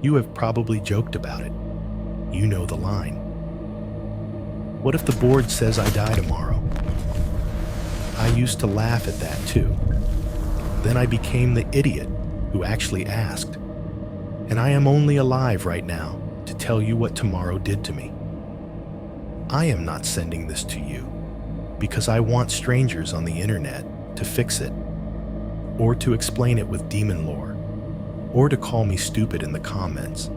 You have probably joked about it. You know the line. What if the board says I die tomorrow? I used to laugh at that too. Then I became the idiot who actually asked. And I am only alive right now to tell you what tomorrow did to me. I am not sending this to you because I want strangers on the internet to fix it, or to explain it with demon lore, or to call me stupid in the comments.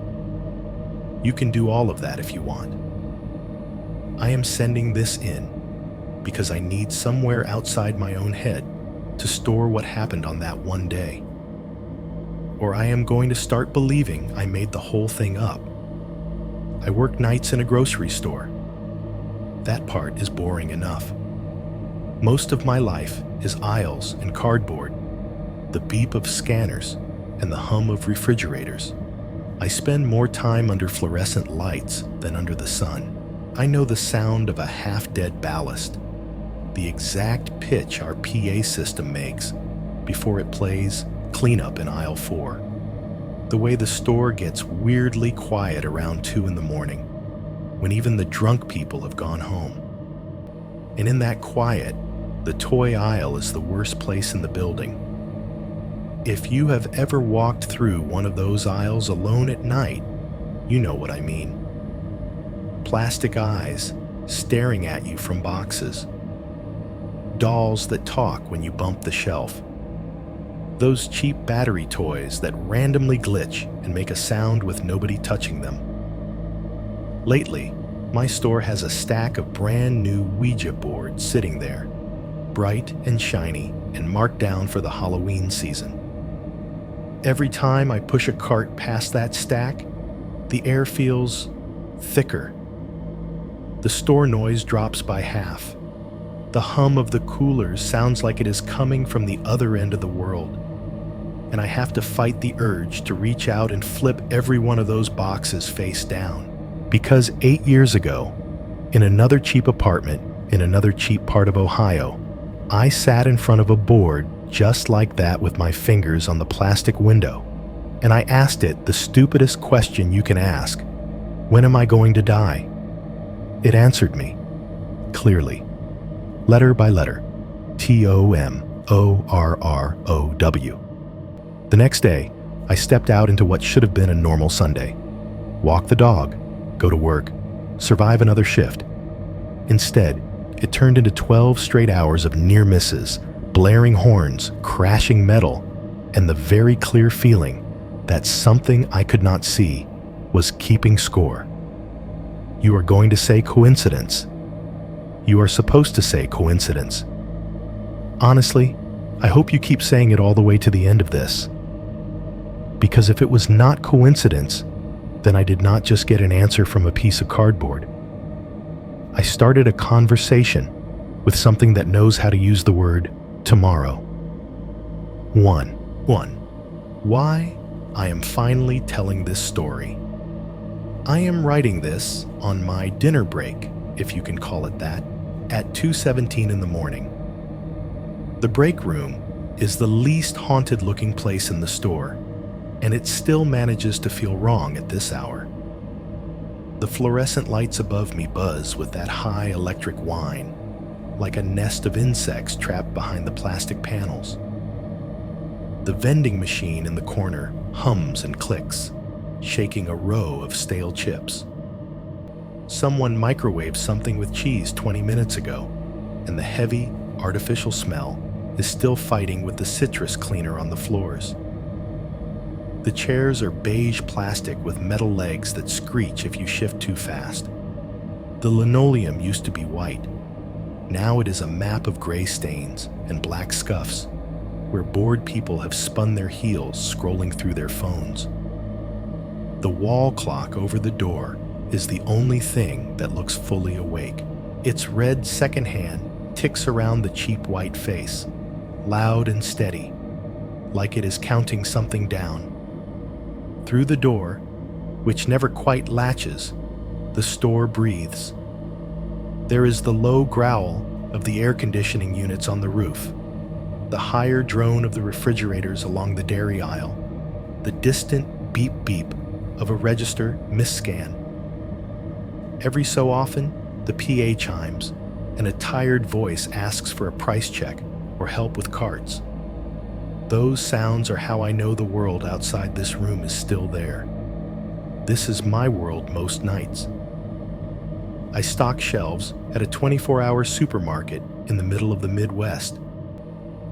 You can do all of that if you want. I am sending this in because I need somewhere outside my own head to store what happened on that one day. Or I am going to start believing I made the whole thing up. I work nights in a grocery store. That part is boring enough. Most of my life is aisles and cardboard, the beep of scanners, and the hum of refrigerators. I spend more time under fluorescent lights than under the sun. I know the sound of a half-dead ballast, the exact pitch our PA system makes before it plays cleanup in aisle 4. The way the store gets weirdly quiet around 2 in the morning, when even the drunk people have gone home. And in that quiet, the toy aisle is the worst place in the building. If you have ever walked through one of those aisles alone at night, you know what I mean. Plastic eyes staring at you from boxes. Dolls that talk when you bump the shelf. Those cheap battery toys that randomly glitch and make a sound with nobody touching them. Lately, my store has a stack of brand new Ouija boards sitting there, bright and shiny and marked down for the Halloween season. Every time I push a cart past that stack, the air feels thicker. The store noise drops by half. The hum of the coolers sounds like it is coming from the other end of the world. And I have to fight the urge to reach out and flip every one of those boxes face down. Because 8 years ago, in another cheap apartment in another cheap part of Ohio, I sat in front of a board just like that with my fingers on the plastic window, and I asked it the stupidest question you can ask: when am I going to die? It answered me, clearly, letter by letter, TOMORROW. The next day, I stepped out into what should have been a normal Sunday. Walk the dog, go to work, survive another shift. Instead, it turned into 12 straight hours of near misses, blaring horns, crashing metal, and the very clear feeling that something I could not see was keeping score. You are going to say coincidence. You are supposed to say coincidence. Honestly, I hope you keep saying it all the way to the end of this. Because if it was not coincidence, then I did not just get an answer from a piece of cardboard. I started a conversation with something that knows how to use the word tomorrow. 1. Why I am finally telling this story. I am writing this on my dinner break, if you can call it that, at 2:17 in the morning. The break room is the least haunted looking place in the store, and it still manages to feel wrong at this hour. The fluorescent lights above me buzz with that high electric whine, like a nest of insects trapped behind the plastic panels. The vending machine in the corner hums and clicks, shaking a row of stale chips. Someone microwaved something with cheese 20 minutes ago, and the heavy, artificial smell is still fighting with the citrus cleaner on the floors. The chairs are beige plastic with metal legs that screech if you shift too fast. The linoleum used to be white. Now it is a map of gray stains and black scuffs, where bored people have spun their heels scrolling through their phones. The wall clock over the door is the only thing that looks fully awake. Its red second hand ticks around the cheap white face, loud and steady, like it is counting something down. Through the door, which never quite latches, the store breathes. There is the low growl of the air conditioning units on the roof, the higher drone of the refrigerators along the dairy aisle, the distant beep beep of a register misscan. Every so often, the PA chimes, and a tired voice asks for a price check or help with carts. Those sounds are how I know the world outside this room is still there. This is my world most nights. I stock shelves at a 24-hour supermarket in the middle of the Midwest,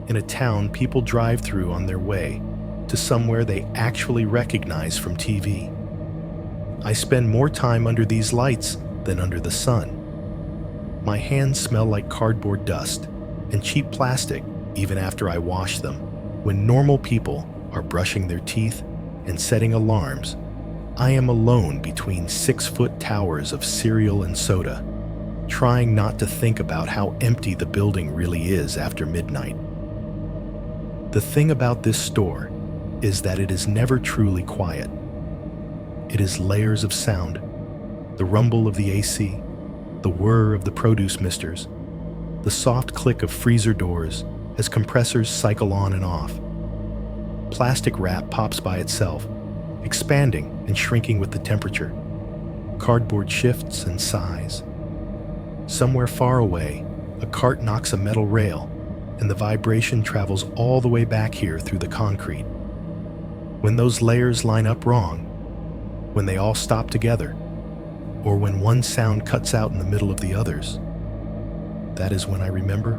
in a town people drive through on their way to somewhere they actually recognize from TV. I spend more time under these lights than under the sun. My hands smell like cardboard dust and cheap plastic even after I wash them. When normal people are brushing their teeth and setting alarms, I am alone between 6-foot towers of cereal and soda, trying not to think about how empty the building really is after midnight. The thing about this store is that it is never truly quiet. It is layers of sound, the rumble of the AC, the whir of the produce misters, the soft click of freezer doors as compressors cycle on and off. Plastic wrap pops by itself, expanding and shrinking with the temperature. Cardboard shifts and sighs. Somewhere far away, a cart knocks a metal rail, and the vibration travels all the way back here through the concrete. When those layers line up wrong, when they all stop together, or when one sound cuts out in the middle of the others, that is when I remember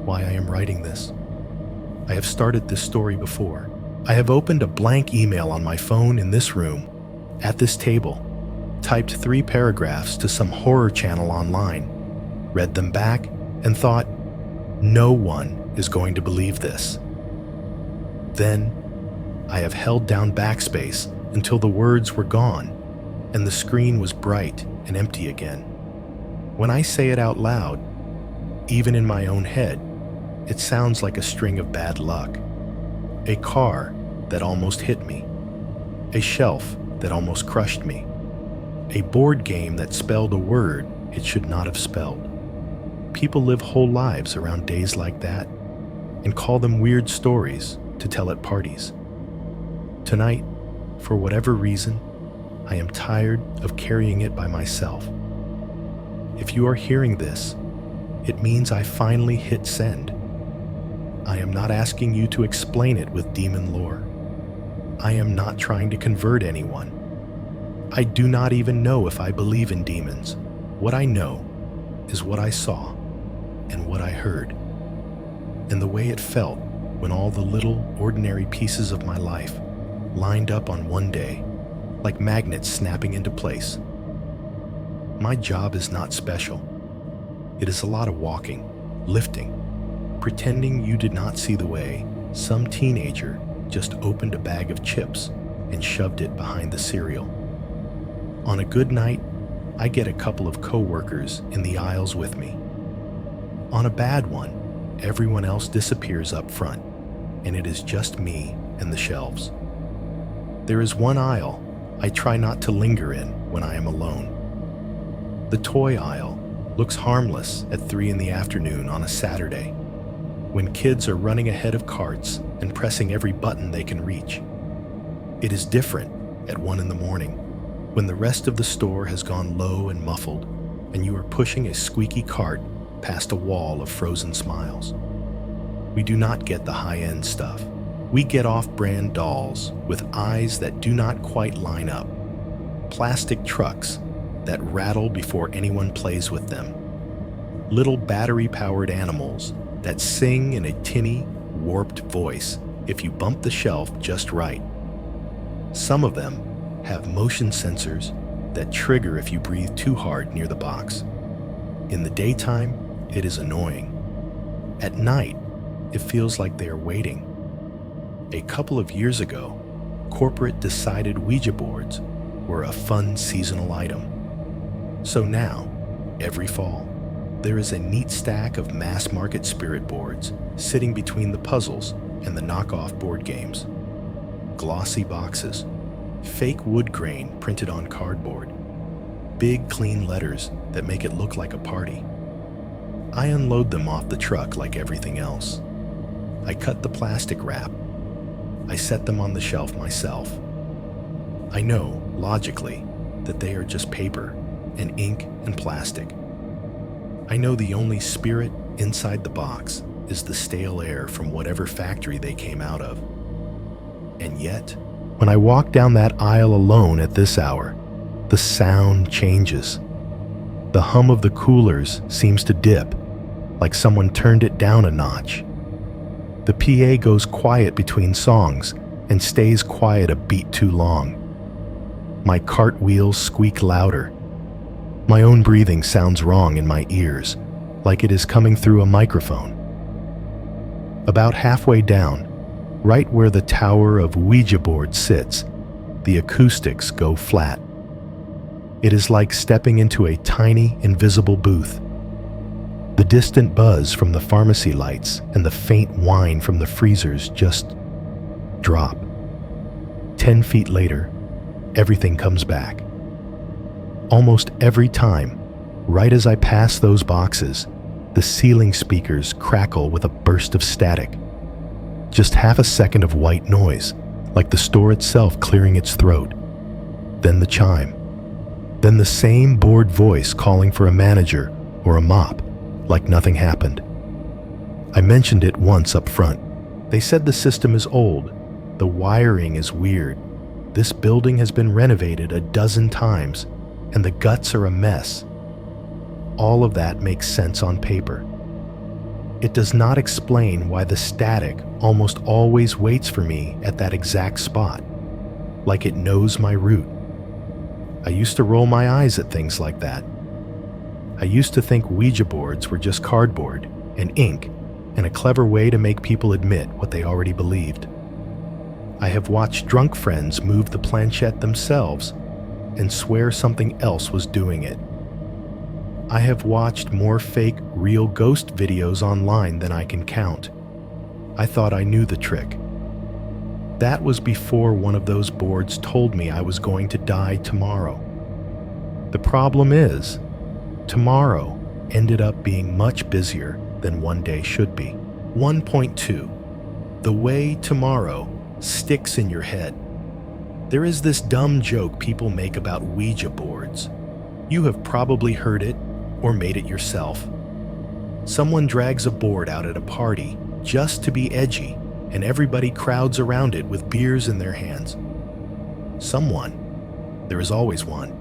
why I am writing this. I have started this story before. I have opened a blank email on my phone in this room, at this table, typed 3 paragraphs to some horror channel online, read them back, and thought, no one is going to believe this. Then, I have held down backspace until the words were gone and the screen was bright and empty again. When I say it out loud, even in my own head, it sounds like a string of bad luck. A car that almost hit me. A shelf that almost crushed me. A board game that spelled a word it should not have spelled. People live whole lives around days like that and call them weird stories to tell at parties. Tonight, for whatever reason, I am tired of carrying it by myself. If you are hearing this, it means I finally hit send. I am not asking you to explain it with demon lore. I am not trying to convert anyone. I do not even know if I believe in demons. What I know is what I saw and what I heard, and the way it felt when all the little, ordinary pieces of my life lined up on one day, like magnets snapping into place. My job is not special. It is a lot of walking, lifting, pretending you did not see the way some teenager just opened a bag of chips and shoved it behind the cereal. On a good night, I get a couple of coworkers in the aisles with me. On a bad one, everyone else disappears up front, and it is just me and the shelves. There is one aisle I try not to linger in when I am alone. The toy aisle looks harmless at 3 in the afternoon on a Saturday, when kids are running ahead of carts and pressing every button they can reach. It is different at 1 in the morning, when the rest of the store has gone low and muffled, and you are pushing a squeaky cart past a wall of frozen smiles. We do not get the high-end stuff. We get off-brand dolls with eyes that do not quite line up, plastic trucks that rattle before anyone plays with them, little battery-powered animals that sing in a tinny, warped voice if you bump the shelf just right. Some of them have motion sensors that trigger if you breathe too hard near the box. In the daytime, it is annoying. At night, it feels like they are waiting. A couple of years ago, corporate decided Ouija boards were a fun seasonal item. So now, every fall, there is a neat stack of mass-market spirit boards sitting between the puzzles and the knockoff board games. Glossy boxes, fake wood grain printed on cardboard, big clean letters that make it look like a party. I unload them off the truck like everything else. I cut the plastic wrap. I set them on the shelf myself. I know, logically, that they are just paper and ink and plastic. I know the only spirit inside the box is the stale air from whatever factory they came out of. And yet, when I walk down that aisle alone at this hour, the sound changes. The hum of the coolers seems to dip, like someone turned it down a notch. The PA goes quiet between songs and stays quiet a beat too long. My cartwheels squeak louder. My own breathing sounds wrong in my ears, like it is coming through a microphone. About halfway down, right where the tower of Ouija board sits, the acoustics go flat. It is like stepping into a tiny, invisible booth. The distant buzz from the pharmacy lights and the faint whine from the freezers just drop. 10 feet later, everything comes back. Almost every time, right as I pass those boxes, the ceiling speakers crackle with a burst of static. Just half a second of white noise, like the store itself clearing its throat. Then the chime. Then the same bored voice calling for a manager or a mop, like nothing happened. I mentioned it once up front. They said the system is old. The wiring is weird. This building has been renovated a dozen times, and the guts are a mess. All of that makes sense on paper. It does not explain why the static almost always waits for me at that exact spot, like it knows my route. I used to roll my eyes at things like that. I used to think Ouija boards were just cardboard and ink and a clever way to make people admit what they already believed. I have watched drunk friends move the planchette themselves and swear something else was doing it. I have watched more fake, real ghost videos online than I can count. I thought I knew the trick. That was before one of those boards told me I was going to die tomorrow. The problem is, tomorrow ended up being much busier than one day should be. 1.2. The way tomorrow sticks in your head. There is this dumb joke people make about Ouija boards. You have probably heard it or made it yourself. Someone drags a board out at a party just to be edgy, and everybody crowds around it with beers in their hands. Someone, there is always one,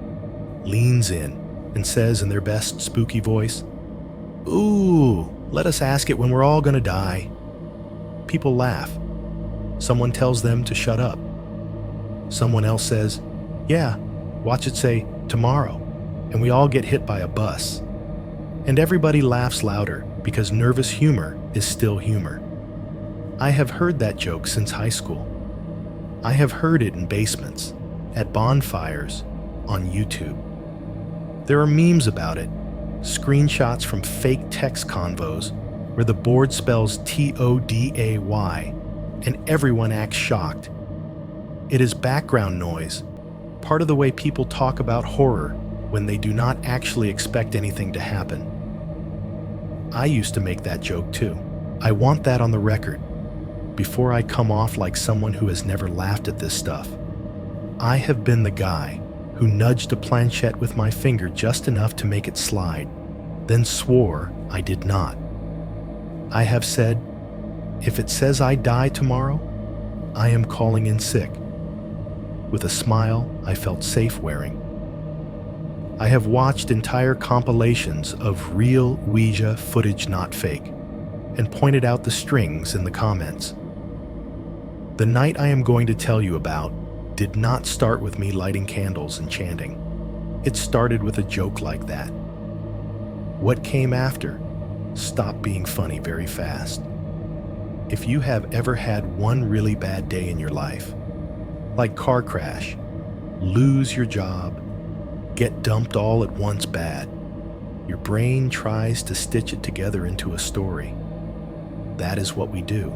leans in and says in their best spooky voice, "Ooh, let us ask it when we're all gonna die." People laugh. Someone tells them to shut up. Someone else says, "Yeah, watch it say tomorrow," and we all get hit by a bus. And everybody laughs louder because nervous humor is still humor. I have heard that joke since high school. I have heard it in basements, at bonfires, on YouTube. There are memes about it, screenshots from fake text convos where the board spells TODAY and everyone acts shocked. It is background noise, part of the way people talk about horror when they do not actually expect anything to happen. I used to make that joke too. I want that on the record, before I come off like someone who has never laughed at this stuff. I have been the guy who nudged a planchette with my finger just enough to make it slide, then swore I did not. I have said, if it says I die tomorrow, I am calling in sick, with a smile I felt safe wearing. I have watched entire compilations of real Ouija footage not fake, and pointed out the strings in the comments. The night I am going to tell you about did not start with me lighting candles and chanting. It started with a joke like that. What came after stopped being funny very fast. If you have ever had one really bad day in your life, like car crash, lose your job, get dumped all at once bad, your brain tries to stitch it together into a story. That is what we do.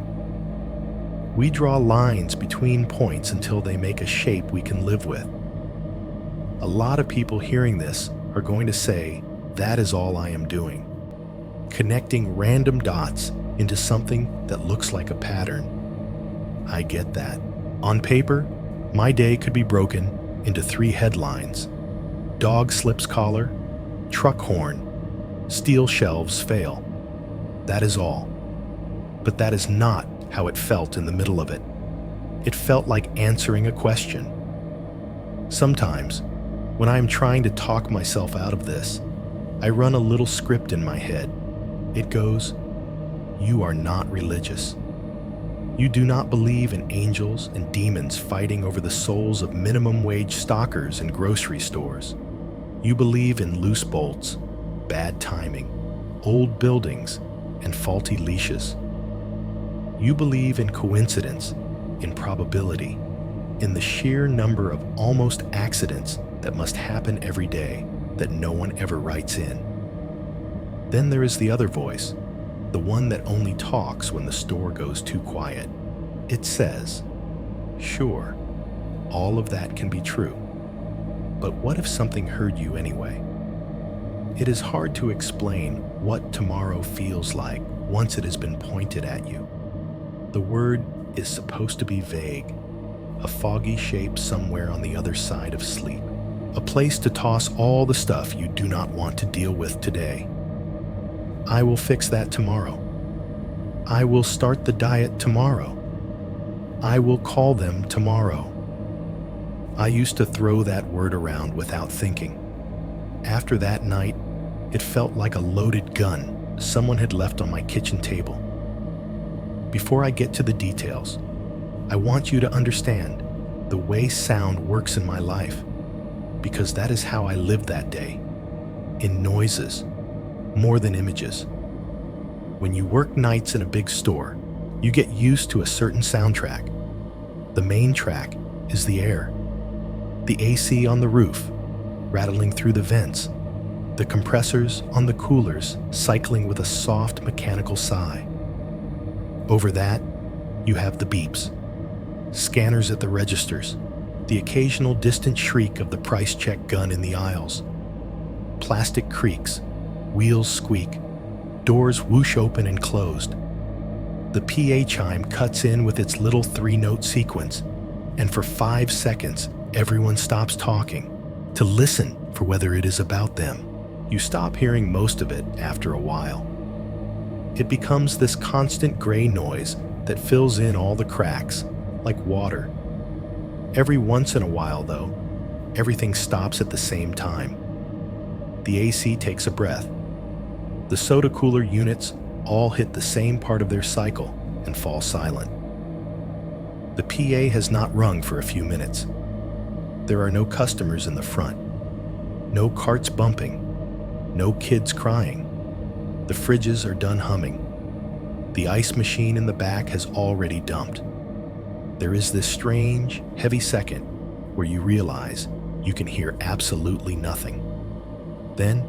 We draw lines between points until they make a shape we can live with. A lot of people hearing this are going to say, that is all I am doing. Connecting random dots into something that looks like a pattern. I get that. On paper, My day could be broken into 3 headlines: dog slips collar, truck horn, steel shelves fail. That is all. But that is not how it felt in the middle of it. It felt like answering a question. Sometimes, when I am trying to talk myself out of this, I run a little script in my head. It goes, "You are not religious. You do not believe in angels and demons fighting over the souls of minimum wage stockers in grocery stores. You believe in loose bolts, bad timing, old buildings, and faulty leashes. You believe in coincidence, in probability, in the sheer number of almost accidents that must happen every day that no one ever writes in." Then there is the other voice, the one that only talks when the store goes too quiet. It says, "Sure, all of that can be true. But what if something heard you anyway?" It is hard to explain what tomorrow feels like once it has been pointed at you. The word is supposed to be vague, a foggy shape somewhere on the other side of sleep, a place to toss all the stuff you do not want to deal with today. I will fix that tomorrow. I will start the diet tomorrow. I will call them tomorrow. I used to throw that word around without thinking. After that night, it felt like a loaded gun someone had left on my kitchen table. Before I get to the details, I want you to understand the way sound works in my life, because that is how I lived that day, in noises, more than images. When you work nights in a big store, you get used to a certain soundtrack. The main track is the air, the AC on the roof, rattling through the vents, the compressors on the coolers cycling with a soft mechanical sigh. Over that, you have the beeps, scanners at the registers, the occasional distant shriek of the price check gun in the aisles. Plastic creaks, wheels squeak, doors whoosh open and closed. The PA chime cuts in with its little 3-note sequence, and for 5 seconds, everyone stops talking to listen for whether it is about them. You stop hearing most of it after a while. It becomes this constant gray noise that fills in all the cracks, like water. Every once in a while, though, everything stops at the same time. The AC takes a breath. The soda cooler units all hit the same part of their cycle and fall silent. The PA has not rung for a few minutes. There are no customers in the front, no carts bumping, no kids crying. The fridges are done humming. The ice machine in the back has already dumped. There is this strange, heavy second where you realize you can hear absolutely nothing. Then,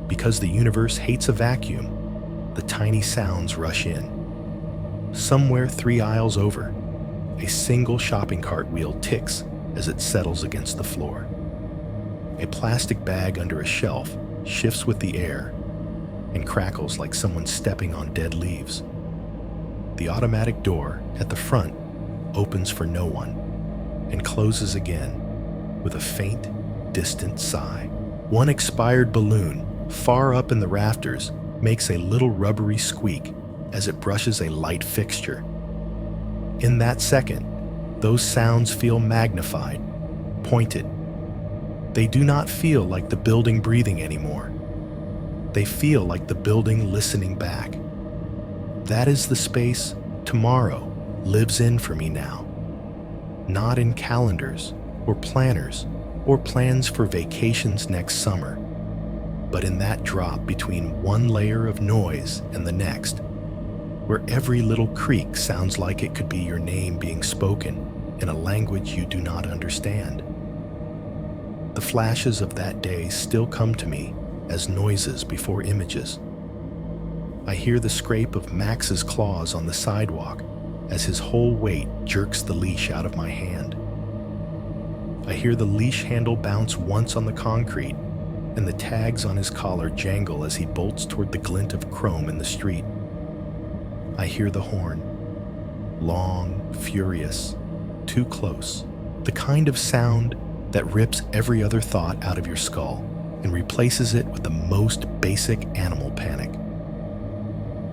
because the universe hates a vacuum, the tiny sounds rush in. Somewhere 3 aisles over, a single shopping cart wheel ticks as it settles against the floor. A plastic bag under a shelf shifts with the air and crackles like someone stepping on dead leaves. The automatic door at the front opens for no one and closes again with a faint, distant sigh. One expired balloon far up in the rafters makes a little rubbery squeak as it brushes a light fixture. In that second, those sounds feel magnified, pointed. They do not feel like the building breathing anymore. They feel like the building listening back. That is the space tomorrow lives in for me now. Not in calendars or planners or plans for vacations next summer, but in that drop between one layer of noise and the next, where every little creak sounds like it could be your name being spoken in a language you do not understand. The flashes of that day still come to me as noises before images. I hear the scrape of Max's claws on the sidewalk as his whole weight jerks the leash out of my hand. I hear the leash handle bounce once on the concrete and the tags on his collar jangle as he bolts toward the glint of chrome in the street. I hear the horn, long, furious, too close, The kind of sound that rips every other thought out of your skull and replaces it with the most basic animal panic.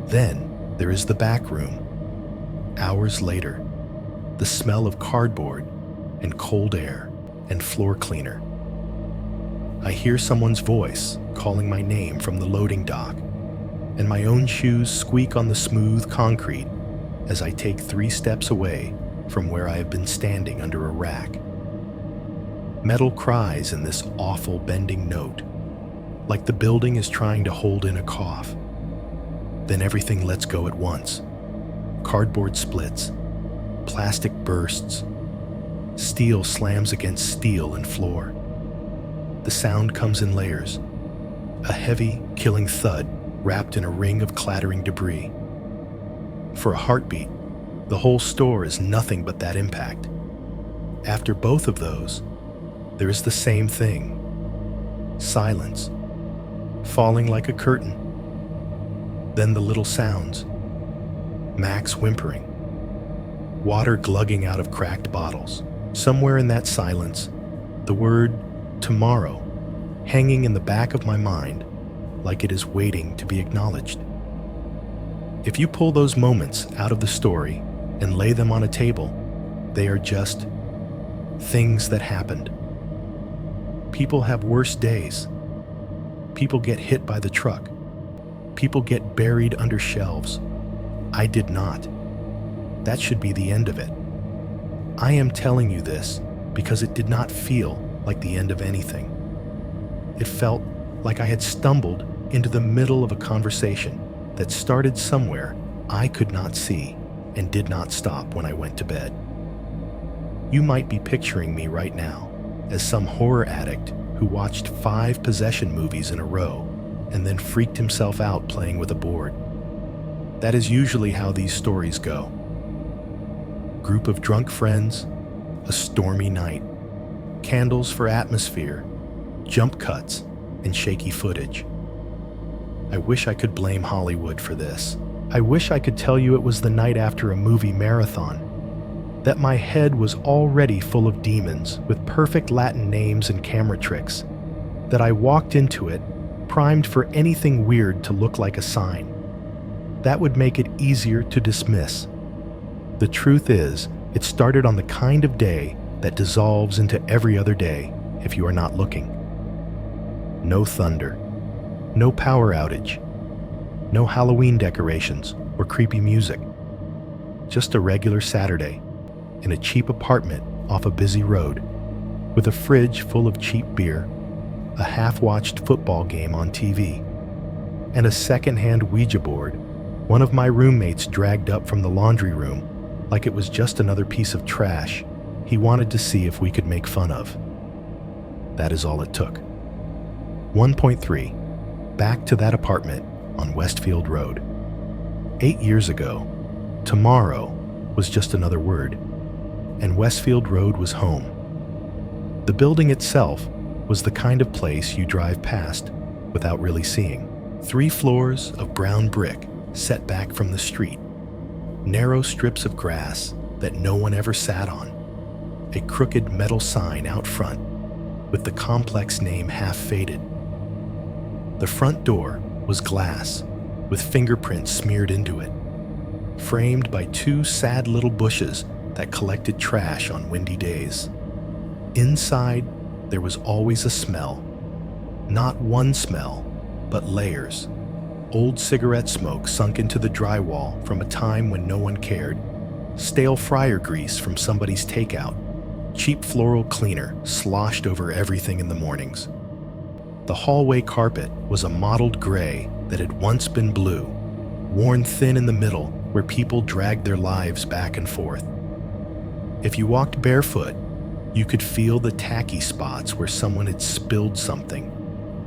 Then there is the back room. Hours later, the smell of cardboard and cold air and floor cleaner. I hear someone's voice calling my name from the loading dock, and my own shoes squeak on the smooth concrete as I take 3 steps away from where I have been standing under a rack. Metal cries in this awful bending note, like the building is trying to hold in a cough. Then everything lets go at once. Cardboard splits, plastic bursts, steel slams against steel and floor. The sound comes in layers, a heavy, killing thud wrapped in a ring of clattering debris. For a heartbeat, the whole store is nothing but that impact. After both of those, there is the same thing. Silence, falling like a curtain. Then the little sounds. Max whimpering. Water glugging out of cracked bottles. Somewhere in that silence, the word tomorrow hanging in the back of my mind like it is waiting to be acknowledged. If you pull those moments out of the story and lay them on a table, they are just things that happened. People have worse days. People get hit by the truck. People get buried under shelves. I did not. That should be the end of it. I am telling you this because it did not feel like the end of anything. It felt like I had stumbled into the middle of a conversation that started somewhere I could not see and did not stop when I went to bed. You might be picturing me right now as some horror addict who watched 5 possession movies in a row and then freaked himself out playing with a board. That is usually how these stories go. Group of drunk friends, a stormy night, candles for atmosphere, jump cuts, and shaky footage. I wish I could blame Hollywood for this. I wish I could tell you it was the night after a movie marathon, that my head was already full of demons with perfect Latin names and camera tricks, that I walked into it primed for anything weird to look like a sign. That would make it easier to dismiss. The truth is, it started on the kind of day that dissolves into every other day if you are not looking. No thunder, no power outage, no Halloween decorations or creepy music. Just a regular Saturday in a cheap apartment off a busy road with a fridge full of cheap beer, a half-watched football game on TV, and a second-hand Ouija board one of my roommates dragged up from the laundry room like it was just another piece of trash he wanted to see if we could make fun of. That is all it took. 1.3. Back to that apartment on Westfield Road. 8 years ago, tomorrow was just another word, and Westfield Road was home. The building itself was the kind of place you drive past without really seeing. 3 floors of brown brick set back from the street, narrow strips of grass that no one ever sat on, a crooked metal sign out front with the complex name half faded. The front door was glass with fingerprints smeared into it, framed by 2 sad little bushes that collected trash on windy days. Inside, there was always a smell. Not one smell, but layers. Old cigarette smoke sunk into the drywall from a time when no one cared. Stale fryer grease from somebody's takeout. Cheap floral cleaner sloshed over everything in the mornings. The hallway carpet was a mottled gray that had once been blue, worn thin in the middle where people dragged their lives back and forth. If you walked barefoot, you could feel the tacky spots where someone had spilled something,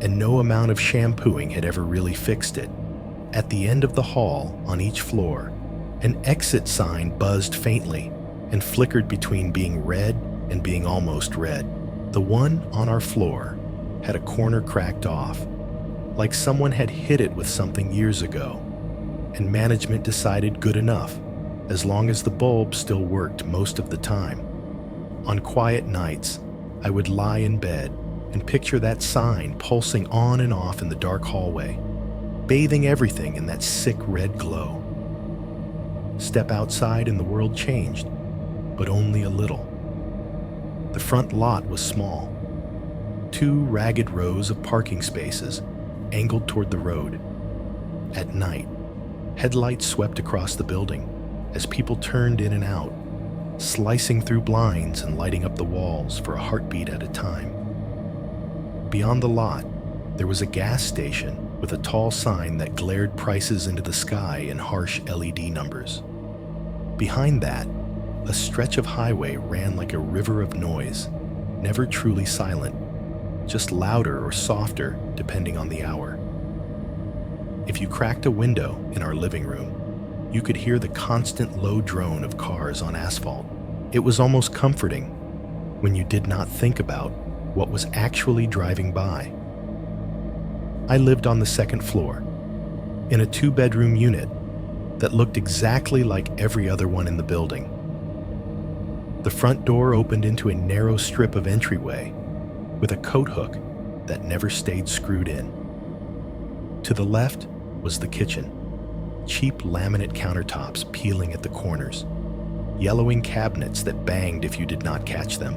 and no amount of shampooing had ever really fixed it. At the end of the hall, on each floor, an exit sign buzzed faintly and flickered between being red and being almost red. The one on our floor had a corner cracked off, like someone had hit it with something years ago, and management decided good enough, as long as the bulb still worked most of the time. On quiet nights, I would lie in bed and picture that sign pulsing on and off in the dark hallway, bathing everything in that sick red glow. Step outside and the world changed, but only a little. The front lot was small. 2 ragged rows of parking spaces angled toward the road. At night, headlights swept across the building as people turned in and out, slicing through blinds and lighting up the walls for a heartbeat at a time. Beyond the lot, there was a gas station with a tall sign that glared prices into the sky in harsh LED numbers. Behind that, a stretch of highway ran like a river of noise, never truly silent, just louder or softer depending on the hour. If you cracked a window in our living room, you could hear the constant low drone of cars on asphalt. It was almost comforting when you did not think about what was actually driving by. I lived on the 2nd floor, in a 2-bedroom unit that looked exactly like every other one in the building. The front door opened into a narrow strip of entryway with a coat hook that never stayed screwed in. To the left was the kitchen, cheap laminate countertops peeling at the corners, yellowing cabinets that banged if you did not catch them,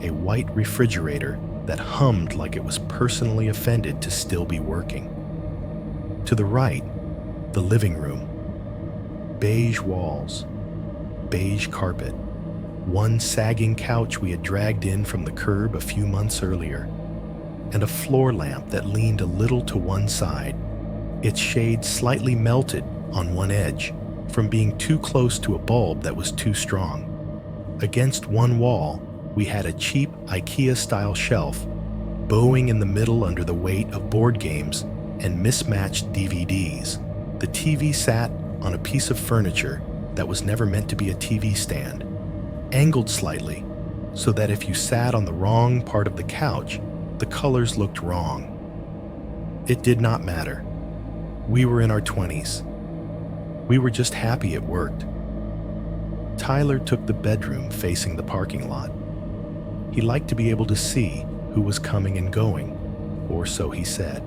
a white refrigerator that hummed like it was personally offended to still be working. To the right, the living room, beige walls, beige carpet, one sagging couch we had dragged in from the curb a few months earlier, and a floor lamp that leaned a little to one side, its shade slightly melted on one edge from being too close to a bulb that was too strong. Against one wall, we had a cheap IKEA-style shelf, bowing in the middle under the weight of board games and mismatched DVDs. The TV sat on a piece of furniture that was never meant to be a TV stand, angled slightly so that if you sat on the wrong part of the couch, the colors looked wrong. It did not matter. We were in our 20s. We were just happy it worked. Tyler took the bedroom facing the parking lot. He liked to be able to see who was coming and going, or so he said.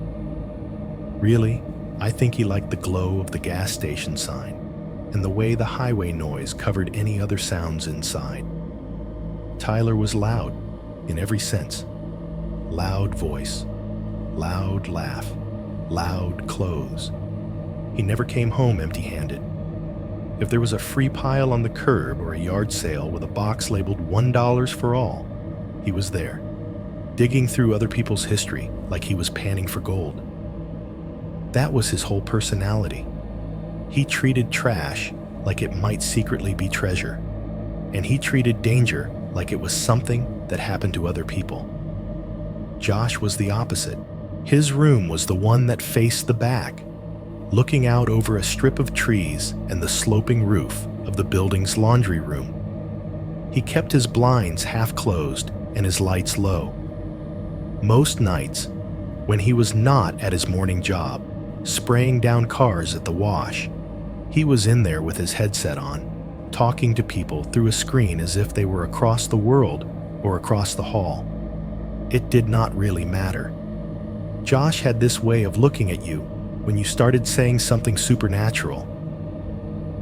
Really, I think he liked the glow of the gas station sign and the way the highway noise covered any other sounds inside. Tyler was loud in every sense. Loud voice, loud laugh, loud clothes. He never came home empty-handed. If there was a free pile on the curb or a yard sale with a box labeled $1 for all, he was there, digging through other people's history like he was panning for gold. That was his whole personality. He treated trash like it might secretly be treasure, and he treated danger like it was something that happened to other people. Josh was the opposite. His room was the one that faced the back, looking out over a strip of trees and the sloping roof of the building's laundry room. He kept his blinds half closed and his lights low. Most nights, when he was not at his morning job, spraying down cars at the wash, he was in there with his headset on, talking to people through a screen as if they were across the world or across the hall. It did not really matter. Josh had this way of looking at you when you started saying something supernatural.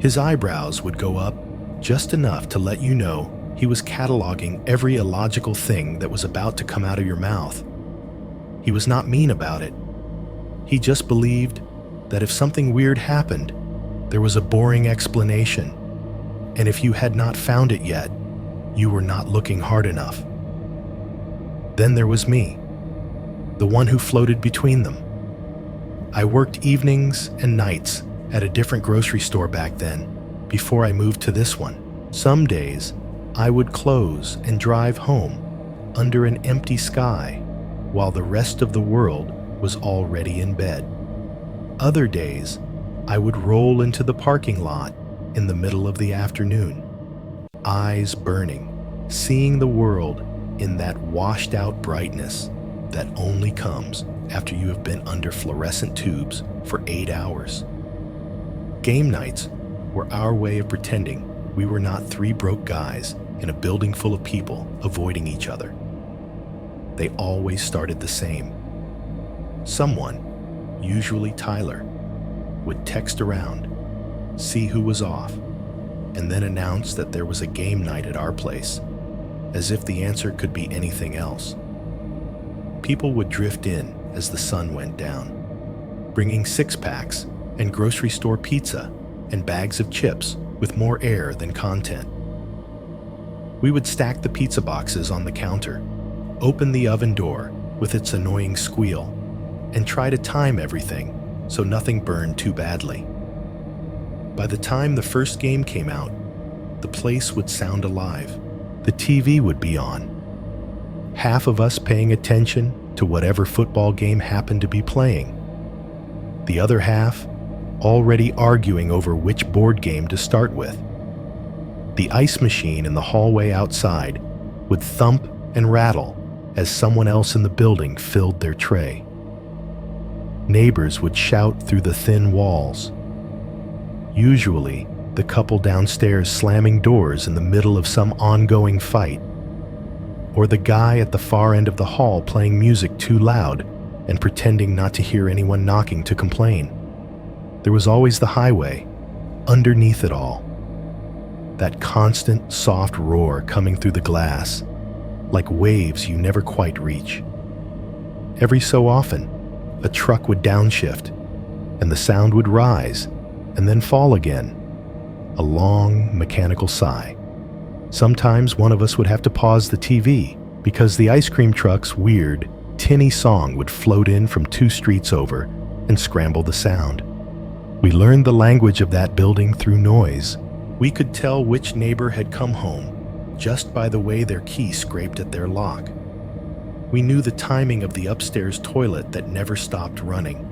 His eyebrows would go up just enough to let you know he was cataloging every illogical thing that was about to come out of your mouth. He was not mean about it. He just believed that if something weird happened, there was a boring explanation, and if you had not found it yet, you were not looking hard enough. Then there was me, the one who floated between them. I worked evenings and nights at a different grocery store back then, before I moved to this one. Some days, I would close and drive home under an empty sky while the rest of the world was already in bed. Other days, I would roll into the parking lot in the middle of the afternoon, eyes burning, seeing the world in that washed-out brightness that only comes after you have been under fluorescent tubes for 8 hours. Game nights were our way of pretending we were not 3 broke guys in a building full of people avoiding each other. They always started the same. Someone, usually Tyler, would text around, see who was off, and then announce that there was a game night at our place, as if the answer could be anything else. People would drift in as the sun went down, bringing six-packs and grocery store pizza and bags of chips with more air than content. We would stack the pizza boxes on the counter, open the oven door with its annoying squeal, and try to time everything so nothing burned too badly. By the time the first game came out, the place would sound alive. The TV would be on. Half of us paying attention to whatever football game happened to be playing. The other half already arguing over which board game to start with. The ice machine in the hallway outside would thump and rattle as someone else in the building filled their tray. Neighbors would shout through the thin walls. Usually, the couple downstairs slamming doors in the middle of some ongoing fight, or the guy at the far end of the hall playing music too loud and pretending not to hear anyone knocking to complain. There was always the highway, underneath it all. That constant, soft roar coming through the glass, like waves you never quite reach. Every so often, a truck would downshift, and the sound would rise and then fall again, a long, mechanical sigh. Sometimes one of us would have to pause the TV because the ice cream truck's weird, tinny song would float in from 2 streets over and scramble the sound. We learned the language of that building through noise. We could tell which neighbor had come home just by the way their key scraped at their lock. We knew the timing of the upstairs toilet that never stopped running,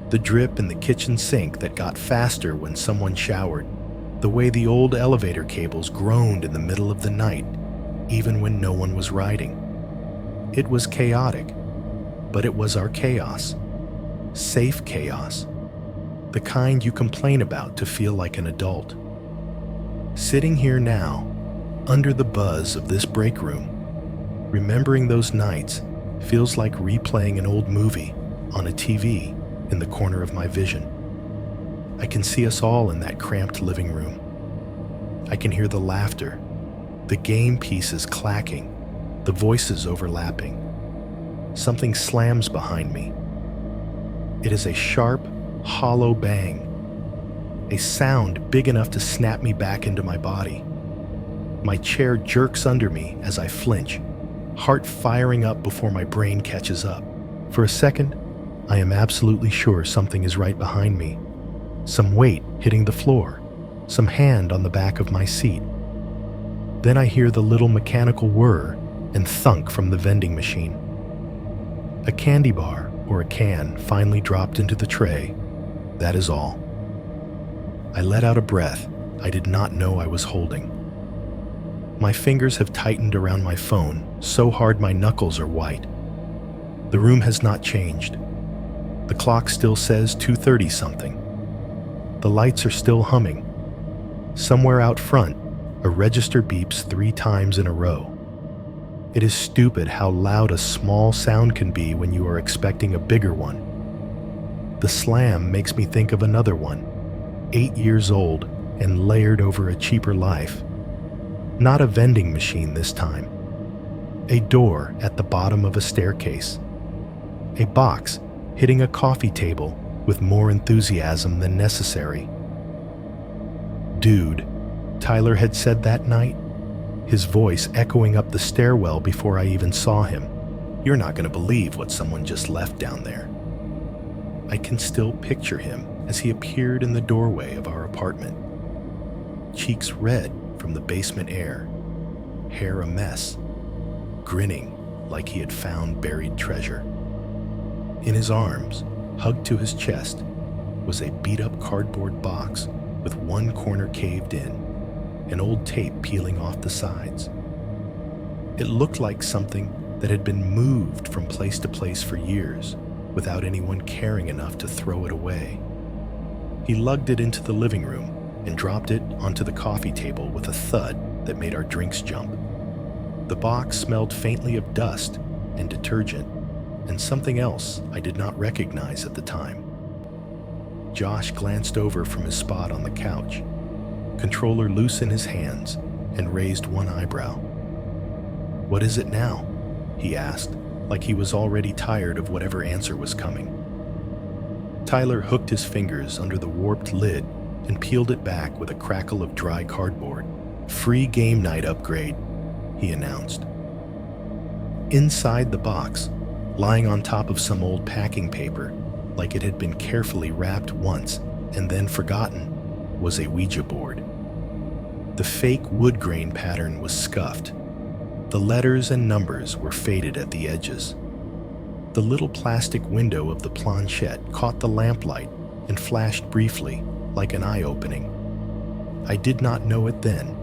the drip in the kitchen sink that got faster when someone showered, the way the old elevator cables groaned in the middle of the night, even when no one was riding. It was chaotic, but it was our chaos. Safe chaos. The kind you complain about to feel like an adult. Sitting here now, under the buzz of this break room, remembering those nights feels like replaying an old movie on a TV in the corner of my vision. I can see us all in that cramped living room. I can hear the laughter, the game pieces clacking, the voices overlapping. Something slams behind me. It is a sharp, hollow bang, a sound big enough to snap me back into my body. My chair jerks under me as I flinch, heart firing up before my brain catches up. For a second, I am absolutely sure something is right behind me. Some weight hitting the floor, some hand on the back of my seat. Then I hear the little mechanical whir and thunk from the vending machine. A candy bar or a can finally dropped into the tray. That is all. I let out a breath I did not know I was holding. My fingers have tightened around my phone so hard my knuckles are white. The room has not changed. The clock still says 2:30 something. The lights are still humming. Somewhere out front, a register beeps 3 times in a row. It is stupid how loud a small sound can be when you are expecting a bigger one. The slam makes me think of another one, 8 years old and layered over a cheaper life. Not a vending machine this time. A door at the bottom of a staircase. A box hitting a coffee table with more enthusiasm than necessary. "Dude," Tyler had said that night, his voice echoing up the stairwell before I even saw him. "You're not going to believe what someone just left down there." I can still picture him as he appeared in the doorway of our apartment. Cheeks red from the basement air, hair a mess, grinning like he had found buried treasure. In his arms, hugged to his chest, was a beat-up cardboard box with one corner caved in, and old tape peeling off the sides. It looked like something that had been moved from place to place for years without anyone caring enough to throw it away. He lugged it into the living room and dropped it onto the coffee table with a thud that made our drinks jump. The box smelled faintly of dust and detergent and something else I did not recognize at the time. Josh glanced over from his spot on the couch, controller loose in his hands, and raised one eyebrow. "What is it now?" he asked, like he was already tired of whatever answer was coming. Tyler hooked his fingers under the warped lid and peeled it back with a crackle of dry cardboard. "Free game night upgrade," he announced. Inside the box, lying on top of some old packing paper, like it had been carefully wrapped once and then forgotten, was a Ouija board. The fake wood grain pattern was scuffed. The letters and numbers were faded at the edges. The little plastic window of the planchette caught the lamplight and flashed briefly, like an eye-opening. I did not know it then,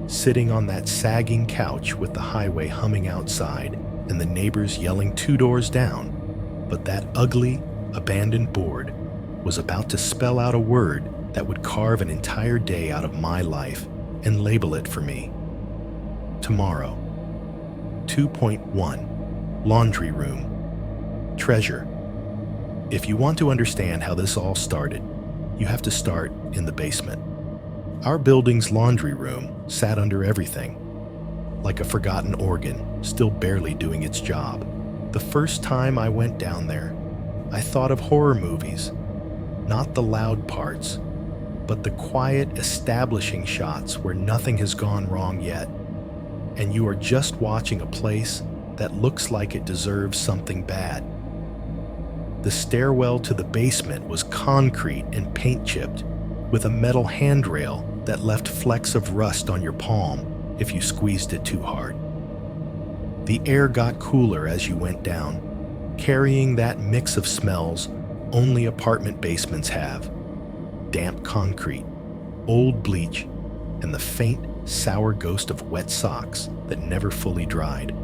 sitting on that sagging couch with the highway humming outside and the neighbors yelling 2 doors down, but that ugly, abandoned board was about to spell out a word that would carve an entire day out of my life and label it for me. Tomorrow. 2.1. Laundry room. Treasure. If you want to understand how this all started, you have to start in the basement. Our building's laundry room sat under everything, like a forgotten organ, still barely doing its job. The first time I went down there, I thought of horror movies, not the loud parts, but the quiet, establishing shots where nothing has gone wrong yet, and you are just watching a place that looks like it deserves something bad. The stairwell to the basement was concrete and paint-chipped, with a metal handrail that left flecks of rust on your palm if you squeezed it too hard. The air got cooler as you went down, carrying that mix of smells only apartment basements have: damp concrete, old bleach, and the faint, sour ghost of wet socks that never fully dried.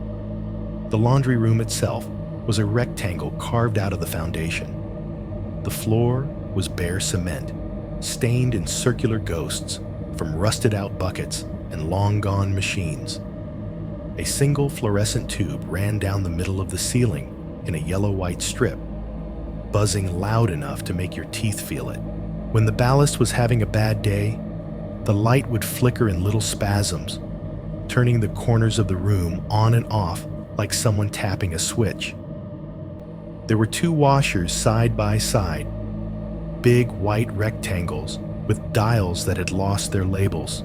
The laundry room itself was a rectangle carved out of the foundation. The floor was bare cement, stained in circular ghosts from rusted-out buckets and long-gone machines. A single fluorescent tube ran down the middle of the ceiling in a yellow-white strip, buzzing loud enough to make your teeth feel it. When the ballast was having a bad day, the light would flicker in little spasms, turning the corners of the room on and off like someone tapping a switch. There were 2 washers side by side, big white rectangles with dials that had lost their labels.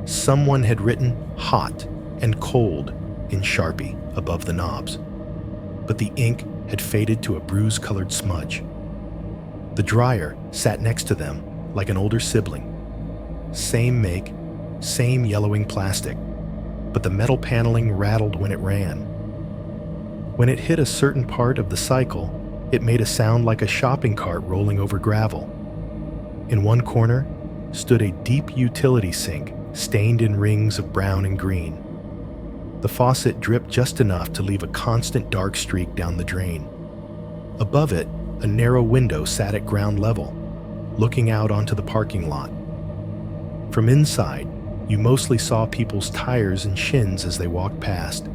Someone had written "hot" and "cold" in Sharpie above the knobs, but the ink had faded to a bruise-colored smudge. The dryer sat next to them like an older sibling. Same make, same yellowing plastic, but the metal paneling rattled when it ran. When it hit a certain part of the cycle, it made a sound like a shopping cart rolling over gravel. In one corner stood a deep utility sink stained in rings of brown and green. The faucet dripped just enough to leave a constant dark streak down the drain. Above it, a narrow window sat at ground level, looking out onto the parking lot. From inside, you mostly saw people's tires and shins as they walked past,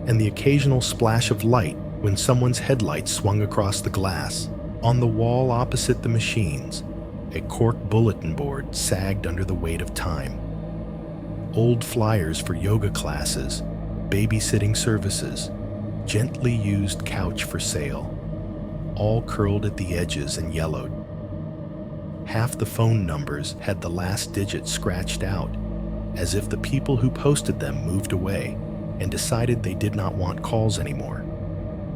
and the occasional splash of light when someone's headlights swung across the glass. On the wall opposite the machines, a cork bulletin board sagged under the weight of time. Old flyers for yoga classes, babysitting services, gently used couch for sale, all curled at the edges and yellowed. Half the phone numbers had the last digit scratched out, as if the people who posted them moved away and decided they did not want calls anymore.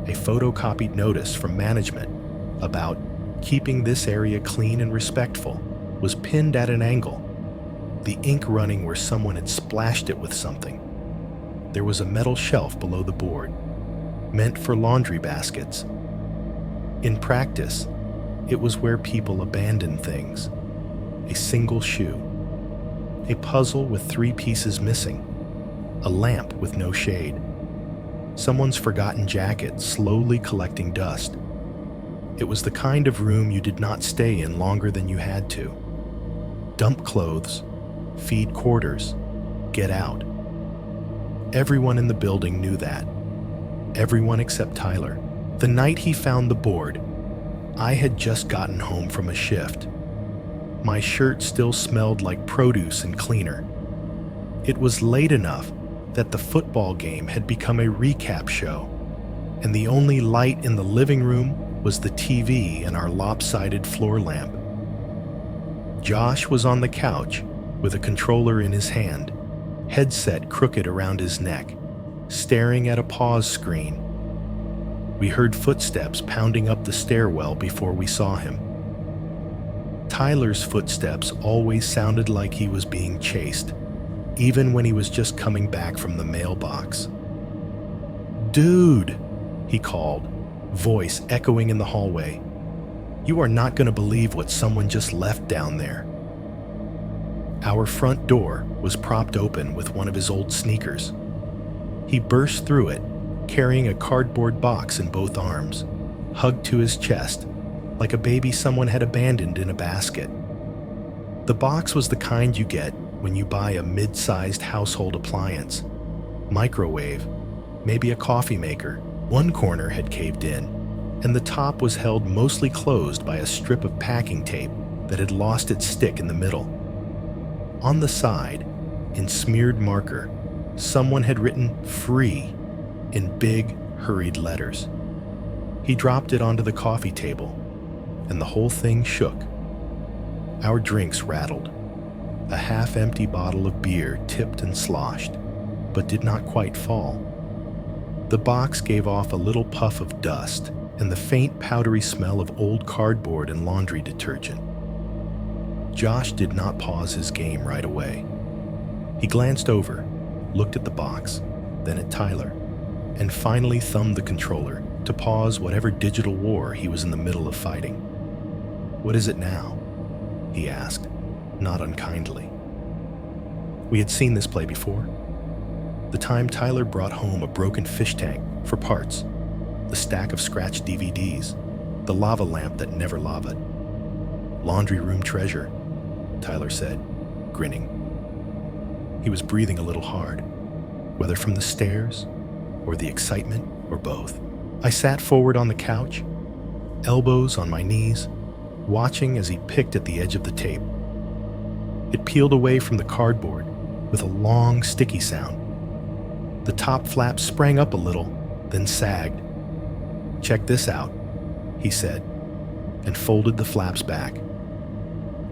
A photocopied notice from management about keeping this area clean and respectful was pinned at an angle, the ink running where someone had splashed it with something. There was a metal shelf below the board, meant for laundry baskets. In practice, it was where people abandoned things. A single shoe, a puzzle with 3 pieces missing, a lamp with no shade, someone's forgotten jacket slowly collecting dust. It was the kind of room you did not stay in longer than you had to. Dump clothes, feed quarters, "Get out." Everyone in the building knew that. Everyone except Tyler. The night he found the board, I had just gotten home from a shift. My shirt still smelled like produce and cleaner. It was late enough that the football game had become a recap show, and the only light in the living room was the TV and our lopsided floor lamp. Josh was on the couch with a controller in his hand, headset crooked around his neck, staring at a pause screen. We heard footsteps pounding up the stairwell before we saw him. Tyler's footsteps always sounded like he was being chased, even when he was just coming back from the mailbox. "Dude," he called, voice echoing in the hallway. "You are not going to believe what someone just left down there." Our front door was propped open with one of his old sneakers. He burst through it, carrying a cardboard box in both arms, hugged to his chest, like a baby someone had abandoned in a basket. The box was the kind you get when you buy a mid-sized household appliance. Microwave, maybe a coffee maker. One corner had caved in, and the top was held mostly closed by a strip of packing tape that had lost its stick in the middle. On the side, in smeared marker, someone had written "free" in big, hurried letters. He dropped it onto the coffee table, and the whole thing shook. Our drinks rattled. A half-empty bottle of beer tipped and sloshed, but did not quite fall. The box gave off a little puff of dust and the faint powdery smell of old cardboard and laundry detergent. Josh did not pause his game right away. He glanced over, looked at the box, then at Tyler, and finally thumbed the controller to pause whatever digital war he was in the middle of fighting. "What is it now?" he asked, not unkindly. We had seen this play before. The time Tyler brought home a broken fish tank for parts, the stack of scratched DVDs, the lava lamp that never lavaed. "Laundry room treasure," Tyler said, grinning. He was breathing a little hard, whether from the stairs or the excitement or both. I sat forward on the couch, elbows on my knees, watching as he picked at the edge of the tape. It peeled away from the cardboard with a long, sticky sound. The top flap sprang up a little, then sagged. "Check this out," he said, and folded the flaps back.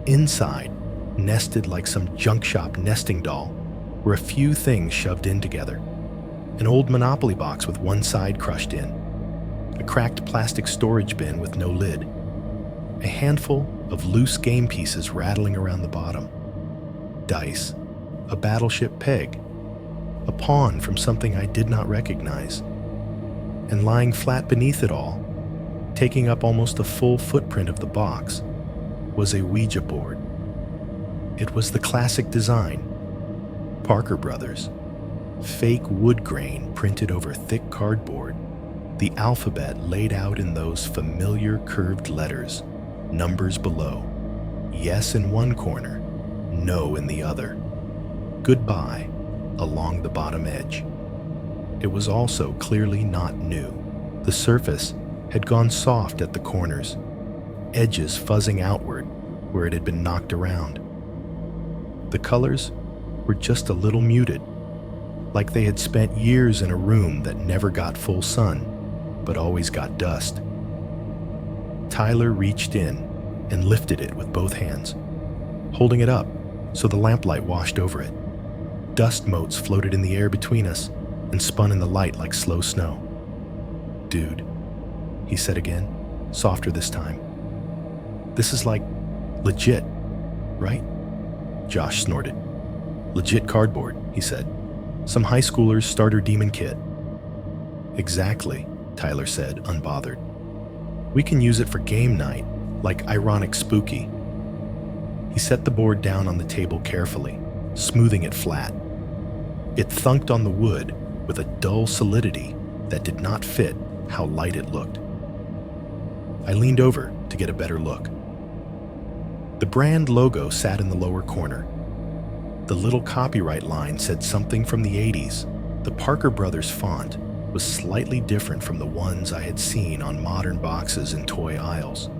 Inside, nested like some junk shop nesting doll, were a few things shoved in together. An old Monopoly box with one side crushed in, a cracked plastic storage bin with no lid, a handful of loose game pieces rattling around the bottom, dice, a battleship peg, a pawn from something I did not recognize, and lying flat beneath it all, taking up almost a full footprint of the box, was a Ouija board. It was the classic design, Parker Brothers, fake wood grain printed over thick cardboard, the alphabet laid out in those familiar curved letters, numbers below, yes in one corner, no in the other, goodbye along the bottom edge. It was also clearly not new. The surface had gone soft at the corners, edges fuzzing outward where it had been knocked around. The colors were just a little muted, like they had spent years in a room that never got full sun, but always got dust. Tyler reached in and lifted it with both hands, holding it up so the lamplight washed over it. Dust motes floated in the air between us and spun in the light like slow snow. "Dude," he said again, softer this time. "This is like legit, right?" Josh snorted. "Legit cardboard," he said. "Some high schooler's starter demon kit." "Exactly," Tyler said, unbothered. "We can use it for game night, like ironic spooky." He set the board down on the table carefully, smoothing it flat. It thunked on the wood with a dull solidity that did not fit how light it looked. I leaned over to get a better look. The brand logo sat in the lower corner. The little copyright line said something from the 80s. The Parker Brothers font was slightly different from the ones I had seen on modern boxes in toy aisles.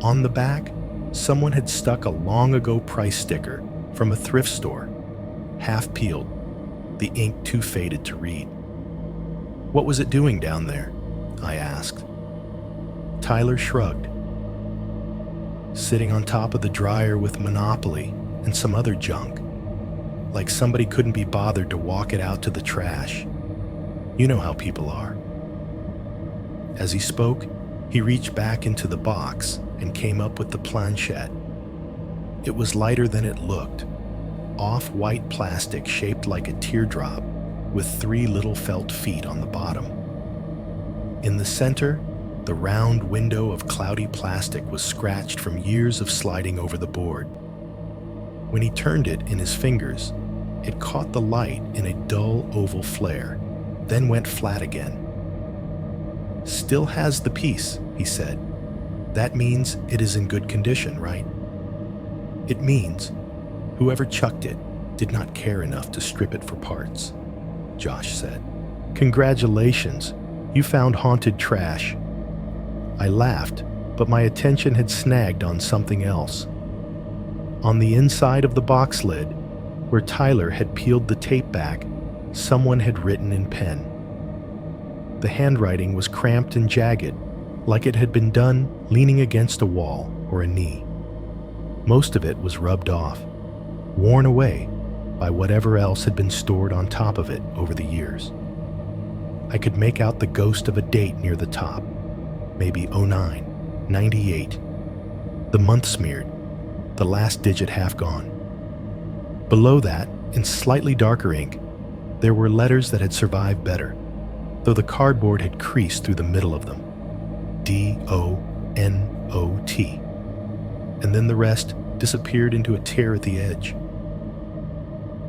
On the back, someone had stuck a long-ago price sticker from a thrift store, half peeled, the ink too faded to read. "What was it doing down there?" I asked. Tyler shrugged. "Sitting on top of the dryer with Monopoly and some other junk, like somebody couldn't be bothered to walk it out to the trash. You know how people are." As he spoke, he reached back into the box and came up with the planchette. It was lighter than it looked, off-white plastic shaped like a teardrop with 3 little felt feet on the bottom. In the center, the round window of cloudy plastic was scratched from years of sliding over the board. When he turned it in his fingers, it caught the light in a dull oval flare, then went flat again. "Still has the piece," he said. "That means it is in good condition, right?" "It means whoever chucked it did not care enough to strip it for parts," Josh said. "Congratulations, you found haunted trash." I laughed, but my attention had snagged on something else. On the inside of the box lid, where Tyler had peeled the tape back, someone had written in pen. The handwriting was cramped and jagged, like it had been done leaning against a wall or a knee. Most of it was rubbed off, worn away by whatever else had been stored on top of it over the years. I could make out the ghost of a date near the top, maybe 09, 98. The month smeared, the last digit half gone. Below that, in slightly darker ink, there were letters that had survived better, though the cardboard had creased through the middle of them. DONOT. And then the rest disappeared into a tear at the edge.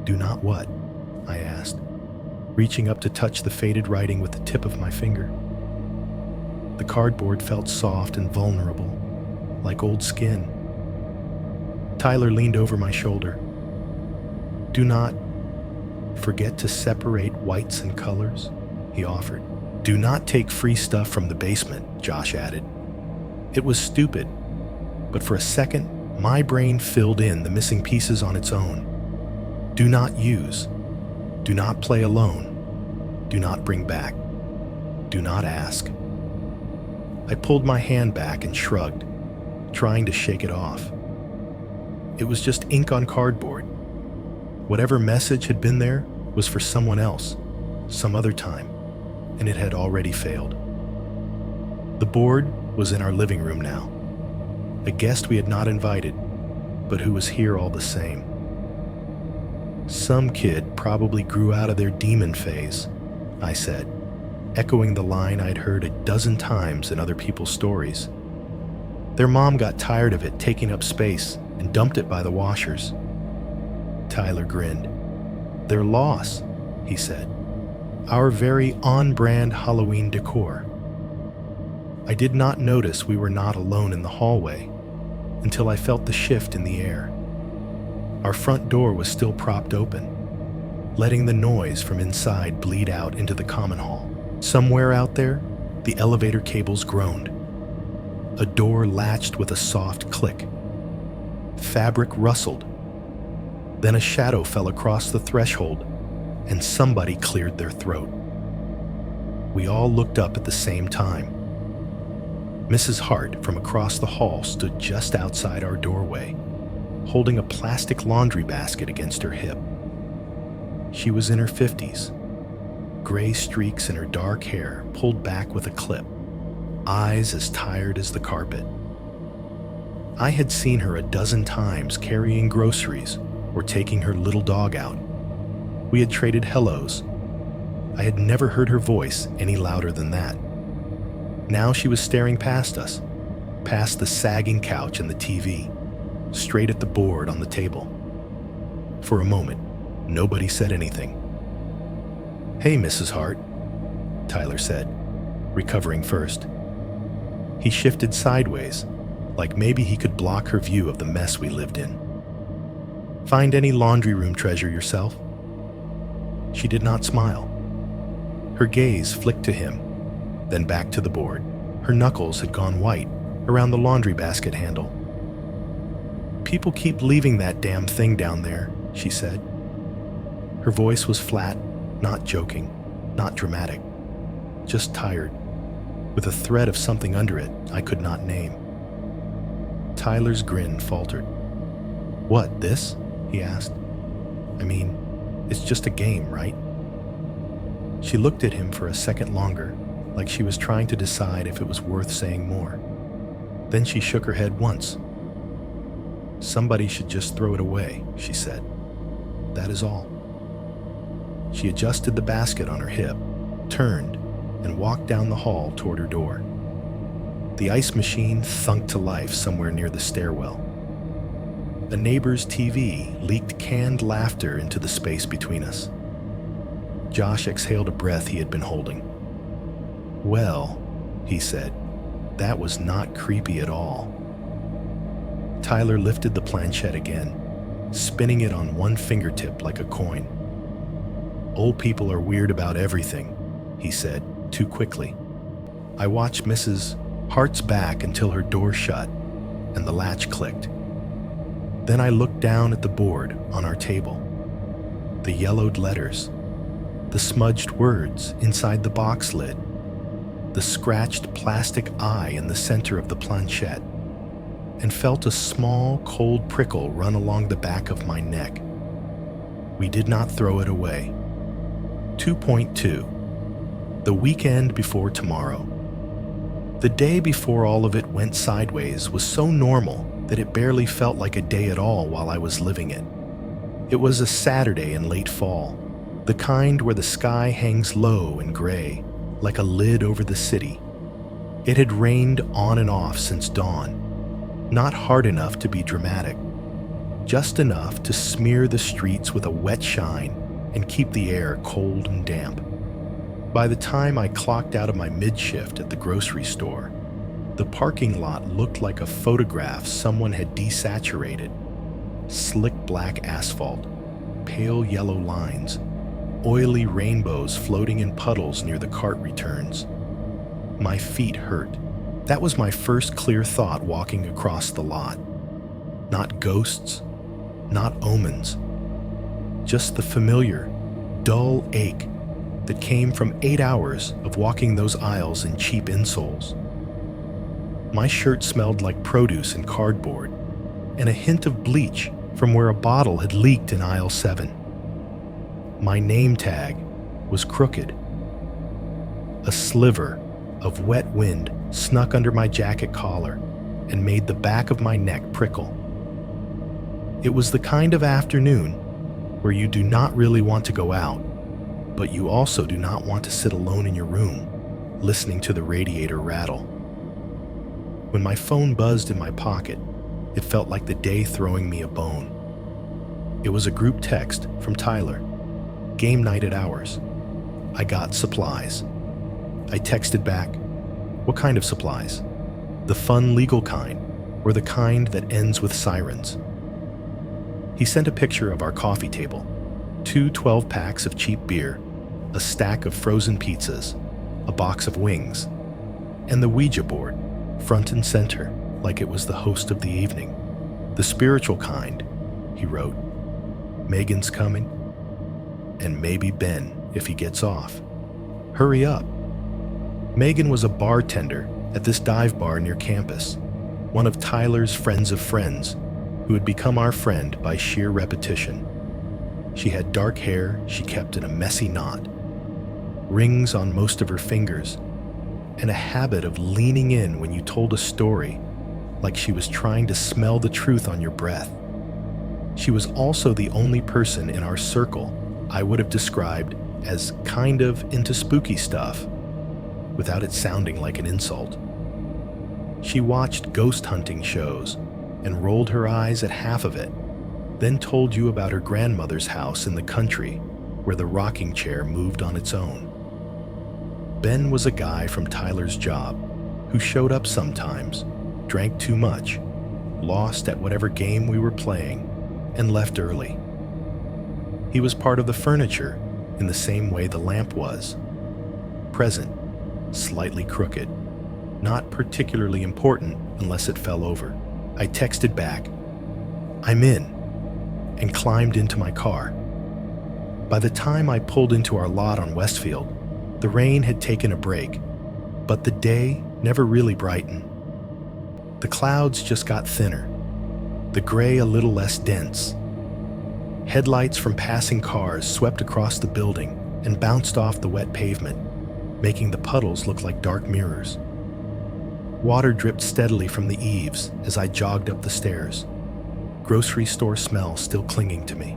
"Do not what?" I asked, reaching up to touch the faded writing with the tip of my finger. The cardboard felt soft and vulnerable, like old skin. Tyler leaned over my shoulder. "Do not forget to separate whites and colors," he offered. "Do not take free stuff from the basement," Josh added. It was stupid, but for a second, my brain filled in the missing pieces on its own. Do not use. Do not play alone. Do not bring back. Do not ask. I pulled my hand back and shrugged, trying to shake it off. It was just ink on cardboard. Whatever message had been there was for someone else, some other time, and it had already failed. The board was in our living room now. A guest we had not invited, but who was here all the same. "Some kid probably grew out of their demon phase," I said, echoing the line I'd heard a dozen times in other people's stories. "Their mom got tired of it taking up space and dumped it by the washers." Tyler grinned. "Their loss," he said. "Our very on-brand Halloween decor." I did not notice we were not alone in the hallway until I felt the shift in the air. Our front door was still propped open, letting the noise from inside bleed out into the common hall. Somewhere out there, the elevator cables groaned. A door latched with a soft click. Fabric rustled. Then a shadow fell across the threshold, and somebody cleared their throat. We all looked up at the same time. Mrs. Hart from across the hall stood just outside our doorway, holding a plastic laundry basket against her hip. She was in her 50s, gray streaks in her dark hair pulled back with a clip, eyes as tired as the carpet. I had seen her a dozen times carrying groceries or taking her little dog out. We had traded hellos. I had never heard her voice any louder than that. Now she was staring past us, past the sagging couch and the TV, straight at the board on the table. For a moment, nobody said anything. "Hey, Mrs. Hart," Tyler said, recovering first. He shifted sideways, like maybe he could block her view of the mess we lived in. Find any laundry room treasure yourself?" She did not smile. Her gaze flicked to him, then back to the board. Her knuckles had gone white around the laundry basket handle. "People keep leaving that damn thing down there," she said. Her voice was flat, not joking, not dramatic, just tired, with a thread of something under it I could not name. Tyler's grin faltered. "What, this?" he asked. "I mean, it's just a game, right?" She looked at him for a second longer, like she was trying to decide if it was worth saying more. Then she shook her head once. "Somebody should just throw it away," she said. "That is all." She adjusted the basket on her hip, turned, and walked down the hall toward her door. The ice machine thunked to life somewhere near the stairwell. A neighbor's TV leaked canned laughter into the space between us. Josh exhaled a breath he had been holding. "Well," he said, "that was not creepy at all." Tyler lifted the planchette again, spinning it on one fingertip like a coin. "Old people are weird about everything," he said, too quickly. I watched Mrs. Hart's back until her door shut and the latch clicked. Then I looked down at the board on our table. The yellowed letters, the smudged words inside the box lid, the scratched plastic eye in the center of the planchette, and felt a small, cold prickle run along the back of my neck. We did not throw it away. 2.2. The weekend before tomorrow. The day before all of it went sideways was so normal that it barely felt like a day at all while I was living it. It was a Saturday in late fall, the kind where the sky hangs low and gray, like a lid over the city. It had rained on and off since dawn, not hard enough to be dramatic, just enough to smear the streets with a wet shine and keep the air cold and damp. By the time I clocked out of my mid-shift at the grocery store, the parking lot looked like a photograph someone had desaturated. Slick black asphalt, pale yellow lines, oily rainbows floating in puddles near the cart returns. My feet hurt. That was my first clear thought walking across the lot. Not ghosts, not omens, just the familiar, dull ache that came from 8 hours of walking those aisles in cheap insoles. My shirt smelled like produce and cardboard, and a hint of bleach from where a bottle had leaked in aisle 7. My name tag was crooked. A sliver of wet wind snuck under my jacket collar and made the back of my neck prickle. It was the kind of afternoon where you do not really want to go out, but you also do not want to sit alone in your room, listening to the radiator rattle. When my phone buzzed in my pocket, it felt like the day throwing me a bone. It was a group text from Tyler. Game night at ours. I got supplies. I texted back, "What kind of supplies? The fun legal kind, or the kind that ends with sirens?" He sent a picture of our coffee table, 2 12-packs of cheap beer, a stack of frozen pizzas, a box of wings, and the Ouija board, front and center, like it was the host of the evening. "The spiritual kind," he wrote. "Megan's coming, and maybe Ben if he gets off. Hurry up." Megan was a bartender at this dive bar near campus, one of Tyler's friends of friends, who had become our friend by sheer repetition. She had dark hair she kept in a messy knot, rings on most of her fingers, and a habit of leaning in when you told a story, like she was trying to smell the truth on your breath. She was also the only person in our circle I would have described as kind of into spooky stuff, without it sounding like an insult. She watched ghost hunting shows and rolled her eyes at half of it, then told you about her grandmother's house in the country where the rocking chair moved on its own. Ben was a guy from Tyler's job who showed up sometimes, drank too much, lost at whatever game we were playing, and left early. He was part of the furniture in the same way the lamp was. Present, slightly crooked, not particularly important unless it fell over. I texted back, "I'm in," and climbed into my car. By the time I pulled into our lot on Westfield, the rain had taken a break, but the day never really brightened. The clouds just got thinner, the gray a little less dense. Headlights from passing cars swept across the building and bounced off the wet pavement, making the puddles look like dark mirrors. Water dripped steadily from the eaves as I jogged up the stairs, grocery store smell still clinging to me.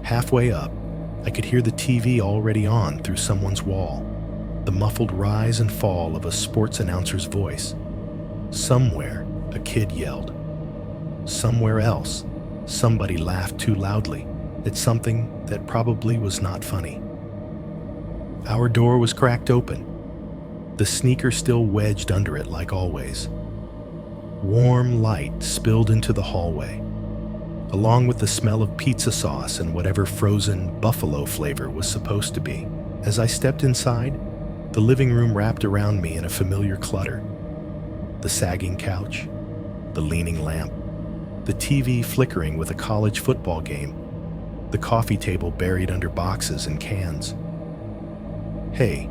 Halfway up, I could hear the TV already on through someone's wall, the muffled rise and fall of a sports announcer's voice. Somewhere, a kid yelled. Somewhere else, somebody laughed too loudly at something that probably was not funny. Our door was cracked open, the sneaker still wedged under it like always. Warm light spilled into the hallway, along with the smell of pizza sauce and whatever frozen buffalo flavor was supposed to be. As I stepped inside, the living room wrapped around me in a familiar clutter. The sagging couch, the leaning lamp, the TV flickering with a college football game, the coffee table buried under boxes and cans. "Hey,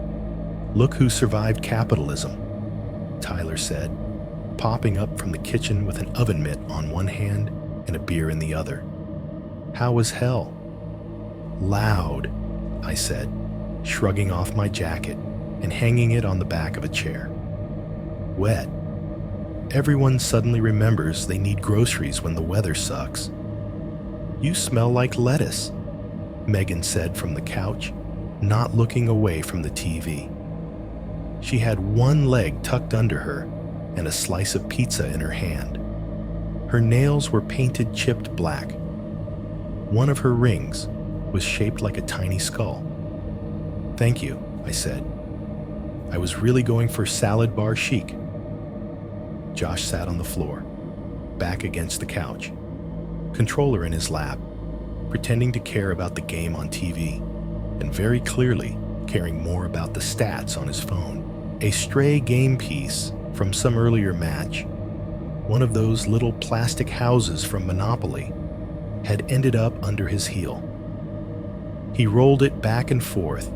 look who survived capitalism," Tyler said, popping up from the kitchen with an oven mitt on one hand and a beer in the other. "How was hell?" "Loud," I said, shrugging off my jacket and hanging it on the back of a chair. "Wet. Everyone suddenly remembers they need groceries when the weather sucks." "You smell like lettuce," Megan said from the couch, not looking away from the TV. She had one leg tucked under her and a slice of pizza in her hand. Her nails were painted chipped black. One of her rings was shaped like a tiny skull. "Thank you," I said. "I was really going for salad bar chic." Josh sat on the floor, back against the couch, controller in his lap, pretending to care about the game on TV, and very clearly caring more about the stats on his phone. A stray game piece from some earlier match, one of those little plastic houses from Monopoly, had ended up under his heel. He rolled it back and forth,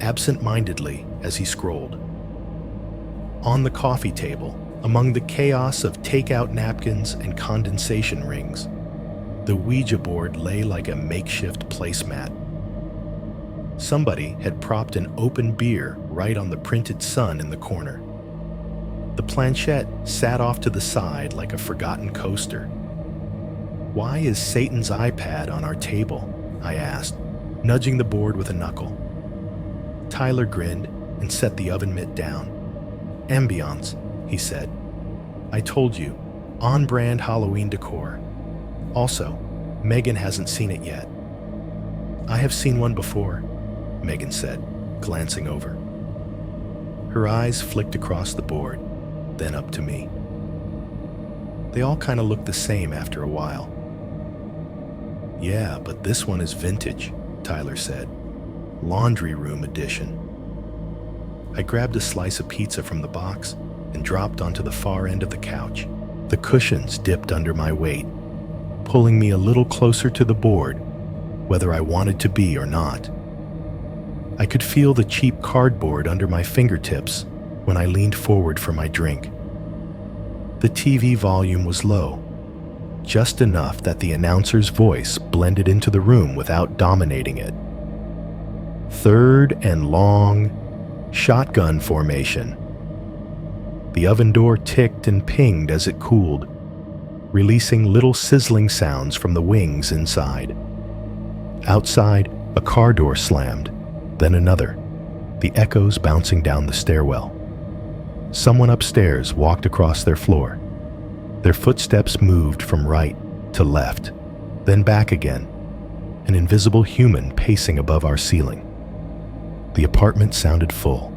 absent-mindedly as he scrolled. On the coffee table, among the chaos of takeout napkins and condensation rings, the Ouija board lay like a makeshift placemat. Somebody had propped an open beer right on the printed sun in the corner. The planchette sat off to the side like a forgotten coaster. "Why is Satan's iPad on our table?" I asked, nudging the board with a knuckle. Tyler grinned and set the oven mitt down. "Ambiance," he said. "I told you, on-brand Halloween decor. Also, Megan hasn't seen it yet." "I have seen one before," Megan said, glancing over. Her eyes flicked across the board, then up to me. They all kind of looked the same after a while. "Yeah, but this one is vintage," Tyler said. "Laundry room edition." I grabbed a slice of pizza from the box and dropped onto the far end of the couch. The cushions dipped under my weight, pulling me a little closer to the board, whether I wanted to be or not. I could feel the cheap cardboard under my fingertips when I leaned forward for my drink. The TV volume was low, just enough that the announcer's voice blended into the room without dominating it. "Third and long, shotgun formation." The oven door ticked and pinged as it cooled, releasing little sizzling sounds from the wings inside. Outside, a car door slammed, then another, the echoes bouncing down the stairwell. Someone upstairs walked across their floor. Their footsteps moved from right to left, then back again, an invisible human pacing above our ceiling. The apartment sounded full.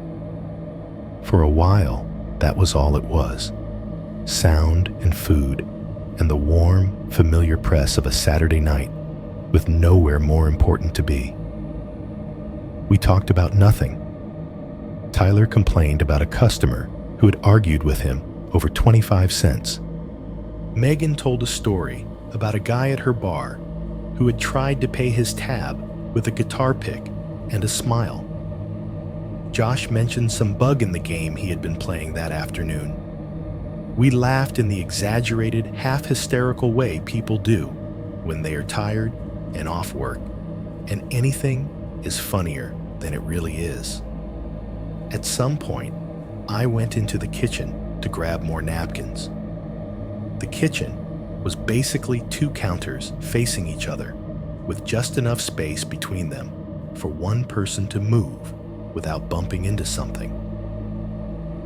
For a while, that was all it was. Sound and food, and the warm, familiar press of a Saturday night with nowhere more important to be. We talked about nothing. Tyler complained about a customer who had argued with him over 25 cents. Megan told a story about a guy at her bar who had tried to pay his tab with a guitar pick and a smile. Josh mentioned some bug in the game he had been playing that afternoon. We laughed in the exaggerated, half-hysterical way people do when they are tired and off work, and anything is funnier than it really is. At some point, I went into the kitchen to grab more napkins. The kitchen was basically two counters facing each other, with just enough space between them for one person to move without bumping into something.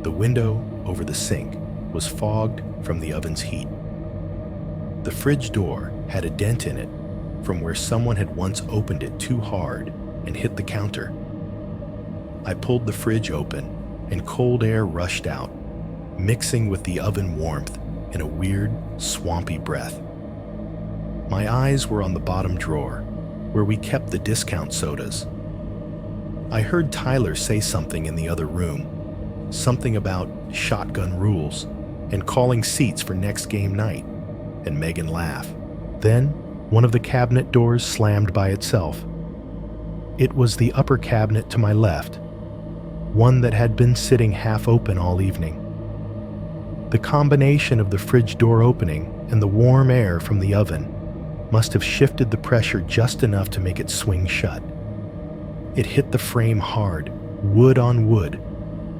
The window over the sink was fogged from the oven's heat. The fridge door had a dent in it from where someone had once opened it too hard and hit the counter. I pulled the fridge open and cold air rushed out, mixing with the oven warmth in a weird, swampy breath. My eyes were on the bottom drawer, where we kept the discount sodas. I heard Tyler say something in the other room, something about shotgun rules and calling seats for next game night, and Megan laughed. Then, one of the cabinet doors slammed by itself. It was the upper cabinet to my left, one that had been sitting half open all evening. The combination of the fridge door opening and the warm air from the oven must have shifted the pressure just enough to make it swing shut. It hit the frame hard, wood on wood,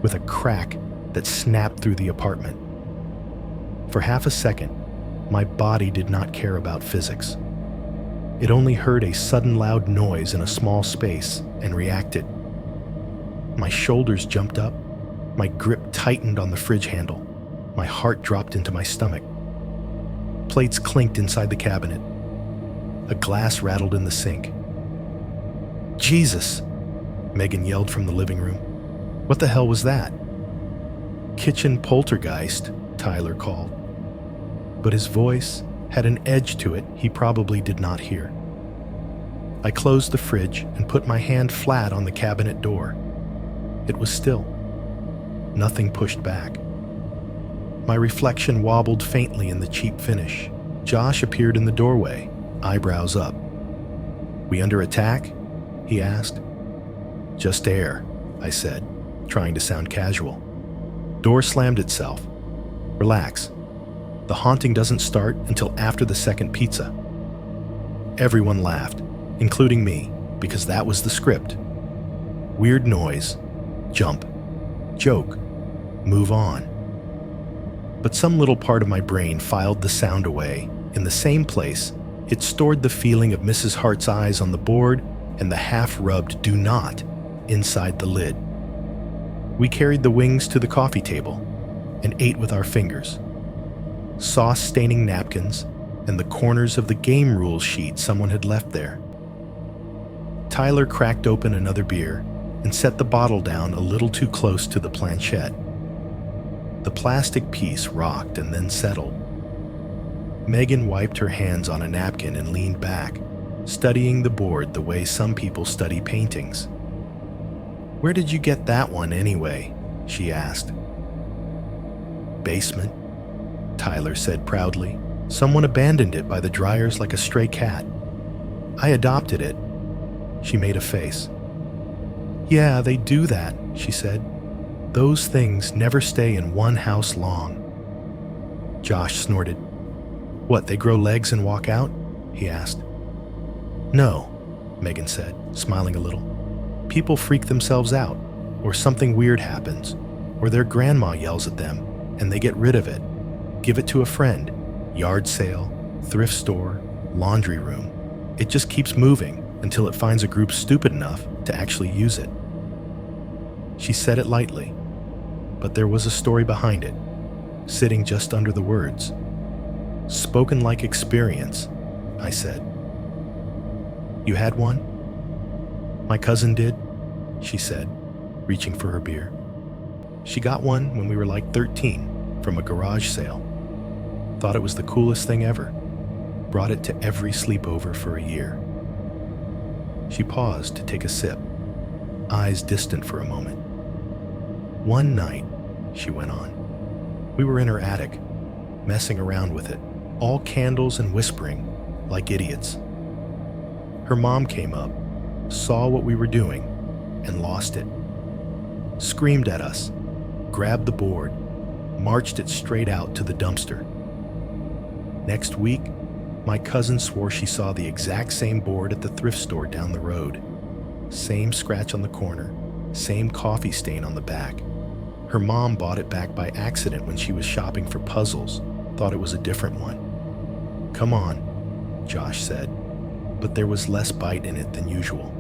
with a crack that snapped through the apartment. For half a second, my body did not care about physics. It only heard a sudden loud noise in a small space and reacted. My shoulders jumped up, my grip tightened on the fridge handle, my heart dropped into my stomach. Plates clinked inside the cabinet. A glass rattled in the sink. "Jesus!" Megan yelled from the living room. "What the hell was that?" "Kitchen poltergeist," Tyler called. But his voice had an edge to it he probably did not hear. I closed the fridge and put my hand flat on the cabinet door. It was still. Nothing pushed back. My reflection wobbled faintly in the cheap finish. Josh appeared in the doorway, eyebrows up. "We under attack?" he asked. "Just air," I said, trying to sound casual. Door slammed itself. "Relax. The haunting doesn't start until after the second pizza." Everyone laughed, including me, because that was the script. Weird noise, jump, joke, move on. But some little part of my brain filed the sound away. In the same place, it stored the feeling of Mrs. Hart's eyes on the board and the half-rubbed "do not" inside the lid. We carried the wings to the coffee table and ate with our fingers. Sauce-staining napkins and the corners of the game rules sheet someone had left there. Tyler cracked open another beer and set the bottle down a little too close to the planchette. The plastic piece rocked and then settled. Megan wiped her hands on a napkin and leaned back, studying the board the way some people study paintings. "Where did you get that one anyway?" she asked. "Basement," Tyler said proudly. "Someone abandoned it by the dryers like a stray cat. I adopted it." She made a face. "Yeah, they do that," she said. "Those things never stay in one house long." Josh snorted. "What, they grow legs and walk out?" he asked. "No," Megan said, smiling a little. "People freak themselves out, or something weird happens, or their grandma yells at them, and they get rid of it. Give it to a friend. Yard sale, thrift store, laundry room. It just keeps moving until it finds a group stupid enough to actually use it." She said it lightly, but there was a story behind it, sitting just under the words. "Spoken like experience," I said. "You had one?" "My cousin did," she said, reaching for her beer. "She got one when we were like 13 from a garage sale. Thought it was the coolest thing ever. Brought it to every sleepover for a year. She paused to take a sip, eyes distant for a moment. One night, she went on, we were in her attic, messing around with it, all candles and whispering, like idiots. Her mom came up, saw what we were doing, and lost it. Screamed at us, grabbed the board, marched it straight out to the dumpster. Next week, my cousin swore she saw the exact same board at the thrift store down the road. Same scratch on the corner, same coffee stain on the back. Her mom bought it back by accident when she was shopping for puzzles, thought it was a different one. Come on, Josh said, but there was less bite in it than usual.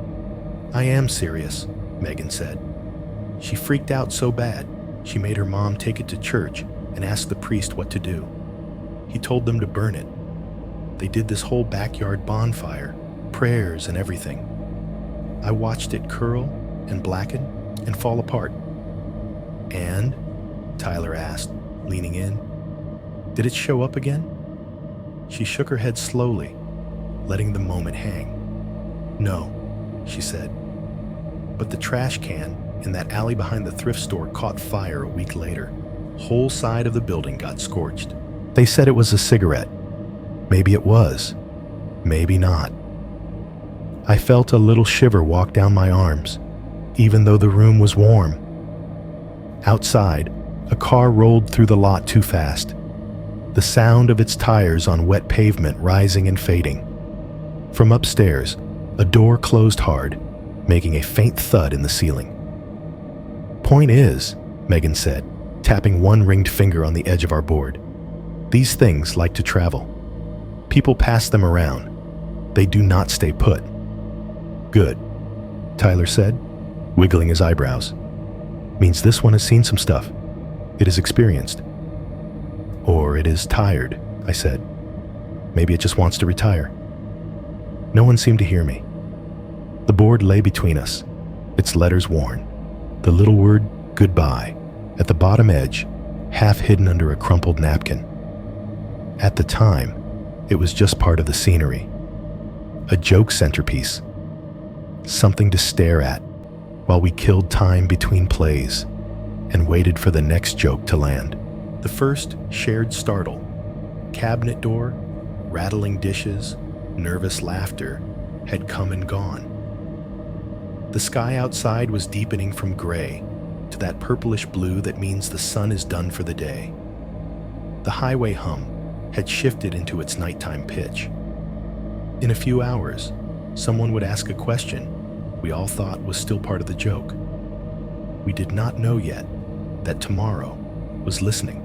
I am serious, Megan said. She freaked out so bad, she made her mom take it to church and ask the priest what to do. He told them to burn it. They did this whole backyard bonfire, prayers and everything. I watched it curl and blacken and fall apart. And? Tyler asked, leaning in. Did it show up again? She shook her head slowly, letting the moment hang. No, she said. But the trash can in that alley behind the thrift store caught fire a week later. Whole side of the building got scorched. They said it was a cigarette. Maybe it was. Maybe not. I felt a little shiver walk down my arms, even though the room was warm. Outside, a car rolled through the lot too fast, the sound of its tires on wet pavement rising and fading. From upstairs, a door closed hard, making a faint thud in the ceiling. Point is, Megan said, tapping one ringed finger on the edge of our board, these things like to travel. People pass them around. They do not stay put. Good, Tyler said, wiggling his eyebrows. Means this one has seen some stuff. It is experienced. Or it is tired, I said. Maybe it just wants to retire. No one seemed to hear me. The board lay between us, its letters worn, the little word goodbye at the bottom edge, half hidden under a crumpled napkin. At the time, it was just part of the scenery, a joke centerpiece, something to stare at while we killed time between plays and waited for the next joke to land. The first shared startle, cabinet door, rattling dishes, nervous laughter had come and gone. The sky outside was deepening from gray to that purplish blue that means the sun is done for the day. The highway hum had shifted into its nighttime pitch. In a few hours, someone would ask a question we all thought was still part of the joke. We did not know yet that tomorrow was listening.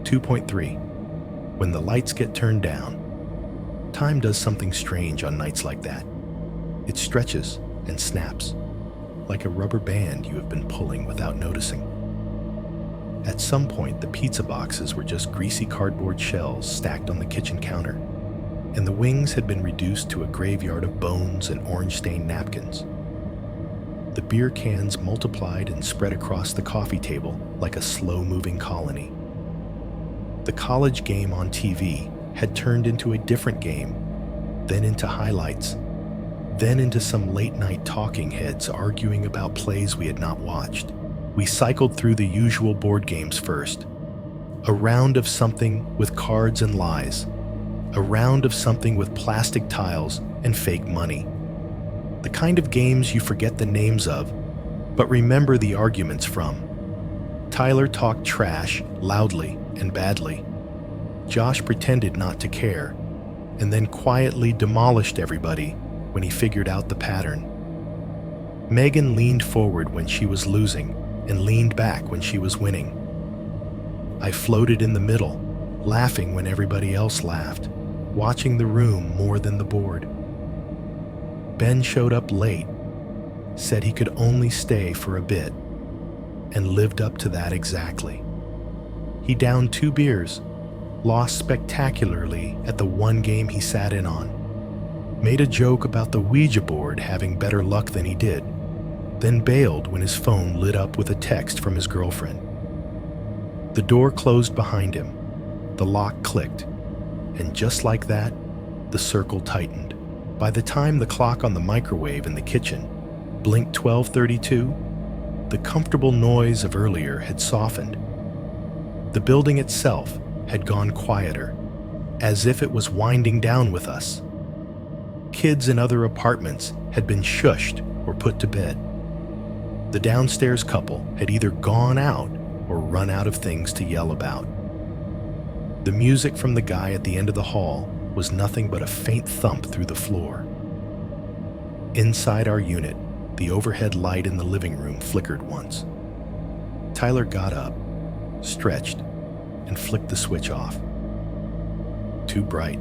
2.3. When the lights get turned down, time does something strange on nights like that. It stretches and snaps, like a rubber band you have been pulling without noticing. At some point, the pizza boxes were just greasy cardboard shells stacked on the kitchen counter, and the wings had been reduced to a graveyard of bones and orange-stained napkins. The beer cans multiplied and spread across the coffee table like a slow-moving colony. The college game on TV had turned into a different game, then into highlights, then into some late-night talking heads arguing about plays we had not watched. We cycled through the usual board games first. A round of something with cards and lies. A round of something with plastic tiles and fake money. The kind of games you forget the names of, but remember the arguments from. Tyler talked trash, loudly and badly. Josh pretended not to care, and then quietly demolished everybody when he figured out the pattern. Megan leaned forward when she was losing and leaned back when she was winning. I floated in the middle, laughing when everybody else laughed, watching the room more than the board. Ben showed up late, said he could only stay for a bit, and lived up to that exactly. He downed 2 beers, lost spectacularly at the one game he sat in on, made a joke about the Ouija board having better luck than he did, then bailed when his phone lit up with a text from his girlfriend. The door closed behind him, The lock clicked, and just like that, the circle tightened. By the time the clock on the microwave in the kitchen blinked 12:32, the comfortable noise of earlier had softened. The building itself had gone quieter, as if it was winding down with us. Kids in other apartments had been shushed or put to bed. The downstairs couple had either gone out or run out of things to yell about. The music from the guy at the end of the hall was nothing but a faint thump through the floor. Inside our unit, the overhead light in the living room flickered once. Tyler got up, stretched, and flicked the switch off. "Too bright,"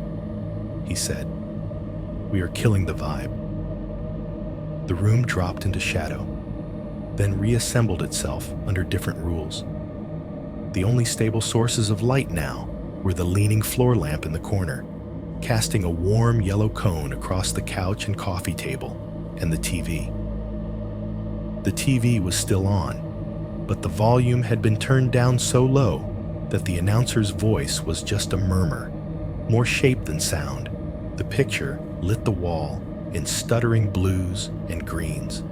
he said. "We are killing the vibe." The room dropped into shadow, then reassembled itself under different rules. The only stable sources of light now were the leaning floor lamp in the corner, casting a warm yellow cone across the couch and coffee table, and the TV. The TV was still on, but the volume had been turned down so low that the announcer's voice was just a murmur, more shape than sound. The picture lit the wall in stuttering blues and greens.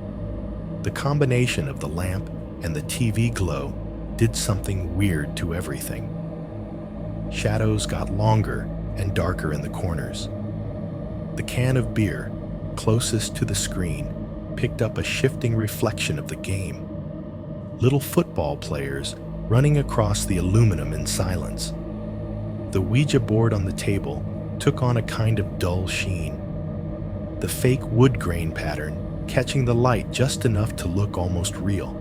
The combination of the lamp and the TV glow did something weird to everything. Shadows got longer and darker in the corners. The can of beer, closest to the screen, picked up a shifting reflection of the game. Little football players running across the aluminum in silence. The Ouija board on the table took on a kind of dull sheen, the fake wood grain pattern catching the light just enough to look almost real.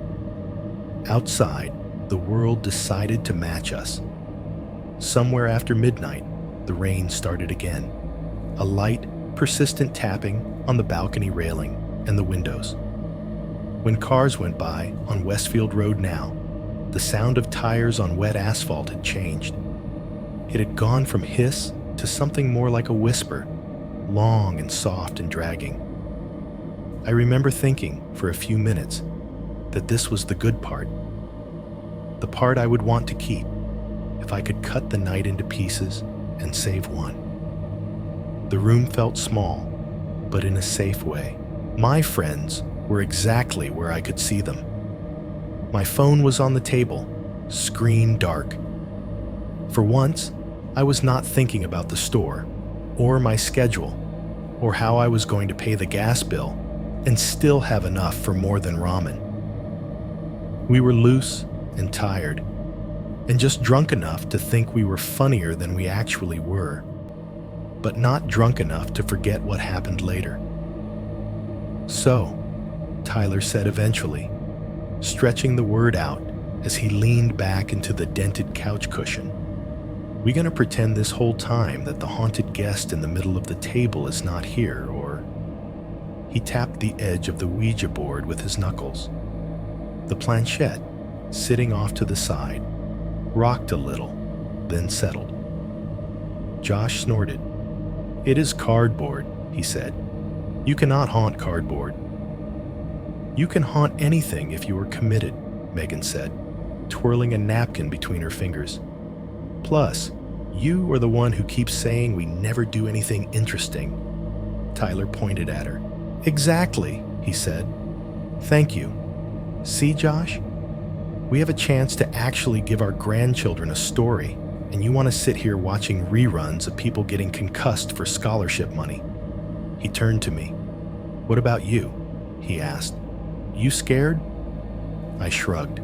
Outside, the world decided to match us. Somewhere after midnight, the rain started again, a light, persistent tapping on the balcony railing and the windows. When cars went by on Westfield Road now, the sound of tires on wet asphalt had changed. It had gone from hiss to something more like a whisper, long and soft and dragging. I remember thinking for a few minutes that this was the good part, the part I would want to keep if I could cut the night into pieces and save one. The room felt small, but in a safe way. My friends were exactly where I could see them. My phone was on the table, screen dark. For once, I was not thinking about the store, or my schedule, or how I was going to pay the gas bill and still have enough for more than ramen. We were loose and tired, and just drunk enough to think we were funnier than we actually were, but not drunk enough to forget what happened later. "So," Tyler said eventually, stretching the word out as he leaned back into the dented couch cushion. "We gonna pretend this whole time that the haunted guest in the middle of the table is not here, or—" He tapped the edge of the Ouija board with his knuckles. The planchette, sitting off to the side, rocked a little, then settled. Josh snorted. "It is cardboard," he said. "You cannot haunt cardboard." "You can haunt anything if you are committed," Megan said, twirling a napkin between her fingers. "Plus, you are the one who keeps saying we never do anything interesting." Tyler pointed at her. "Exactly," he said. "Thank you. See, Josh? We have a chance to actually give our grandchildren a story, and you want to sit here watching reruns of people getting concussed for scholarship money." He turned to me. "What about you?" he asked. "You scared?" I shrugged,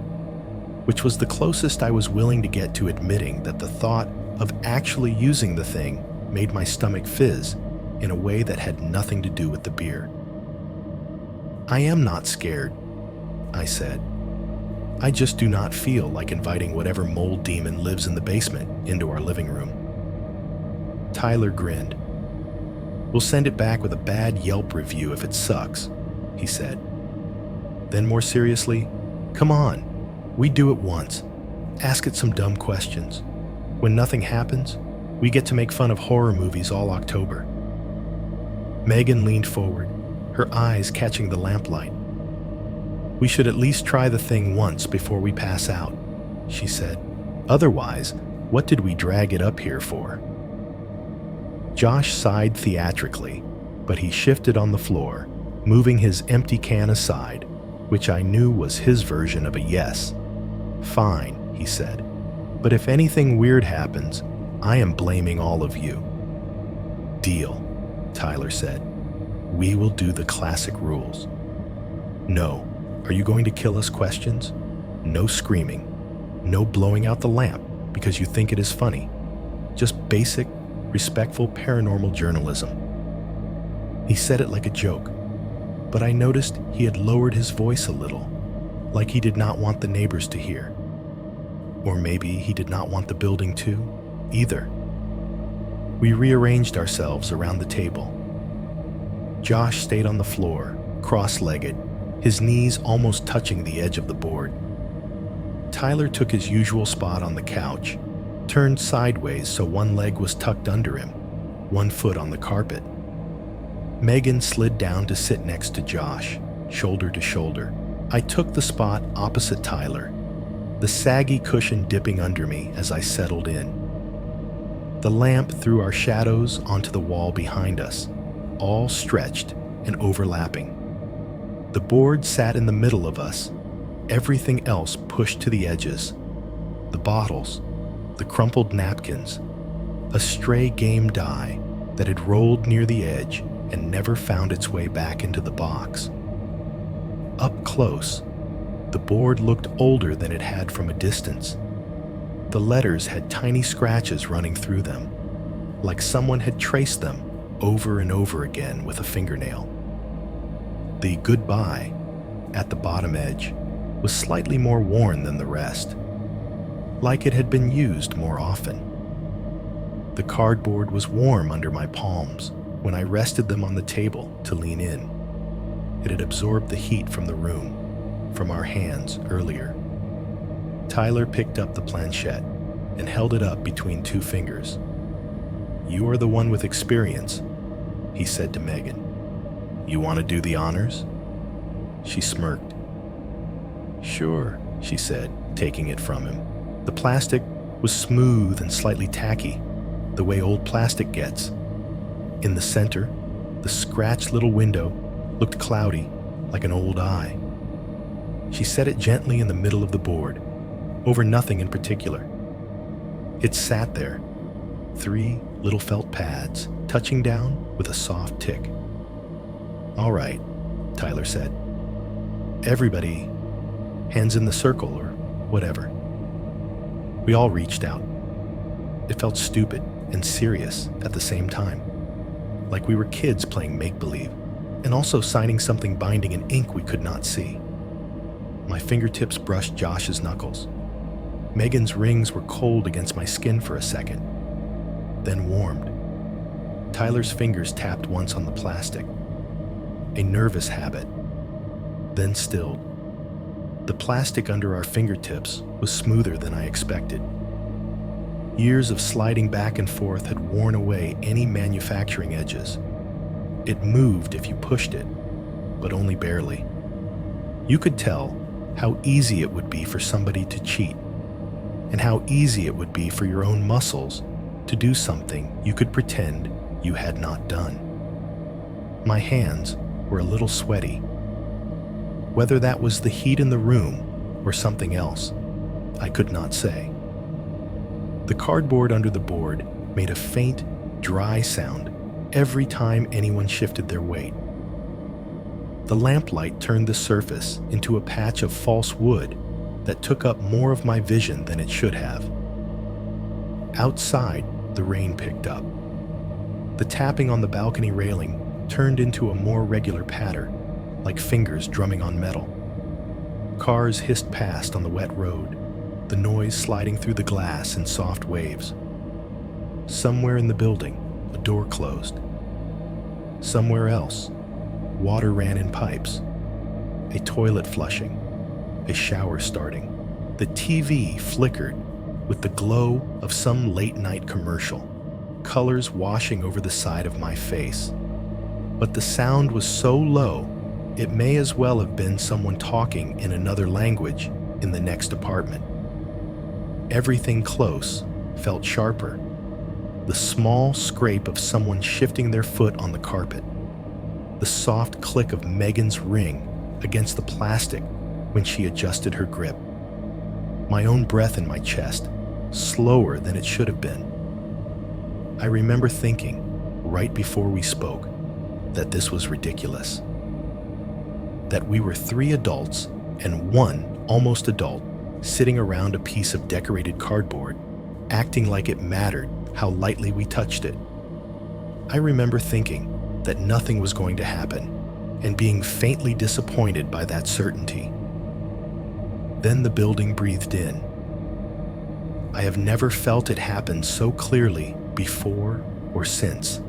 which was the closest I was willing to get to admitting that the thought of actually using the thing made my stomach fizz in a way that had nothing to do with the beer. "I am not scared," I said. "I just do not feel like inviting whatever mold demon lives in the basement into our living room." Tyler grinned. "We'll send it back with a bad Yelp review if it sucks," he said. Then more seriously, "Come on, we do it once. Ask it some dumb questions. When nothing happens, we get to make fun of horror movies all October." Megan leaned forward, her eyes catching the lamplight. "We should at least try the thing once before we pass out," she said. "Otherwise, What did we drag it up here for? Josh sighed theatrically, but he shifted on the floor, moving his empty can aside, which I knew was his version of a yes. Fine, he said, but if anything weird happens, I am blaming all of you. Deal, Tyler said. We will do the classic rules. No. Are you going to kill us questions? No screaming. No blowing out the lamp because you think it is funny. Just basic, respectful paranormal journalism. He said it like a joke, but I noticed he had lowered his voice a little, like he did not want the neighbors to hear. Or maybe he did not want the building to, either. We rearranged ourselves around the table. Josh stayed on the floor, cross-legged, his knees almost touching the edge of the board. Tyler took his usual spot on the couch, turned sideways so one leg was tucked under him, one foot on the carpet. Megan slid down to sit next to Josh, shoulder to shoulder. I took the spot opposite Tyler, the saggy cushion dipping under me as I settled in. The lamp threw our shadows onto the wall behind us, all stretched and overlapping. The board sat in the middle of us, everything else pushed to the edges. The bottles, the crumpled napkins, a stray game die that had rolled near the edge and never found its way back into the box. Up close, the board looked older than it had from a distance. The letters had tiny scratches running through them, like someone had traced them over and over again with a fingernail. The goodbye at the bottom edge was slightly more worn than the rest, like it had been used more often. The cardboard was warm under my palms when I rested them on the table to lean in. It had absorbed the heat from the room, from our hands earlier. Tyler picked up the planchette and held it up between two fingers. "You are the one with experience," he said to Megan. "You want to do the honors?" She smirked. "Sure," she said, taking it from him. The plastic was smooth and slightly tacky, the way old plastic gets. In the center, the scratched little window looked cloudy, like an old eye. She set it gently in the middle of the board, over nothing in particular. It sat there, 3 little felt pads touching down with a soft tick. "All right," Tyler said. "Everybody, hands in the circle or whatever." We all reached out. It felt stupid and serious at the same time, like we were kids playing make-believe, and also signing something binding in ink we could not see. My fingertips brushed Josh's knuckles. Megan's rings were cold against my skin for a second, then warmed. Tyler's fingers tapped once on the plastic, a nervous habit, then stilled. The plastic under our fingertips was smoother than I expected. Years of sliding back and forth had worn away any manufacturing edges. It moved if you pushed it, but only barely. You could tell how easy it would be for somebody to cheat, and how easy it would be for your own muscles to do something you could pretend you had not done. My hands were a little sweaty. Whether that was the heat in the room or something else, I could not say. The cardboard under the board made a faint, dry sound every time anyone shifted their weight. The lamplight turned the surface into a patch of false wood that took up more of my vision than it should have. Outside, the rain picked up. The tapping on the balcony railing turned into a more regular patter, like fingers drumming on metal. Cars hissed past on the wet road, the noise sliding through the glass in soft waves. Somewhere in the building, a door closed. Somewhere else, water ran in pipes. A toilet flushing, a shower starting. The TV flickered with the glow of some late-night commercial, colors washing over the side of my face. But the sound was so low, it may as well have been someone talking in another language in the next apartment. Everything close felt sharper. The small scrape of someone shifting their foot on the carpet. The soft click of Megan's ring against the plastic when she adjusted her grip. My own breath in my chest, slower than it should have been. I remember thinking, right before we spoke, that this was ridiculous. That we were 3 adults and 1 almost adult sitting around a piece of decorated cardboard, acting like it mattered how lightly we touched it. I remember thinking that nothing was going to happen and being faintly disappointed by that certainty. Then the building breathed in. I have never felt it happen so clearly before or since.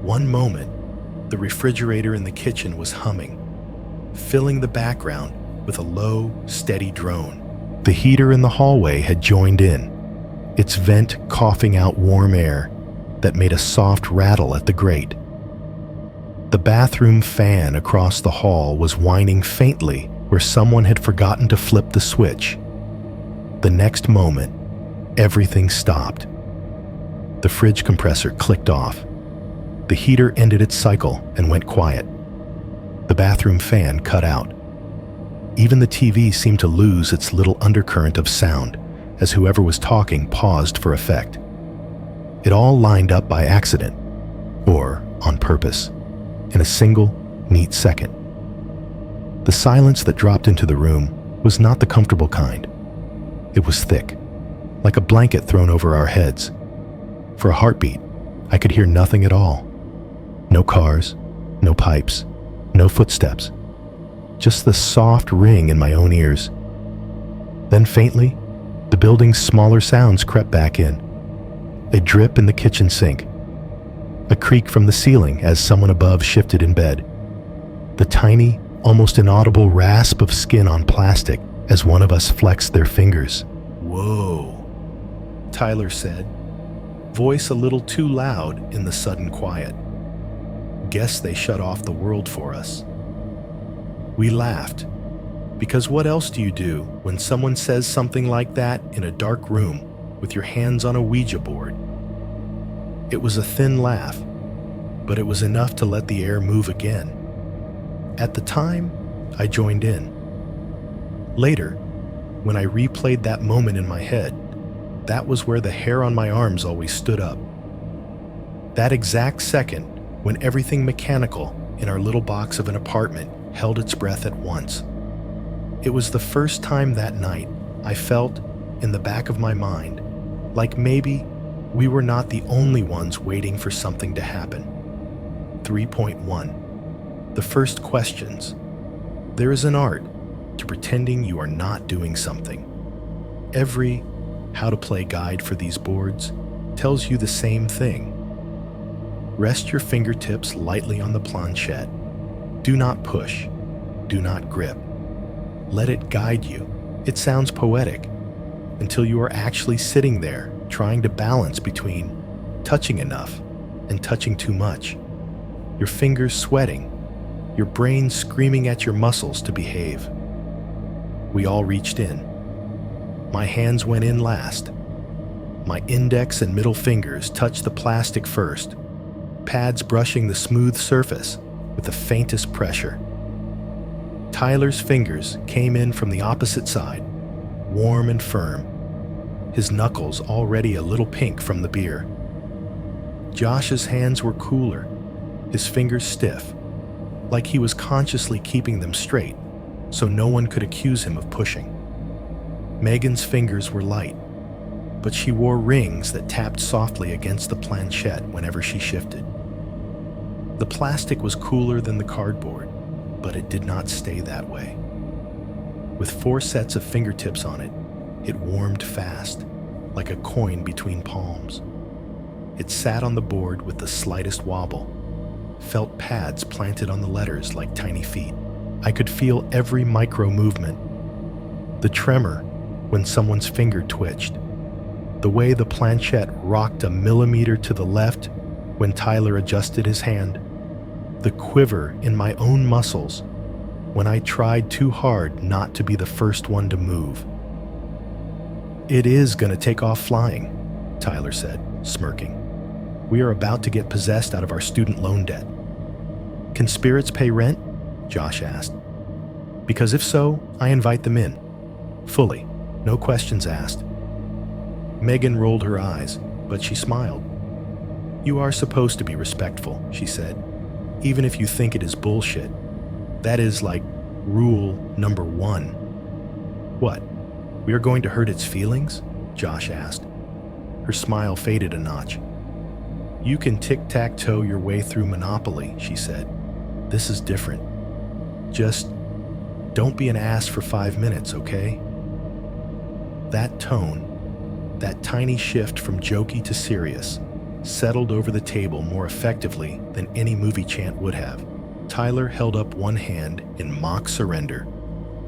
One moment, the refrigerator in the kitchen was humming, filling the background with a low, steady drone. The heater in the hallway had joined in, its vent coughing out warm air that made a soft rattle at the grate. The bathroom fan across the hall was whining faintly where someone had forgotten to flip the switch. The next moment, everything stopped. The fridge compressor clicked off. The heater ended its cycle and went quiet. The bathroom fan cut out. Even the TV seemed to lose its little undercurrent of sound as whoever was talking paused for effect. It all lined up by accident, or on purpose, in a single, neat second. The silence that dropped into the room was not the comfortable kind. It was thick, like a blanket thrown over our heads. For a heartbeat, I could hear nothing at all. No cars, no pipes, no footsteps. Just the soft ring in my own ears. Then faintly, the building's smaller sounds crept back in. A drip in the kitchen sink. A creak from the ceiling as someone above shifted in bed. The tiny, almost inaudible rasp of skin on plastic as one of us flexed their fingers. "Whoa," Tyler said, voice a little too loud in the sudden quiet. Guess they shut off the world for us. We laughed, because what else do you do when someone says something like that in a dark room with your hands on a Ouija board? It was a thin laugh, but it was enough to let the air move again. At the time, I joined in. Later, when I replayed that moment in my head, that was where the hair on my arms always stood up. That exact second when everything mechanical in our little box of an apartment held its breath at once. It was the first time that night I felt, in the back of my mind, like maybe we were not the only ones waiting for something to happen. 3.1. The first questions. There is an art to pretending you are not doing something. Every how to play guide for these boards tells you the same thing. Rest your fingertips lightly on the planchette. Do not push. Do not grip. Let it guide you. It sounds poetic until you are actually sitting there trying to balance between touching enough and touching too much. Your fingers sweating, your brain screaming at your muscles to behave. We all reached in. My hands went in last. My index and middle fingers touched the plastic first, pads brushing the smooth surface with the faintest pressure. Tyler's fingers came in from the opposite side, warm and firm, his knuckles already a little pink from the beer. Josh's hands were cooler, his fingers stiff, like he was consciously keeping them straight so no one could accuse him of pushing. Megan's fingers were light, but she wore rings that tapped softly against the planchette whenever she shifted. The plastic was cooler than the cardboard, but it did not stay that way. With 4 sets of fingertips on it, it warmed fast, like a coin between palms. It sat on the board with the slightest wobble, felt pads planted on the letters like tiny feet. I could feel every micro movement. The tremor when someone's finger twitched. The way the planchette rocked a millimeter to the left when Tyler adjusted his hand. The quiver in my own muscles when I tried too hard not to be the first one to move. It is gonna take off flying, Tyler said, smirking. We are about to get possessed out of our student loan debt. Can spirits pay rent? Josh asked. Because if so, I invite them in. Fully, no questions asked. Megan rolled her eyes, but she smiled. You are supposed to be respectful, she said, even if you think it is bullshit. That is like rule number 1. What? We are going to hurt its feelings? Josh asked. Her smile faded a notch. You can tic-tac-toe your way through Monopoly, she said. This is different. Just don't be an ass for 5 minutes, okay? That tone, that tiny shift from jokey to serious, settled over the table more effectively than any movie chant would have. Tyler held up one hand in mock surrender,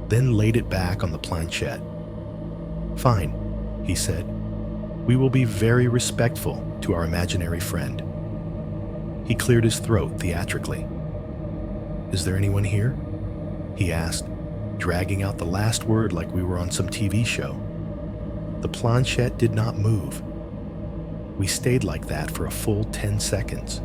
then laid it back on the planchette. Fine, he said. We will be very respectful to our imaginary friend. He cleared his throat theatrically. Is there anyone here? He asked, dragging out the last word like we were on some TV show. The planchette did not move. We stayed like that for a full 10 seconds,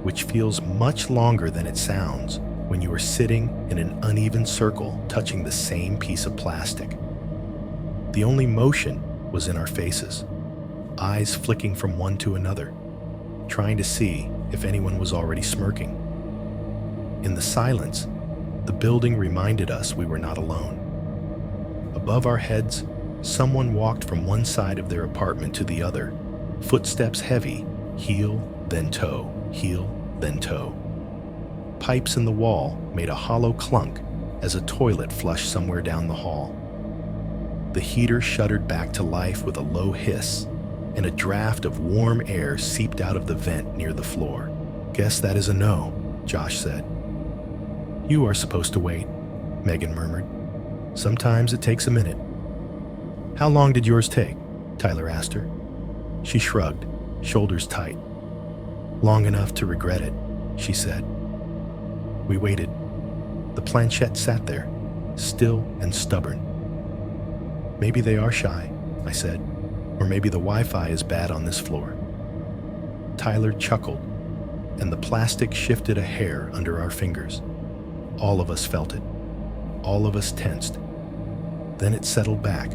which feels much longer than it sounds when you are sitting in an uneven circle touching the same piece of plastic. The only motion was in our faces, eyes flicking from one to another, trying to see if anyone was already smirking. In the silence, the building reminded us we were not alone. Above our heads, someone walked from one side of their apartment to the other, footsteps heavy, heel, then toe, heel, then toe. Pipes in the wall made a hollow clunk as a toilet flushed somewhere down the hall. The heater shuddered back to life with a low hiss, and a draft of warm air seeped out of the vent near the floor. Guess that is a no, Josh said. You are supposed to wait, Megan murmured. Sometimes it takes a minute. How long did yours take? Tyler asked her. She shrugged, shoulders tight. Long enough to regret it, she said. We waited. The planchette sat there, still and stubborn. Maybe they are shy, I said, or maybe the Wi-Fi is bad on this floor. Tyler chuckled, and the plastic shifted a hair under our fingers. All of us felt it. All of us tensed. Then it settled back,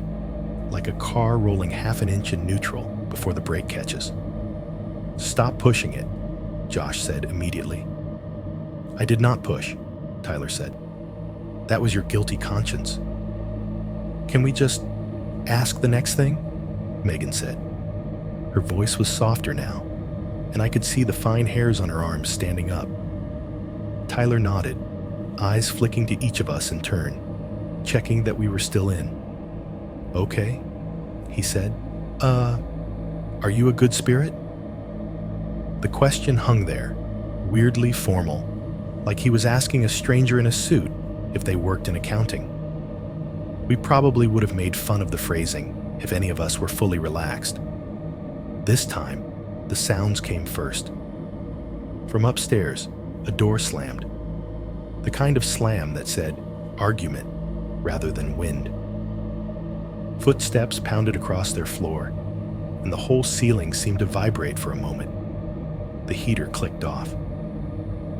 like a car rolling half an inch in neutral before the brake catches. Stop pushing it, Josh said immediately. I did not push, Tyler said. That was your guilty conscience. Can we just ask the next thing? Megan said. Her voice was softer now, and I could see the fine hairs on her arms standing up. Tyler nodded, eyes flicking to each of us in turn, checking that we were still in. Okay, he said. Are you a good spirit? The question hung there, weirdly formal, like he was asking a stranger in a suit if they worked in accounting. We probably would have made fun of the phrasing if any of us were fully relaxed. This time, the sounds came first. From upstairs, a door slammed. The kind of slam that said argument rather than wind. Footsteps pounded across their floor, and the whole ceiling seemed to vibrate for a moment. The heater clicked off.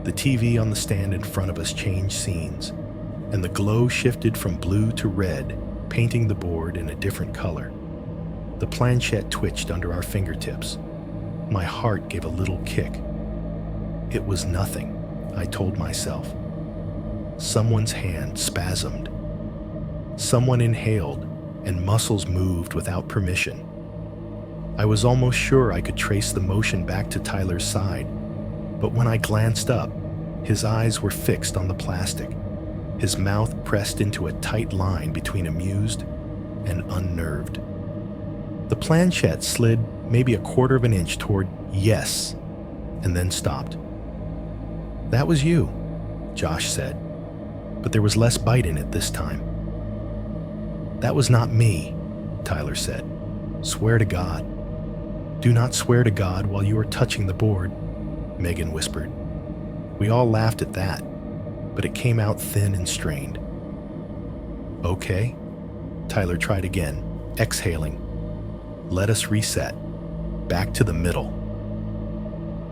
The TV on the stand in front of us changed scenes, and the glow shifted from blue to red, painting the board in a different color. The planchette twitched under our fingertips. My heart gave a little kick. It was nothing, I told myself. Someone's hand spasmed. Someone inhaled, and muscles moved without permission. I was almost sure I could trace the motion back to Tyler's side, but when I glanced up, his eyes were fixed on the plastic, his mouth pressed into a tight line between amused and unnerved. The planchette slid maybe a quarter of an inch toward yes, and then stopped. That was you, Josh said, but there was less bite in it this time. That was not me, Tyler said. Swear to God. Do not swear to God while you are touching the board, Megan whispered. We all laughed at that, but it came out thin and strained. Okay, Tyler tried again, exhaling, Let us reset. Back to the middle.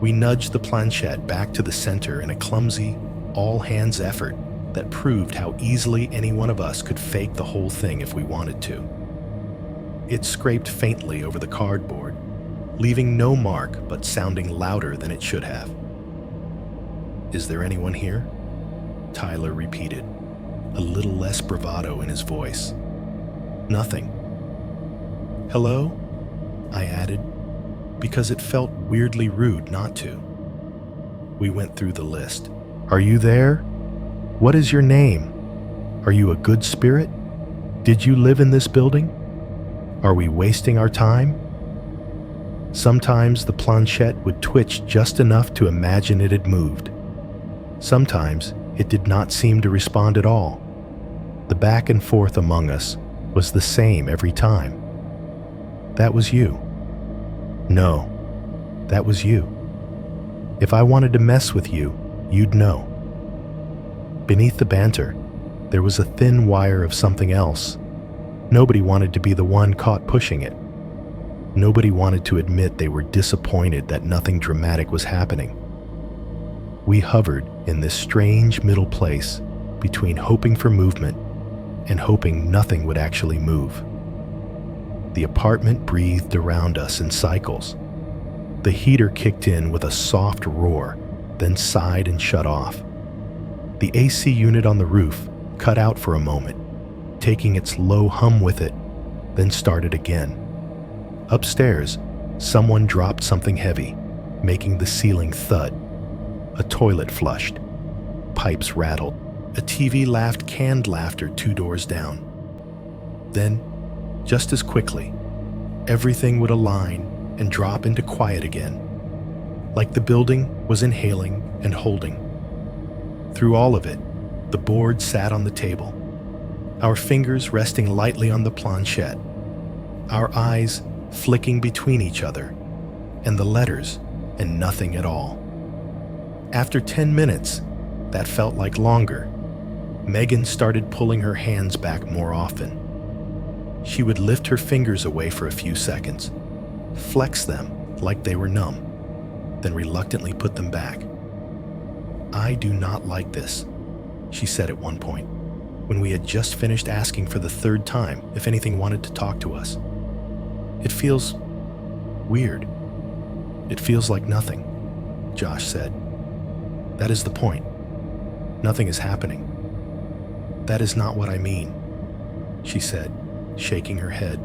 We nudged the planchette back to the center in a clumsy, all-hands effort that proved how easily any one of us could fake the whole thing if we wanted to. It scraped faintly over the cardboard, leaving no mark but sounding louder than it should have. "Is there anyone here?" Tyler repeated, a little less bravado in his voice. "Nothing." "Hello?" I added, because it felt weirdly rude not to. We went through the list. "Are you there? What is your name? Are you a good spirit? Did you live in this building? Are we wasting our time?" Sometimes the planchette would twitch just enough to imagine it had moved. Sometimes it did not seem to respond at all. The back and forth among us was the same every time. "That was you." "No, that was you. If I wanted to mess with you, you'd know." Beneath the banter, there was a thin wire of something else. Nobody wanted to be the one caught pushing it. Nobody wanted to admit they were disappointed that nothing dramatic was happening. We hovered in this strange middle place between hoping for movement and hoping nothing would actually move. The apartment breathed around us in cycles. The heater kicked in with a soft roar, then sighed and shut off. The AC unit on the roof cut out for a moment, taking its low hum with it, then started again. Upstairs, someone dropped something heavy, making the ceiling thud. A toilet flushed. Pipes rattled. A TV laughed canned laughter 2 doors down. Then, just as quickly, everything would align and drop into quiet again, like the building was inhaling and holding. Through all of it, the board sat on the table, our fingers resting lightly on the planchette, our eyes flicking between each other, and the letters and nothing at all. After 10 minutes, that felt like longer, Megan started pulling her hands back more often. She would lift her fingers away for a few seconds, flex them like they were numb, then reluctantly put them back. "I do not like this," she said at one point, when we had just finished asking for the 3rd time if anything wanted to talk to us. "It feels weird. It feels like nothing," Josh said. "That is the point. Nothing is happening." "That is not what I mean," she said, shaking her head.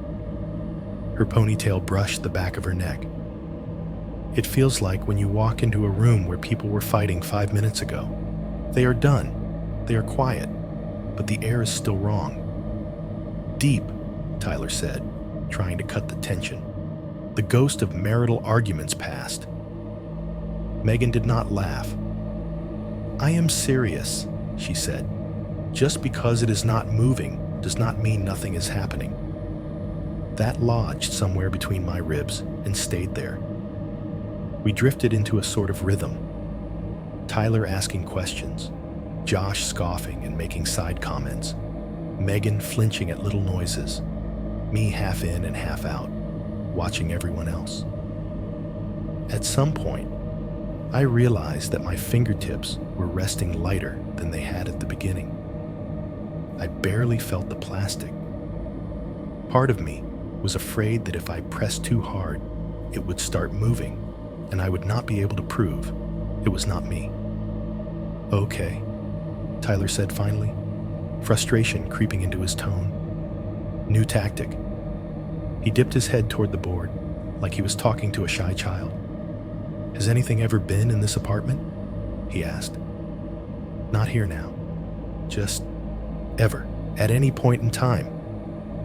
Her ponytail brushed the back of her neck. "It feels like when you walk into a room where people were fighting 5 minutes ago. They are done. They are quiet, but the air is still wrong." "Deep," Tyler said, trying to cut the tension. "The ghost of marital arguments passed." Megan did not laugh. "I am serious," she said. "Just because it is not moving does not mean nothing is happening." That lodged somewhere between my ribs and stayed there. We drifted into a sort of rhythm. Tyler asking questions, Josh scoffing and making side comments, Megan flinching at little noises, me half in and half out, watching everyone else. At some point, I realized that my fingertips were resting lighter than they had at the beginning. I barely felt the plastic. Part of me was afraid that if I pressed too hard, it would start moving, and I would not be able to prove it was not me. "Okay," Tyler said finally, frustration creeping into his tone. New tactic. He dipped his head toward the board, like he was talking to a shy child. "Has anything ever been in this apartment?" he asked. "Not here now. Just ever, at any point in time.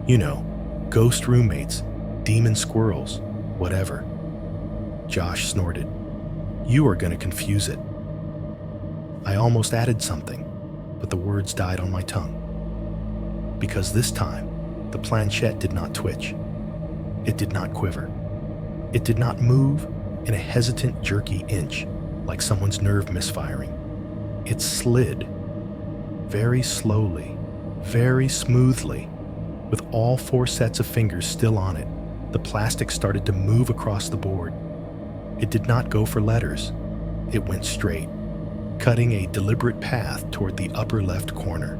You know, ghost roommates, demon squirrels, whatever." Josh snorted. "You are going to confuse it." I almost added something, but the words died on my tongue. Because this time, the planchette did not twitch. It did not quiver. It did not move in a hesitant, jerky inch, like someone's nerve misfiring. It slid, very slowly, very smoothly, with all 4 sets of fingers still on it, The plastic started to move across the board. It did not go for letters. It went straight, cutting a deliberate path toward the upper left corner.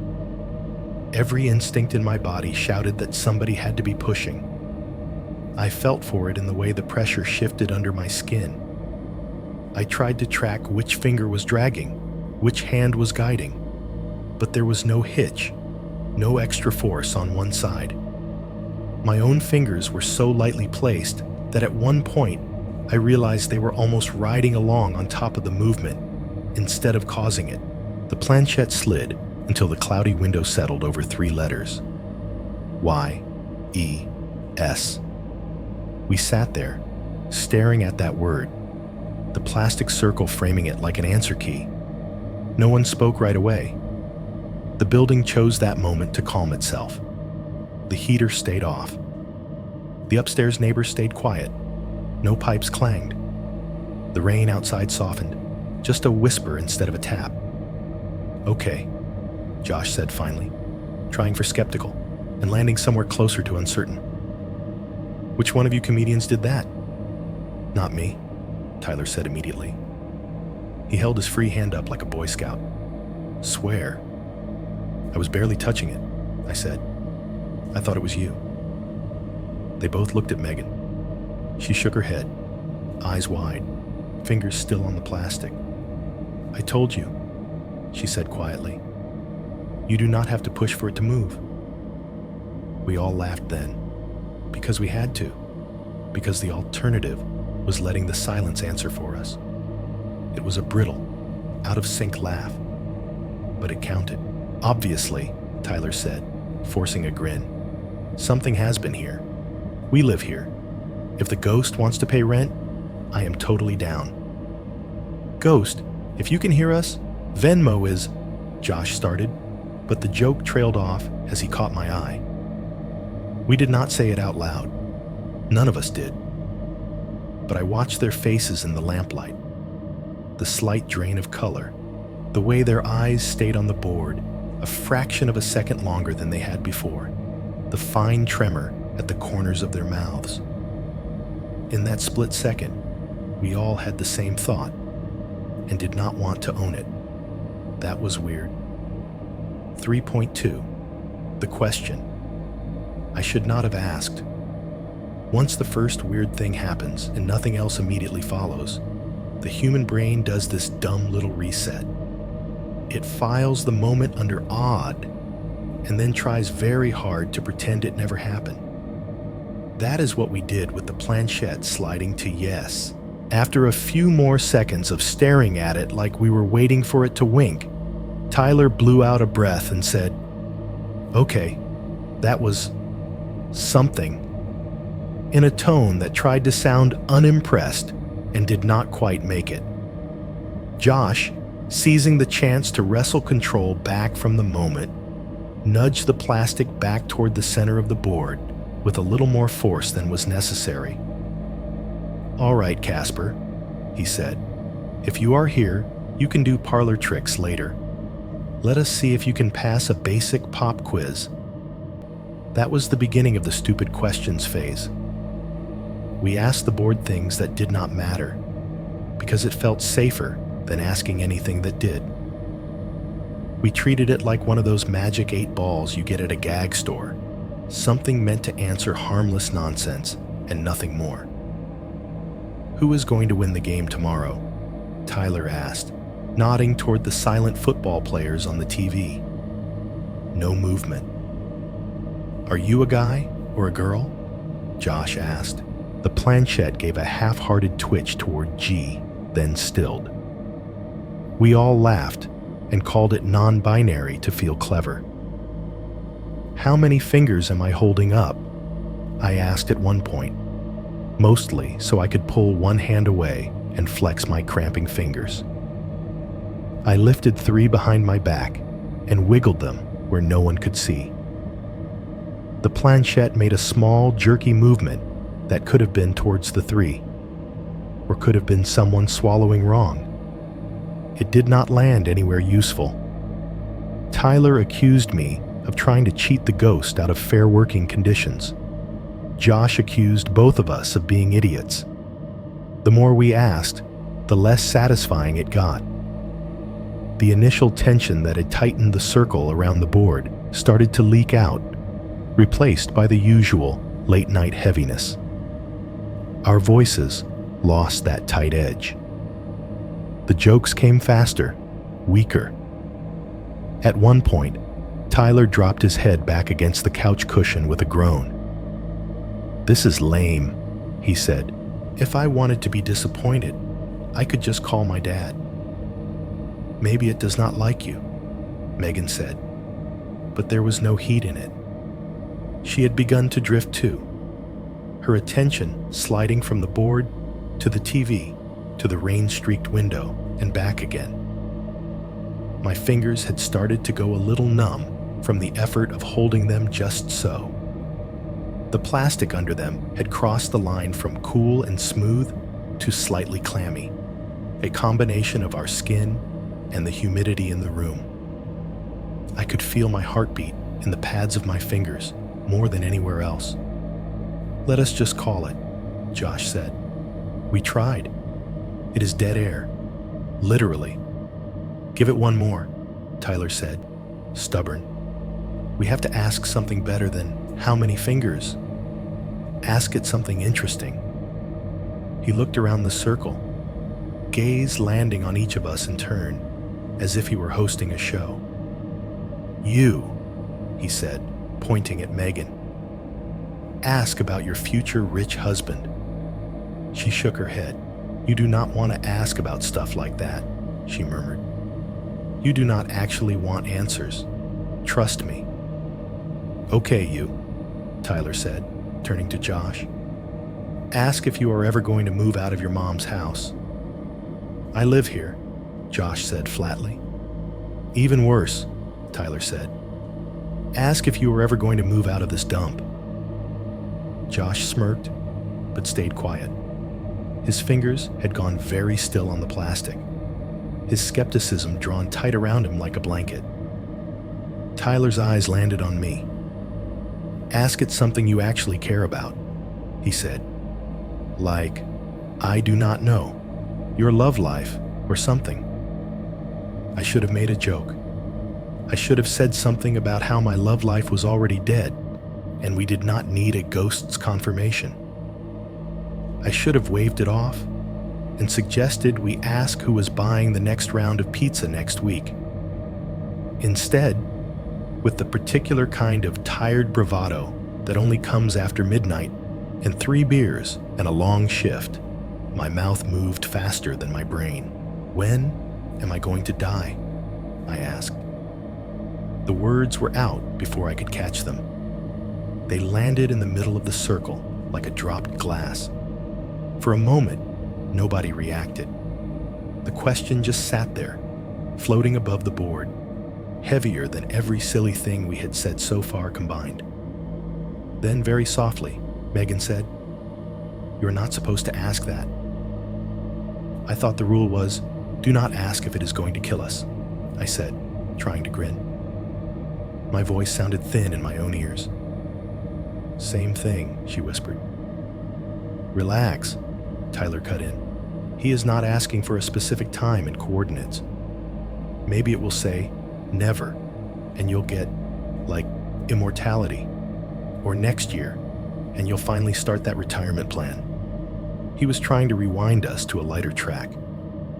Every instinct in my body shouted that somebody had to be pushing. I felt for it in the way the pressure shifted under my skin. I tried to track which finger was dragging, which hand was guiding, but there was no hitch, no extra force on one side. My own fingers were so lightly placed that at one point I realized they were almost riding along on top of the movement instead of causing it. The planchette slid until the cloudy window settled over 3 letters. Y-E-S. We sat there, staring at that word, the plastic circle framing it like an answer key. No one spoke right away. The building chose that moment to calm itself. The heater stayed off. The upstairs neighbors stayed quiet. No pipes clanged. The rain outside softened, just a whisper instead of a tap. "Okay," Josh said finally, trying for skeptical and landing somewhere closer to uncertain. "Which one of you comedians did that?" "Not me," Tyler said immediately. He held his free hand up like a Boy Scout. "Swear." "I was barely touching it," I said. "I thought it was you." They both looked at Megan. She shook her head, eyes wide, fingers still on the plastic. "I told you," she said quietly. "You do not have to push for it to move." We all laughed then, because we had to, because the alternative was letting the silence answer for us. It was a brittle, out-of-sync laugh, but it counted. "Obviously," Tyler said, forcing a grin. "Something has been here. We live here. If the ghost wants to pay rent, I am totally down." "Ghost, if you can hear us, Venmo is," Josh started, but the joke trailed off as he caught my eye. We did not say it out loud. None of us did. But I watched their faces in the lamplight. The slight drain of color, the way their eyes stayed on the board a fraction of a second longer than they had before, the fine tremor at the corners of their mouths. In that split second, we all had the same thought and did not want to own it. That was weird. 3.2. The question. I should not have asked. Once the first weird thing happens and nothing else immediately follows, the human brain does this dumb little reset. It files the moment under odd and then tries very hard to pretend it never happened. That is what we did with the planchette sliding to yes. After a few more seconds of staring at it like we were waiting for it to wink, Tyler blew out a breath and said, "Okay, that was something," in a tone that tried to sound unimpressed and did not quite make it. Josh, seizing the chance to wrestle control back from the moment, nudged the plastic back toward the center of the board with a little more force than was necessary. "All right, Casper," he said. "If you are here, you can do parlor tricks later. Let us see if you can pass a basic pop quiz." That was the beginning of the stupid questions phase. We asked the board things that did not matter, because it felt safer than asking anything that did. We treated it like one of those magic 8 balls you get at a gag store, something meant to answer harmless nonsense and nothing more. "Who is going to win the game tomorrow?" Tyler asked, nodding toward the silent football players on the TV. No movement. "Are you a guy or a girl?" Josh asked. The planchette gave a half-hearted twitch toward G, then stilled. We all laughed and called it non-binary to feel clever. "How many fingers am I holding up?" I asked at one point, mostly so I could pull one hand away and flex my cramping fingers. I lifted 3 behind my back and wiggled them where no one could see. The planchette made a small, jerky movement that could have been towards the 3, or could have been someone swallowing wrong. It did not land anywhere useful. Tyler accused me of trying to cheat the ghost out of fair working conditions. Josh accused both of us of being idiots. The more we asked, the less satisfying it got. The initial tension that had tightened the circle around the board started to leak out, replaced by the usual late-night heaviness. Our voices lost that tight edge. The jokes came faster, weaker. At one point, Tyler dropped his head back against the couch cushion with a groan. "This is lame," he said. "If I wanted to be disappointed, I could just call my dad." "Maybe it does not like you," Megan said, but there was no heat in it. She had begun to drift too, her attention sliding from the board to the TV to the rain-streaked window and back again. My fingers had started to go a little numb from the effort of holding them just so. The plastic under them had crossed the line from cool and smooth to slightly clammy, a combination of our skin and the humidity in the room. I could feel my heartbeat in the pads of my fingers more than anywhere else. "Let us just call it," Josh said. "We tried. It is dead air. Literally." "Give it one more," Tyler said, stubborn. "We have to ask something better than how many fingers. Ask it something interesting." He looked around the circle, gaze landing on each of us in turn, as if he were hosting a show. "You," he said, pointing at Megan. "Ask about your future rich husband." She shook her head. "You do not want to ask about stuff like that," she murmured. "You do not actually want answers. Trust me." "Okay, you," Tyler said, turning to Josh. "Ask if you are ever going to move out of your mom's house." "I live here," Josh said flatly. "Even worse," Tyler said. "Ask if you are ever going to move out of this dump." Josh smirked, but stayed quiet. His fingers had gone very still on the plastic, his skepticism drawn tight around him like a blanket. Tyler's eyes landed on me. "Ask it something you actually care about," he said. "Like, I do not know, your love life or something." I should have made a joke. I should have said something about how my love life was already dead, and we did not need a ghost's confirmation. I should have waved it off and suggested we ask who was buying the next round of pizza next week. Instead, with the particular kind of tired bravado that only comes after midnight and 3 beers and a long shift, my mouth moved faster than my brain. "When am I going to die?" I asked. The words were out before I could catch them. They landed in the middle of the circle like a dropped glass. For a moment, nobody reacted. The question just sat there, floating above the board, heavier than every silly thing we had said so far combined. Then, very softly, Megan said, "You are not supposed to ask that." "I thought the rule was, do not ask if it is going to kill us," I said, trying to grin. My voice sounded thin in my own ears. "Same thing," she whispered. "Relax," Tyler cut in. "He is not asking for a specific time and coordinates. Maybe it will say, never, and you'll get, like, immortality. Or next year, and you'll finally start that retirement plan." He was trying to rewind us to a lighter track,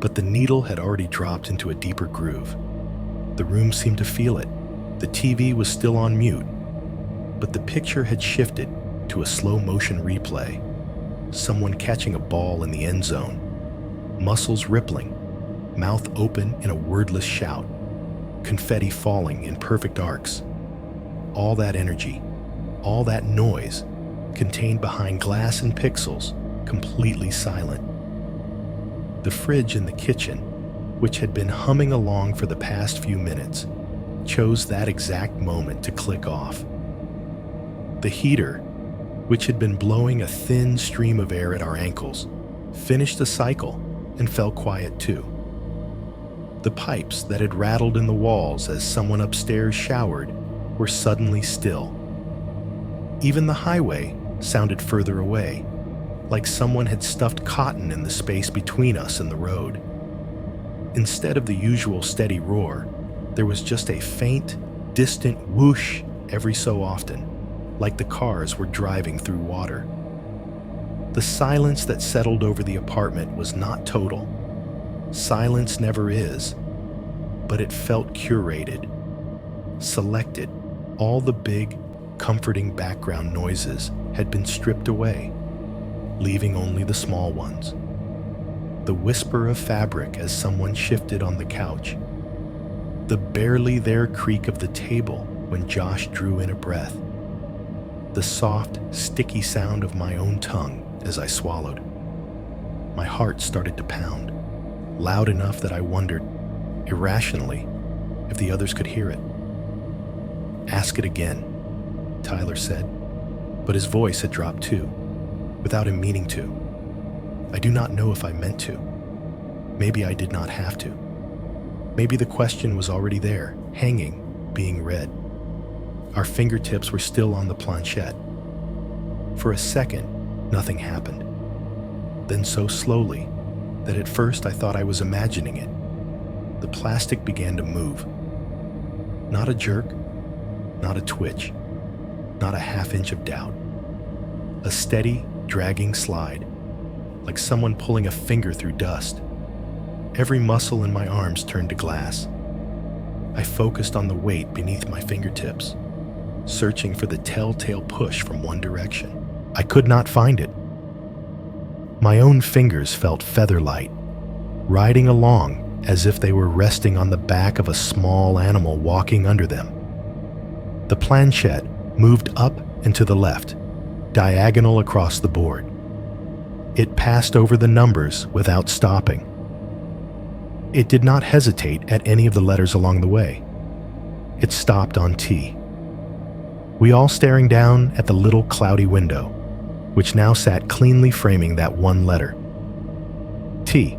but the needle had already dropped into a deeper groove. The room seemed to feel it. The TV was still on mute, but the picture had shifted to a slow-motion replay. Someone catching a ball in the end zone, muscles rippling, mouth open in a wordless shout, confetti falling in perfect arcs. All that energy, all that noise, contained behind glass and pixels, completely silent. The fridge in the kitchen, which had been humming along for the past few minutes, chose that exact moment to click off. The heater, which had been blowing a thin stream of air at our ankles, finished the cycle and fell quiet too. The pipes that had rattled in the walls as someone upstairs showered were suddenly still. Even the highway sounded further away, like someone had stuffed cotton in the space between us and the road. Instead of the usual steady roar, there was just a faint, distant whoosh every so often, like the cars were driving through water. The silence that settled over the apartment was not total. Silence never is, but it felt curated, selected. All the big, comforting background noises had been stripped away, leaving only the small ones. The whisper of fabric as someone shifted on the couch, the barely there creak of the table when Josh drew in a breath, the soft, sticky sound of my own tongue as I swallowed. My heart started to pound, loud enough that I wondered, irrationally, if the others could hear it. "Ask it again," Tyler said, but his voice had dropped too, without him meaning to. I do not know if I meant to. Maybe I did not have to. Maybe the question was already there, hanging, being read. Our fingertips were still on the planchette. For a second, nothing happened. Then so slowly that at first I thought I was imagining it. The plastic began to move. Not a jerk, not a twitch, not a half-inch of doubt. A steady, dragging slide, like someone pulling a finger through dust. Every muscle in my arms turned to glass. I focused on the weight beneath my fingertips, searching for the telltale push from one direction. I could not find it. My own fingers felt feather-light, riding along as if they were resting on the back of a small animal walking under them. The planchette moved up and to the left, diagonal across the board. It passed over the numbers without stopping. It did not hesitate at any of the letters along the way. It stopped on T. We all staring down at the little cloudy window, which now sat cleanly framing that one letter. "T,"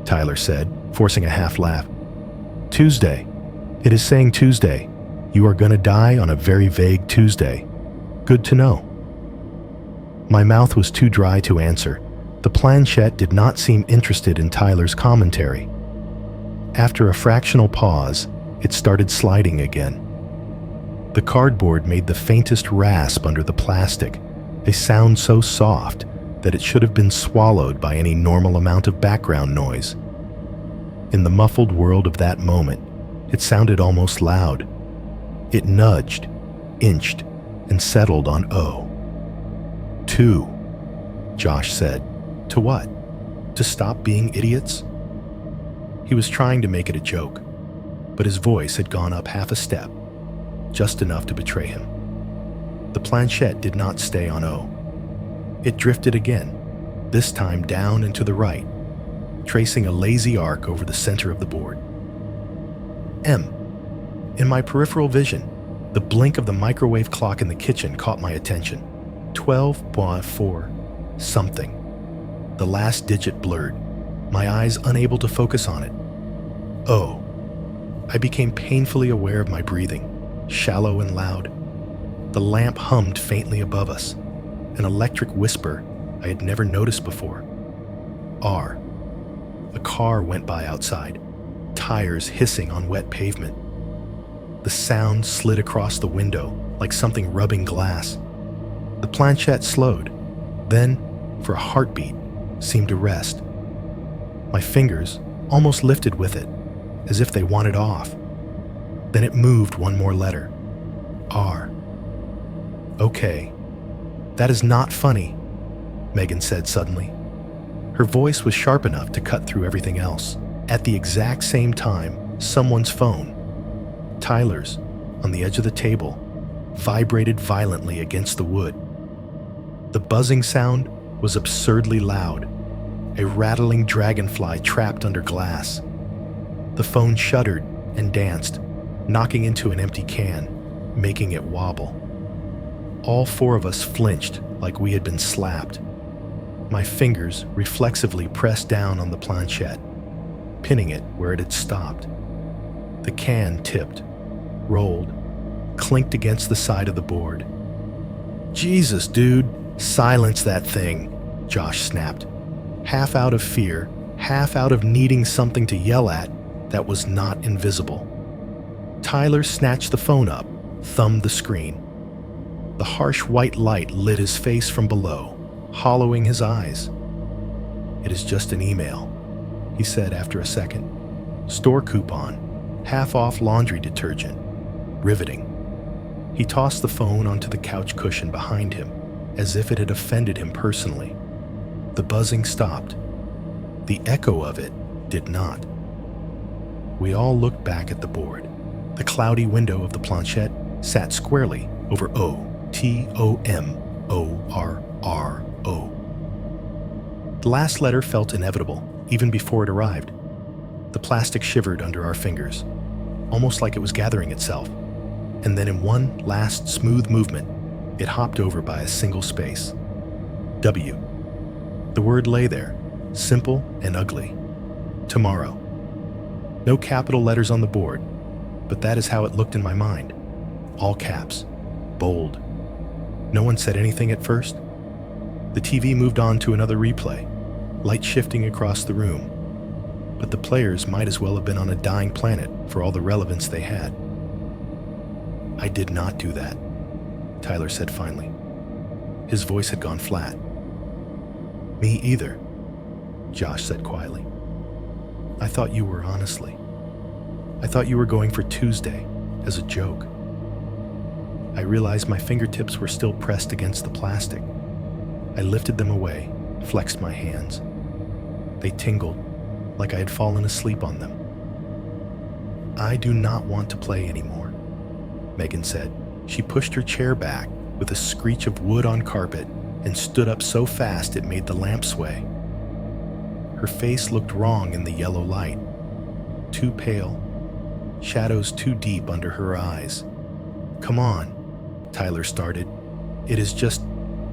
Tyler said, forcing a half laugh. "Tuesday. It is saying Tuesday. You are gonna die on a very vague Tuesday. Good to know." My mouth was too dry to answer. The planchette did not seem interested in Tyler's commentary. After a fractional pause, it started sliding again. The cardboard made the faintest rasp under the plastic, a sound so soft that it should have been swallowed by any normal amount of background noise. In the muffled world of that moment, it sounded almost loud. It nudged, inched, and settled on O. "Two," Josh said. "To what? To stop being idiots?" He was trying to make it a joke, but his voice had gone up half a step, just enough to betray him. The planchette did not stay on O. It drifted again, this time down and to the right, tracing a lazy arc over the center of the board. M. In my peripheral vision, the blink of the microwave clock in the kitchen caught my attention. 12.4 something. The last digit blurred, my eyes unable to focus on it. Oh. I became painfully aware of my breathing, shallow and loud. The lamp hummed faintly above us, an electric whisper I had never noticed before. R. A car went by outside, tires hissing on wet pavement. The sound slid across the window like something rubbing glass. The planchette slowed, then, for a heartbeat, seemed to rest. My fingers almost lifted with it, as if they wanted off. Then it moved one more letter. R. "Okay, that is not funny," Megan said suddenly. Her voice was sharp enough to cut through everything else. At the exact same time, someone's phone, Tyler's, on the edge of the table, vibrated violently against the wood. The buzzing sound was absurdly loud, a rattling dragonfly trapped under glass. The phone shuddered and danced, knocking into an empty can, making it wobble. All four of us flinched like we had been slapped. My fingers reflexively pressed down on the planchette, pinning it where it had stopped. The can tipped, rolled, clinked against the side of the board. "Jesus, dude," Silence that thing, Josh snapped, half out of fear, half out of needing something to yell at that was not invisible. Tyler snatched the phone up, thumbed the screen. The harsh white light lit his face from below, hollowing his eyes. "It is just an email," he said after a second. "Store coupon, half off laundry detergent. Riveting." He tossed the phone onto the couch cushion behind him, as if it had offended him personally. The buzzing stopped. The echo of it did not. We all looked back at the board. The cloudy window of the planchette sat squarely over O-T-O-M-O-R-R-O. The last letter felt inevitable, even before it arrived. The plastic shivered under our fingers, almost like it was gathering itself. And then in one last smooth movement, it hopped over by a single space. W. The word lay there, simple and ugly. Tomorrow. No capital letters on the board, but that is how it looked in my mind. All caps, bold. No one said anything at first. The TV moved on to another replay, light shifting across the room. But the players might as well have been on a dying planet for all the relevance they had. "I did not do that," Tyler said finally. His voice had gone flat. "Me either," Josh said quietly. "I thought you were, honestly. I thought you were going for Tuesday, as a joke." I realized my fingertips were still pressed against the plastic. I lifted them away, flexed my hands. They tingled, like I had fallen asleep on them. "I do not want to play anymore," Megan said. She pushed her chair back with a screech of wood on carpet and stood up so fast it made the lamp sway. Her face looked wrong in the yellow light. Too pale, shadows too deep under her eyes. "Come on," Tyler started. "It is just..."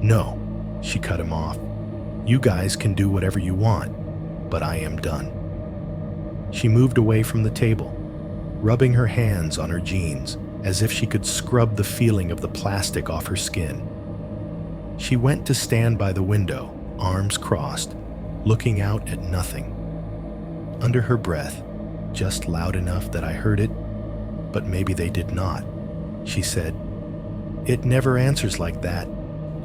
"No," she cut him off. "You guys can do whatever you want, but I am done." She moved away from the table, rubbing her hands on her jeans as if she could scrub the feeling of the plastic off her skin. She went to stand by the window, arms crossed, looking out at nothing. Under her breath, just loud enough that I heard it, but maybe they did not, she said, "It never answers like that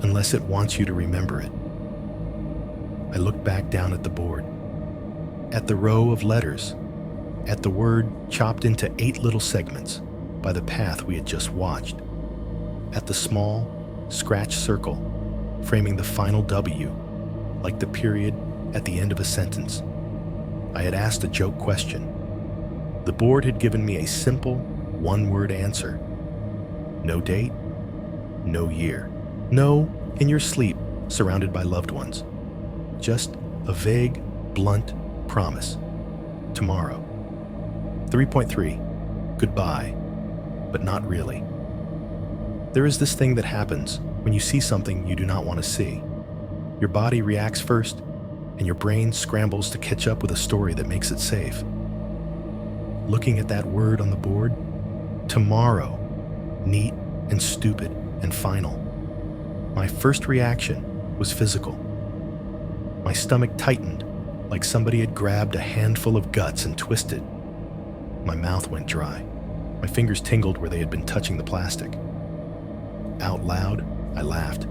unless it wants you to remember it." I looked back down at the board, at the row of letters, at the word chopped into 8 little segments by the path we had just watched, at the small, scratched circle framing the final W, like the period at the end of a sentence. I had asked a joke question. The board had given me a simple, one-word answer. No date, no year. No, in your sleep, surrounded by loved ones. Just a vague, blunt promise. Tomorrow. 3.3. Goodbye, but not really. There is this thing that happens when you see something you do not want to see. Your body reacts first, and your brain scrambles to catch up with a story that makes it safe. Looking at that word on the board, tomorrow, neat and stupid and final. My first reaction was physical. My stomach tightened, like somebody had grabbed a handful of guts and twisted. My mouth went dry. My fingers tingled where they had been touching the plastic. Out loud, I laughed.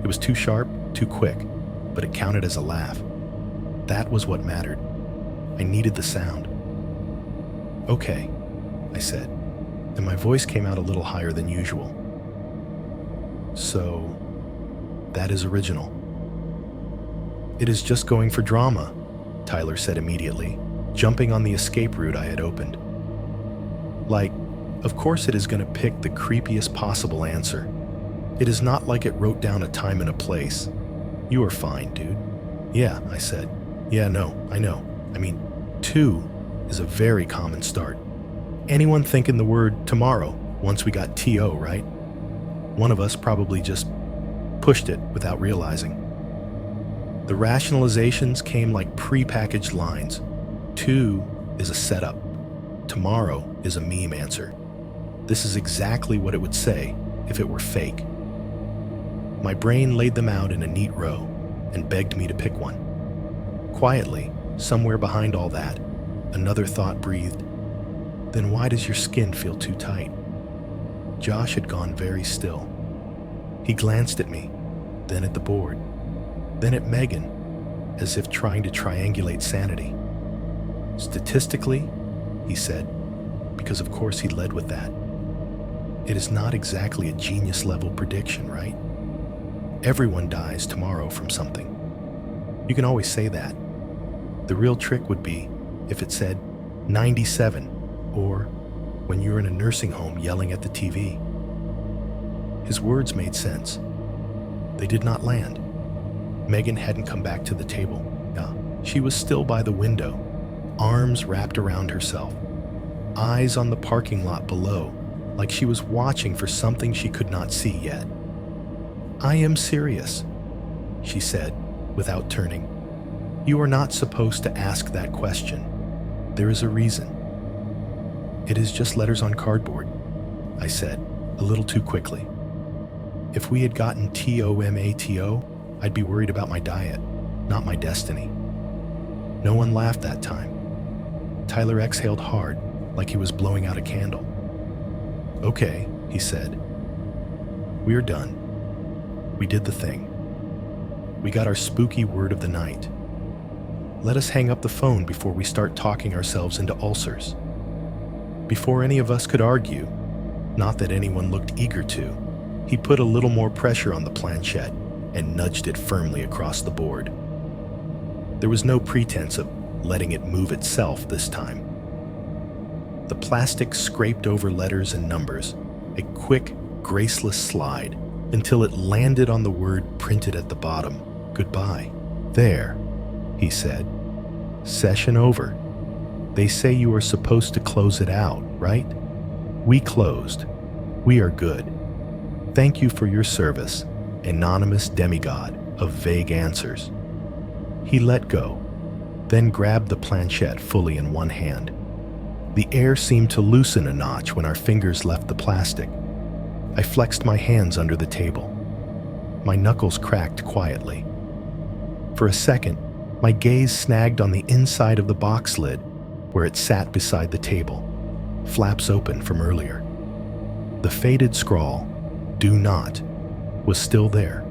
It was too sharp, too quick, but it counted as a laugh. That was what mattered. I needed the sound. "Okay," I said, and my voice came out a little higher than usual. "So, that is original." "It is just going for drama," Tyler said immediately, jumping on the escape route I had opened. "Like, of course it is going to pick the creepiest possible answer. It is not like it wrote down a time and a place. You are fine, dude." "Yeah," I said. "Yeah, no, I know. I mean, 2 is a very common start. Anyone thinking the word tomorrow once we got TO, right? One of us probably just pushed it without realizing." The rationalizations came like pre-packaged lines. 2 is a setup. Tomorrow is a meme answer. This is exactly what it would say if it were fake. My brain laid them out in a neat row and begged me to pick one. Quietly, somewhere behind all that, another thought breathed, "Then why does your skin feel too tight?" Josh had gone very still. He glanced at me, then at the board, then at Megan, as if trying to triangulate sanity. "Statistically," he said, because of course he led with that, "it is not exactly a genius-level prediction, right? Everyone dies tomorrow from something. You can always say that. The real trick would be if it said 97, or when you're in a nursing home yelling at the TV." His words made sense. They did not land. Megan hadn't come back to the table. She was still by the window, arms wrapped around herself, eyes on the parking lot below, like she was watching for something she could not see yet. "I am serious," she said, without turning. "You are not supposed to ask that question. There is a reason." "It is just letters on cardboard," I said, a little too quickly. If we had gotten TOMATO, I'd be worried about my diet, not my destiny. No one laughed that time. Tyler exhaled hard, like he was blowing out a candle. "Okay," he said. "We're done. We did the thing. We got our spooky word of the night. Let us hang up the phone before we start talking ourselves into ulcers." Before any of us could argue, not that anyone looked eager to, he put a little more pressure on the planchette and nudged it firmly across the board. There was no pretense of letting it move itself this time. The plastic scraped over letters and numbers, a quick, graceless slide, until it landed on the word printed at the bottom, "Goodbye." "There," he said. "Session over. They say you are supposed to close it out, right? We closed. We are good. Thank you for your service, anonymous demigod of vague answers." He let go, then grabbed the planchette fully in one hand. The air seemed to loosen a notch when our fingers left the plastic. I flexed my hands under the table. My knuckles cracked quietly. For a second, my gaze snagged on the inside of the box lid, where it sat beside the table, flaps open from earlier. The faded scrawl, "Do not," was still there,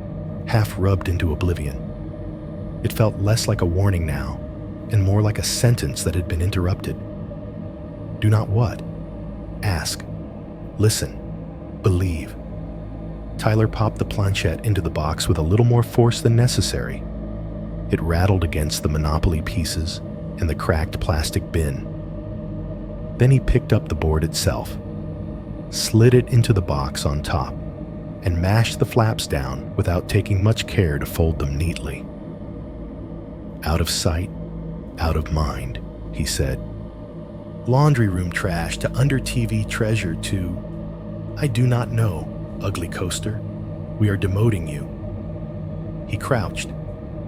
half rubbed into oblivion. It felt less like a warning now, and more like a sentence that had been interrupted. Do not what? Ask. Listen. Believe. Tyler popped the planchette into the box with a little more force than necessary. It rattled against the Monopoly pieces and the cracked plastic bin. Then he picked up the board itself, slid it into the box on top, and mashed the flaps down without taking much care to fold them neatly. "Out of sight, out of mind," he said. "Laundry room trash to under TV treasure to, I do not know, ugly coaster. We are demoting you." He crouched,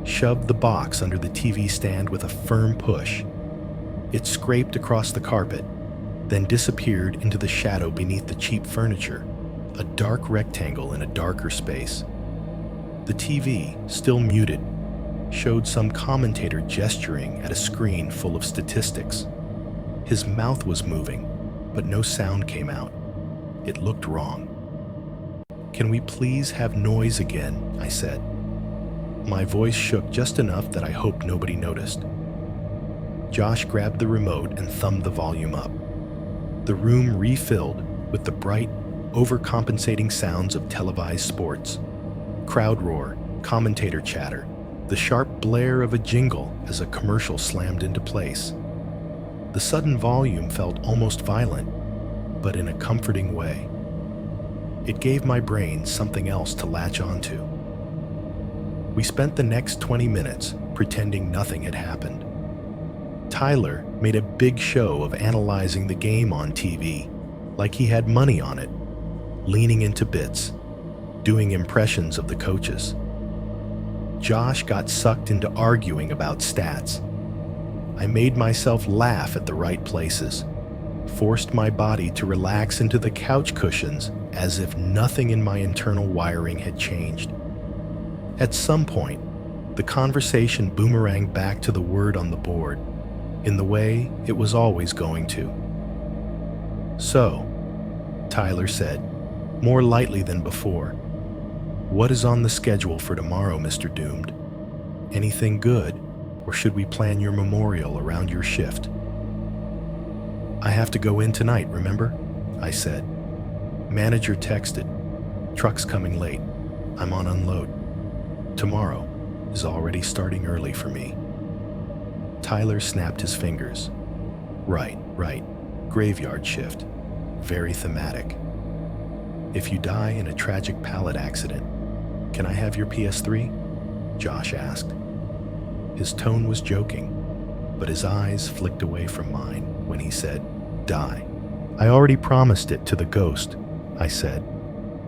shoved the box under the TV stand with a firm push. It scraped across the carpet, then disappeared into the shadow beneath the cheap furniture, a dark rectangle in a darker space. The TV, still muted, showed some commentator gesturing at a screen full of statistics. His mouth was moving, but no sound came out. It looked wrong. "Can we please have noise again?" I said. My voice shook just enough that I hoped nobody noticed. Josh grabbed the remote and thumbed the volume up. The room refilled with the bright, overcompensating sounds of televised sports. Crowd roar, commentator chatter, the sharp blare of a jingle as a commercial slammed into place. The sudden volume felt almost violent, but in a comforting way. It gave my brain something else to latch onto. We spent the next 20 minutes pretending nothing had happened. Tyler made a big show of analyzing the game on TV, like he had money on it, leaning into bits, doing impressions of the coaches. Josh got sucked into arguing about stats. I made myself laugh at the right places, forced my body to relax into the couch cushions as if nothing in my internal wiring had changed. At some point, the conversation boomeranged back to the word on the board, in the way it was always going to. "So," Tyler said, more lightly than before, "what is on the schedule for tomorrow, Mr. Doomed? Anything good, or should we plan your memorial around your shift?" "I have to go in tonight, remember?" I said. "Manager texted. Truck's coming late. I'm on unload. Tomorrow is already starting early for me." Tyler snapped his fingers. Right. Graveyard shift. Very thematic. "If you die in a tragic pallet accident, can I have your PS3? Josh asked. His tone was joking, but his eyes flicked away from mine when he said, "Die." "I already promised it to the ghost," I said.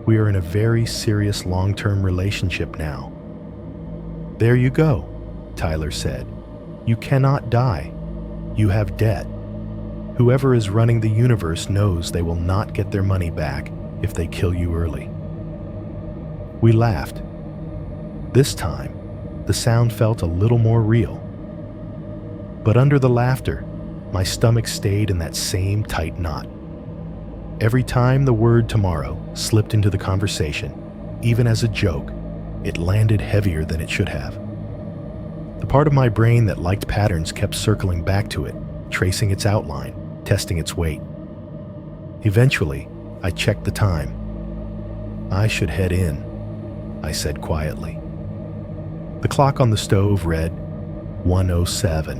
"We are in a very serious long-term relationship now." "There you go," Tyler said. "You cannot die. You have debt. Whoever is running the universe knows they will not get their money back if they kill you early." We laughed. This time, the sound felt a little more real. But under the laughter, my stomach stayed in that same tight knot. Every time the word tomorrow slipped into the conversation, even as a joke, it landed heavier than it should have. The part of my brain that liked patterns kept circling back to it, tracing its outline, testing its weight. Eventually, I checked the time. "I should head in," I said quietly. The clock on the stove read 1:07.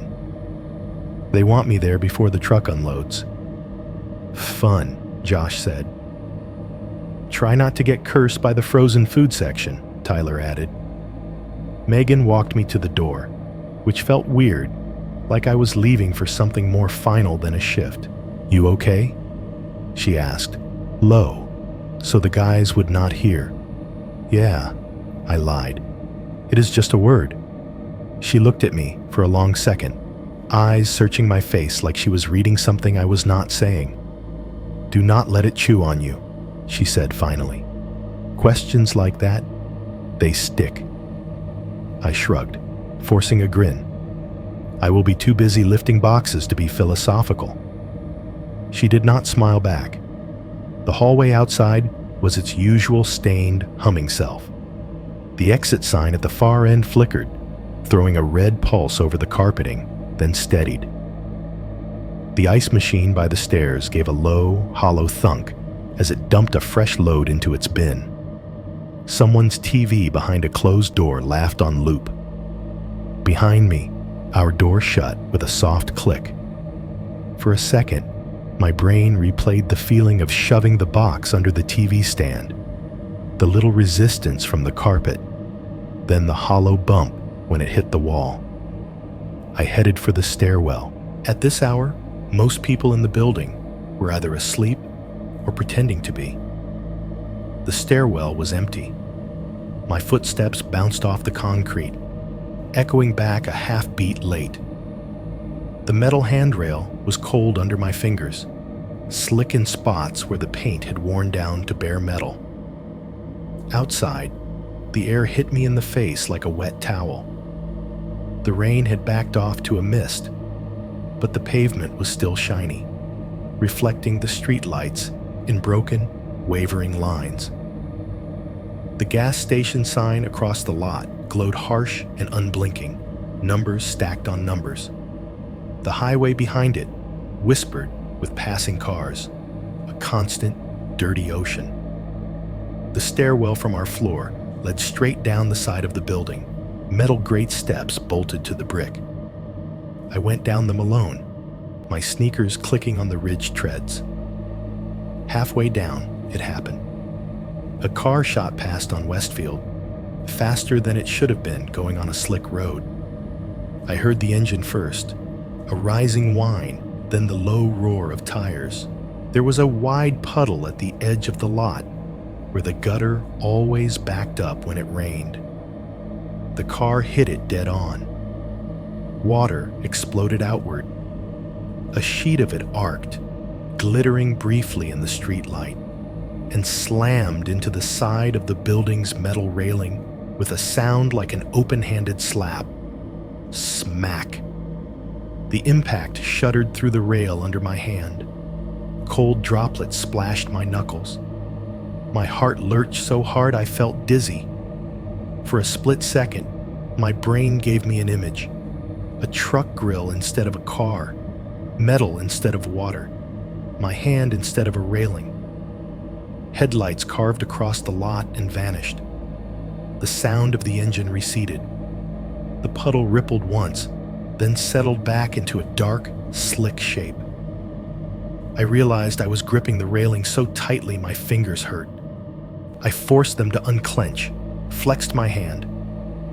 "They want me there before the truck unloads." "Fun," Josh said. "Try not to get cursed by the frozen food section," Tyler added. Megan walked me to the door, which felt weird, like I was leaving for something more final than a shift. "You okay?" she asked, low, so the guys would not hear. "Yeah," I lied. "It is just a word." She looked at me for a long second, eyes searching my face like she was reading something I was not saying. "Do not let it chew on you," she said finally. "Questions like that, they stick." I shrugged, forcing a grin. "I will be too busy lifting boxes to be philosophical." She did not smile back. The hallway outside was its usual stained, humming self. The exit sign at the far end flickered, throwing a red pulse over the carpeting, then steadied. The ice machine by the stairs gave a low, hollow thunk as it dumped a fresh load into its bin. Someone's TV behind a closed door laughed on loop. Behind me, our door shut with a soft click. For a second, my brain replayed the feeling of shoving the box under the TV stand, the little resistance from the carpet, then the hollow bump when it hit the wall. I headed for the stairwell. At this hour, most people in the building were either asleep or pretending to be. The stairwell was empty. My footsteps bounced off the concrete, echoing back a half-beat late. The metal handrail was cold under my fingers, slick in spots where the paint had worn down to bare metal. Outside, the air hit me in the face like a wet towel. The rain had backed off to a mist, but the pavement was still shiny, reflecting the streetlights in broken, wavering lines. The gas station sign across the lot glowed harsh and unblinking, numbers stacked on numbers. The highway behind it whispered with passing cars, a constant, dirty ocean. The stairwell from our floor led straight down the side of the building, metal grate steps bolted to the brick. I went down them alone, my sneakers clicking on the ridged treads. Halfway down, it happened. A car shot past on Westfield, faster than it should have been going on a slick road. I heard the engine first, a rising whine, then the low roar of tires. There was a wide puddle at the edge of the lot, where the gutter always backed up when it rained. The car hit it dead on. Water exploded outward. A sheet of it arced, glittering briefly in the streetlight, and slammed into the side of the building's metal railing with a sound like an open-handed slap. Smack. The impact shuddered through the rail under my hand. Cold droplets splashed my knuckles. My heart lurched so hard I felt dizzy. For a split second, my brain gave me an image. A truck grill instead of a car, metal instead of water, my hand instead of a railing. Headlights carved across the lot and vanished. The sound of the engine receded. The puddle rippled once, then settled back into a dark, slick shape. I realized I was gripping the railing so tightly my fingers hurt. I forced them to unclench, flexed my hand,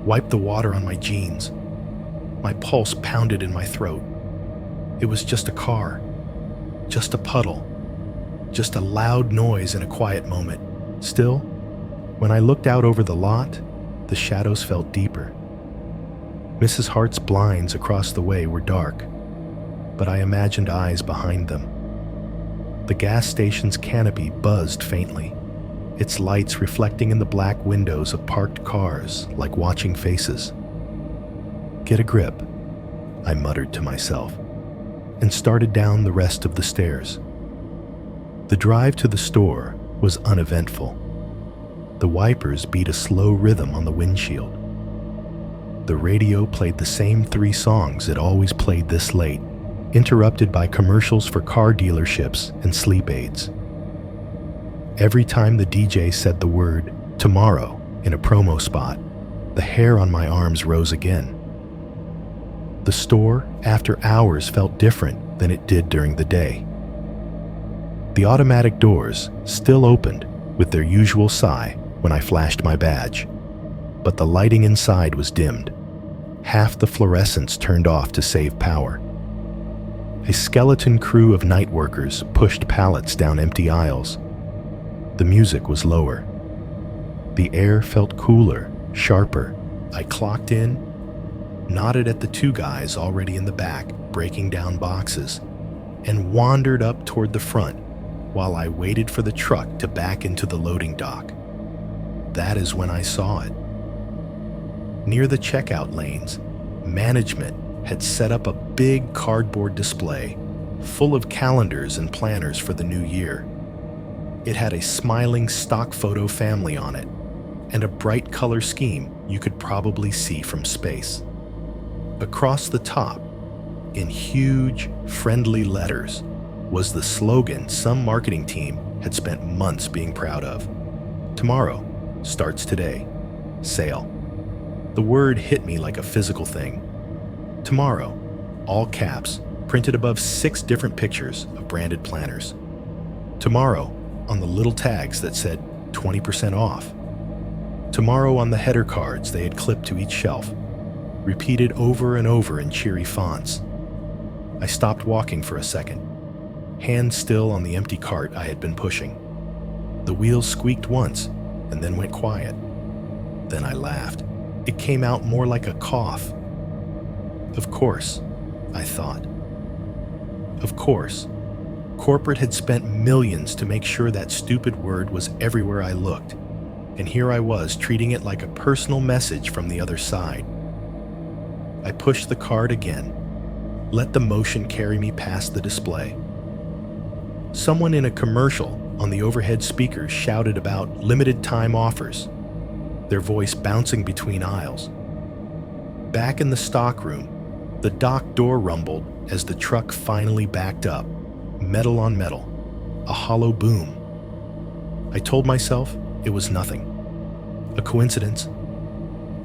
wiped the water on my jeans. My pulse pounded in my throat. It was just a car, just a puddle, just a loud noise in a quiet moment. Still, when I looked out over the lot, the shadows felt deeper. Mrs. Hart's blinds across the way were dark, but I imagined eyes behind them. The gas station's canopy buzzed faintly, its lights reflecting in the black windows of parked cars like watching faces. "Get a grip," I muttered to myself, and started down the rest of the stairs. The drive to the store was uneventful. The wipers beat a slow rhythm on the windshield. The radio played the same 3 songs it always played this late, interrupted by commercials for car dealerships and sleep aids. Every time the DJ said the word "tomorrow" in a promo spot, the hair on my arms rose again. The store, after hours, felt different than it did during the day. The automatic doors still opened with their usual sigh when I flashed my badge, but the lighting inside was dimmed. Half the fluorescents turned off to save power. A skeleton crew of night workers pushed pallets down empty aisles. The music was lower. The air felt cooler, sharper. I clocked in, nodded at the 2 guys already in the back, breaking down boxes, and wandered up toward the front while I waited for the truck to back into the loading dock. That is when I saw it. Near the checkout lanes, management had set up a big cardboard display full of calendars and planners for the new year. It had a smiling stock photo family on it and a bright color scheme you could probably see from space. Across the top, in huge, friendly letters, was the slogan some marketing team had spent months being proud of. "Tomorrow starts today. Sale." The word hit me like a physical thing. Tomorrow, all caps, printed above 6 different pictures of branded planners. Tomorrow on the little tags that said 20% off. Tomorrow on the header cards they had clipped to each shelf, repeated over and over in cheery fonts. I stopped walking for a second, hands still on the empty cart I had been pushing. The wheels squeaked once and then went quiet. Then I laughed. It came out more like a cough. Of course, I thought. Of course, corporate had spent millions to make sure that stupid word was everywhere I looked, and here I was treating it like a personal message from the other side. I pushed the cart again, let the motion carry me past the display. Someone in a commercial on the overhead speakers shouted about limited time offers, their voice bouncing between aisles. Back in the stockroom, the dock door rumbled as the truck finally backed up, metal on metal, a hollow boom. I told myself it was nothing. A coincidence.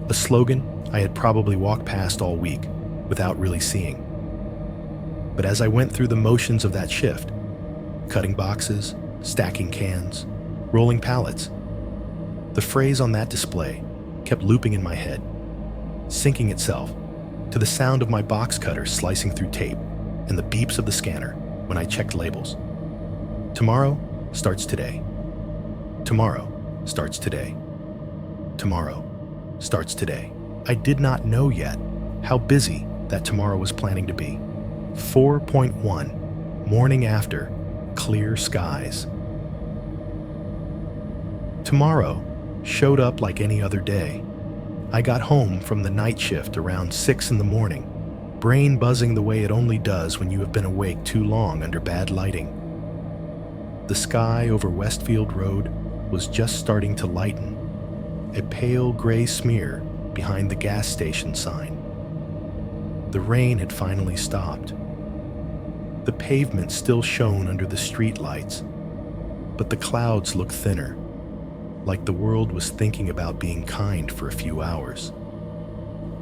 A slogan I had probably walked past all week without really seeing. But as I went through the motions of that shift, cutting boxes, stacking cans, rolling pallets, the phrase on that display kept looping in my head, syncing itself to the sound of my box cutter slicing through tape and the beeps of the scanner when I checked labels. Tomorrow starts today. Tomorrow starts today. Tomorrow starts today. I did not know yet how busy that tomorrow was planning to be. 4.1, morning after, clear skies. Tomorrow showed up like any other day, I got home from the night shift around 6 in the morning, brain buzzing the way it only does when you have been awake too long under bad lighting. The sky over Westfield Road was just starting to lighten, a pale gray smear behind the gas station sign. The rain had finally stopped. The pavement still shone under the street lights, but the clouds looked thinner, like the world was thinking about being kind for a few hours.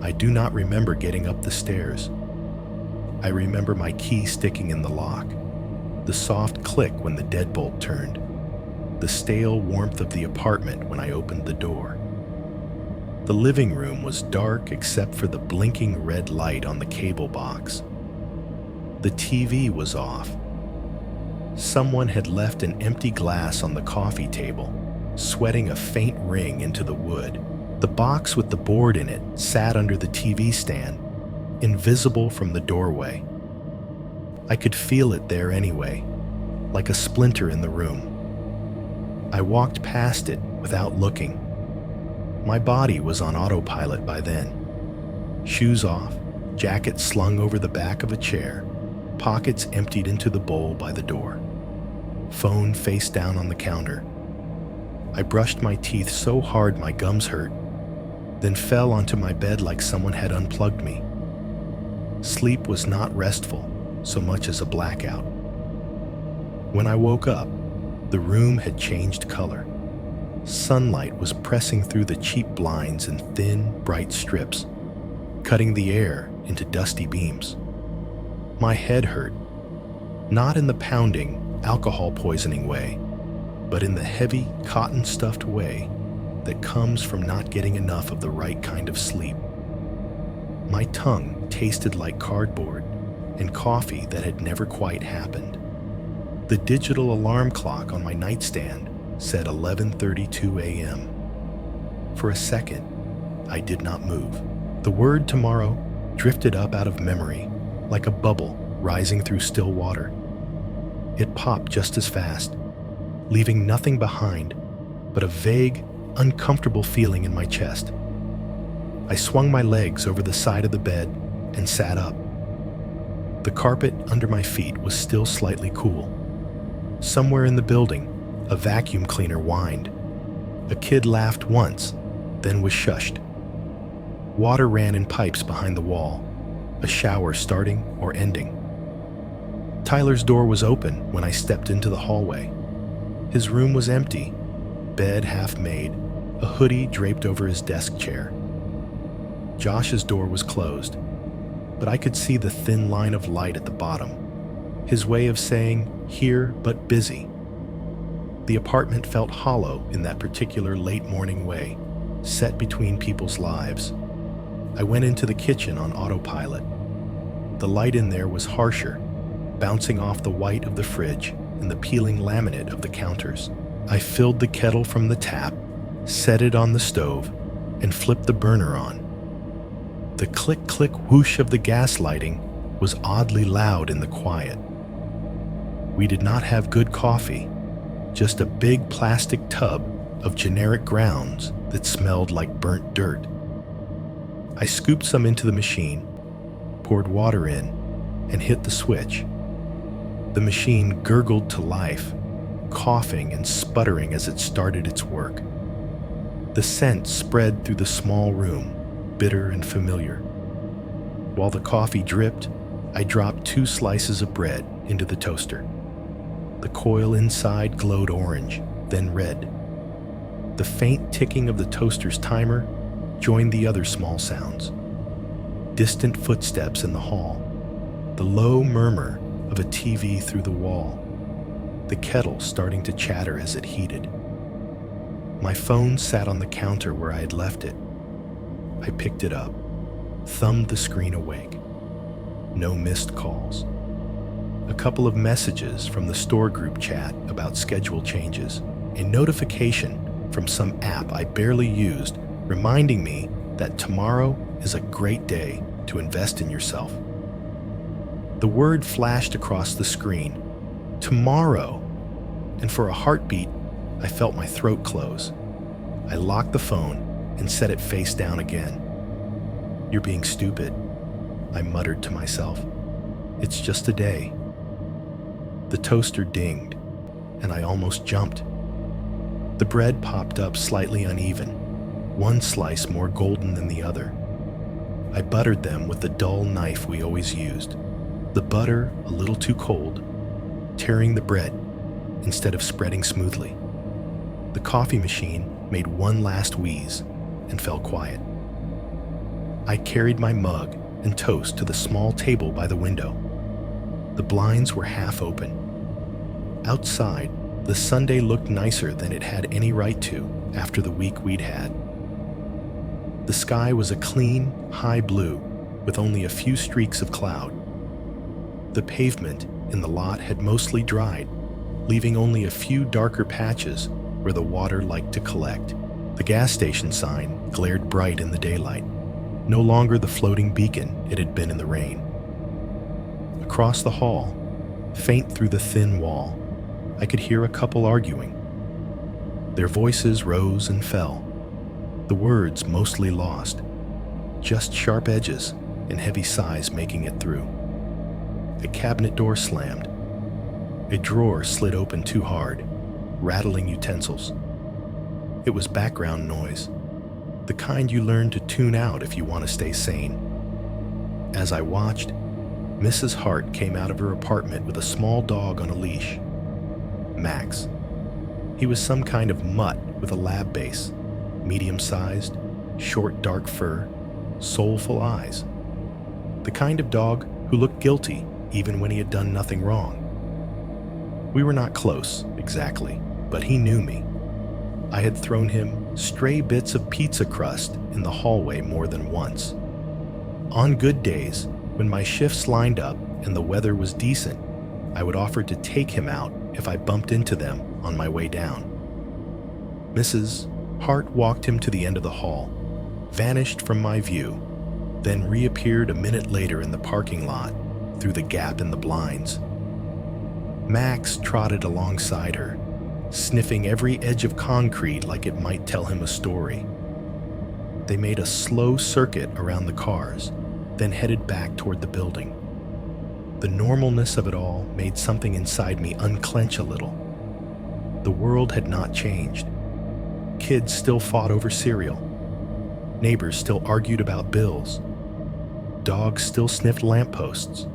I do not remember getting up the stairs. I remember my key sticking in the lock, the soft click when the deadbolt turned, the stale warmth of the apartment when I opened the door. The living room was dark except for the blinking red light on the cable box. The TV was off. Someone had left an empty glass on the coffee table, sweating a faint ring into the wood. The box with the board in it sat under the TV stand, invisible from the doorway. I could feel it there anyway, like a splinter in the room. I walked past it without looking. My body was on autopilot by then. Shoes off, jacket slung over the back of a chair, pockets emptied into the bowl by the door. Phone face down on the counter. I brushed my teeth so hard my gums hurt, then fell onto my bed like someone had unplugged me. Sleep was not restful so much as a blackout. When I woke up, the room had changed color. Sunlight was pressing through the cheap blinds in thin, bright strips, cutting the air into dusty beams. My head hurt, not in the pounding, alcohol poisoning way, but in the heavy, cotton-stuffed way that comes from not getting enough of the right kind of sleep. My tongue tasted like cardboard and coffee that had never quite happened. The digital alarm clock on my nightstand said 11:32 a.m. For a second, I did not move. The word tomorrow drifted up out of memory like a bubble rising through still water. It popped just as fast, leaving nothing behind but a vague, uncomfortable feeling in my chest. I swung my legs over the side of the bed and sat up. The carpet under my feet was still slightly cool. Somewhere in the building, a vacuum cleaner whined. A kid laughed once, then was shushed. Water ran in pipes behind the wall, a shower starting or ending. Tyler's door was open when I stepped into the hallway. His room was empty, bed half made, a hoodie draped over his desk chair. Josh's door was closed, but I could see the thin line of light at the bottom, his way of saying, "Here but busy." The apartment felt hollow in that particular late morning way, set between people's lives. I went into the kitchen on autopilot. The light in there was harsher, bouncing off the white of the fridge and the peeling laminate of the counters. I filled the kettle from the tap, set it on the stove, and flipped the burner on. The click-click whoosh of the gas lighting was oddly loud in the quiet. We did not have good coffee, just a big plastic tub of generic grounds that smelled like burnt dirt. I scooped some into the machine, poured water in, and hit the switch. The machine gurgled to life, coughing and sputtering as it started its work. The scent spread through the small room, bitter and familiar. While the coffee dripped, I dropped 2 slices of bread into the toaster. The coil inside glowed orange, then red. The faint ticking of the toaster's timer joined the other small sounds. Distant footsteps in the hall, the low murmur of a TV through the wall, the kettle starting to chatter as it heated. My phone sat on the counter where I had left it. I picked it up, thumbed the screen awake. No missed calls. A couple of messages from the store group chat about schedule changes, a notification from some app I barely used reminding me that tomorrow is a great day to invest in yourself. The word flashed across the screen, tomorrow, and for a heartbeat, I felt my throat close. I locked the phone and set it face down again. "You're being stupid," I muttered to myself. "It's just a day." The toaster dinged, and I almost jumped. The bread popped up slightly uneven, one slice more golden than the other. I buttered them with the dull knife we always used, the butter a little too cold, tearing the bread instead of spreading smoothly. The coffee machine made one last wheeze and fell quiet. I carried my mug and toast to the small table by the window. The blinds were half open. Outside, the Sunday looked nicer than it had any right to after the week we'd had. The sky was a clean, high blue with only a few streaks of cloud. The pavement in the lot had mostly dried, leaving only a few darker patches where the water liked to collect. The gas station sign glared bright in the daylight, no longer the floating beacon it had been in the rain. Across the hall, faint through the thin wall, I could hear a couple arguing. Their voices rose and fell, the words mostly lost, just sharp edges and heavy sighs making it through. A cabinet door slammed. A drawer slid open too hard, rattling utensils. It was background noise, the kind you learn to tune out if you want to stay sane. As I watched, Mrs. Hart came out of her apartment with a small dog on a leash. Max. He was some kind of mutt with a lab base, medium-sized, short dark fur, soulful eyes. The kind of dog who looked guilty even when he had done nothing wrong. We were not close, exactly, but he knew me. I had thrown him stray bits of pizza crust in the hallway more than once. On good days, when my shifts lined up and the weather was decent, I would offer to take him out if I bumped into them on my way down. Mrs. Hart walked him to the end of the hall, vanished from my view, then reappeared a minute later in the parking lot through the gap in the blinds. Max trotted alongside her, sniffing every edge of concrete like it might tell him a story. They made a slow circuit around the cars, then headed back toward the building. The normalness of it all made something inside me unclench a little. The world had not changed. Kids still fought over cereal. Neighbors still argued about bills. Dogs still sniffed lampposts.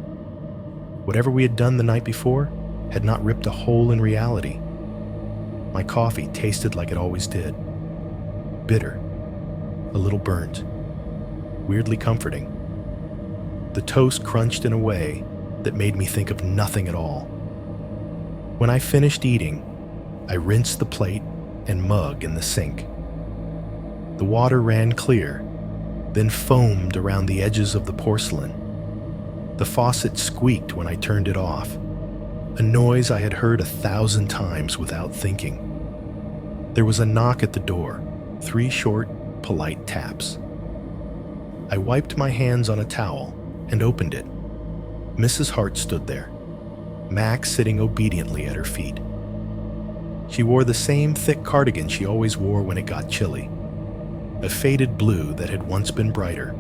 Whatever we had done the night before had not ripped a hole in reality. My coffee tasted like it always did. Bitter, a little burnt, weirdly comforting. The toast crunched in a way that made me think of nothing at all. When I finished eating, I rinsed the plate and mug in the sink. The water ran clear, then foamed around the edges of the porcelain. The faucet squeaked when I turned it off, a noise I had heard 1,000 times without thinking. There was a knock at the door, 3 short, polite taps. I wiped my hands on a towel and opened it. Mrs. Hart stood there, Max sitting obediently at her feet. She wore the same thick cardigan she always wore when it got chilly, a faded blue that had once been brighter.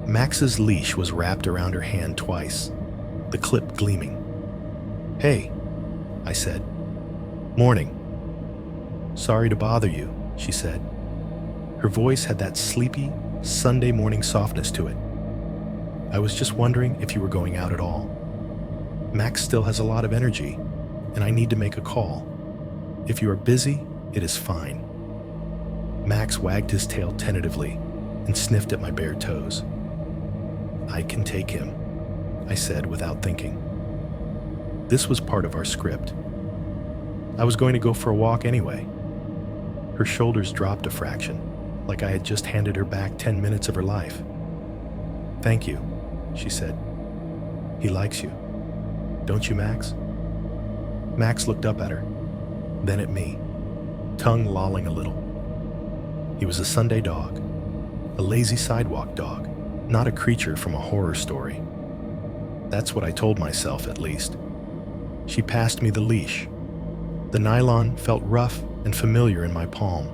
Max's leash was wrapped around her hand twice, the clip gleaming. "Hey," I said. "Morning." "Sorry to bother you," she said. Her voice had that sleepy, Sunday morning softness to it. "I was just wondering if you were going out at all. Max still has a lot of energy, and I need to make a call. If you are busy, it is fine." Max wagged his tail tentatively and sniffed at my bare toes. "I can take him," I said without thinking. This was part of our script. I was going to go for a walk anyway. Her shoulders dropped a fraction, like I had just handed her back 10 minutes of her life. "Thank you," she said. "He likes you. Don't you, Max?" Max looked up at her, then at me, tongue lolling a little. He was a Sunday dog, a lazy sidewalk dog, not a creature from a horror story. That's what I told myself, at least. She passed me the leash. The nylon felt rough and familiar in my palm.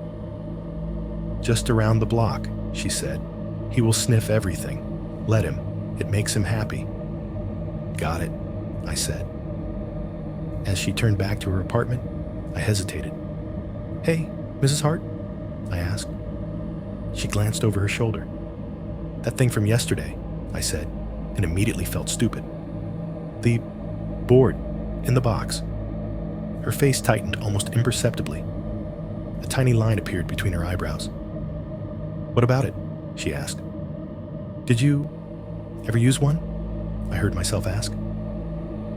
Just around the block, she said. He will sniff everything. Let him. It makes him happy. Got it, I said. As she turned back to her apartment, I hesitated. Hey, Mrs. Hart? I asked. She glanced over her shoulder. That thing from yesterday, I said, and immediately felt stupid. The board in the box. Her face tightened almost imperceptibly. A tiny line appeared between her eyebrows. What about it? She asked. Did you ever use one? I heard myself ask.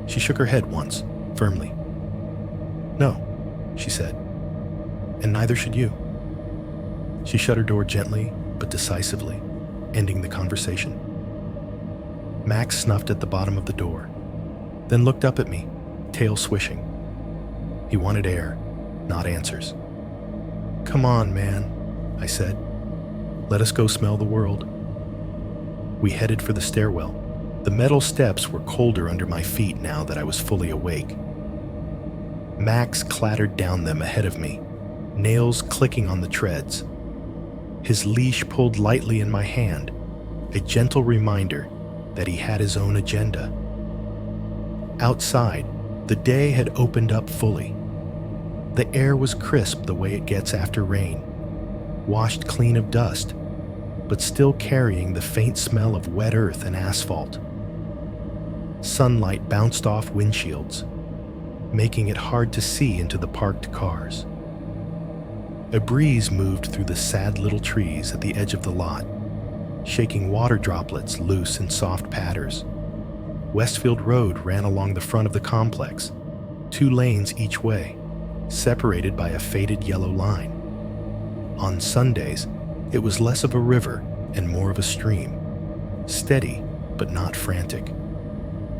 She shook her head once, firmly. No, she said, and neither should you. She shut her door gently but decisively, ending the conversation. Max snuffed at the bottom of the door, then looked up at me, tail swishing. He wanted air, not answers. Come on, man, I said. Let us go smell the world. We headed for the stairwell. The metal steps were colder under my feet now that I was fully awake. Max clattered down them ahead of me, nails clicking on the treads. His leash pulled lightly in my hand, a gentle reminder that he had his own agenda. Outside, the day had opened up fully. The air was crisp the way it gets after rain, washed clean of dust, but still carrying the faint smell of wet earth and asphalt. Sunlight bounced off windshields, making it hard to see into the parked cars. A breeze moved through the sad little trees at the edge of the lot, shaking water droplets loose in soft patters. Westfield Road ran along the front of the complex, 2 lanes each way, separated by a faded yellow line. On Sundays, it was less of a river and more of a stream, steady but not frantic.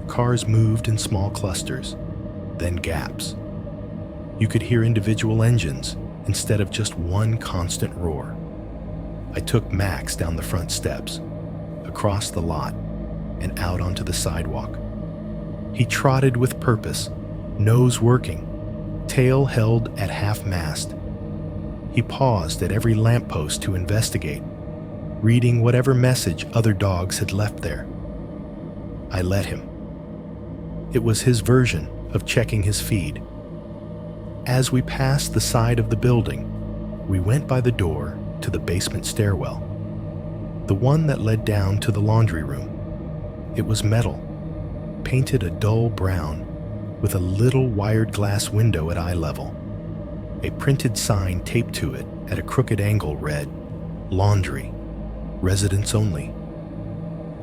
Cars moved in small clusters, then gaps. You could hear individual engines instead of just one constant roar. I took Max down the front steps, across the lot, and out onto the sidewalk. He trotted with purpose, nose working, tail held at half-mast. He paused at every lamppost to investigate, reading whatever message other dogs had left there. I let him. It was his version of checking his feed. As we passed the side of the building, we went by the door to the basement stairwell, the one that led down to the laundry room. It was metal, painted a dull brown, with a little wired glass window at eye level. A printed sign taped to it at a crooked angle read, "Laundry, residents only."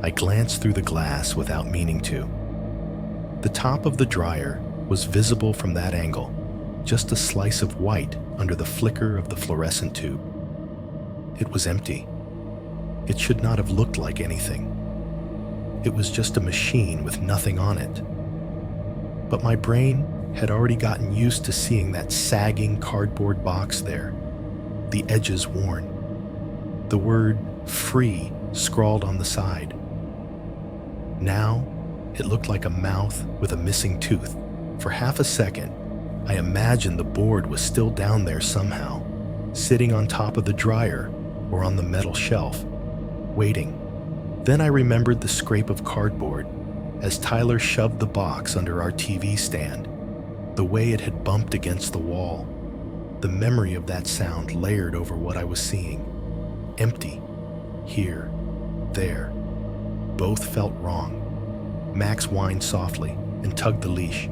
I glanced through the glass without meaning to. The top of the dryer was visible from that angle, just a slice of white under the flicker of the fluorescent tube. It was empty. It should not have looked like anything. It was just a machine with nothing on it. But my brain had already gotten used to seeing that sagging cardboard box there, the edges worn. The word "free" scrawled on the side. Now, it looked like a mouth with a missing tooth. For half a second, I imagined the board was still down there somehow, sitting on top of the dryer or on the metal shelf, waiting. Then I remembered the scrape of cardboard as Tyler shoved the box under our TV stand, the way it had bumped against the wall. The memory of that sound layered over what I was seeing. Empty. Here. There. Both felt wrong. Max whined softly and tugged the leash.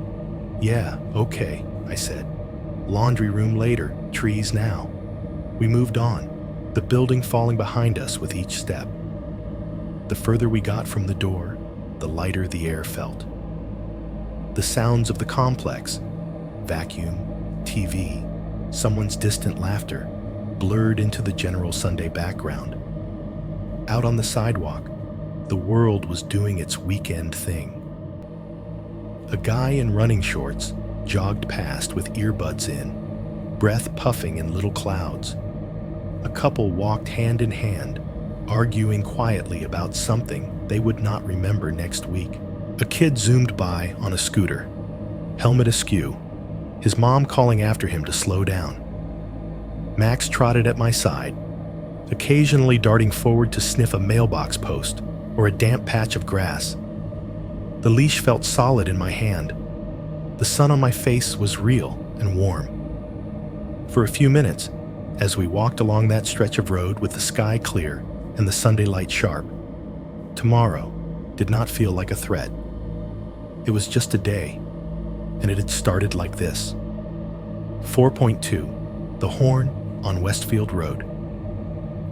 "Yeah, okay," I said. "Laundry room later, trees now." We moved on, the building falling behind us with each step. The further we got from the door, the lighter the air felt. The sounds of the complex, vacuum, TV, someone's distant laughter, blurred into the general Sunday background. Out on the sidewalk, the world was doing its weekend thing. A guy in running shorts jogged past with earbuds in, breath puffing in little clouds. A couple walked hand in hand, arguing quietly about something they would not remember next week. A kid zoomed by on a scooter, helmet askew, his mom calling after him to slow down. Max trotted at my side, occasionally darting forward to sniff a mailbox post or a damp patch of grass. The leash felt solid in my hand. The sun on my face was real and warm. For a few minutes, as we walked along that stretch of road with the sky clear and the Sunday light sharp, tomorrow did not feel like a threat. It was just a day, and it had started like this. 4.2, the horn on Westfield Road.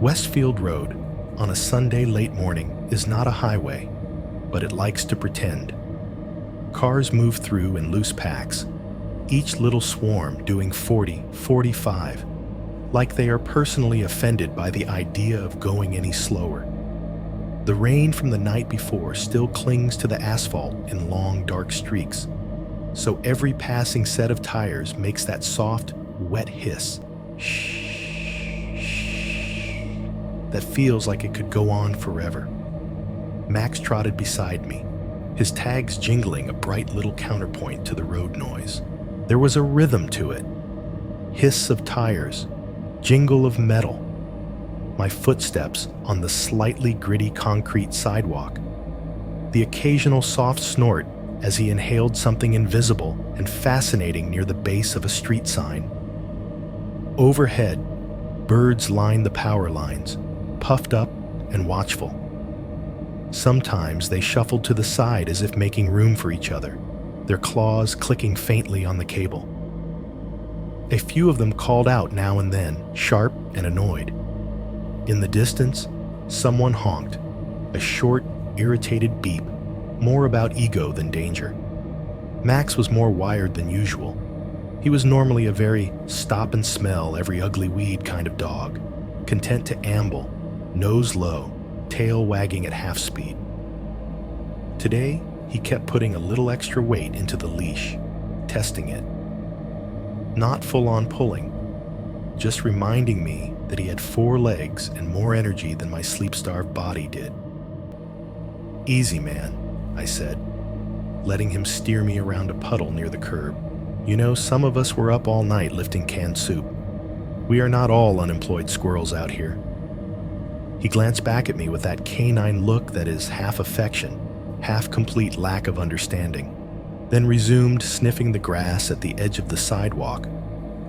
Westfield Road on a Sunday late morning is not a highway, but it likes to pretend. Cars move through in loose packs, each little swarm doing 40, 45, like they are personally offended by the idea of going any slower. The rain from the night before still clings to the asphalt in long, dark streaks, so every passing set of tires makes that soft, wet hiss, that feels like it could go on forever. Max trotted beside me, his tags jingling a bright little counterpoint to the road noise. There was a rhythm to it. Hiss of tires, jingle of metal, my footsteps on the slightly gritty concrete sidewalk, the occasional soft snort as he inhaled something invisible and fascinating near the base of a street sign. Overhead, birds lined the power lines, puffed up and watchful. Sometimes they shuffled to the side as if making room for each other, their claws clicking faintly on the cable. A few of them called out now and then, sharp and annoyed. In the distance, someone honked, a short, irritated beep, more about ego than danger. Max was more wired than usual. He was normally a very stop and smell every ugly weed kind of dog, content to amble, nose low, tail wagging at half speed. Today, he kept putting a little extra weight into the leash, testing it. Not full-on pulling, just reminding me that he had 4 legs and more energy than my sleep-starved body did. "Easy, man," I said, letting him steer me around a puddle near the curb. "You know, some of us were up all night lifting canned soup. We are not all unemployed squirrels out here." He glanced back at me with that canine look that is half affection, half complete lack of understanding, then resumed sniffing the grass at the edge of the sidewalk,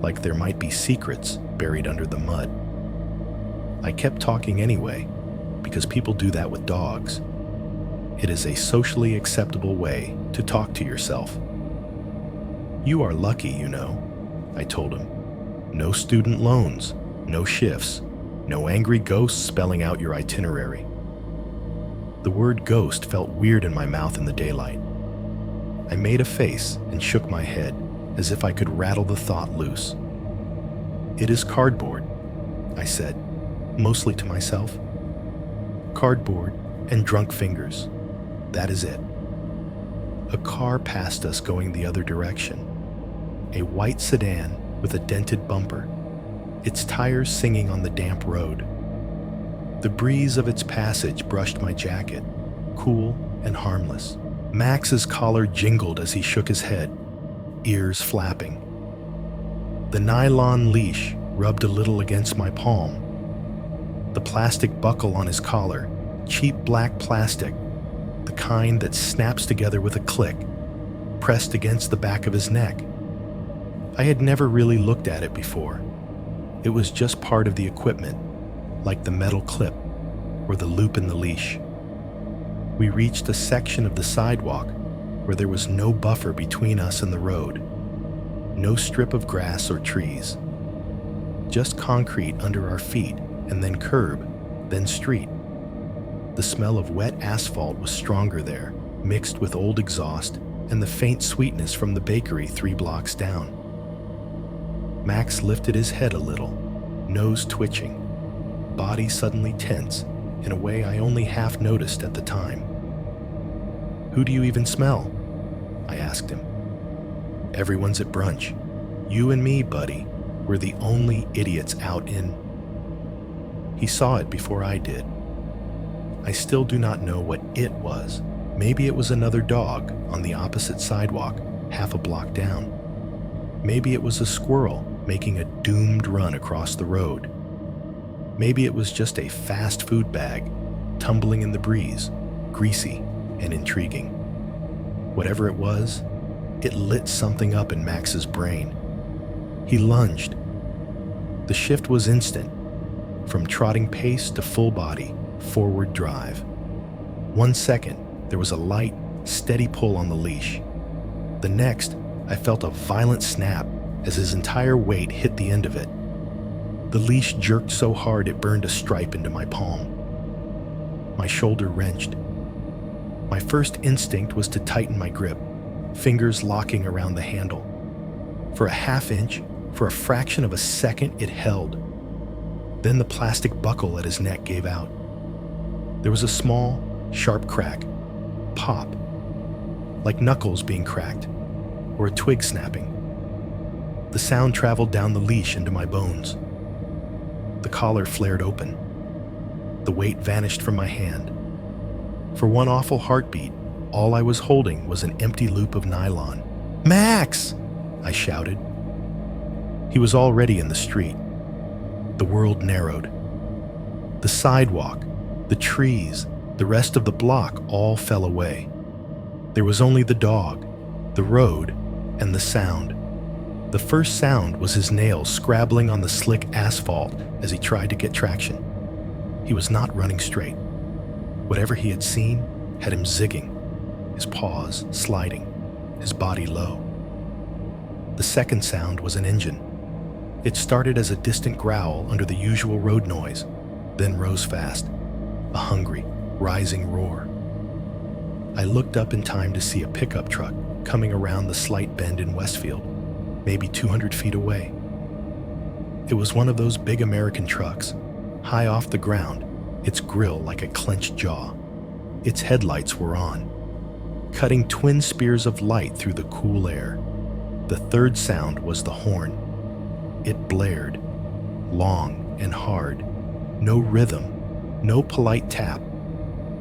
like there might be secrets buried under the mud. I kept talking anyway, because people do that with dogs. It is a socially acceptable way to talk to yourself. "You are lucky, you know," I told him. "No student loans, no shifts, no angry ghosts spelling out your itinerary." The word ghost felt weird in my mouth in the daylight. I made a face and shook my head, as if I could rattle the thought loose. "It is cardboard," I said, mostly to myself. "Cardboard and drunk fingers. That is it." A car passed us going the other direction. A white sedan with a dented bumper, its tires singing on the damp road. The breeze of its passage brushed my jacket, cool and harmless. Max's collar jingled as he shook his head, ears flapping. The nylon leash rubbed a little against my palm. The plastic buckle on his collar, cheap black plastic, the kind that snaps together with a click, pressed against the back of his neck. I had never really looked at it before. It was just part of the equipment, like the metal clip or the loop in the leash. We reached a section of the sidewalk where there was no buffer between us and the road, no strip of grass or trees, just concrete under our feet and then curb, then street. The smell of wet asphalt was stronger there, mixed with old exhaust and the faint sweetness from the bakery 3 blocks down. Max lifted his head a little, nose twitching, body suddenly tense in a way I only half noticed at the time. "Who do you even smell?" I asked him. "Everyone's at brunch. You and me, buddy, we're the only idiots out in..." He saw it before I did. I still do not know what it was. Maybe it was another dog on the opposite sidewalk, half a block down. Maybe it was a squirrel making a doomed run across the road. Maybe it was just a fast food bag, tumbling in the breeze, greasy and intriguing. Whatever it was, it lit something up in Max's brain. He lunged. The shift was instant, from trotting pace to full body, forward drive. 1 second, there was a light, steady pull on the leash. The next, I felt a violent snap as his entire weight hit the end of it. The leash jerked so hard it burned a stripe into my palm. My shoulder wrenched. My first instinct was to tighten my grip, fingers locking around the handle. For a half inch, for a fraction of a second, it held. Then the plastic buckle at his neck gave out. There was a small, sharp crack, pop, like knuckles being cracked, or a twig snapping. The sound traveled down the leash into my bones. The collar flared open. The weight vanished from my hand. For one awful heartbeat, all I was holding was an empty loop of nylon. "Max!" I shouted. He was already in the street. The world narrowed. The sidewalk, the trees, the rest of the block all fell away. There was only the dog, the road, and the sound. The first sound was his nails scrabbling on the slick asphalt as he tried to get traction. He was not running straight. Whatever he had seen had him zigging, his paws sliding, his body low. The second sound was an engine. It started as a distant growl under the usual road noise, then rose fast, a hungry, rising roar. I looked up in time to see a pickup truck coming around the slight bend in Westfield, maybe 200 feet away. It was one of those big American trucks, high off the ground, its grill like a clenched jaw. Its headlights were on, cutting twin spears of light through the cool air. The third sound was the horn. It blared, long and hard, no rhythm, no polite tap,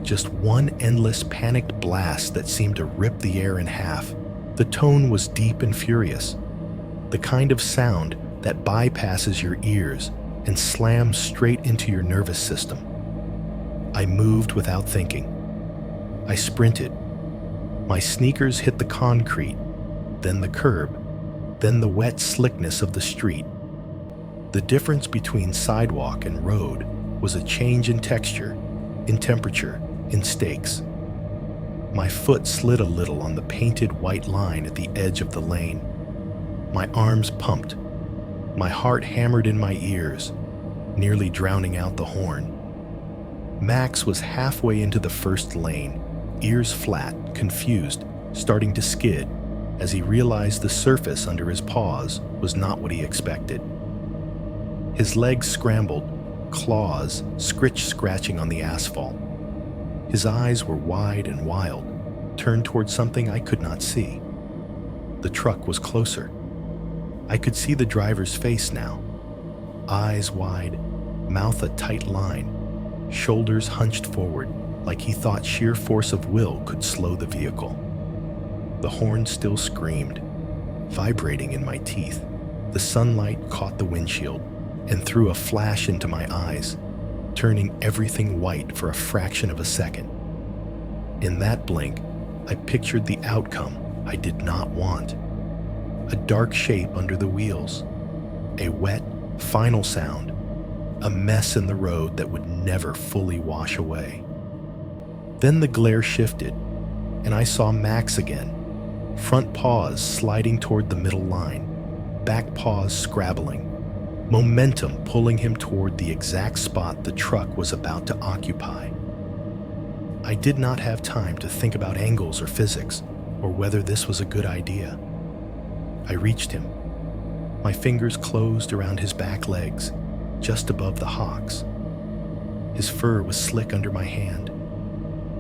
just one endless panicked blast that seemed to rip the air in half. The tone was deep and furious, the kind of sound that bypasses your ears and slams straight into your nervous system. I moved without thinking. I sprinted. My sneakers hit the concrete, then the curb, then the wet slickness of the street. The difference between sidewalk and road was a change in texture, in temperature, in stakes. My foot slid a little on the painted white line at the edge of the lane. My arms pumped. My heart hammered in my ears, nearly drowning out the horn. Max was halfway into the first lane, ears flat, confused, starting to skid, as he realized the surface under his paws was not what he expected. His legs scrambled, claws scratching on the asphalt. His eyes were wide and wild, turned toward something I could not see. The truck was closer. I could see the driver's face now. Eyes wide, mouth a tight line, shoulders hunched forward like he thought sheer force of will could slow the vehicle. The horn still screamed, vibrating in my teeth. The sunlight caught the windshield and threw a flash into my eyes, turning everything white for a fraction of a second. In that blink, I pictured the outcome I did not want. A dark shape under the wheels, a wet, final sound, a mess in the road that would never fully wash away. Then the glare shifted, and I saw Max again, front paws sliding toward the middle line, back paws scrabbling, momentum pulling him toward the exact spot the truck was about to occupy. I did not have time to think about angles or physics, or whether this was a good idea. I reached him. My fingers closed around his back legs, just above the hocks. His fur was slick under my hand.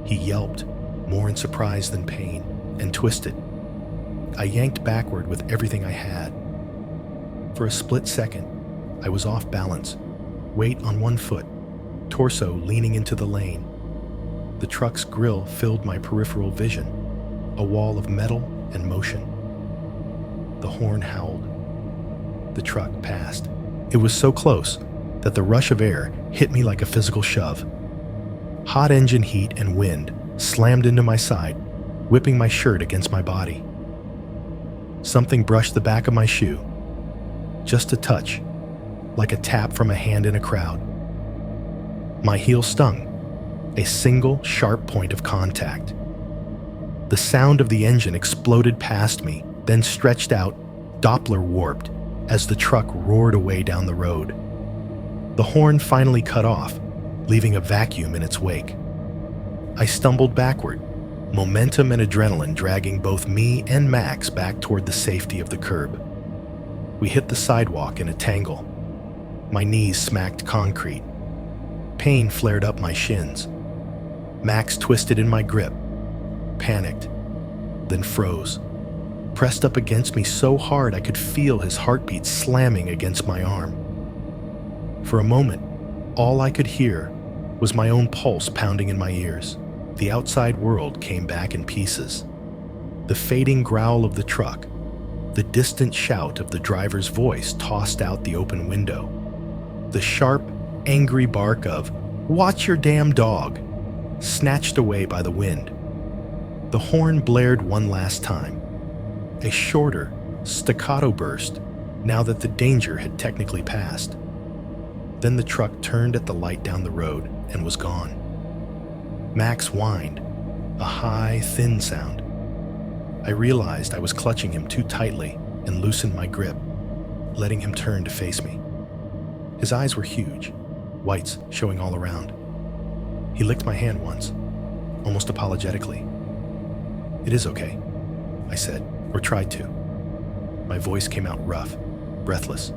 He yelped, more in surprise than pain, and twisted. I yanked backward with everything I had. For a split second, I was off balance, weight on one foot, torso leaning into the lane. The truck's grill filled my peripheral vision, a wall of metal and motion. The horn howled. The truck passed. It was so close that the rush of air hit me like a physical shove. Hot engine heat and wind slammed into my side, whipping my shirt against my body. Something brushed the back of my shoe. Just a touch, like a tap from a hand in a crowd. My heel stung, a single sharp point of contact. The sound of the engine exploded past me, then stretched out, Doppler warped, as the truck roared away down the road. The horn finally cut off, leaving a vacuum in its wake. I stumbled backward, momentum and adrenaline dragging both me and Max back toward the safety of the curb. We hit the sidewalk in a tangle. My knees smacked concrete. Pain flared up my shins. Max twisted in my grip, panicked, then froze, pressed up against me so hard I could feel his heartbeat slamming against my arm. For a moment, all I could hear was my own pulse pounding in my ears. The outside world came back in pieces. The fading growl of the truck, the distant shout of the driver's voice tossed out the open window, the sharp, angry bark of, "Watch your damn dog," snatched away by the wind. The horn blared one last time, a shorter, staccato burst now that the danger had technically passed. Then the truck turned at the light down the road and was gone. Max whined, a high, thin sound. I realized I was clutching him too tightly and loosened my grip, letting him turn to face me. His eyes were huge, whites showing all around. He licked my hand once, almost apologetically. "It is okay," I said, or tried to. My voice came out rough, breathless.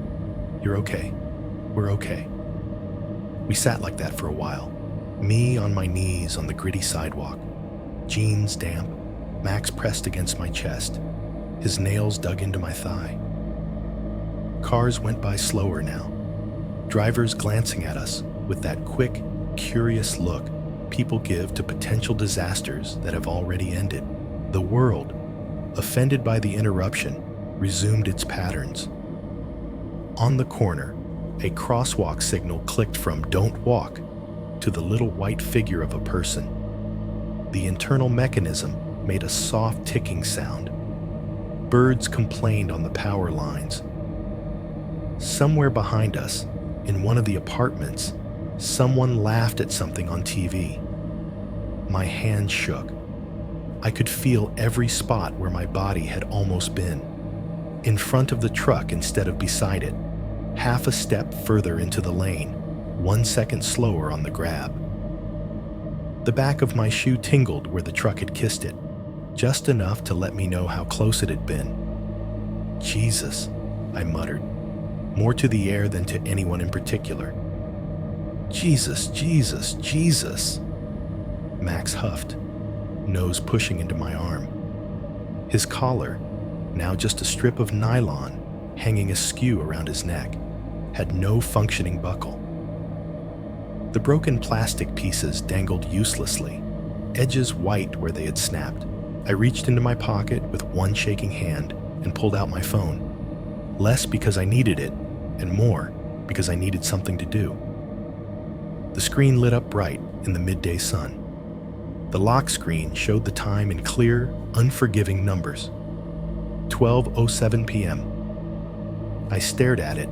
"You're okay. We're okay." We sat like that for a while, me on my knees on the gritty sidewalk, jeans damp, Max pressed against my chest, his nails dug into my thigh. Cars went by slower now, drivers glancing at us with that quick, curious look people give to potential disasters that have already ended. The world, offended by the interruption, resumed its patterns. On the corner, a crosswalk signal clicked from "Don't walk" to the little white figure of a person. The internal mechanism made a soft ticking sound. Birds complained on the power lines. Somewhere behind us, in one of the apartments, someone laughed at something on TV. My hand shook. I could feel every spot where my body had almost been. In front of the truck instead of beside it, half a step further into the lane, 1 second slower on the grab. The back of my shoe tingled where the truck had kissed it, just enough to let me know how close it had been. "Jesus," I muttered, more to the air than to anyone in particular. "Jesus, Jesus, Jesus." Max huffed, nose pushing into my arm. His collar, now just a strip of nylon hanging askew around his neck, had no functioning buckle. The broken plastic pieces dangled uselessly, edges white where they had snapped. I reached into my pocket with one shaking hand and pulled out my phone, less because I needed it and more because I needed something to do. The screen lit up bright in the midday sun. The lock screen showed the time in clear, unforgiving numbers. 12:07 p.m. I stared at it.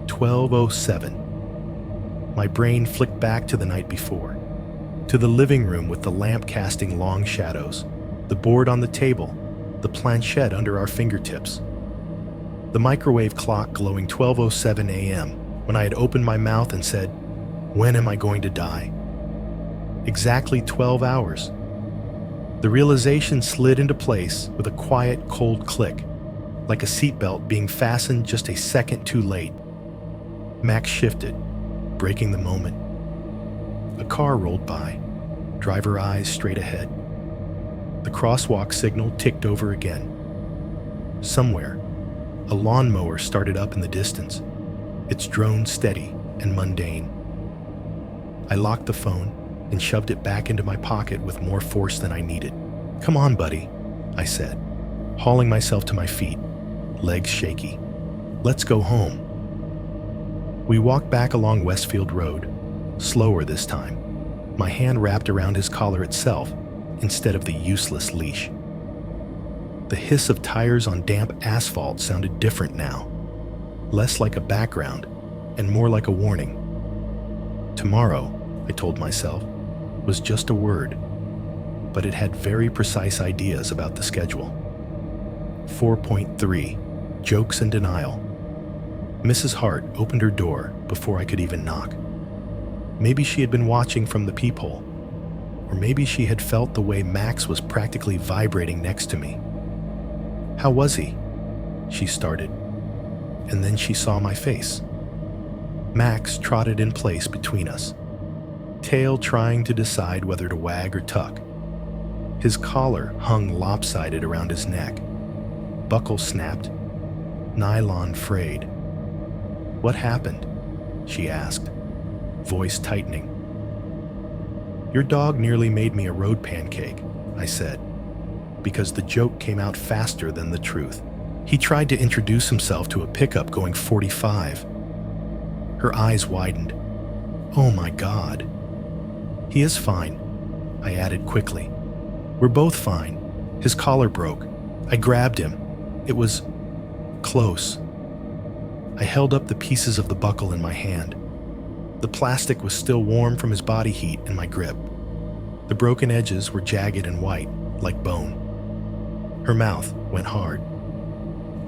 12:07. My brain flicked back to the night before, to the living room with the lamp casting long shadows, the board on the table, the planchette under our fingertips, the microwave clock glowing 12:07 a.m. when I had opened my mouth and said, "When am I going to die?" Exactly 12 hours. The realization slid into place with a quiet, cold click, like a seatbelt being fastened just a second too late. Max shifted, breaking the moment. A car rolled by, driver eyes straight ahead. The crosswalk signal ticked over again. Somewhere, a lawnmower started up in the distance, its drone steady and mundane. I locked the phone and shoved it back into my pocket with more force than I needed. "Come on, buddy," I said, hauling myself to my feet, legs shaky. "Let's go home." We walked back along Westfield Road, slower this time, my hand wrapped around his collar itself instead of the useless leash. The hiss of tires on damp asphalt sounded different now, less like a background and more like a warning. Tomorrow, I told myself, was just a word, but it had very precise ideas about the schedule. 4.3, Jokes and Denial. Mrs. Hart opened her door before I could even knock. Maybe she had been watching from the peephole, or maybe she had felt the way Max was practically vibrating next to me. "How was he?" she started, and then she saw my face. Max trotted in place between us, tail trying to decide whether to wag or tuck. His collar hung lopsided around his neck. Buckle snapped, nylon frayed. "What happened?" she asked, voice tightening. "Your dog nearly made me a road pancake," I said, because the joke came out faster than the truth. He tried to introduce himself to a pickup going 45. Her eyes widened. "Oh my God." "He is fine," I added quickly. "We're both fine. His collar broke. I grabbed him. It was close." I held up the pieces of the buckle in my hand. The plastic was still warm from his body heat in my grip. The broken edges were jagged and white, like bone. Her mouth went hard.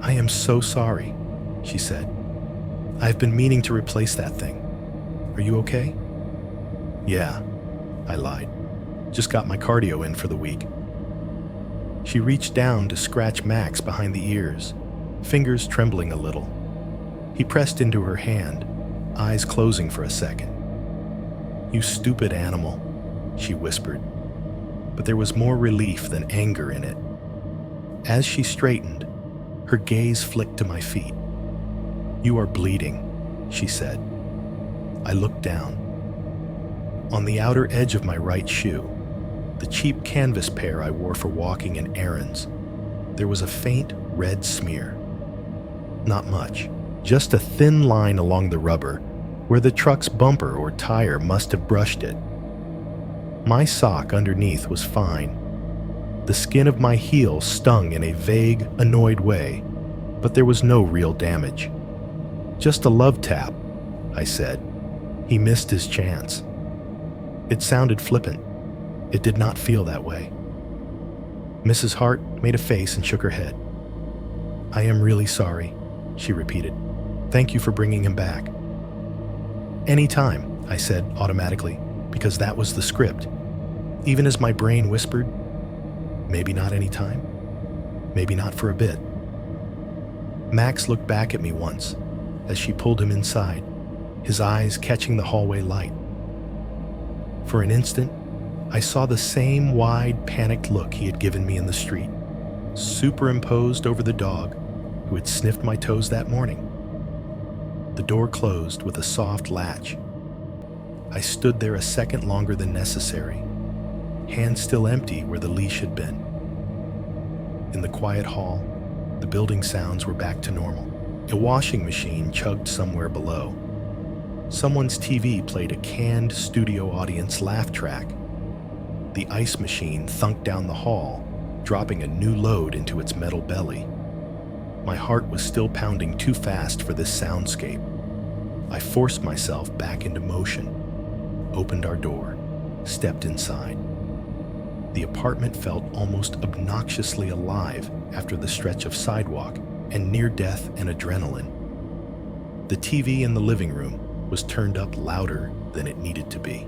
"I am so sorry," she said. "I've been meaning to replace that thing. Are you okay?" "Yeah," I lied. "Just got my cardio in for the week." She reached down to scratch Max behind the ears, fingers trembling a little. He pressed into her hand, eyes closing for a second. "You stupid animal," she whispered, but there was more relief than anger in it. As she straightened, her gaze flicked to my feet. "You are bleeding," she said. I looked down. On the outer edge of my right shoe, the cheap canvas pair I wore for walking and errands, there was a faint red smear. Not much, just a thin line along the rubber where the truck's bumper or tire must have brushed it. My sock underneath was fine. The skin of my heel stung in a vague, annoyed way, but there was no real damage. "Just a love tap," I said. He missed his chance. It sounded flippant. It did not feel that way. Mrs. Hart made a face and shook her head. "I am really sorry," she repeated. "Thank you for bringing him back." "Any time," I said automatically, because that was the script. Even as my brain whispered, maybe not any time, maybe not for a bit. Max looked back at me once as she pulled him inside, his eyes catching the hallway light. For an instant, I saw the same wide, panicked look he had given me in the street, superimposed over the dog who had sniffed my toes that morning. The door closed with a soft latch. I stood there a second longer than necessary, hands still empty where the leash had been. In the quiet hall, the building sounds were back to normal. A washing machine chugged somewhere below. Someone's TV played a canned studio audience laugh track. The ice machine thunked down the hall, dropping a new load into its metal belly. My heart was still pounding too fast for this soundscape. I forced myself back into motion, opened our door, stepped inside. The apartment felt almost obnoxiously alive after the stretch of sidewalk and near-death and adrenaline. The TV in the living room was turned up louder than it needed to be.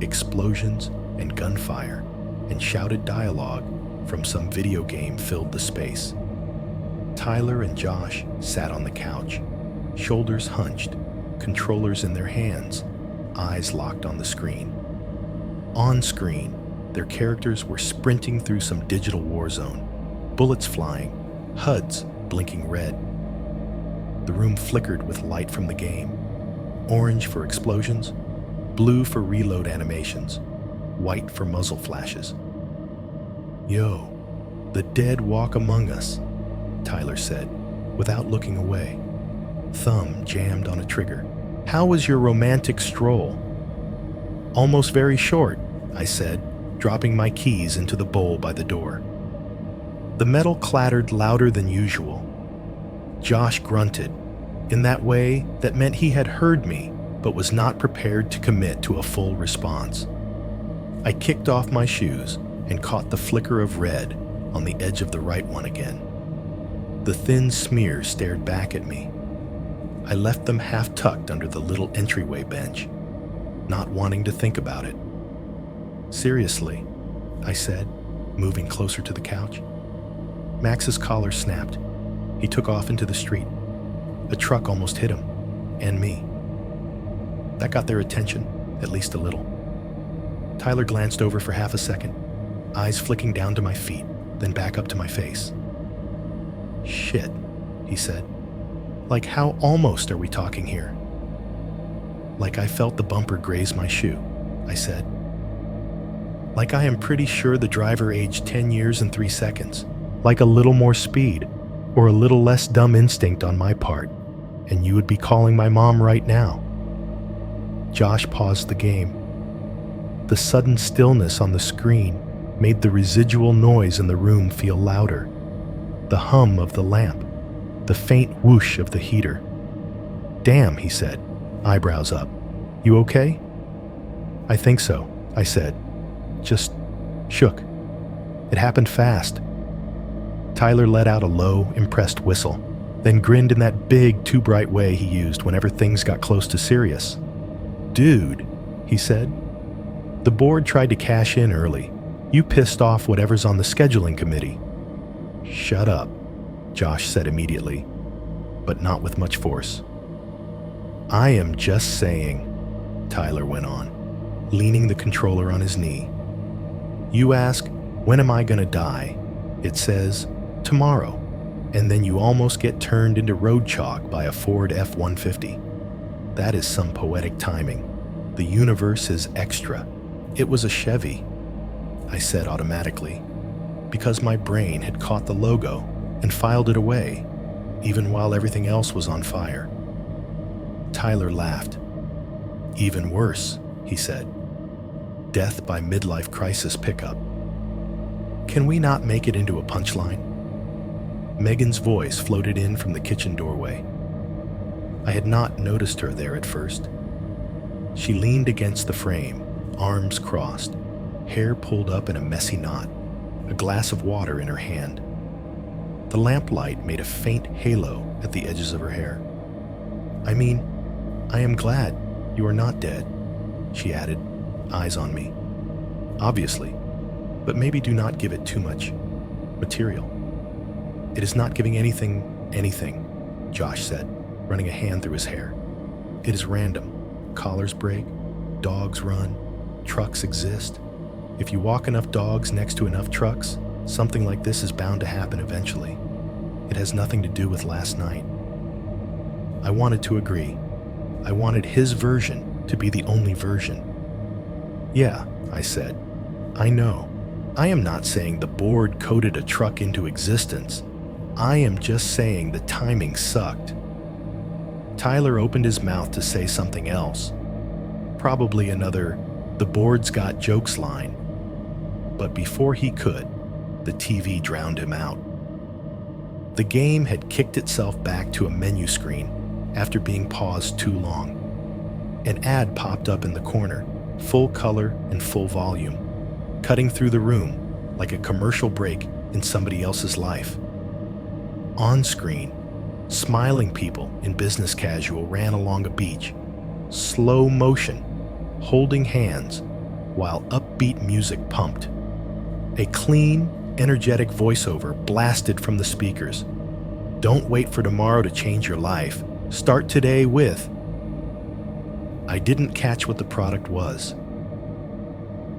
Explosions and gunfire and shouted dialogue from some video game filled the space. Tyler and Josh sat on the couch, shoulders hunched, controllers in their hands, eyes locked on the screen. On screen, their characters were sprinting through some digital war zone, bullets flying, HUDs blinking red. The room flickered with light from the game, orange for explosions, blue for reload animations, white for muzzle flashes. "Yo, the dead walk among us," Tyler said, without looking away. thumb jammed on a trigger. "How was your romantic stroll?" "Almost very short," I said, dropping my keys into the bowl by the door. The metal clattered louder than usual. Josh grunted, in that way that meant he had heard me, but was not prepared to commit to a full response. I kicked off my shoes and caught the flicker of red on the edge of the right one again. The thin smear stared back at me. I left them half tucked under the little entryway bench, not wanting to think about it. "Seriously," I said, moving closer to the couch. Max's collar snapped. He took off into the street. A truck almost hit him, and me. That got their attention, at least a little. Tyler glanced over for half a second, eyes flicking down to my feet, then back up to my face. "Shit," he said. "Like how almost are we talking here?" "Like I felt the bumper graze my shoe," I said. "Like I am pretty sure the driver aged 10 years and 3 seconds. Like a little more speed, or a little less dumb instinct on my part, and you would be calling my mom right now." Josh paused the game. The sudden stillness on the screen made the residual noise in the room feel louder. The hum of the lamp, the faint whoosh of the heater. "Damn," he said, eyebrows up. "You okay?" "I think so," I said. "Just shook. It happened fast." Tyler let out a low, impressed whistle, then grinned in that big, too bright way he used whenever things got close to serious. "Dude," he said, "the board tried to cash in early. You pissed off whatever's on the scheduling committee." "Shut up," Josh said immediately, but not with much force. "I am just saying," Tyler went on, leaning the controller on his knee. "You ask, when am I gonna die? It says, tomorrow, and then you almost get turned into road chalk by a Ford F-150. That is some poetic timing. The universe is extra. It was a Chevy," I said automatically, because my brain had caught the logo and filed it away, even while everything else was on fire. Tyler laughed. "Even worse," he said. "Death by midlife crisis pickup. Can we not make it into a punchline?" Megan's voice floated in from the kitchen doorway. I had not noticed her there at first. She leaned against the frame, arms crossed, hair pulled up in a messy knot, a glass of water in her hand. The lamplight made a faint halo at the edges of her hair. "I mean, I am glad you are not dead," she added, eyes on me. "Obviously, but maybe do not give it too much material." "It is not giving anything, Josh said, running a hand through his hair. "It is random. Collars break, dogs run, trucks exist. If you walk enough dogs next to enough trucks, something like this is bound to happen eventually. It has nothing to do with last night." I wanted to agree. I wanted his version to be the only version. "Yeah," I said. "I know. I am not saying the board coded a truck into existence. I am just saying the timing sucked." Tyler opened his mouth to say something else. Probably another, "the board's got jokes" line. But before he could, the TV drowned him out. The game had kicked itself back to a menu screen after being paused too long. An ad popped up in the corner, full color and full volume, cutting through the room like a commercial break in somebody else's life. On screen, smiling people in business casual ran along a beach, slow motion, holding hands, while upbeat music pumped. A clean, energetic voiceover blasted from the speakers. "Don't wait for tomorrow to change your life. Start today with..." I didn't catch what the product was.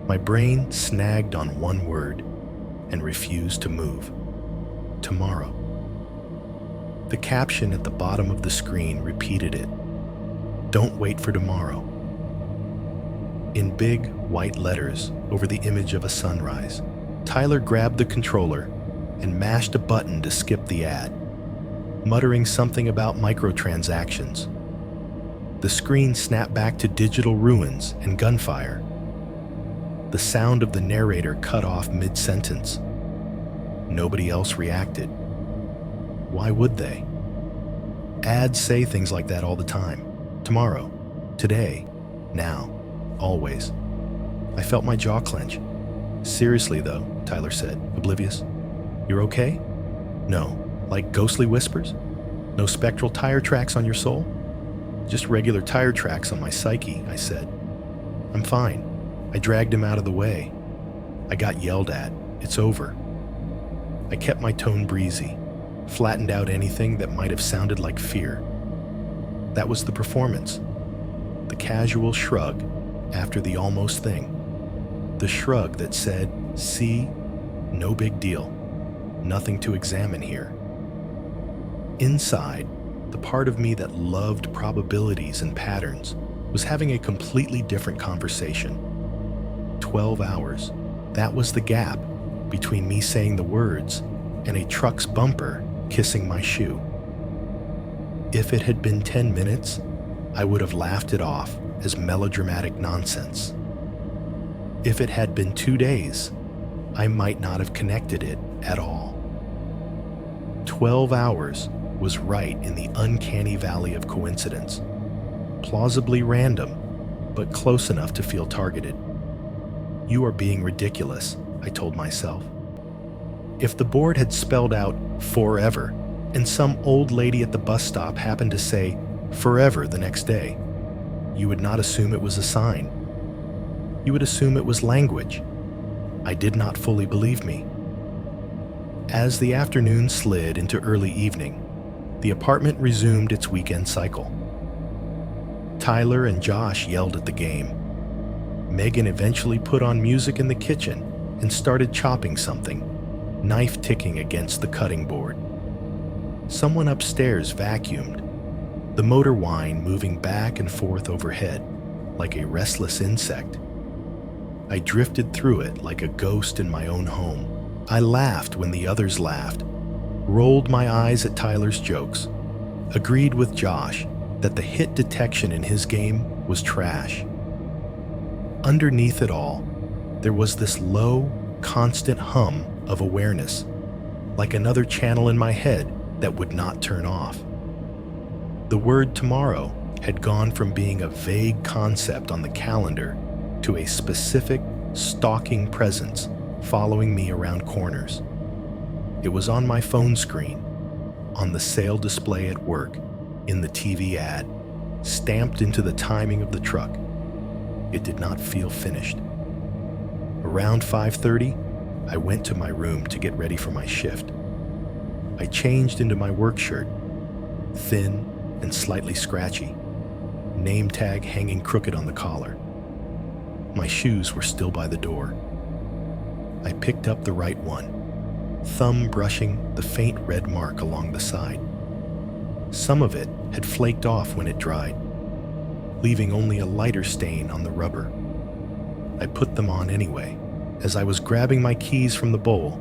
My brain snagged on one word and refused to move. Tomorrow. The caption at the bottom of the screen repeated it. "Don't wait for tomorrow." In big, white letters over the image of a sunrise, Tyler grabbed the controller and mashed a button to skip the ad. muttering something about microtransactions. The screen snapped back to digital ruins and gunfire. The sound of the narrator cut off mid-sentence. Nobody else reacted. Why would they? Ads say things like that all the time. Tomorrow, today, now, always. I felt my jaw clench. Seriously though, Tyler said, oblivious. You're okay? No. Like ghostly whispers? No spectral tire tracks on your soul? Just regular tire tracks on my psyche, I said. I'm fine. I dragged him out of the way. I got yelled at. It's over. I kept my tone breezy, flattened out anything that might have sounded like fear. That was the performance. The casual shrug after the almost thing. The shrug that said, see, no big deal. Nothing to examine here. Inside, the part of me that loved probabilities and patterns was having a completely different conversation. 12 hours. That was the gap between me saying the words and a truck's bumper kissing my shoe. If it had been 10 minutes, I would have laughed it off as melodramatic nonsense. If it had been 2 days, I might not have connected it at all. 12 hours was right in the uncanny valley of coincidence. Plausibly random, but close enough to feel targeted. You are being ridiculous, I told myself. If the board had spelled out forever, and some old lady at the bus stop happened to say forever the next day, you would not assume it was a sign. You would assume it was language. I did not fully believe me. As the afternoon slid into early evening, the apartment resumed its weekend cycle. Tyler and Josh yelled at the game. Megan eventually put on music in the kitchen and started chopping something, knife ticking against the cutting board. Someone upstairs vacuumed, the motor whine moving back and forth overhead like a restless insect. I drifted through it like a ghost in my own home. I laughed when the others laughed, rolled my eyes at Tyler's jokes, agreed with Josh that the hit detection in his game was trash. Underneath it all, there was this low, constant hum of awareness, like another channel in my head that would not turn off. The word tomorrow had gone from being a vague concept on the calendar to a specific, stalking presence following me around corners. It was on my phone screen, on the sale display at work, in the TV ad, stamped into the timing of the truck. It did not feel finished. Around 5:30, I went to my room to get ready for my shift. I changed into my work shirt, thin and slightly scratchy, name tag hanging crooked on the collar. My shoes were still by the door. I picked up the right one, thumb brushing the faint red mark along the side. Some of it had flaked off when it dried, leaving only a lighter stain on the rubber. I put them on anyway. As I was grabbing my keys from the bowl,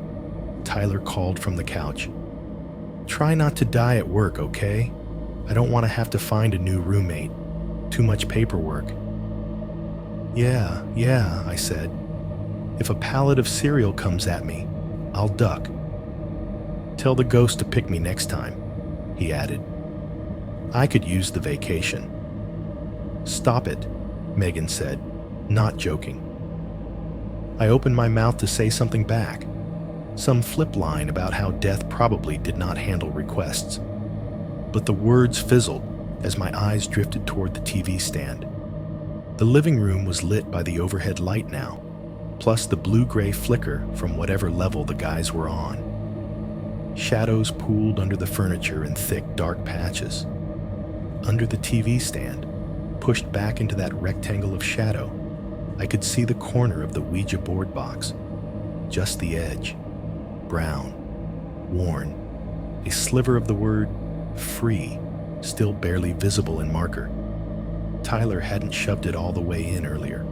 Tyler called from the couch. "Try not to die at work, okay? I don't want to have to find a new roommate. Too much paperwork." Yeah, I said. "If a pallet of cereal comes at me, I'll duck." "Tell the ghost to pick me next time," he added. I could use the vacation. "Stop it," Megan said, not joking. I opened my mouth to say something back, some flip line about how death probably did not handle requests. But the words fizzled as my eyes drifted toward the TV stand. The living room was lit by the overhead light now, plus the blue-gray flicker from whatever level the guys were on. Shadows pooled under the furniture in thick, dark patches. Under the TV stand, pushed back into that rectangle of shadow, I could see the corner of the Ouija board box, just the edge, brown, worn, a sliver of the word free, still barely visible in marker. Tyler hadn't shoved it all the way in earlier,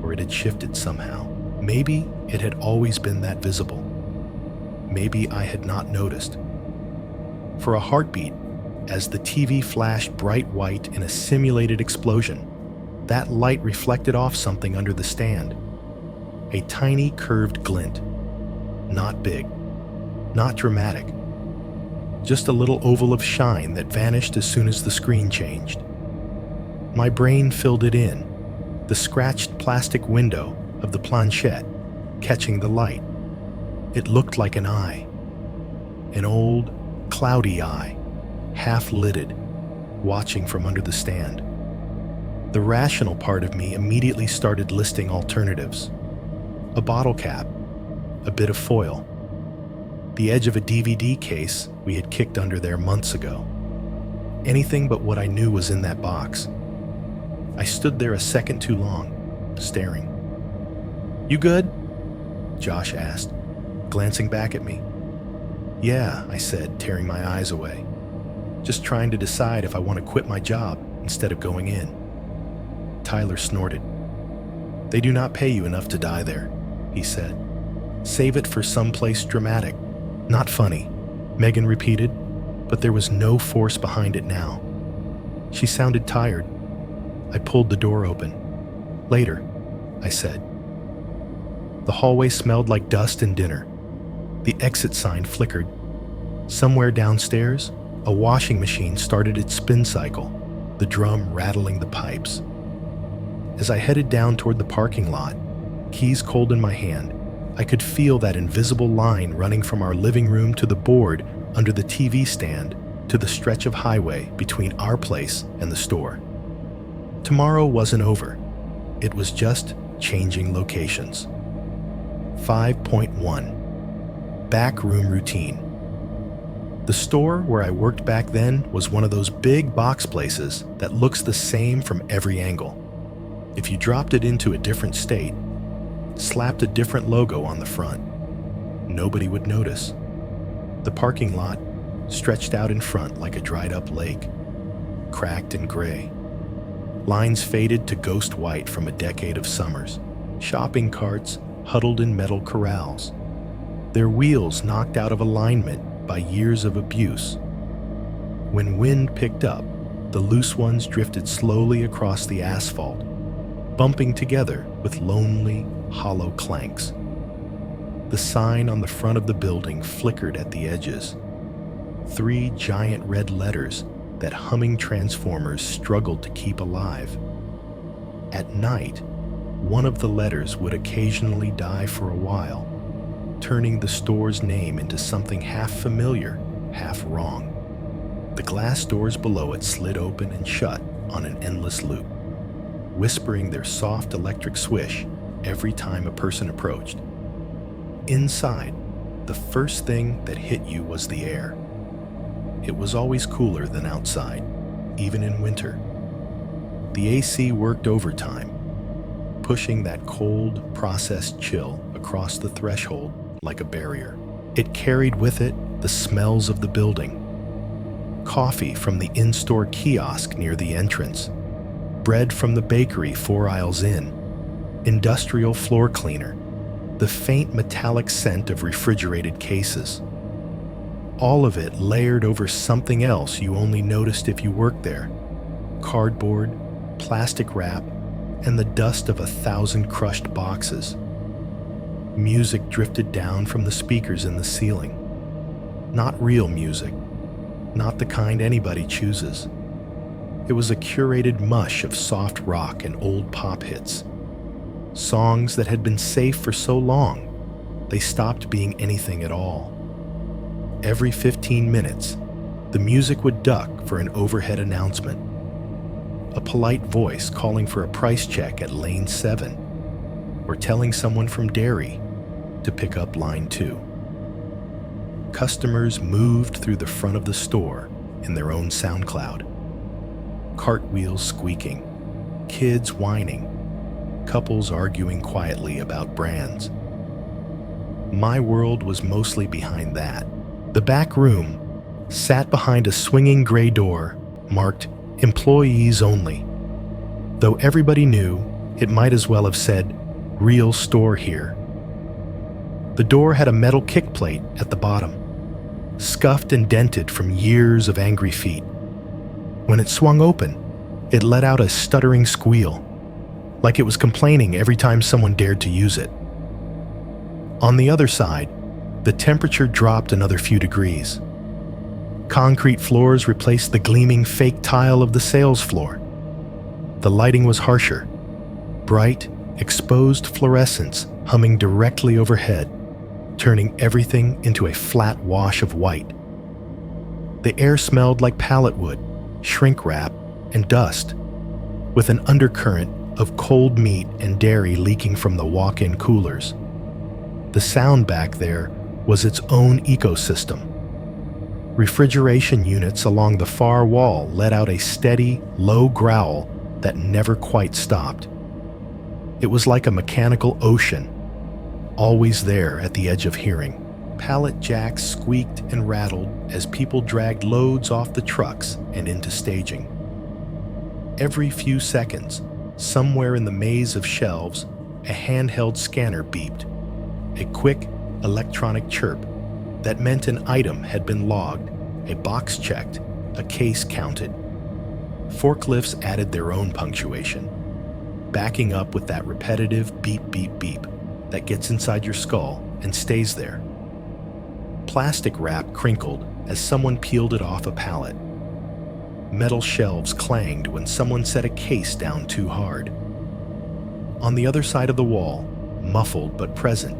or it had shifted somehow. Maybe it had always been that visible. Maybe I had not noticed. for a heartbeat as the TV flashed bright white in a simulated explosion. That light reflected off something under the stand. A tiny curved glint. Not big, not dramatic. Just a little oval of shine that vanished as soon as the screen changed. My brain filled it in, the scratched plastic window of the planchette catching the light. It looked like an eye. An old, cloudy eye, half-lidded, watching from under the stand. The rational part of me immediately started listing alternatives. A bottle cap, a bit of foil, the edge of a DVD case we had kicked under there months ago. Anything but what I knew was in that box. I stood there a second too long, staring. "You good?" Josh asked, glancing back at me. "Yeah," I said, tearing my eyes away. "Just trying to decide if I want to quit my job instead of going in." Tyler snorted. "They do not pay you enough to die there," he said. "Save it for someplace dramatic." "Not funny," Megan repeated, but there was no force behind it now. She sounded tired. I pulled the door open. "Later," I said. The hallway smelled like dust and dinner. The exit sign flickered. Somewhere downstairs, a washing machine started its spin cycle, the drum rattling the pipes. As I headed down toward the parking lot, keys cold in my hand, I could feel that invisible line running from our living room to the board under the TV stand to the stretch of highway between our place and the store. Tomorrow wasn't over. It was just changing locations. 5.1 Backroom Routine. The store where I worked back then was one of those big box places that looks the same from every angle. If you dropped it into a different state, slapped a different logo on the front, nobody would notice. The parking lot stretched out in front like a dried-up lake, cracked and gray. Lines faded to ghost white from a decade of summers. Shopping carts huddled in metal corrals, their wheels knocked out of alignment by years of abuse. When wind picked up, the loose ones drifted slowly across the asphalt, bumping together with lonely, hollow clanks. The sign on the front of the building flickered at the edges. 3 giant red letters that humming transformers struggled to keep alive. At night, one of the letters would occasionally die for a while, turning the store's name into something half familiar, half wrong. The glass doors below it slid open and shut on an endless loop, whispering their soft electric swish every time a person approached. Inside, the first thing that hit you was the air. It was always cooler than outside, even in winter. The AC worked overtime, pushing that cold, processed chill across the threshold like a barrier. It carried with it the smells of the building. Coffee from the in-store kiosk near the entrance, bread from the bakery 4 aisles in, industrial floor cleaner, the faint metallic scent of refrigerated cases. All of it layered over something else you only noticed if you worked there. Cardboard, plastic wrap, and the dust of 1,000 crushed boxes. Music drifted down from the speakers in the ceiling. Not real music, not the kind anybody chooses. It was a curated mush of soft rock and old pop hits. Songs that had been safe for so long, they stopped being anything at all. Every 15 minutes, the music would duck for an overhead announcement. A polite voice calling for a price check at lane 7, or telling someone from dairy to pick up line 2. Customers moved through the front of the store in their own SoundCloud. Cartwheels squeaking, kids whining, couples arguing quietly about brands. My world was mostly behind that. The back room sat behind a swinging gray door marked "Employees Only." Though everybody knew, it might as well have said, "Real store here." The door had a metal kick plate at the bottom. scuffed and dented from years of angry feet. When it swung open, it let out a stuttering squeal, like it was complaining every time someone dared to use it. On the other side, the temperature dropped another few degrees. Concrete floors replaced the gleaming fake tile of the sales floor. The lighting was harsher, bright, exposed fluorescence humming directly overhead, turning everything into a flat wash of white. The air smelled like pallet wood, shrink wrap, and dust, with an undercurrent of cold meat and dairy leaking from the walk-in coolers. The sound back there was its own ecosystem. Refrigeration units along the far wall let out a steady, low growl that never quite stopped. It was like a mechanical ocean, always there at the edge of hearing. Pallet jacks squeaked and rattled as people dragged loads off the trucks and into staging. Every few seconds, somewhere in the maze of shelves, a handheld scanner beeped, a quick electronic chirp that meant an item had been logged, a box checked, a case counted. Forklifts added their own punctuation, backing up with that repetitive beep, beep, beep that gets inside your skull and stays there. Plastic wrap crinkled as someone peeled it off a pallet. Metal shelves clanged when someone set a case down too hard. On the other side of the wall, muffled but present,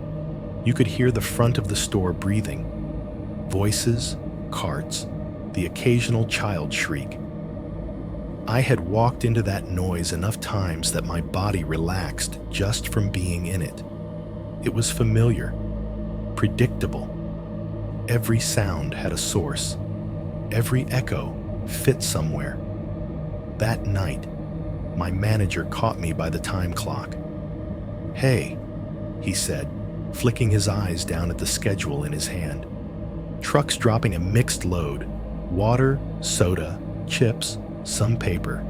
you could hear the front of the store breathing. Voices, carts, the occasional child shriek. I had walked into that noise enough times that my body relaxed just from being in it. It was familiar, predictable. Every sound had a source. Every echo fit somewhere. That night, my manager caught me by the time clock. "Hey," he said, flicking his eyes down at the schedule in his hand. Trucks dropping a mixed load, water, soda, chips, some paper.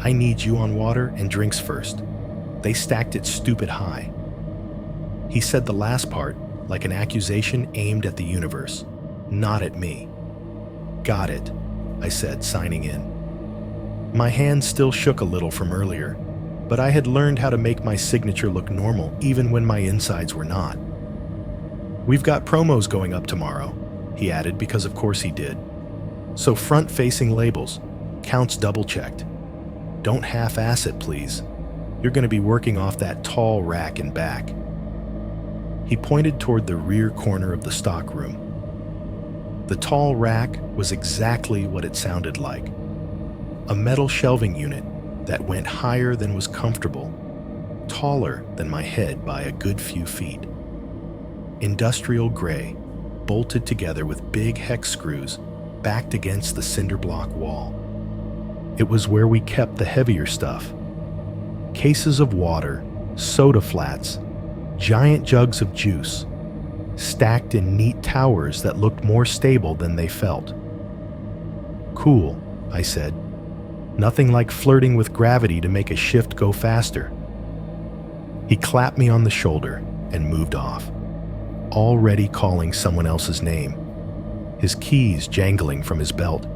"I need you on water and drinks first." They stacked it stupid high. He said the last part like an accusation aimed at the universe, not at me. "Got it," I said, signing in. My hand still shook a little from earlier, but I had learned how to make my signature look normal even when my insides were not. "We've got promos going up tomorrow," he added, because of course he did. "So front-facing labels, counts double-checked. Don't half-ass it, please. You're going to be working off that tall rack in back." He pointed toward the rear corner of the stockroom. The tall rack was exactly what it sounded like. A metal shelving unit that went higher than was comfortable, taller than my head by a good few feet. Industrial gray, bolted together with big hex screws backed against the cinder block wall. It was where we kept the heavier stuff. Cases of water, soda flats, giant jugs of juice, stacked in neat towers that looked more stable than they felt. "Cool," I said. "Nothing like flirting with gravity to make a shift go faster." He clapped me on the shoulder and moved off, already calling someone else's name, his keys jangling from his belt.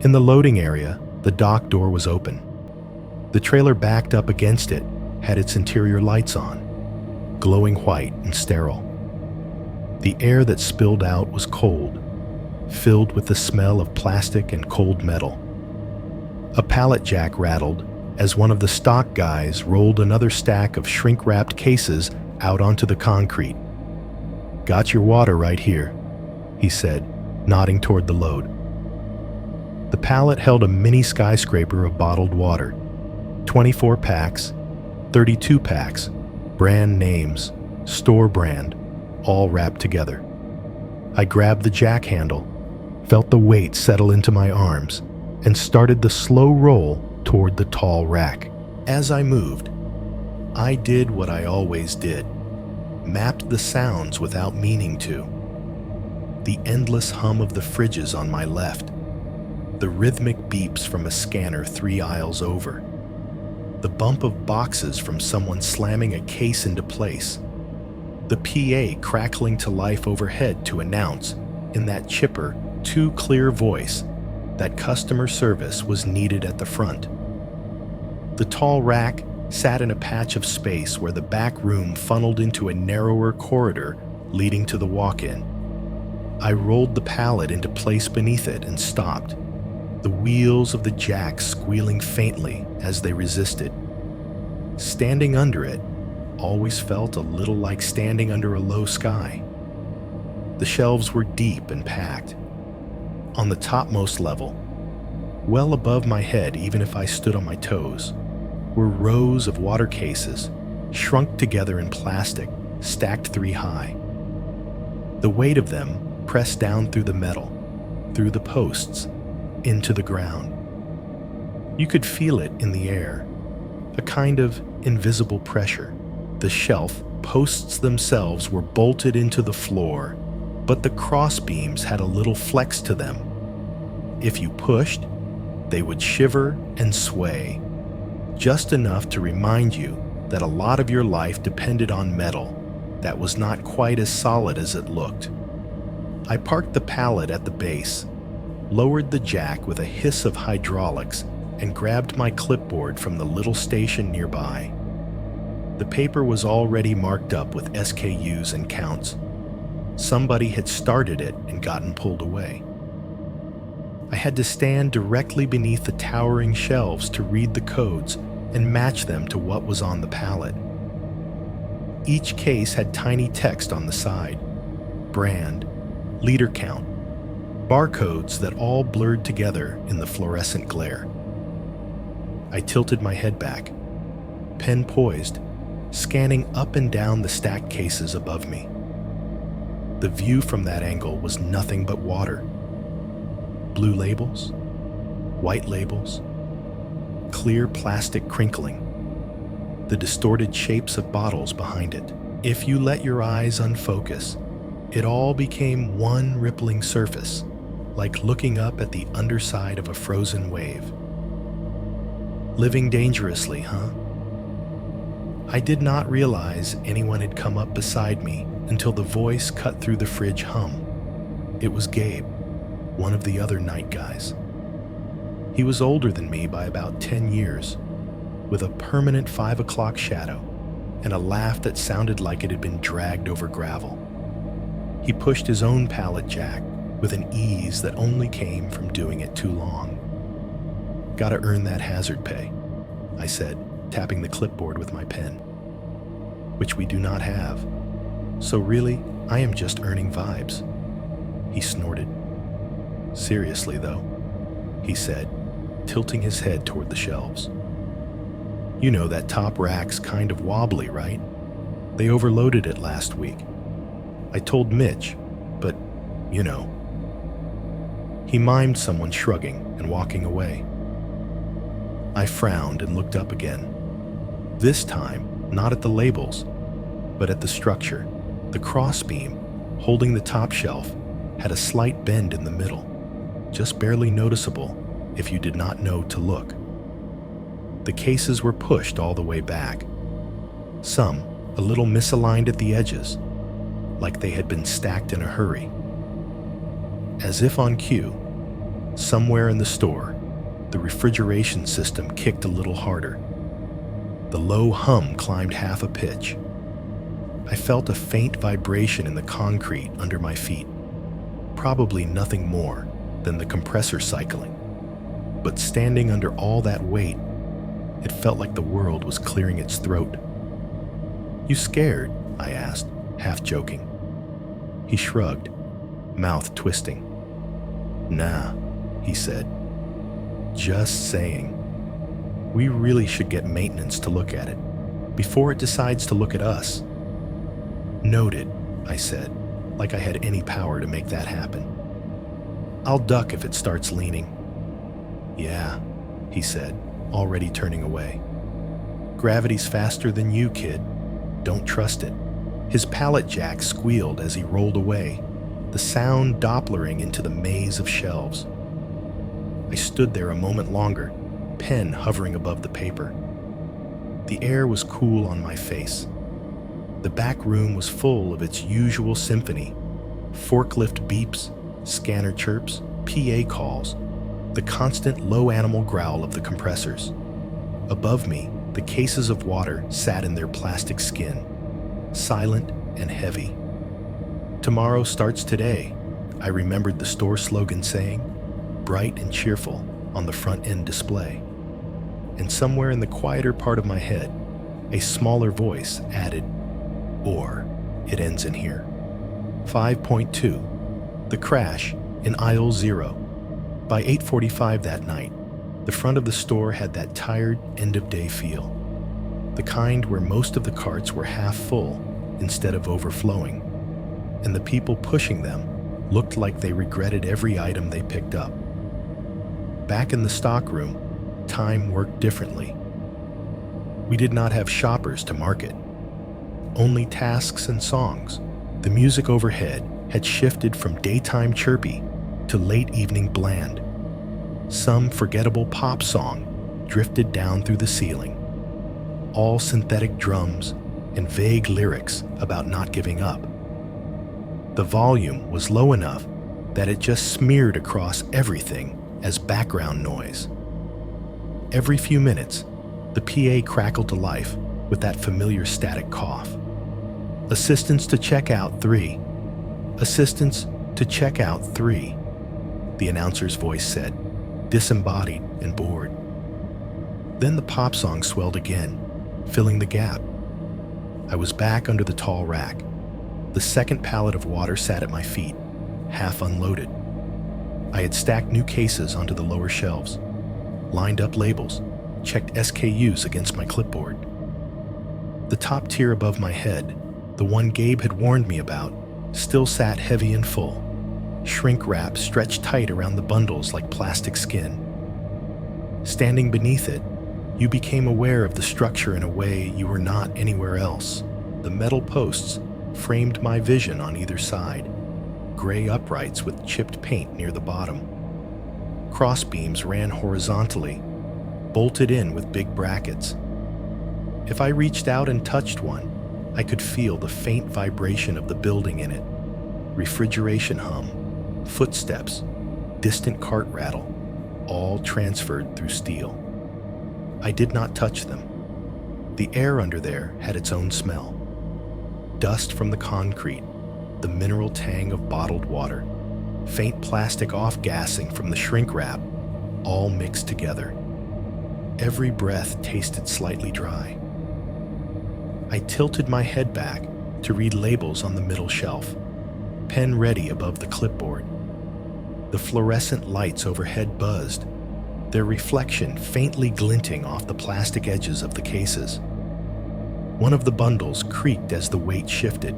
In the loading area, the dock door was open. The trailer backed up against it had its interior lights on, glowing white and sterile. The air that spilled out was cold, filled with the smell of plastic and cold metal. A pallet jack rattled as one of the stock guys rolled another stack of shrink-wrapped cases out onto the concrete. "Got your water right here," he said, nodding toward the load. The pallet held a mini skyscraper of bottled water, 24 packs, 32 packs, brand names, store brand, all wrapped together. I grabbed the jack handle, felt the weight settle into my arms, and started the slow roll toward the tall rack. As I moved, I did what I always did, mapped the sounds without meaning to. The endless hum of the fridges on my left, the rhythmic beeps from a scanner 3 aisles over, the bump of boxes from someone slamming a case into place, the PA crackling to life overhead to announce, in that chipper, too clear voice that customer service was needed at the front. The tall rack sat in a patch of space where the back room funneled into a narrower corridor leading to the walk-in. I rolled the pallet into place beneath it and stopped, the wheels of the jack squealing faintly as they resisted. Standing under it always felt a little like standing under a low sky. The shelves were deep and packed. On the topmost level, well above my head even if I stood on my toes, were rows of water cases, shrunk together in plastic, stacked 3 high. The weight of them pressed down through the metal, through the posts, into the ground. You could feel it in the air, a kind of invisible pressure. The shelf posts themselves were bolted into the floor, but the crossbeams had a little flex to them. If you pushed, they would shiver and sway, just enough to remind you that a lot of your life depended on metal that was not quite as solid as it looked. I parked the pallet at the base, lowered the jack with a hiss of hydraulics, and grabbed my clipboard from the little station nearby. The paper was already marked up with SKUs and counts. Somebody had started it and gotten pulled away. I had to stand directly beneath the towering shelves to read the codes and match them to what was on the pallet. Each case had tiny text on the side, brand, liter count, barcodes that all blurred together in the fluorescent glare. I tilted my head back, pen poised, scanning up and down the stacked cases above me. The view from that angle was nothing but water. Blue labels, white labels, clear plastic crinkling, the distorted shapes of bottles behind it. If you let your eyes unfocus, it all became one rippling surface, like looking up at the underside of a frozen wave. Living dangerously, huh? I did not realize anyone had come up beside me until the voice cut through the fridge hum. It was Gabe, one of the other night guys. He was older than me by about 10 years, with a permanent 5 o'clock shadow and a laugh that sounded like it had been dragged over gravel. He pushed his own pallet jack with an ease that only came from doing it too long. "Gotta earn that hazard pay," I said, tapping the clipboard with my pen. "Which we do not have. So really, I am just earning vibes." He snorted. "Seriously though," he said, tilting his head toward the shelves. "You know that top rack's kind of wobbly, right? They overloaded it last week. I told Mitch, but, you know." He mimed someone shrugging and walking away. I frowned and looked up again. This time, not at the labels, but at the structure. The crossbeam, holding the top shelf, had a slight bend in the middle, just barely noticeable if you did not know to look. The cases were pushed all the way back, some a little misaligned at the edges, like they had been stacked in a hurry. As if on cue, somewhere in the store, the refrigeration system kicked a little harder. The low hum climbed half a pitch. I felt a faint vibration in the concrete under my feet, probably nothing more than the compressor cycling. But standing under all that weight, it felt like the world was clearing its throat. "You scared?" I asked, half joking. He shrugged, mouth twisting. "Nah," he said. "Just saying. We really should get maintenance to look at it, before it decides to look at us." "Noted," I said, like I had any power to make that happen. "I'll duck if it starts leaning." "Yeah," he said, already turning away. "Gravity's faster than you, kid. Don't trust it." His pallet jack squealed as he rolled away, the sound Dopplering into the maze of shelves. I stood there a moment longer, pen hovering above the paper. The air was cool on my face. The back room was full of its usual symphony, forklift beeps, scanner chirps, PA calls, the constant low animal growl of the compressors. Above me, the cases of water sat in their plastic skin, silent and heavy. Tomorrow starts today, I remembered the store slogan saying, bright and cheerful on the front end display. And somewhere in the quieter part of my head, a smaller voice added, or it ends in here. 5.2. The crash in aisle 0. By 8:45 that night, the front of the store had that tired end-of-day feel. The kind where most of the carts were half full instead of overflowing, and the people pushing them looked like they regretted every item they picked up. Back in the stockroom, time worked differently. We did not have shoppers to market, only tasks and songs. The music overhead had shifted from daytime chirpy to late evening bland. Some forgettable pop song drifted down through the ceiling, all synthetic drums and vague lyrics about not giving up. The volume was low enough that it just smeared across everything as background noise. Every few minutes, the PA crackled to life with that familiar static cough. Assistance to checkout 3. Assistance to checkout 3, the announcer's voice said, disembodied and bored. Then the pop song swelled again, filling the gap. I was back under the tall rack. The second pallet of water sat at my feet, half unloaded. I had stacked new cases onto the lower shelves, lined up labels, checked SKUs against my clipboard. The top tier above my head, the one Gabe had warned me about, still sat heavy and full, shrink wrap stretched tight around the bundles like plastic skin. Standing beneath it, you became aware of the structure in a way you were not anywhere else. The metal posts framed my vision on either side, gray uprights with chipped paint near the bottom. Crossbeams ran horizontally, bolted in with big brackets. If I reached out and touched one, I could feel the faint vibration of the building in it, refrigeration hum, footsteps, distant cart rattle, all transferred through steel. I did not touch them. The air under there had its own smell. Dust from the concrete, the mineral tang of bottled water, faint plastic off-gassing from the shrink wrap, all mixed together. Every breath tasted slightly dry. I tilted my head back to read labels on the middle shelf, pen ready above the clipboard. The fluorescent lights overhead buzzed, their reflection faintly glinting off the plastic edges of the cases. One of the bundles creaked as the weight shifted,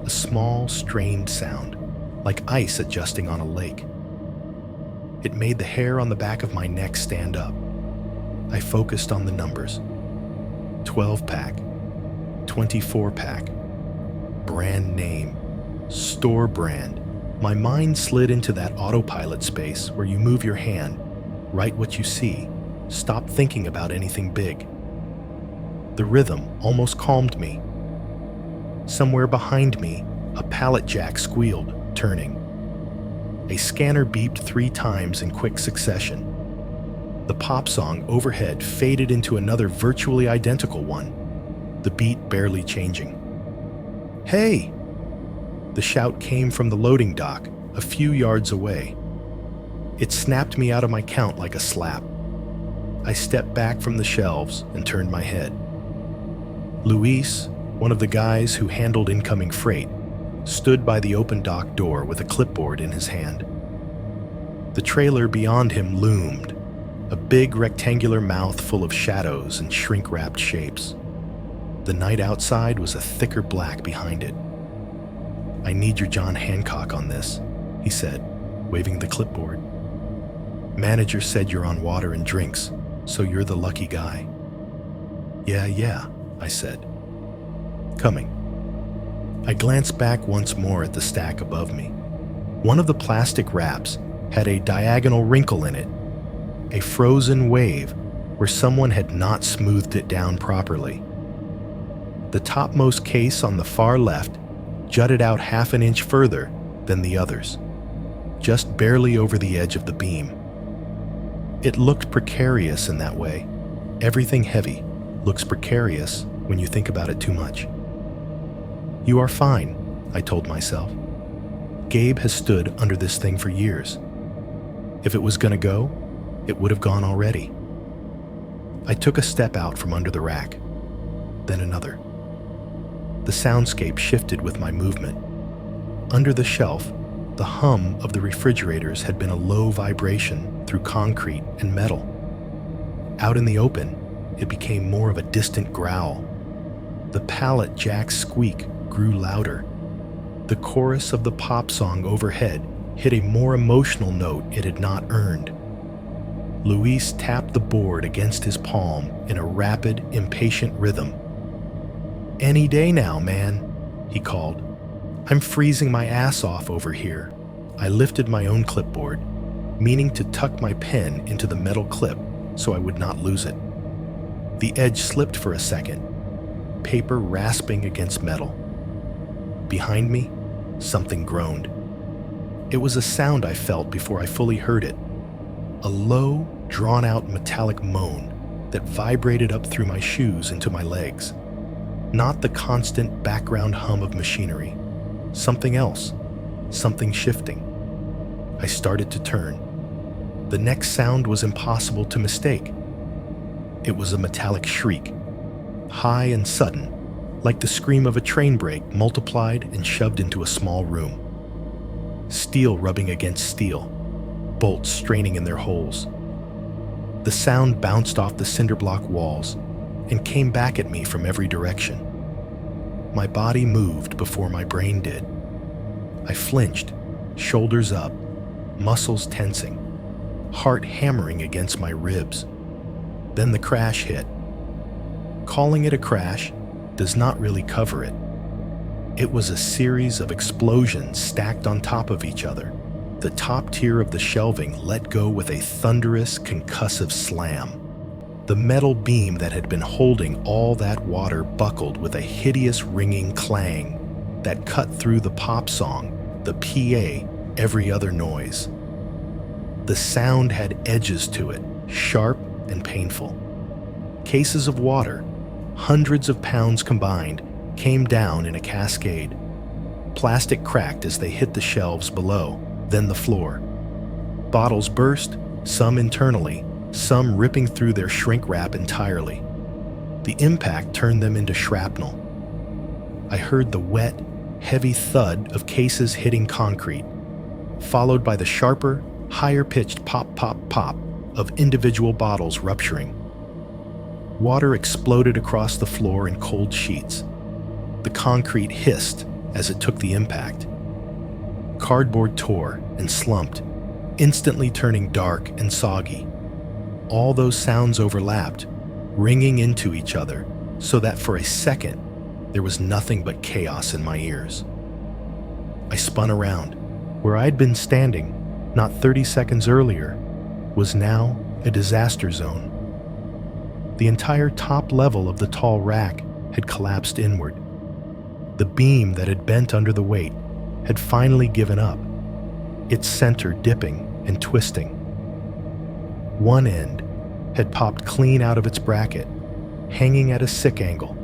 a small, strained sound, like ice adjusting on a lake. It made the hair on the back of my neck stand up. I focused on the numbers. 12-pack, 24-pack, brand name, store brand. My mind slid into that autopilot space where you move your hand, write what you see, stop thinking about anything big. The rhythm almost calmed me. Somewhere behind me, a pallet jack squealed, turning. A scanner beeped 3 times in quick succession. The pop song overhead faded into another virtually identical one, the beat barely changing. "Hey!" The shout came from the loading dock, a few yards away. It snapped me out of my count like a slap. I stepped back from the shelves and turned my head. Luis, one of the guys who handled incoming freight, stood by the open dock door with a clipboard in his hand. The trailer beyond him loomed, a big rectangular mouth full of shadows and shrink-wrapped shapes. The night outside was a thicker black behind it. "I need your John Hancock on this," he said, waving the clipboard. "Manager said you're on water and drinks, so you're the lucky guy." Yeah, I said. "Coming." I glanced back once more at the stack above me. One of the plastic wraps had a diagonal wrinkle in it, a frozen wave where someone had not smoothed it down properly. The topmost case on the far left jutted out half an inch further than the others. just barely over the edge of the beam. It looked precarious in that way. Everything heavy looks precarious when you think about it too much. "You are fine," I told myself. "Gabe has stood under this thing for years. If it was gonna go, it would have gone already." I took a step out from under the rack, then another. The soundscape shifted with my movement. Under the shelf, the hum of the refrigerators had been a low vibration through concrete and metal. Out in the open, it became more of a distant growl. The pallet jack's squeak grew louder. The chorus of the pop song overhead hit a more emotional note it had not earned. Luis tapped the board against his palm in a rapid, impatient rhythm. "Any day now, man," he called. "I'm freezing my ass off over here." I lifted my own clipboard, meaning to tuck my pen into the metal clip so I would not lose it. The edge slipped for a second, paper rasping against metal. Behind me, something groaned. It was a sound I felt before I fully heard it. A low, drawn-out metallic moan that vibrated up through my shoes into my legs. Not the constant background hum of machinery. Something else. Something shifting. I started to turn. The next sound was impossible to mistake. It was a metallic shriek, high and sudden, like the scream of a train brake multiplied and shoved into a small room. Steel rubbing against steel, bolts straining in their holes. The sound bounced off the cinder block walls and came back at me from every direction. My body moved before my brain did. I flinched, shoulders up, muscles tensing, heart hammering against my ribs. Then the crash hit. Calling it a crash does not really cover it. It was a series of explosions stacked on top of each other. The top tier of the shelving let go with a thunderous, concussive slam. The metal beam that had been holding all that water buckled with a hideous ringing clang that cut through the pop song, the PA, every other noise. The sound had edges to it, sharp and painful. Cases of water, hundreds of pounds combined, came down in a cascade. Plastic cracked as they hit the shelves below, then the floor. Bottles burst, some internally, some ripping through their shrink wrap entirely. The impact turned them into shrapnel. I heard the wet, heavy thud of cases hitting concrete, followed by the sharper, higher-pitched pop, pop, pop of individual bottles rupturing. Water exploded across the floor in cold sheets. The concrete hissed as it took the impact. Cardboard tore and slumped, instantly turning dark and soggy. All those sounds overlapped, ringing into each other, so that for a second, there was nothing but chaos in my ears. I spun around. Where I'd been standing, not 30 seconds earlier, was now a disaster zone. The entire top level of the tall rack had collapsed inward. The beam that had bent under the weight had finally given up, its center dipping and twisting. One end had popped clean out of its bracket, hanging at a sick angle.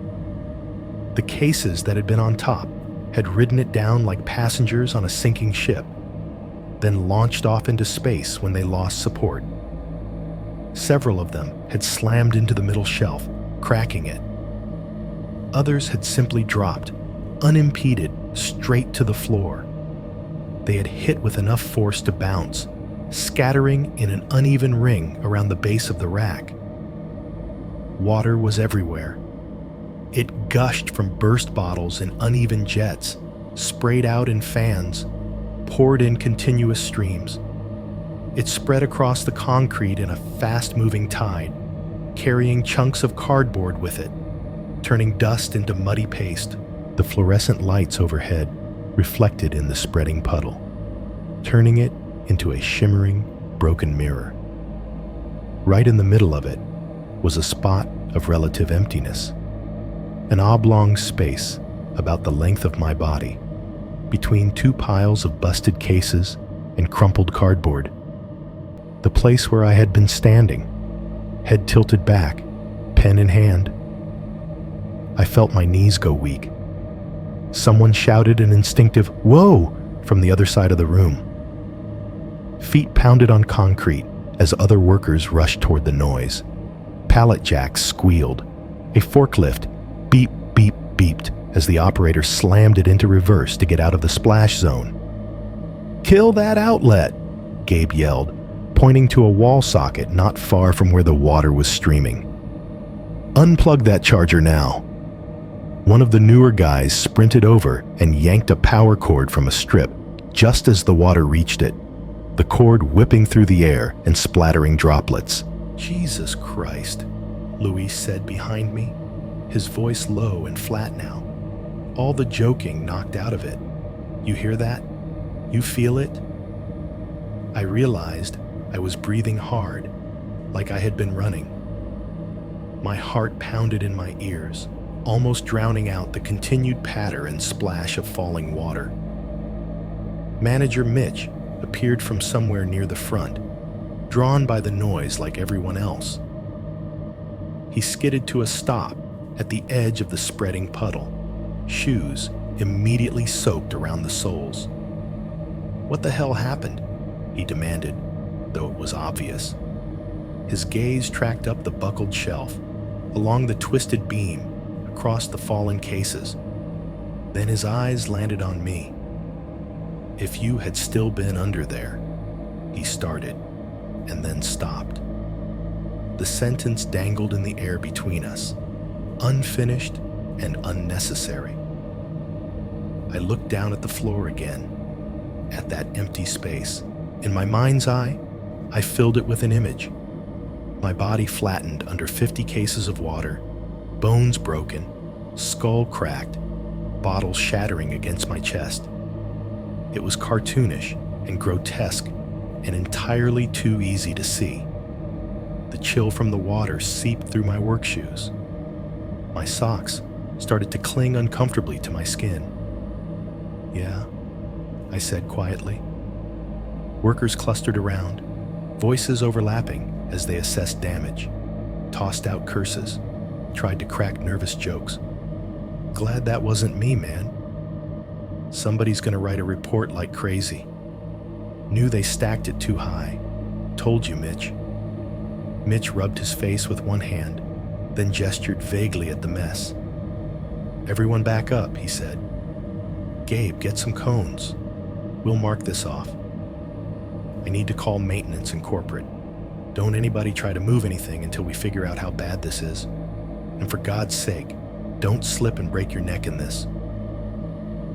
The cases that had been on top had ridden it down like passengers on a sinking ship, then launched off into space when they lost support. Several of them had slammed into the middle shelf, cracking it. Others had simply dropped, unimpeded, straight to the floor. They had hit with enough force to bounce, scattering in an uneven ring around the base of the rack. Water was everywhere. It gushed from burst bottles in uneven jets, sprayed out in fans, poured in continuous streams. It spread across the concrete in a fast-moving tide, carrying chunks of cardboard with it, turning dust into muddy paste. The fluorescent lights overhead reflected in the spreading puddle, turning it into a shimmering, broken mirror. Right in the middle of it was a spot of relative emptiness, an oblong space, about the length of my body, between two piles of busted cases, and crumpled cardboard. The place where I had been standing, head tilted back, pen in hand. I felt my knees go weak. Someone shouted an instinctive, "Whoa!" from the other side of the room. Feet pounded on concrete as other workers rushed toward the noise. Pallet jacks squealed. A forklift beep, beep, beeped as the operator slammed it into reverse to get out of the splash zone. "Kill that outlet!" Gabe yelled, pointing to a wall socket not far from where the water was streaming. "Unplug that charger now." One of the newer guys sprinted over and yanked a power cord from a strip just as the water reached it, the cord whipping through the air and splattering droplets. "Jesus Christ," Luis said behind me, his voice low and flat now. All the joking knocked out of it. "You hear that? You feel it?" I realized I was breathing hard, like I had been running. My heart pounded in my ears, almost drowning out the continued patter and splash of falling water. Manager Mitch appeared from somewhere near the front, drawn by the noise like everyone else. He skidded to a stop at the edge of the spreading puddle, shoes immediately soaked around the soles. "What the hell happened?" he demanded, though it was obvious. His gaze tracked up the buckled shelf, along the twisted beam, across the fallen cases. Then his eyes landed on me. "If you had still been under there," he started, and then stopped. The sentence dangled in the air between us, unfinished and unnecessary. I looked down at the floor again, at that empty space. In my mind's eye, I filled it with an image. My body flattened under 50 cases of water, bones broken, skull cracked, bottles shattering against my chest. It was cartoonish and grotesque and entirely too easy to see. The chill from the water seeped through my work shoes. My socks started to cling uncomfortably to my skin. "Yeah," I said quietly. Workers clustered around, voices overlapping as they assessed damage, tossed out curses, tried to crack nervous jokes. "Glad that wasn't me, man. Somebody's gonna write a report like crazy. Knew they stacked it too high. Told you, Mitch." Mitch rubbed his face with one hand, then gestured vaguely at the mess. "Everyone back up," he said. "Gabe, get some cones. We'll mark this off. I need to call maintenance and corporate. Don't anybody try to move anything until we figure out how bad this is. And for God's sake, don't slip and break your neck in this."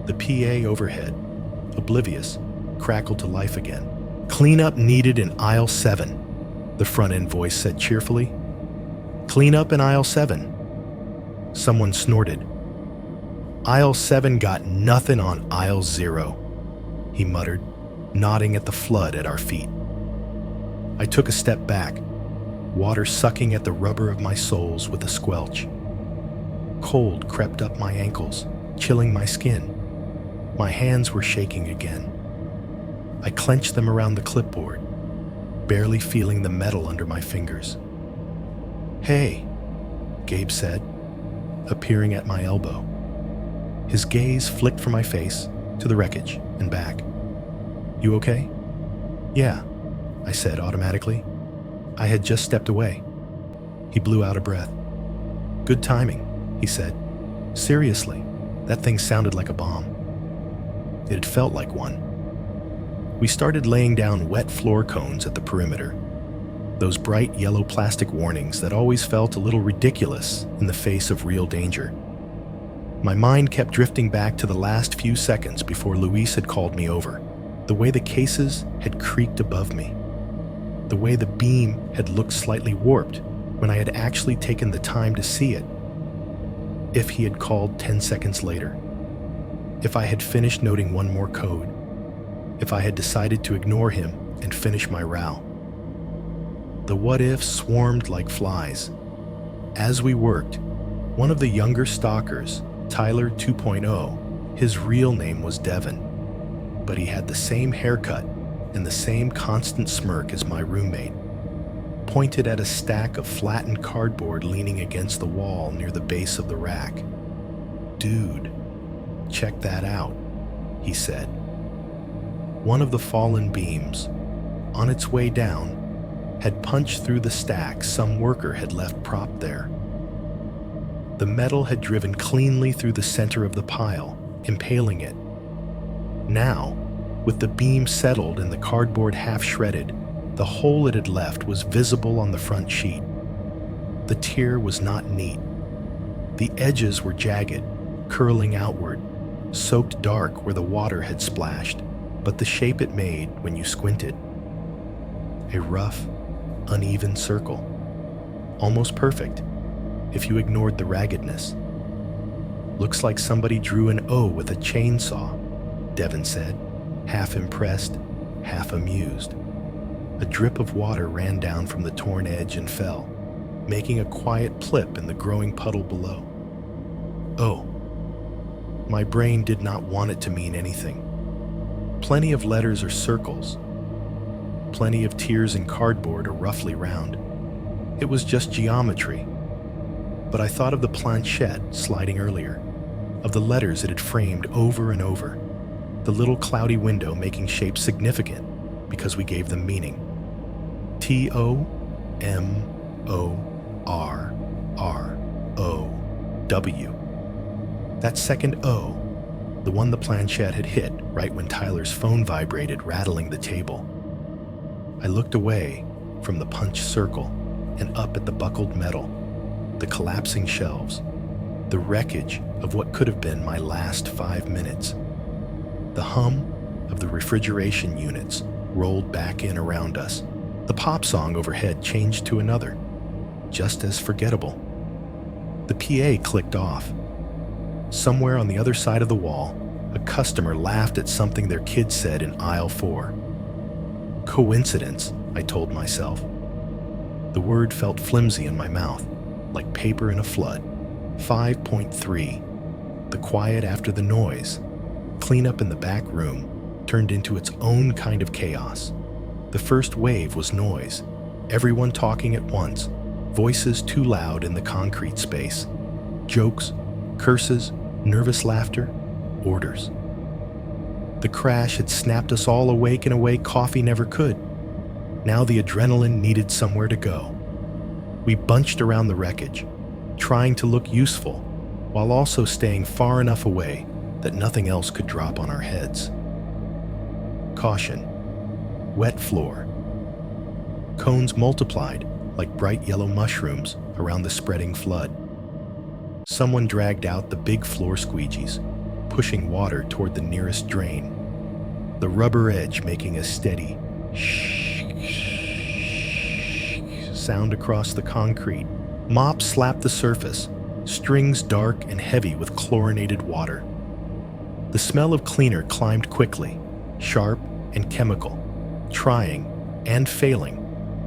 The PA overhead, oblivious, crackled to life again. "Cleanup needed in aisle 7, the front-end voice said cheerfully. "Clean up in aisle 7. Someone snorted. "Aisle 7 got nothing on aisle 0, he muttered, nodding at the flood at our feet. I took a step back, water sucking at the rubber of my soles with a squelch. Cold crept up my ankles, chilling my skin. My hands were shaking again. I clenched them around the clipboard, barely feeling the metal under my fingers. "Hey," Gabe said, appearing at my elbow. His gaze flicked from my face to the wreckage and back. "You okay?" "Yeah," I said automatically. I had just stepped away. He blew out a breath. "Good timing," he said. "Seriously, that thing sounded like a bomb." It had felt like one. We started laying down wet floor cones at the perimeter, those bright yellow plastic warnings that always felt a little ridiculous in the face of real danger. My mind kept drifting back to the last few seconds before Luis had called me over, the way the cases had creaked above me, the way the beam had looked slightly warped when I had actually taken the time to see it. If he had called 10 seconds later, if I had finished noting one more code, if I had decided to ignore him and finish my row. The what-ifs swarmed like flies. As we worked, one of the younger stalkers, Tyler 2.0, his real name was Devin, but he had the same haircut, and the same constant smirk as my roommate, pointed at a stack of flattened cardboard leaning against the wall near the base of the rack. "Dude, check that out," he said. One of the fallen beams, on its way down, had punched through the stack some worker had left propped there. The metal had driven cleanly through the center of the pile, impaling it. Now, with the beam settled and the cardboard half shredded, the hole it had left was visible on the front sheet. The tier was not neat. The edges were jagged, curling outward, soaked dark where the water had splashed, but the shape it made when you squinted. A rough, uneven circle. Almost perfect, if you ignored the raggedness. "Looks like somebody drew an O with a chainsaw," Devin said, half impressed, half amused. A drip of water ran down from the torn edge and fell, making a quiet plip in the growing puddle below. Oh. My brain did not want it to mean anything. Plenty of letters are circles. Plenty of tiers in cardboard are roughly round. It was just geometry. But I thought of the planchette sliding earlier, of the letters it had framed over and over, the little cloudy window making shapes significant because we gave them meaning. TOMORROW. That second O, the one the planchette had hit right when Tyler's phone vibrated, rattling the table. I looked away from the punched circle and up at the buckled metal, the collapsing shelves, the wreckage of what could have been my last 5 minutes. The hum of the refrigeration units rolled back in around us. The pop song overhead changed to another, just as forgettable. The PA clicked off. Somewhere on the other side of the wall, a customer laughed at something their kid said in aisle 4. Coincidence, I told myself. The word felt flimsy in my mouth, like paper in a flood. 5.3. The quiet after the noise. Cleanup in the back room turned into its own kind of chaos. The first wave was noise, everyone talking at once, voices too loud in the concrete space. Jokes, curses, nervous laughter, orders. The crash had snapped us all awake in a way coffee never could. Now the adrenaline needed somewhere to go. We bunched around the wreckage, trying to look useful, while also staying far enough away that nothing else could drop on our heads. Caution. Wet floor. Cones multiplied like bright yellow mushrooms around the spreading flood. Someone dragged out the big floor squeegees, pushing water toward the nearest drain, the rubber edge making a steady sound across the concrete. Mops slapped the surface, strings dark and heavy with chlorinated water. The smell of cleaner climbed quickly, sharp and chemical, trying and failing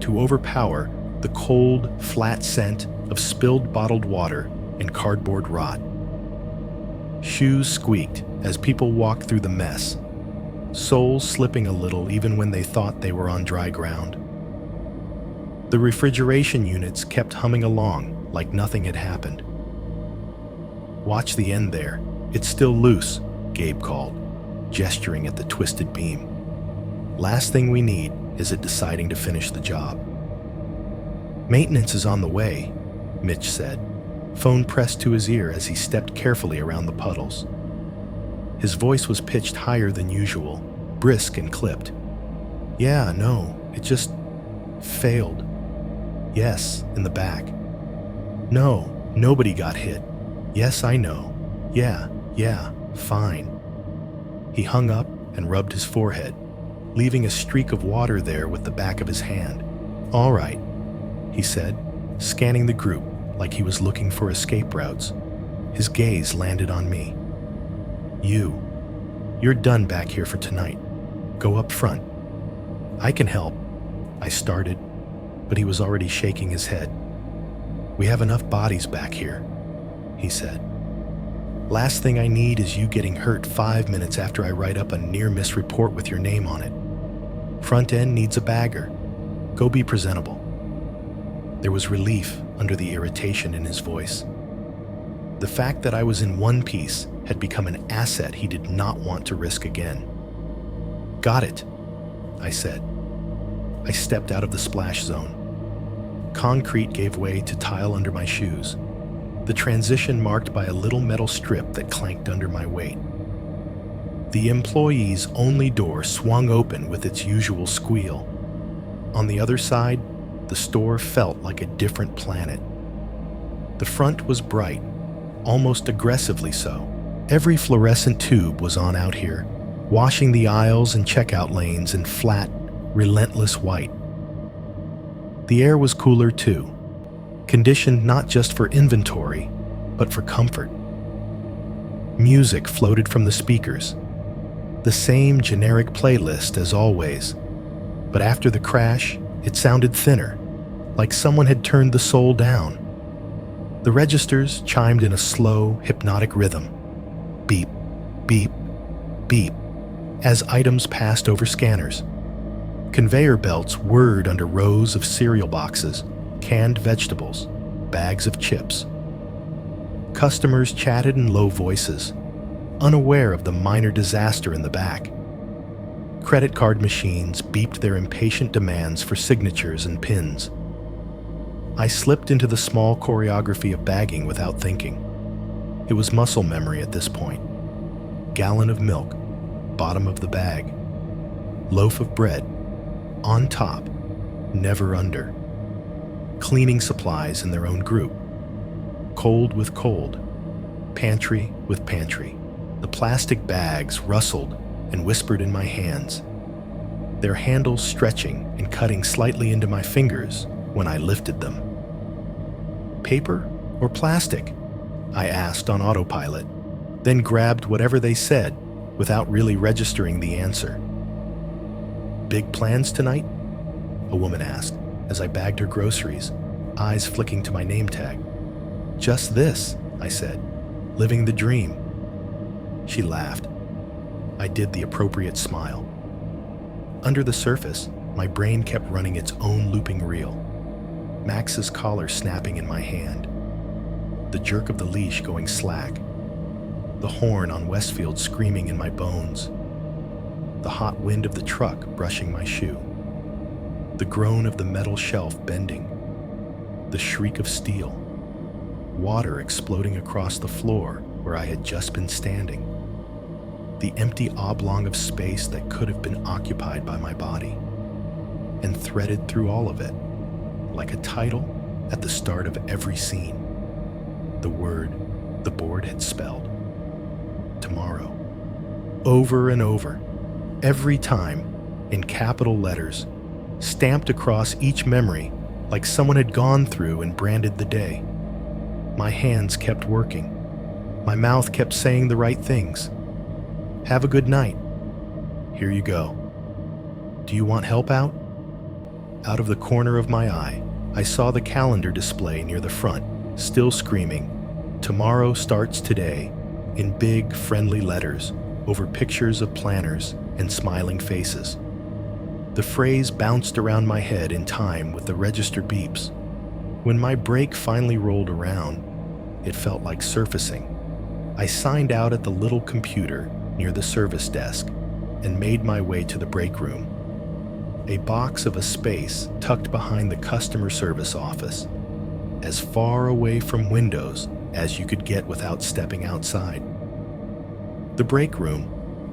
to overpower the cold, flat scent of spilled bottled water and cardboard rot. Shoes squeaked as people walked through the mess, soles slipping a little even when they thought they were on dry ground. The refrigeration units kept humming along like nothing had happened. "Watch the end there. It's still loose," Gabe called, gesturing at the twisted beam. "Last thing we need is it deciding to finish the job." "Maintenance is on the way," Mitch said, phone pressed to his ear as he stepped carefully around the puddles. His voice was pitched higher than usual, brisk and clipped. "Yeah, no, it just failed. Yes, in the back. No, nobody got hit. Yes, I know. Yeah, fine." He hung up and rubbed his forehead, leaving a streak of water there with the back of his hand. "All right," he said, scanning the group like he was looking for escape routes. His gaze landed on me. You're done back here for tonight. Go up front." "I can help," I started, but he was already shaking his head. "We have enough bodies back here," he said. "Last thing I need is you getting hurt 5 minutes after I write up a near-miss report with your name on it." Front end needs a bagger. Go be presentable." There was relief under the irritation in his voice. The fact that I was in one piece had become an asset he did not want to risk again. "Got it," I said. I stepped out of the splash zone. Concrete gave way to tile under my shoes, the transition marked by a little metal strip that clanked under my weight. The employee's only door swung open with its usual squeal. On the other side, the store felt like a different planet. The front was bright, almost aggressively so. Every fluorescent tube was on out here, washing the aisles and checkout lanes in flat, relentless white. The air was cooler too, conditioned not just for inventory, but for comfort. Music floated from the speakers, the same generic playlist as always, but after the crash, it sounded thinner, like someone had turned the soul down. The registers chimed in a slow, hypnotic rhythm. Beep, beep, beep, as items passed over scanners. Conveyor belts whirred under rows of cereal boxes, canned vegetables, bags of chips. Customers chatted in low voices, unaware of the minor disaster in the back. Credit card machines beeped their impatient demands for signatures and pins. I slipped into the small choreography of bagging without thinking. It was muscle memory at this point. Gallon of milk, bottom of the bag. Loaf of bread, on top, never under. Cleaning supplies in their own group. Cold with cold. Pantry with pantry. The plastic bags rustled and whispered in my hands, their handles stretching and cutting slightly into my fingers when I lifted them. "Paper or plastic?" I asked on autopilot, then grabbed whatever they said without really registering the answer. "Big plans tonight?" a woman asked as I bagged her groceries, eyes flicking to my name tag. "Just this," I said, "living the dream." She laughed. I did the appropriate smile. Under the surface, my brain kept running its own looping reel. Max's collar snapping in my hand, the jerk of the leash going slack, the horn on Westfield screaming in my bones, the hot wind of the truck brushing my shoe, the groan of the metal shelf bending, the shriek of steel, water exploding across the floor where I had just been standing, the empty oblong of space that could have been occupied by my body, and threaded through all of it, like a title at the start of every scene, the word the board had spelled. Tomorrow. Over and over, every time, in capital letters, stamped across each memory like someone had gone through and branded the day. My hands kept working. My mouth kept saying the right things. "Have a good night. Here you go. Do you want help out?" Out of the corner of my eye, I saw the calendar display near the front, still screaming, "Tomorrow starts today," in big, friendly letters over pictures of planners and smiling faces. The phrase bounced around my head in time with the register beeps. When my break finally rolled around, it felt like surfacing. I signed out at the little computer near the service desk and made my way to the break room, a box of a space tucked behind the customer service office, as far away from windows as you could get without stepping outside. The break room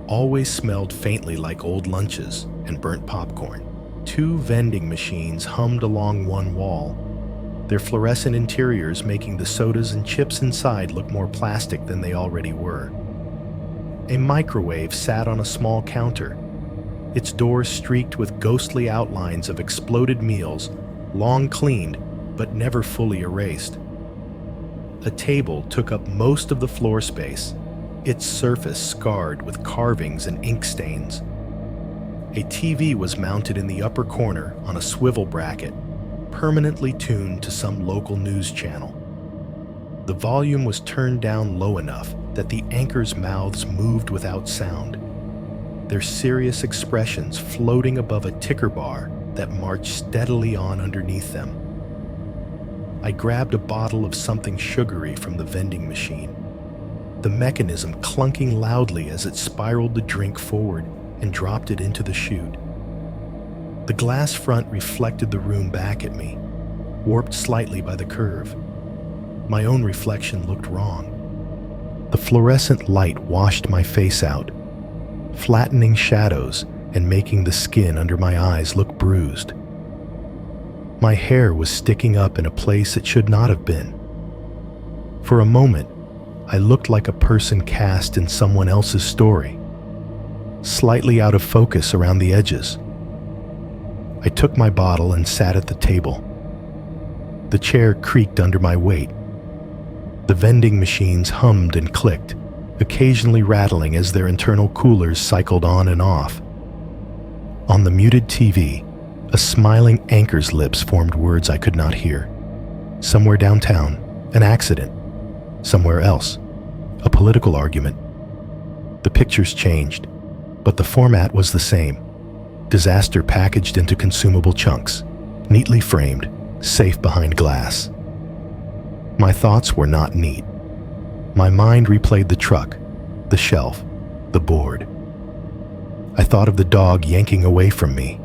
always smelled faintly like old lunches and burnt popcorn. 2 vending machines hummed along one wall, their fluorescent interiors making the sodas and chips inside look more plastic than they already were. A microwave sat on a small counter, its doors streaked with ghostly outlines of exploded meals, long cleaned but never fully erased. A table took up most of the floor space, its surface scarred with carvings and ink stains. A TV was mounted in the upper corner on a swivel bracket, permanently tuned to some local news channel. The volume was turned down low enough that the anchors' mouths moved without sound. their serious expressions floating above a ticker bar that marched steadily on underneath them. I grabbed a bottle of something sugary from the vending machine, the mechanism clunking loudly as it spiraled the drink forward and dropped it into the chute. The glass front reflected the room back at me, warped slightly by the curve. My own reflection looked wrong. The fluorescent light washed my face out, flattening shadows and making the skin under my eyes look bruised. My hair was sticking up in a place it should not have been. For a moment, I looked like a person cast in someone else's story, slightly out of focus around the edges. I took my bottle and sat at the table. The chair creaked under my weight. The vending machines hummed and clicked, occasionally rattling as their internal coolers cycled on and off. On the muted TV, a smiling anchor's lips formed words I could not hear. Somewhere downtown, an accident. Somewhere else, a political argument. The pictures changed, but the format was the same. Disaster packaged into consumable chunks, neatly framed, safe behind glass. My thoughts were not neat. My mind replayed the truck, the shelf, the board. I thought of the dog yanking away from me,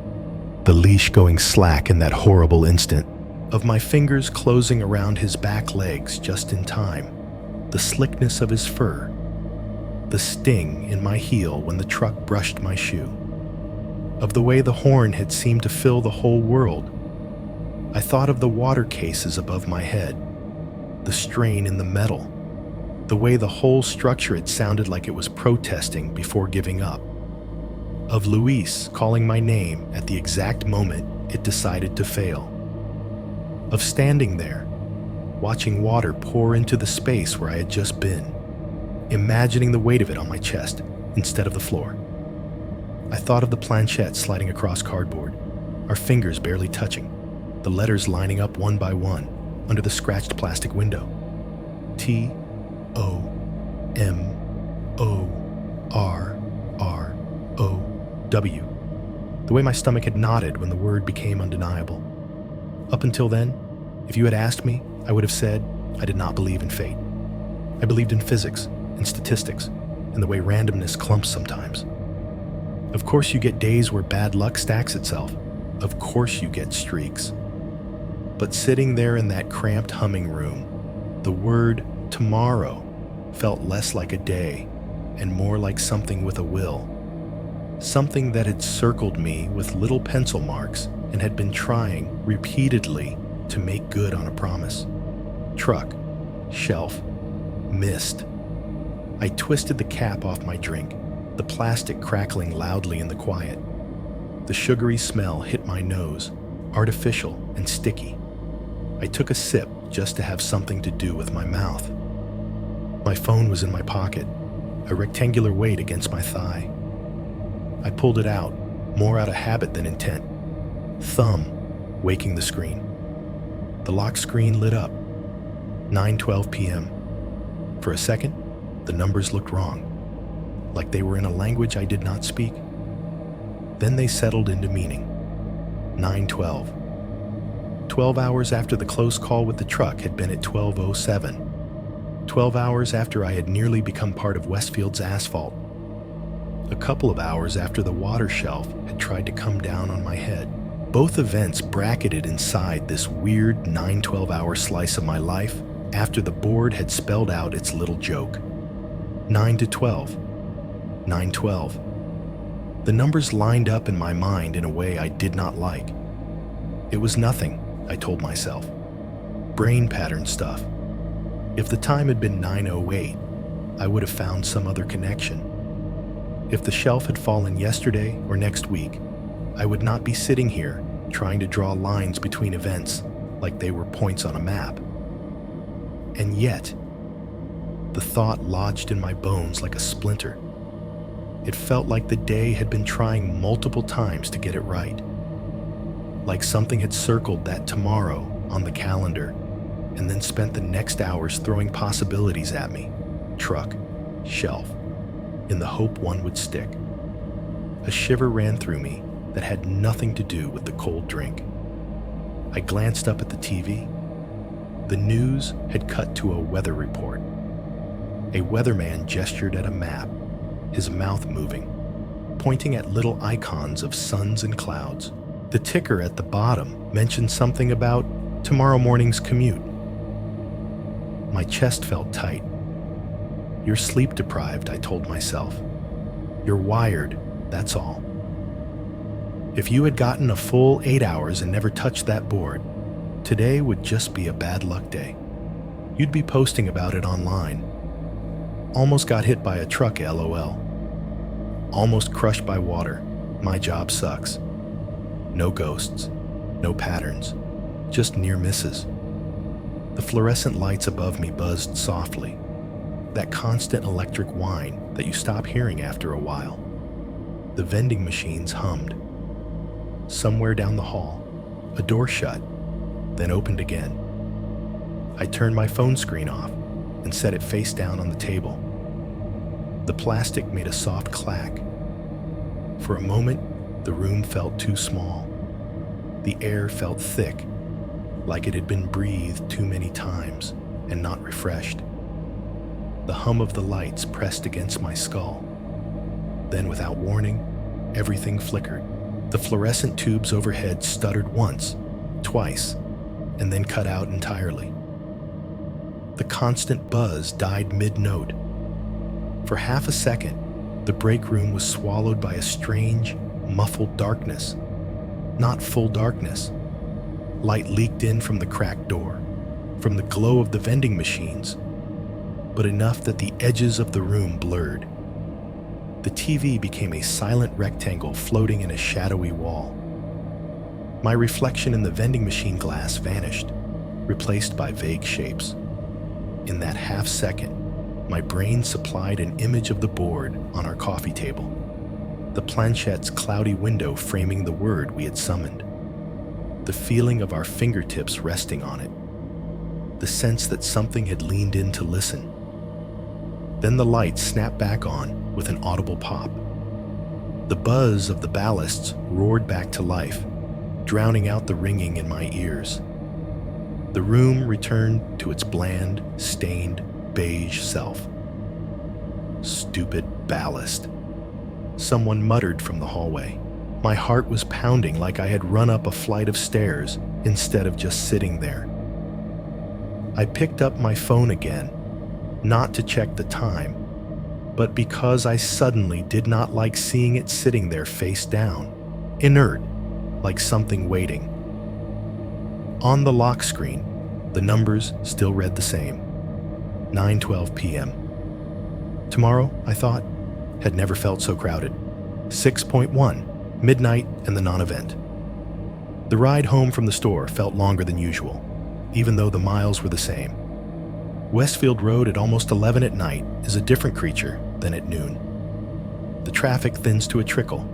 the leash going slack in that horrible instant, of my fingers closing around his back legs just in time, the slickness of his fur, the sting in my heel when the truck brushed my shoe, of the way the horn had seemed to fill the whole world. I thought of the water cases above my head, the strain in the metal, the way the whole structure had sounded like it was protesting before giving up, of Luis calling my name at the exact moment it decided to fail, of standing there, watching water pour into the space where I had just been, imagining the weight of it on my chest instead of the floor. I thought of the planchette sliding across cardboard, our fingers barely touching, the letters lining up one by one under the scratched plastic window. TOMORROW. The way my stomach had knotted when the word became undeniable. Up until then, if you had asked me, I would have said I did not believe in fate. I believed in physics and statistics and the way randomness clumps sometimes. Of course you get days where bad luck stacks itself. Of course you get streaks. But sitting there in that cramped humming room, the word tomorrow felt less like a day and more like something with a will. Something that had circled me with little pencil marks and had been trying repeatedly to make good on a promise. Truck, shelf, missed. I twisted the cap off my drink, the plastic crackling loudly in the quiet. The sugary smell hit my nose, artificial and sticky. I took a sip just to have something to do with my mouth. My phone was in my pocket, a rectangular weight against my thigh. I pulled it out, more out of habit than intent. Thumb, waking the screen. The lock screen lit up. 9:12 p.m. For a second, the numbers looked wrong, like they were in a language I did not speak. Then they settled into meaning. 9:12. 12 hours after the close call with the truck had been at 12:07. 12 hours after I had nearly become part of Westfield's asphalt. A couple of hours after the water shelf had tried to come down on my head. Both events bracketed inside this weird 9-12-hour slice of my life after the board had spelled out its little joke. 9 to 12. 9:12. The numbers lined up in my mind in a way I did not like. It was nothing, I told myself. Brain pattern stuff. If the time had been 9:08, I would have found some other connection. If the shelf had fallen yesterday or next week, I would not be sitting here trying to draw lines between events like they were points on a map. And yet, the thought lodged in my bones like a splinter. It felt like the day had been trying multiple times to get it right. Like something had circled that tomorrow on the calendar and then spent the next hours throwing possibilities at me. Truck, shelf, in the hope one would stick. A shiver ran through me that had nothing to do with the cold drink. I glanced up at the TV. The news had cut to a weather report. A weatherman gestured at a map, his mouth moving, pointing at little icons of suns and clouds. The ticker at the bottom mentioned something about tomorrow morning's commute. My chest felt tight. You're sleep deprived, I told myself. You're wired, that's all. If you had gotten a full 8 hours and never touched that board, today would just be a bad luck day. You'd be posting about it online. Almost got hit by a truck, LOL. Almost crushed by water. My job sucks. No ghosts, no patterns, just near misses. The fluorescent lights above me buzzed softly, that constant electric whine that you stop hearing after a while. The vending machines hummed. Somewhere down the hall, a door shut, then opened again. I turned my phone screen off and set it face down on the table. The plastic made a soft clack. For a moment, the room felt too small. The air felt thick, like it had been breathed too many times and not refreshed. The hum of the lights pressed against my skull. Then, without warning, everything flickered. The fluorescent tubes overhead stuttered once, twice, and then cut out entirely. The constant buzz died mid-note. For half a second, the break room was swallowed by a strange, muffled darkness. Not full darkness. Light leaked in from the cracked door, from the glow of the vending machines, but enough that the edges of the room blurred. The TV became a silent rectangle floating in a shadowy wall. My reflection in the vending machine glass vanished, replaced by vague shapes. In that half second, my brain supplied an image of the board on our coffee table, the planchette's cloudy window framing the word we had summoned, the feeling of our fingertips resting on it, the sense that something had leaned in to listen. Then the lights snapped back on with an audible pop. The buzz of the ballasts roared back to life, drowning out the ringing in my ears. The room returned to its bland, stained, beige self. Stupid ballast. Someone muttered from the hallway. My heart was pounding like I had run up a flight of stairs instead of just sitting there. I picked up my phone again, not to check the time, but because I suddenly did not like seeing it sitting there face down, inert, like something waiting. On the lock screen, the numbers still read the same. 9:12 p.m. Tomorrow, I thought, had never felt so crowded. 6.1, midnight and the non-event. The ride home from the store felt longer than usual, even though the miles were the same. Westfield Road at almost 11 at night is a different creature than at noon. The traffic thins to a trickle,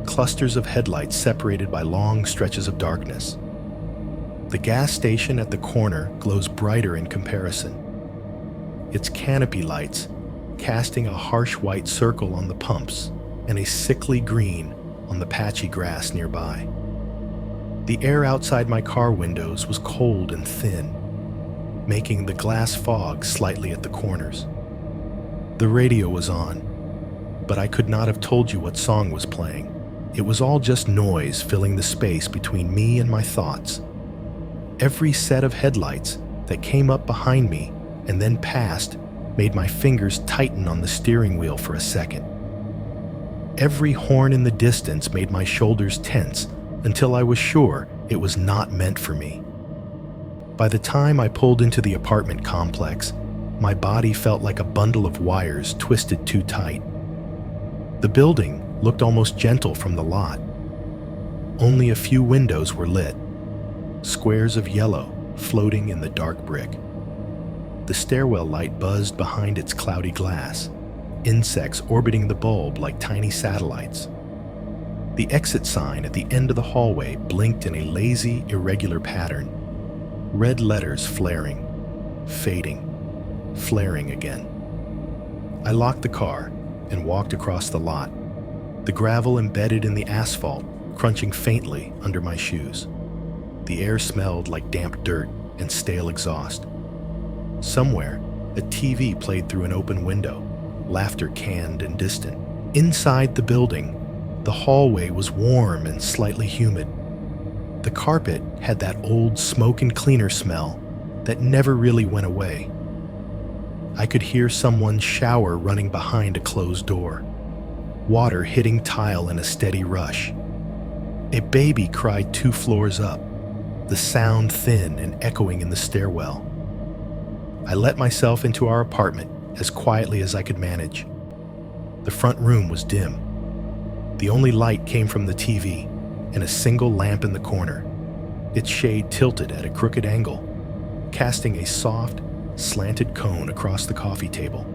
clusters of headlights separated by long stretches of darkness. The gas station at the corner glows brighter in comparison, its canopy lights casting a harsh white circle on the pumps and a sickly green on the patchy grass nearby. The air outside my car windows was cold and thin, making the glass fog slightly at the corners. The radio was on, but I could not have told you what song was playing. It was all just noise filling the space between me and my thoughts. Every set of headlights that came up behind me and then passed made my fingers tighten on the steering wheel for a second. Every horn in the distance made my shoulders tense until I was sure it was not meant for me. By the time I pulled into the apartment complex, my body felt like a bundle of wires twisted too tight. The building looked almost gentle from the lot. Only a few windows were lit, squares of yellow floating in the dark brick. The stairwell light buzzed behind its cloudy glass, insects orbiting the bulb like tiny satellites. The exit sign at the end of the hallway blinked in a lazy, irregular pattern. Red letters flaring, fading, flaring again. I locked the car and walked across the lot, the gravel embedded in the asphalt, crunching faintly under my shoes. The air smelled like damp dirt and stale exhaust. Somewhere, a TV played through an open window, laughter canned and distant. Inside the building, the hallway was warm and slightly humid. The carpet had that old smoke and cleaner smell that never really went away. I could hear someone's shower running behind a closed door, water hitting tile in a steady rush. A baby cried 2 floors up, the sound thin and echoing in the stairwell. I let myself into our apartment as quietly as I could manage. The front room was dim. The only light came from the TV and a single lamp in the corner, its shade tilted at a crooked angle, casting a soft, slanted cone across the coffee table.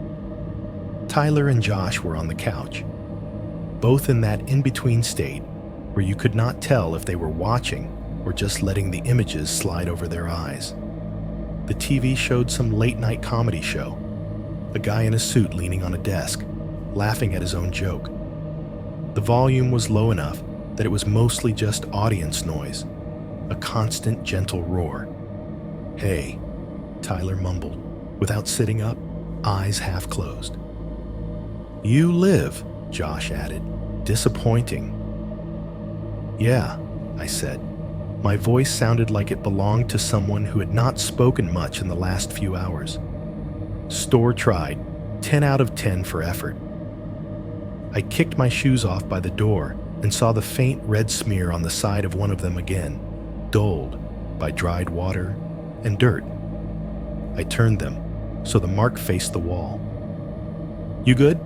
Tyler and Josh were on the couch, both in that in-between state where you could not tell if they were watching or just letting the images slide over their eyes. The TV showed some late-night comedy show, a guy in a suit leaning on a desk, laughing at his own joke. The volume was low enough that it was mostly just audience noise, a constant gentle roar. "Hey," Tyler mumbled, without sitting up, eyes half closed. "You live," Josh added, disappointing. "Yeah," I said. My voice sounded like it belonged to someone who had not spoken much in the last few hours. "Store tried, 10 out of 10 for effort." I kicked my shoes off by the door and saw the faint red smear on the side of one of them again, dulled by dried water and dirt. I turned them so the mark faced the wall. "You good?"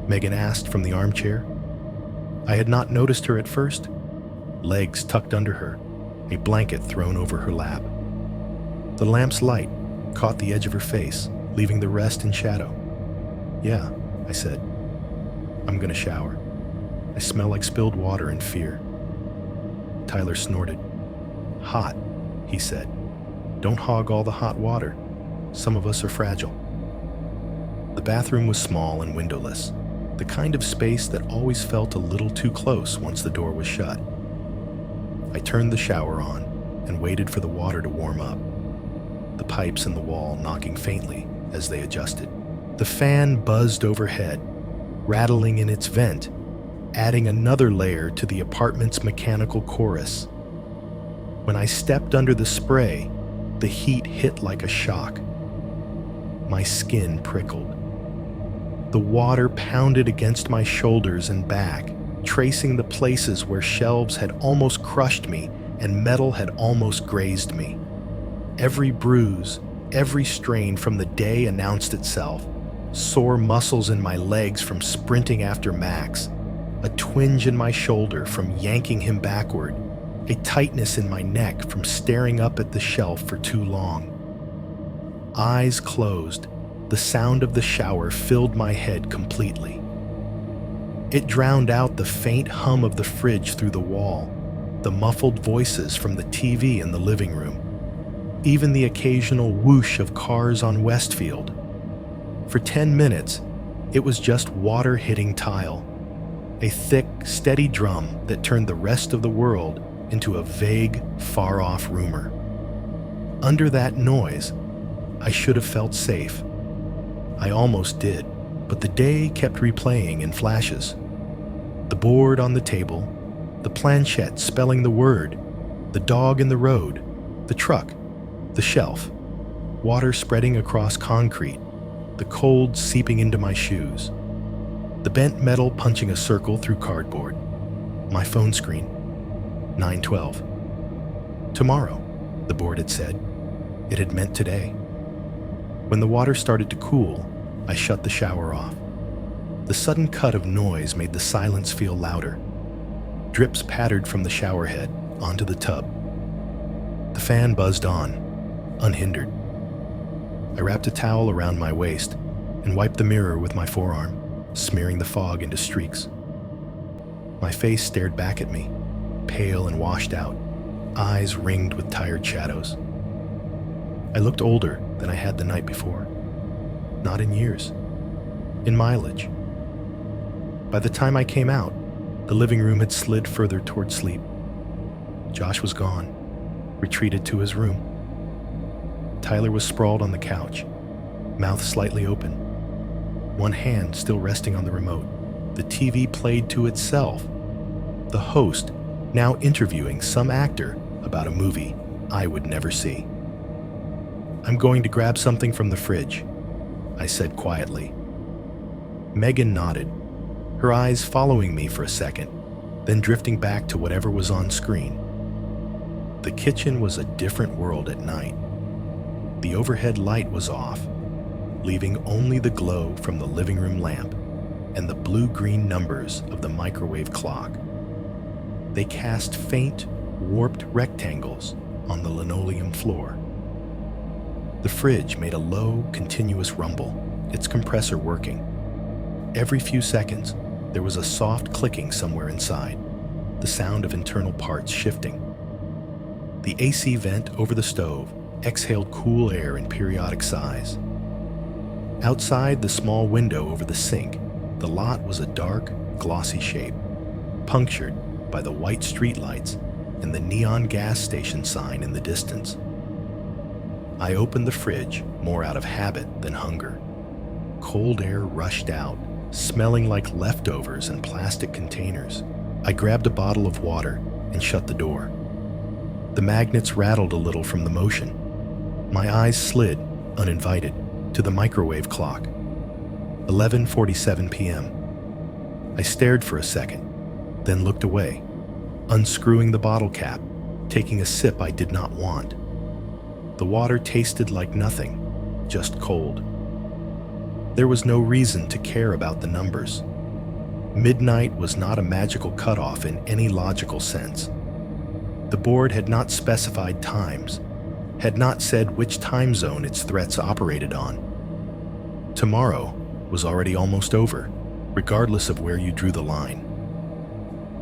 Megan asked from the armchair. I had not noticed her at first. Legs tucked under her, a blanket thrown over her lap. The lamp's light caught the edge of her face, leaving the rest in shadow. "Yeah," I said. "I'm gonna shower. I smell like spilled water and fear." Tyler snorted. "Hot," he said. "Don't hog all the hot water. Some of us are fragile." The bathroom was small and windowless, the kind of space that always felt a little too close once the door was shut. I turned the shower on and waited for the water to warm up, the pipes in the wall knocking faintly as they adjusted. The fan buzzed overhead, rattling in its vent, adding another layer to the apartment's mechanical chorus. When I stepped under the spray, the heat hit like a shock. My skin prickled. The water pounded against my shoulders and back, tracing the places where shelves had almost crushed me and metal had almost grazed me. Every bruise, every strain from the day announced itself. Sore muscles in my legs from sprinting after Max, a twinge in my shoulder from yanking him backward, a tightness in my neck from staring up at the shelf for too long. Eyes closed, the sound of the shower filled my head completely. It drowned out the faint hum of the fridge through the wall, the muffled voices from the TV in the living room, even the occasional whoosh of cars on Westfield. For 10 minutes, it was just water hitting tile, a thick, steady drum that turned the rest of the world into a vague, far-off rumor. Under that noise, I should have felt safe. I almost did, but the day kept replaying in flashes. The board on the table, the planchette spelling the word, the dog in the road, the truck, the shelf, water spreading across concrete, the cold seeping into my shoes, the bent metal punching a circle through cardboard, my phone screen, 9:12. Tomorrow, the board had said. It had meant today. When the water started to cool, I shut the shower off. The sudden cut of noise made the silence feel louder. Drips pattered from the shower head onto the tub. The fan buzzed on, unhindered. I wrapped a towel around my waist and wiped the mirror with my forearm, smearing the fog into streaks. My face stared back at me, pale and washed out, eyes ringed with tired shadows. I looked older than I had the night before. Not in years, in mileage. By the time I came out, the living room had slid further toward sleep. Josh was gone, retreated to his room. Tyler was sprawled on the couch, mouth slightly open, one hand still resting on the remote. The TV played to itself. The host now interviewing some actor about a movie I would never see. "I'm going to grab something from the fridge," I said quietly. Megan nodded, her eyes following me for a second, then drifting back to whatever was on screen. The kitchen was a different world at night. The overhead light was off, leaving only the glow from the living room lamp and the blue-green numbers of the microwave clock. They cast faint, warped rectangles on the linoleum floor. The fridge made a low, continuous rumble, its compressor working. Every few seconds, there was a soft clicking somewhere inside, the sound of internal parts shifting. The AC vent over the stove exhaled cool air in periodic sighs. Outside the small window over the sink, the lot was a dark, glossy shape, punctured by the white streetlights and the neon gas station sign in the distance. I opened the fridge more out of habit than hunger. Cold air rushed out, smelling like leftovers in plastic containers. I grabbed a bottle of water and shut the door. The magnets rattled a little from the motion. My eyes slid, uninvited, to the microwave clock. 11:47 p.m. I stared for a second, then looked away, unscrewing the bottle cap, taking a sip I did not want. The water tasted like nothing, just cold. There was no reason to care about the numbers. Midnight was not a magical cutoff in any logical sense. The board had not specified times, had not said which time zone its threats operated on. Tomorrow was already almost over, regardless of where you drew the line.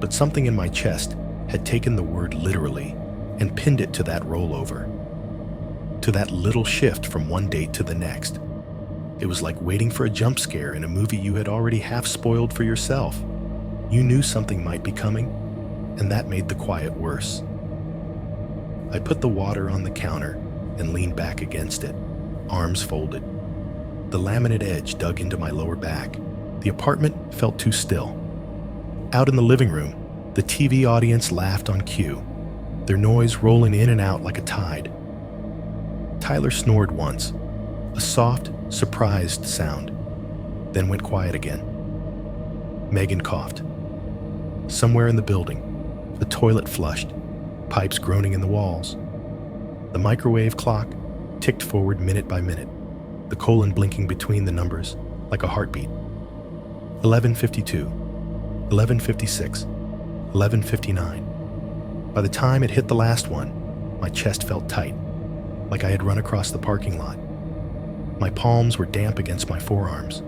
But something in my chest had taken the word literally and pinned it to that rollover, to that little shift from one date to the next. It was like waiting for a jump scare in a movie you had already half spoiled for yourself. You knew something might be coming, and that made the quiet worse. I put the water on the counter and leaned back against it, arms folded. The laminate edge dug into my lower back. The apartment felt too still. Out in the living room, the TV audience laughed on cue, their noise rolling in and out like a tide. Tyler snored once, a soft, surprised sound, then went quiet again. Megan coughed. Somewhere in the building, a toilet flushed, pipes groaning in the walls. The microwave clock ticked forward minute by minute, the colon blinking between the numbers like a heartbeat. 11:52, 11:56, 11:59. By the time it hit the last one, my chest felt tight, like I had run across the parking lot. My palms were damp against my forearms.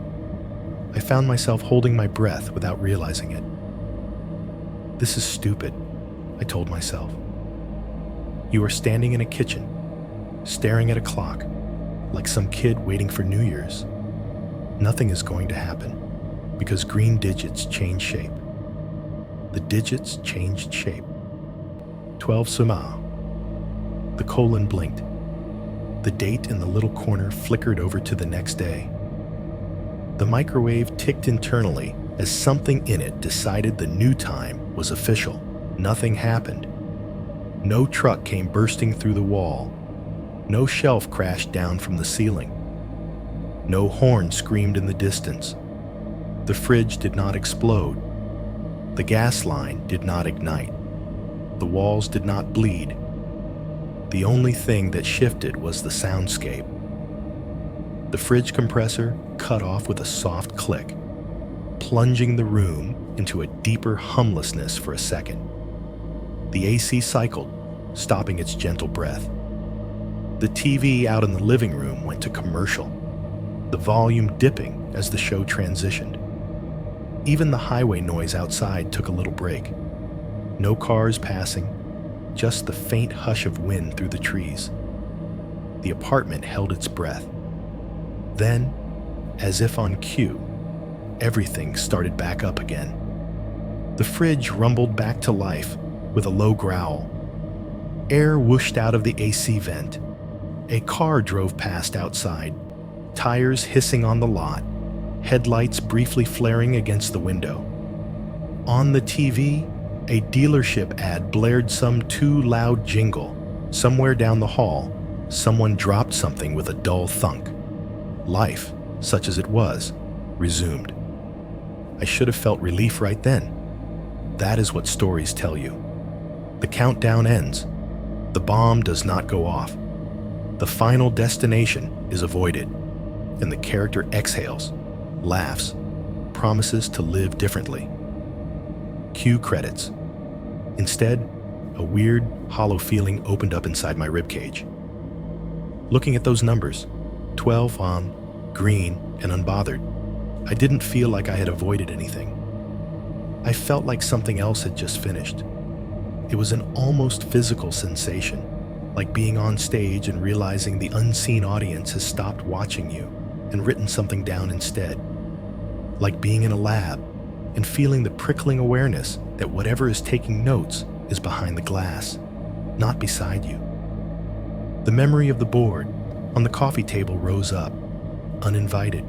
I found myself holding my breath without realizing it. "This is stupid," I told myself. You are standing in a kitchen, staring at a clock, like some kid waiting for New Year's. Nothing is going to happen, because green digits change shape. The digits changed shape. 12 Sema. The colon blinked. The date in the little corner flickered over to the next day. The microwave ticked internally as something in it decided the new time was official. Nothing happened. No truck came bursting through the wall. No shelf crashed down from the ceiling. No horn screamed in the distance. The fridge did not explode. The gas line did not ignite. The walls did not bleed. The only thing that shifted was the soundscape. The fridge compressor cut off with a soft click, plunging the room into a deeper humlessness for a second. The AC cycled, stopping its gentle breath. The TV out in the living room went to commercial, the volume dipping as the show transitioned. Even the highway noise outside took a little break. No cars passing, just the faint hush of wind through the trees. The apartment held its breath. Then, as if on cue, everything started back up again. The fridge rumbled back to life with a low growl. Air whooshed out of the AC vent. A car drove past outside, tires hissing on the lot, headlights briefly flaring against the window. On the TV, a dealership ad blared some too loud jingle. Somewhere down the hall, someone dropped something with a dull thunk. Life, such as it was, resumed. I should have felt relief right then. That is what stories tell you. The countdown ends. The bomb does not go off. The final destination is avoided, and the character exhales, laughs, promises to live differently. Cue credits. Instead, a weird, hollow feeling opened up inside my ribcage. Looking at those numbers, 12 on, green, and unbothered, I didn't feel like I had avoided anything. I felt like something else had just finished. It was an almost physical sensation, like being on stage and realizing the unseen audience has stopped watching you and written something down instead. Like being in a lab and feeling the prickling awareness that whatever is taking notes is behind the glass, not beside you. The memory of the board on the coffee table rose up, uninvited.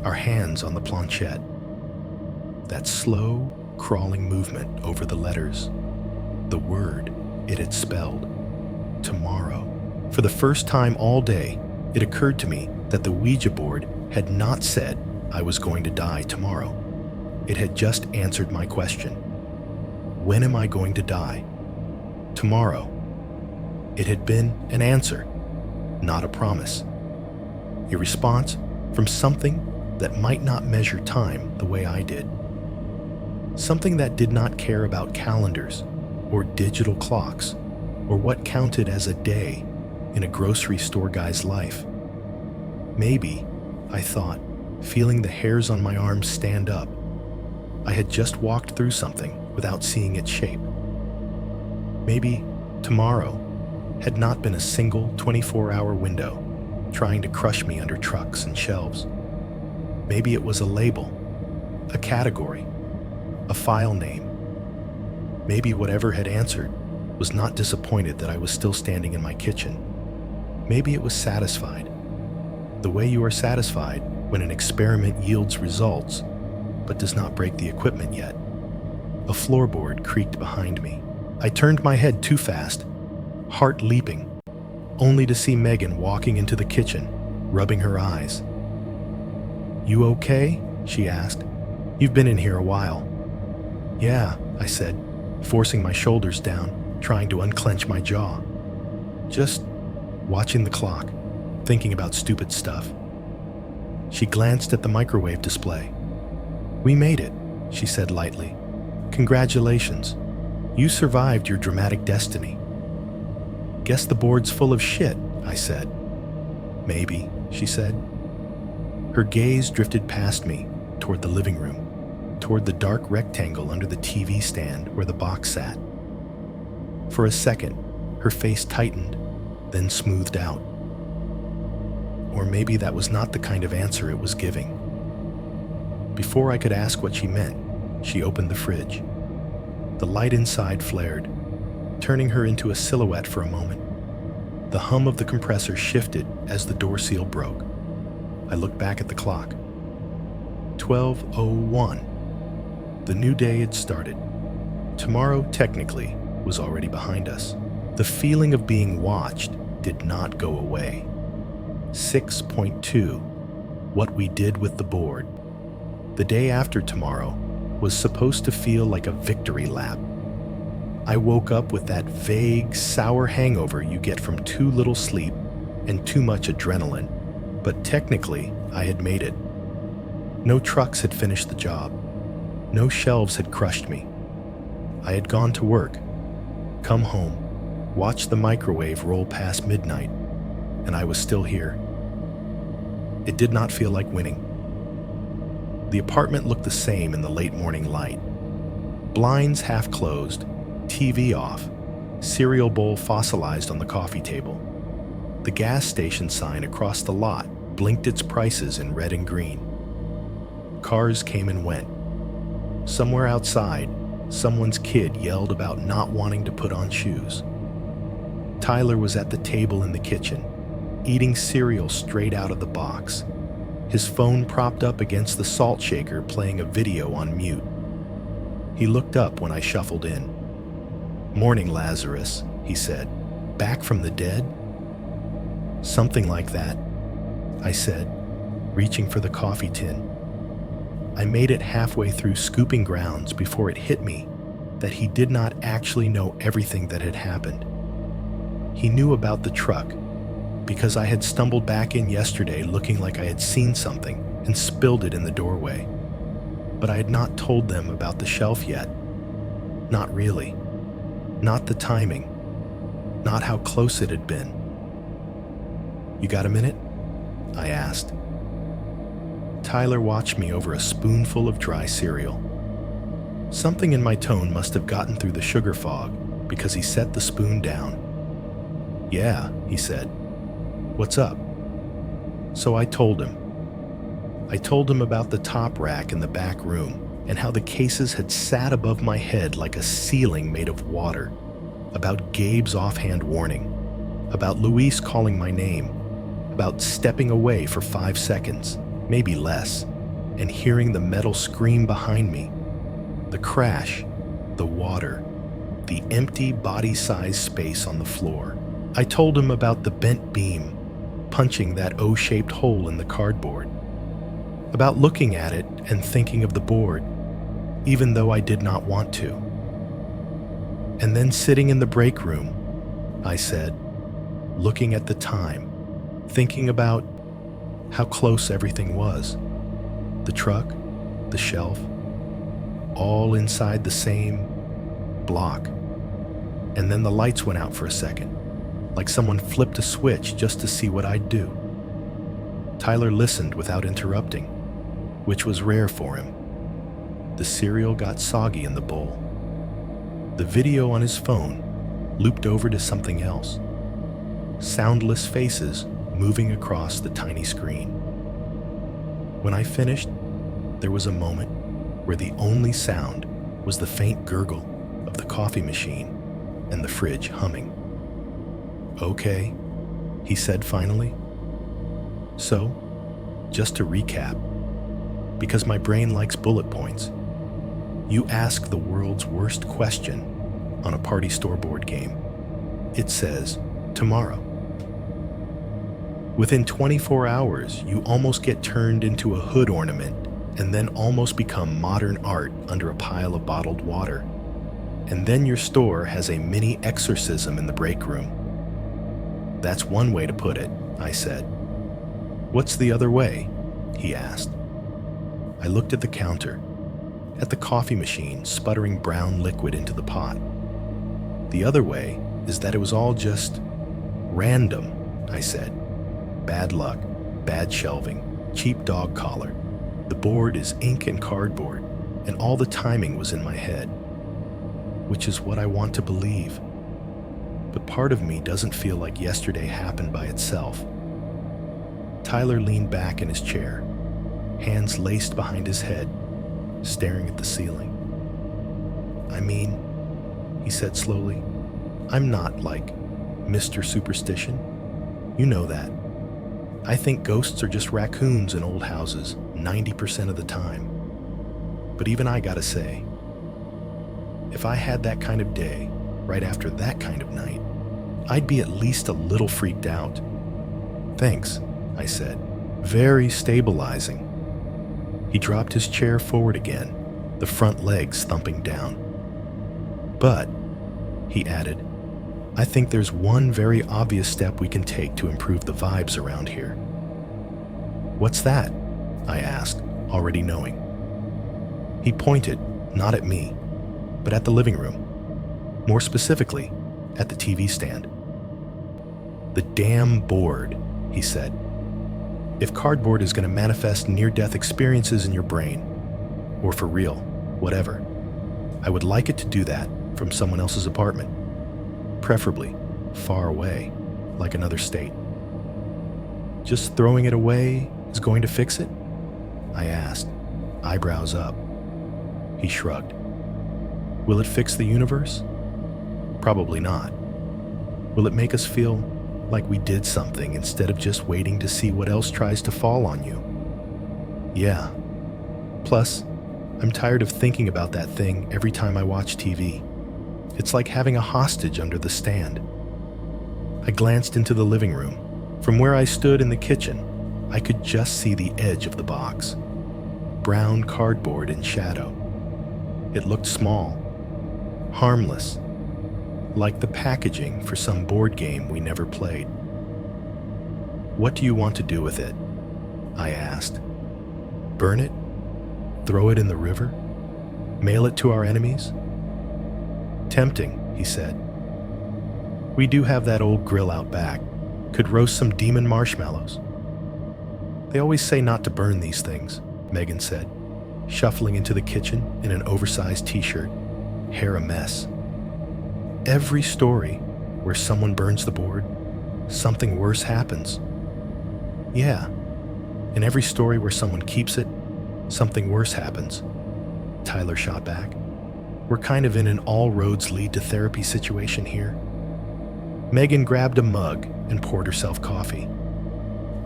Our hands on the planchette. That slow, crawling movement over the letters. The word it had spelled. Tomorrow. For the first time all day, it occurred to me that the Ouija board had not said I was going to die tomorrow. It had just answered my question. When am I going to die? Tomorrow. It had been an answer, not a promise. A response from something that might not measure time the way I did. Something that did not care about calendars or digital clocks or what counted as a day in a grocery store guy's life. Maybe, I thought, feeling the hairs on my arms stand up, I had just walked through something without seeing its shape. Maybe tomorrow had not been a single 24-hour window trying to crush me under trucks and shelves. Maybe it was a label, a category, a file name. Maybe whatever had answered was not disappointed that I was still standing in my kitchen. Maybe it was satisfied, the way you are satisfied when an experiment yields results but does not break the equipment yet. A floorboard creaked behind me. I turned my head too fast, heart leaping, only to see Megan walking into the kitchen, rubbing her eyes. "You okay?" she asked. "You've been in here a while." "Yeah," I said, forcing my shoulders down, trying to unclench my jaw. "Just watching the clock, thinking about stupid stuff." She glanced at the microwave display. "We made it," she said lightly. "Congratulations. You survived your dramatic destiny." "Guess the board's full of shit," I said. "Maybe," she said. Her gaze drifted past me toward the living room, toward the dark rectangle under the TV stand where the box sat. For a second, her face tightened, then smoothed out. Or maybe that was not the kind of answer it was giving. Before I could ask what she meant, she opened the fridge. The light inside flared, turning her into a silhouette for a moment. The hum of the compressor shifted as the door seal broke. I looked back at the clock. 12:01. The new day had started. Tomorrow, technically, was already behind us. The feeling of being watched did not go away. 6.2. What we did with the board. The day after tomorrow was supposed to feel like a victory lap. I woke up with that vague, sour hangover you get from too little sleep and too much adrenaline, but technically I had made it. No trucks had finished the job. No shelves had crushed me. I had gone to work, come home, watched the microwave roll past midnight, and I was still here. It did not feel like winning. The apartment looked the same in the late morning light. Blinds half closed, TV off, cereal bowl fossilized on the coffee table. The gas station sign across the lot blinked its prices in red and green. Cars came and went. Somewhere outside, someone's kid yelled about not wanting to put on shoes. Tyler was at the table in the kitchen, eating cereal straight out of the box, his phone propped up against the salt shaker playing a video on mute. He looked up when I shuffled in. "Morning, Lazarus," he said. "Back from the dead?" "Something like that," I said, reaching for the coffee tin. I made it halfway through scooping grounds before it hit me that he did not actually know everything that had happened. He knew about the truck because I had stumbled back in yesterday looking like I had seen something and spilled it in the doorway. But I had not told them about the shelf yet. Not really. Not the timing. Not how close it had been. "You got a minute?" I asked. Tyler watched me over a spoonful of dry cereal. Something in my tone must have gotten through the sugar fog because he set the spoon down. "Yeah," he said. "What's up?" So I told him. I told him about the top rack in the back room and how the cases had sat above my head like a ceiling made of water, about Gabe's offhand warning, about Luis calling my name, about stepping away for 5 seconds, maybe less, and hearing the metal scream behind me, the crash, the water, the empty body-sized space on the floor. I told him about the bent beam punching that O-shaped hole in the cardboard, about looking at it and thinking of the board, even though I did not want to. And then sitting in the break room, I said, looking at the time, thinking about how close everything was. The truck, the shelf, all inside the same block. And then the lights went out for a second, like someone flipped a switch just to see what I'd do. Tyler listened without interrupting, which was rare for him. The cereal got soggy in the bowl. The video on his phone looped over to something else. Soundless faces moving across the tiny screen. When I finished, there was a moment where the only sound was the faint gurgle of the coffee machine and the fridge humming. "Okay," he said finally. So, just to recap, because my brain likes bullet points, you ask the world's worst question on a party store board game. It says, tomorrow. Within 24 hours, you almost get turned into a hood ornament and then almost become modern art under a pile of bottled water. And then your store has a mini exorcism in the break room. That's one way to put it, I said. "What's the other way?" he asked. I looked at the counter, at the coffee machine sputtering brown liquid into the pot. "The other way is that it was all just random," I said. "Bad luck, bad shelving, cheap dog collar. The board is ink and cardboard, and all the timing was in my head." Which is what I want to believe. But part of me doesn't feel like yesterday happened by itself. Tyler leaned back in his chair, hands laced behind his head, staring at the ceiling. "I mean," he said slowly, "I'm not like Mr. Superstition. You know that. I think ghosts are just raccoons in old houses 90% of the time. But even I gotta say, if I had that kind of day right after that kind of night, I'd be at least a little freaked out." "Thanks," I said. "Very stabilizing." He dropped his chair forward again, the front legs thumping down. "But," he added, "I think there's one very obvious step we can take to improve the vibes around here." "What's that?" I asked, already knowing. He pointed, not at me, but at the living room. More specifically, at the TV stand. "The damn board," he said. "If cardboard is going to manifest near-death experiences in your brain, or for real, whatever, I would like it to do that from someone else's apartment. Preferably far away, like another state." "Just throwing it away is going to fix it?" I asked, eyebrows up. He shrugged. Will it fix the universe? Probably not. Will it make us feel like we did something instead of just waiting to see what else tries to fall on you? Yeah. Plus, I'm tired of thinking about that thing every time I watch TV. It's like having a hostage under the stand. I glanced into the living room. From where I stood in the kitchen, I could just see the edge of the box. Brown cardboard in shadow. It looked small, harmless, like the packaging for some board game we never played. What do you want to do with it? I asked. Burn it? Throw it in the river? Mail it to our enemies? Tempting, he said. We do have that old grill out back. Could roast some demon marshmallows. They always say not to burn these things, Megan said, shuffling into the kitchen in an oversized t-shirt, hair a mess. Every story where someone burns the board, something worse happens. Yeah, in every story where someone keeps it, something worse happens, Tyler shot back. We're kind of in an all roads lead to therapy situation here. Megan grabbed a mug and poured herself coffee.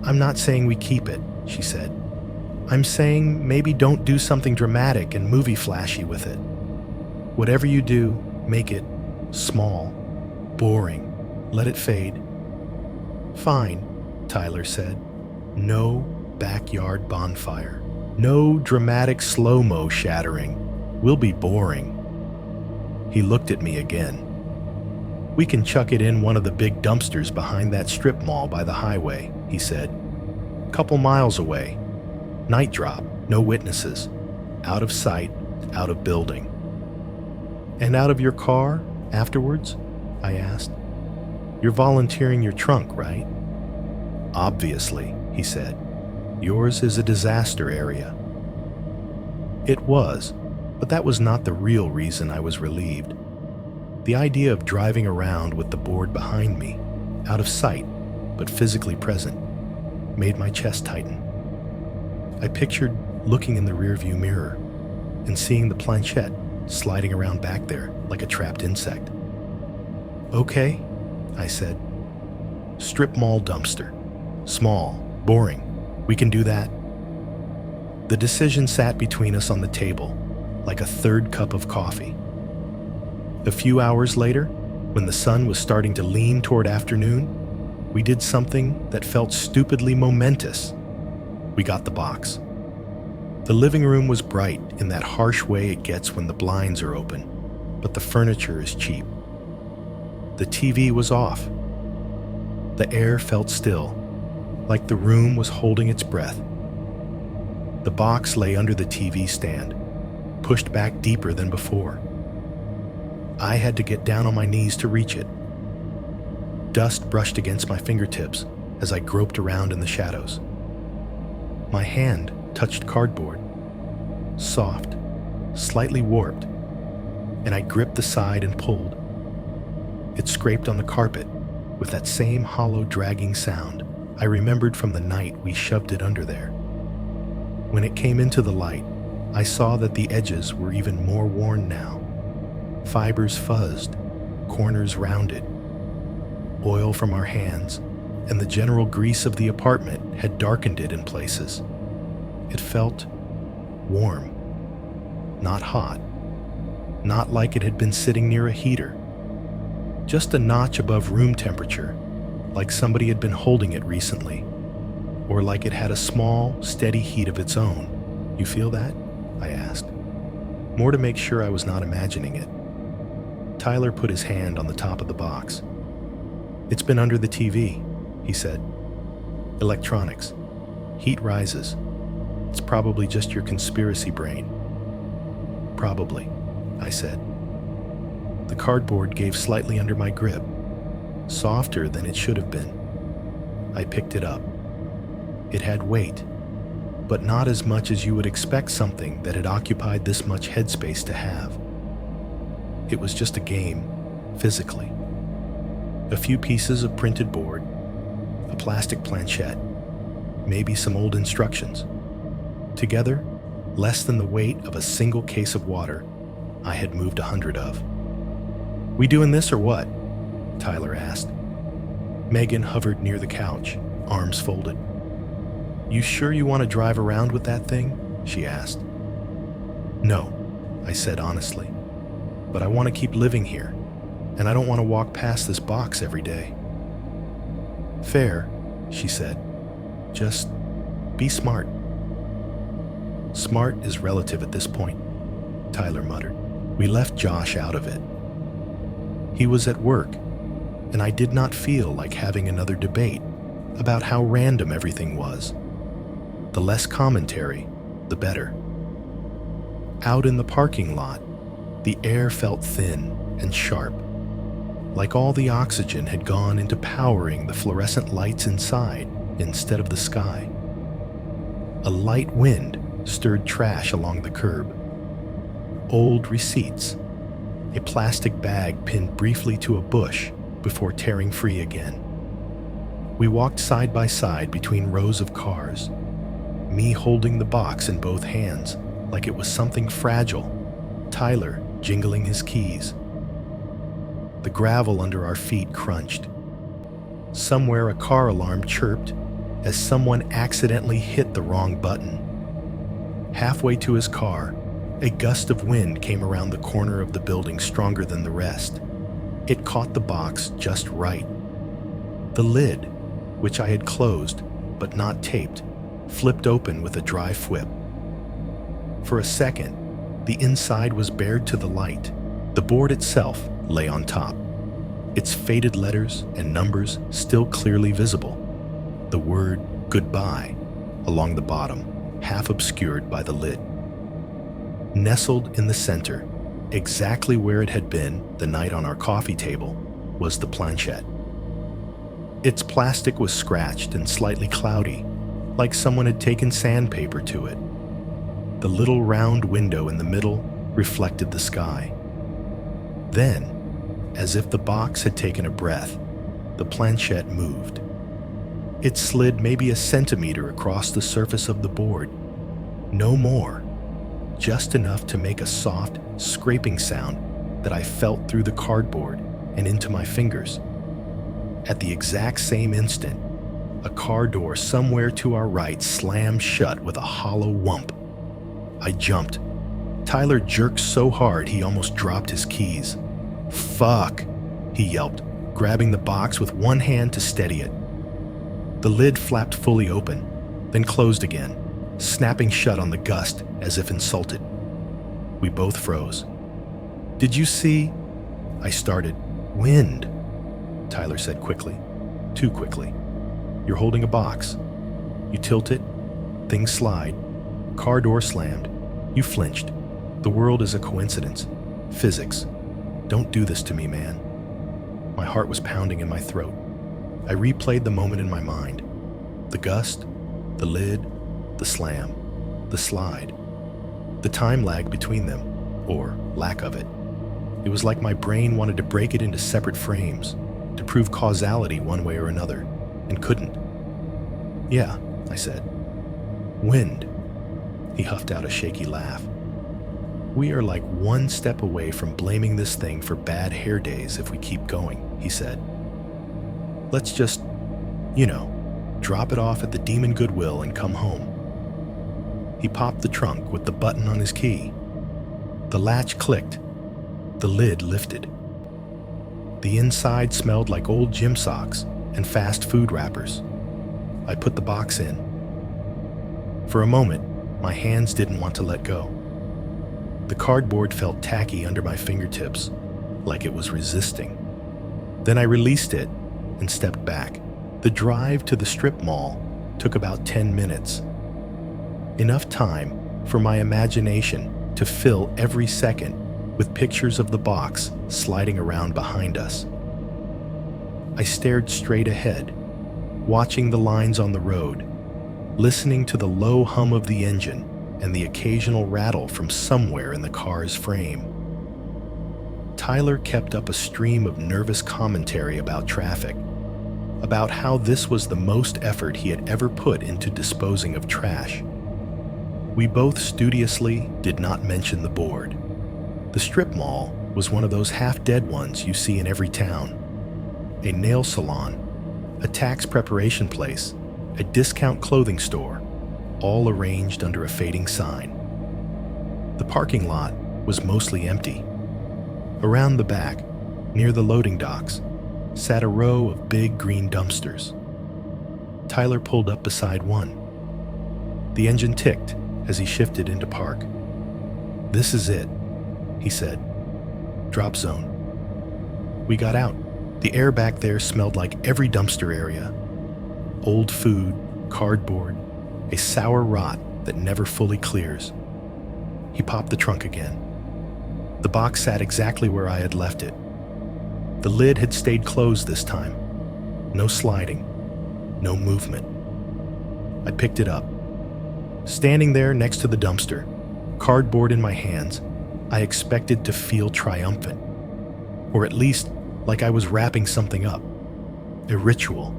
I'm not saying we keep it, she said. I'm saying maybe don't do something dramatic and movie flashy with it. Whatever you do, make it small, boring, let it fade. Fine, Tyler said. No backyard bonfire. No dramatic slow-mo shattering. We'll be boring. He looked at me again. We can chuck it in one of the big dumpsters behind that strip mall by the highway, he said. Couple miles away. Night drop, no witnesses. Out of sight, out of building. And out of your car afterwards? I asked. You're volunteering your trunk, right? Obviously, he said. Yours is a disaster area. It was, but that was not the real reason I was relieved. The idea of driving around with the board behind me, out of sight, but physically present, made my chest tighten. I pictured looking in the rearview mirror and seeing the planchette sliding around back there like a trapped insect. Okay, I said. Strip mall dumpster. Small, boring. We can do that. The decision sat between us on the table, like a third cup of coffee. A few hours later, when the sun was starting to lean toward afternoon, we did something that felt stupidly momentous. We got the box. The living room was bright in that harsh way it gets when the blinds are open, but the furniture is cheap. The TV was off. The air felt still, like the room was holding its breath. The box lay under the TV stand, pushed back deeper than before. I had to get down on my knees to reach it. Dust brushed against my fingertips as I groped around in the shadows. My hand touched cardboard, soft, slightly warped, and I gripped the side and pulled. It scraped on the carpet with that same hollow, dragging sound I remembered from the night we shoved it under there. When it came into the light, I saw that the edges were even more worn now. Fibers fuzzed, corners rounded. Oil from our hands and the general grease of the apartment had darkened it in places. It felt warm, not hot, not like it had been sitting near a heater. Just a notch above room temperature, like somebody had been holding it recently, or like it had a small, steady heat of its own. You feel that? I asked, more to make sure I was not imagining it. Tyler put his hand on the top of the box. It's been under the TV, he said. Electronics. Heat rises. It's probably just your conspiracy brain. Probably, I said. The cardboard gave slightly under my grip, softer than it should have been. I picked it up. It had weight, but not as much as you would expect something that had occupied this much headspace to have. It was just a game, physically. A few pieces of printed board, a plastic planchette, maybe some old instructions. Together, less than the weight of a single case of water I had moved 100 of. "We doing this or what?" Tyler asked. Megan hovered near the couch, arms folded. "You sure you want to drive around with that thing?" she asked. "No," I said honestly, "but I want to keep living here, and I don't want to walk past this box every day." "Fair," she said. "Just be smart." "Smart is relative at this point," Tyler muttered. We left Josh out of it. He was at work, and I did not feel like having another debate about how random everything was. The less commentary, the better. Out in the parking lot, the air felt thin and sharp, like all the oxygen had gone into powering the fluorescent lights inside instead of the sky. A light wind stirred trash along the curb. Old receipts, a plastic bag pinned briefly to a bush before tearing free again. We walked side by side between rows of cars, me holding the box in both hands like it was something fragile, Tyler jingling his keys. The gravel under our feet crunched. Somewhere a car alarm chirped as someone accidentally hit the wrong button. Halfway to his car, a gust of wind came around the corner of the building stronger than the rest. It caught the box just right. The lid, which I had closed but not taped, flipped open with a dry flip. For a second, the inside was bared to the light. The board itself lay on top, its faded letters and numbers still clearly visible. The word "goodbye" along the bottom, half obscured by the lid. Nestled in the center, exactly where it had been the night on our coffee table, was the planchette. Its plastic was scratched and slightly cloudy, like someone had taken sandpaper to it. The little round window in the middle reflected the sky. Then, as if the box had taken a breath, the planchette moved. It slid maybe a centimeter across the surface of the board. No more, just enough to make a soft, scraping sound that I felt through the cardboard and into my fingers. At the exact same instant, a car door somewhere to our right slammed shut with a hollow whump. I jumped. Tyler jerked so hard he almost dropped his keys. "Fuck," he yelped, grabbing the box with one hand to steady it. The lid flapped fully open, then closed again, snapping shut on the gust as if insulted. We both froze. "Did you see?" I started. "Wind," Tyler said quickly. Too quickly. "You're holding a box. You tilt it, things slide, car door slammed, you flinched. The world is a coincidence. Physics. Don't do this to me, man." My heart was pounding in my throat. I replayed the moment in my mind. The gust, the lid, the slam, the slide. The time lag between them, or lack of it. It was like my brain wanted to break it into separate frames, to prove causality one way or another, and couldn't. "Yeah," I said. "Wind." He huffed out a shaky laugh. "We are like one step away from blaming this thing for bad hair days if we keep going," he said. "Let's just, drop it off at the Demon Goodwill and come home." He popped the trunk with the button on his key. The latch clicked. The lid lifted. The inside smelled like old gym socks and fast food wrappers. I put the box in. For a moment, my hands didn't want to let go. The cardboard felt tacky under my fingertips, like it was resisting. Then I released it and stepped back. The drive to the strip mall took about 10 minutes. Enough time for my imagination to fill every second with pictures of the box sliding around behind us. I stared straight ahead, watching the lines on the road, listening to the low hum of the engine and the occasional rattle from somewhere in the car's frame. Tyler kept up a stream of nervous commentary about traffic, about how this was the most effort he had ever put into disposing of trash. We both studiously did not mention the board. The strip mall was one of those half-dead ones you see in every town. A nail salon, a tax preparation place, a discount clothing store, all arranged under a fading sign. The parking lot was mostly empty. Around the back, near the loading docks, sat a row of big green dumpsters. Tyler pulled up beside one. The engine ticked as he shifted into park. "This is it," he said. "Drop zone." We got out. The air back there smelled like every dumpster area. Old food, cardboard, a sour rot that never fully clears. He popped the trunk again. The box sat exactly where I had left it. The lid had stayed closed this time. No sliding, no movement. I picked it up. Standing there next to the dumpster, cardboard in my hands, I expected to feel triumphant, or at least like I was wrapping something up. A ritual,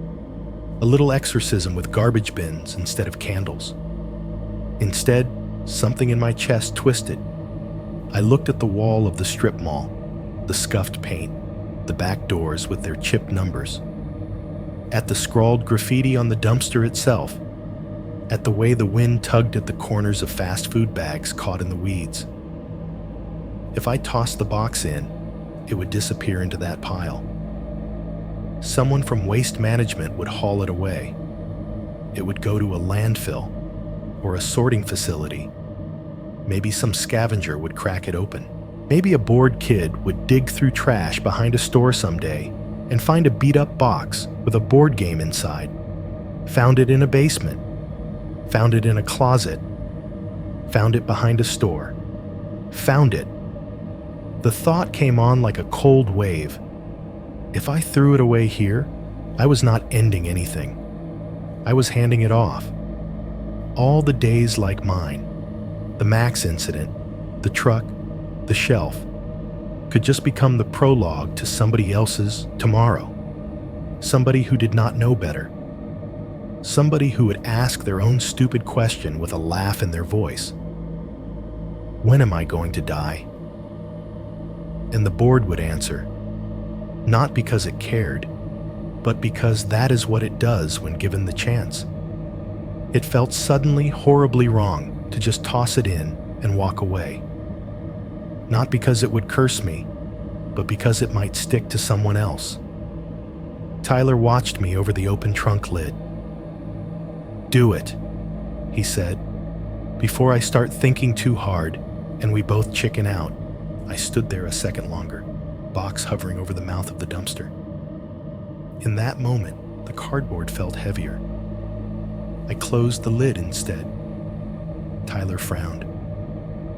a little exorcism with garbage bins instead of candles. Instead, something in my chest twisted. I looked at the wall of the strip mall, the scuffed paint, the back doors with their chipped numbers, at the scrawled graffiti on the dumpster itself, at the way the wind tugged at the corners of fast food bags caught in the weeds. If I tossed the box in, it would disappear into that pile. Someone from waste management would haul it away. It would go to a landfill or a sorting facility. Maybe some scavenger would crack it open. Maybe a bored kid would dig through trash behind a store someday and find a beat-up box with a board game inside. Found it in a basement. Found it in a closet. Found it behind a store. Found it. The thought came on like a cold wave. If I threw it away here, I was not ending anything. I was handing it off. All the days like mine, the Max incident, the truck, the shelf, could just become the prologue to somebody else's tomorrow. Somebody who did not know better. Somebody who would ask their own stupid question with a laugh in their voice. When am I going to die? And the board would answer, not because it cared, but because that is what it does when given the chance. It felt suddenly horribly wrong to just toss it in and walk away. Not because it would curse me, but because it might stick to someone else. Tyler watched me over the open trunk lid. "Do it," he said. Before I start thinking too hard and we both chicken out, I stood there a second longer, box hovering over the mouth of the dumpster. In that moment, the cardboard felt heavier. I closed the lid instead. Tyler frowned.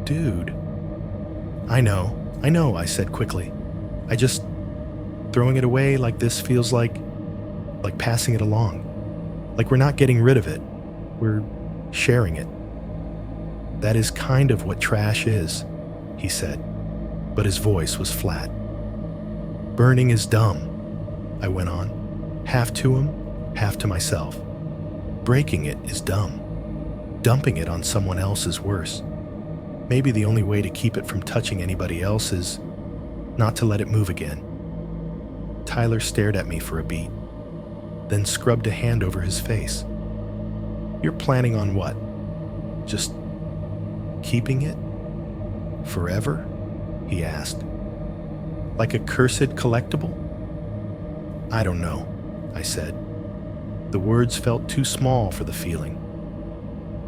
"Dude." I know, I said quickly. Throwing it away like this feels like passing it along. Like we're not getting rid of it. We're sharing it. "That is kind of what trash is," he said, but his voice was flat. "Burning is dumb," I went on, half to him, half to myself. "Breaking it is dumb. Dumping it on someone else is worse. Maybe the only way to keep it from touching anybody else is not to let it move again." Tyler stared at me for a beat, then scrubbed a hand over his face. "You're planning on what? Just keeping it? Forever?" he asked. "Like a cursed collectible?" "I don't know," I said. The words felt too small for the feeling.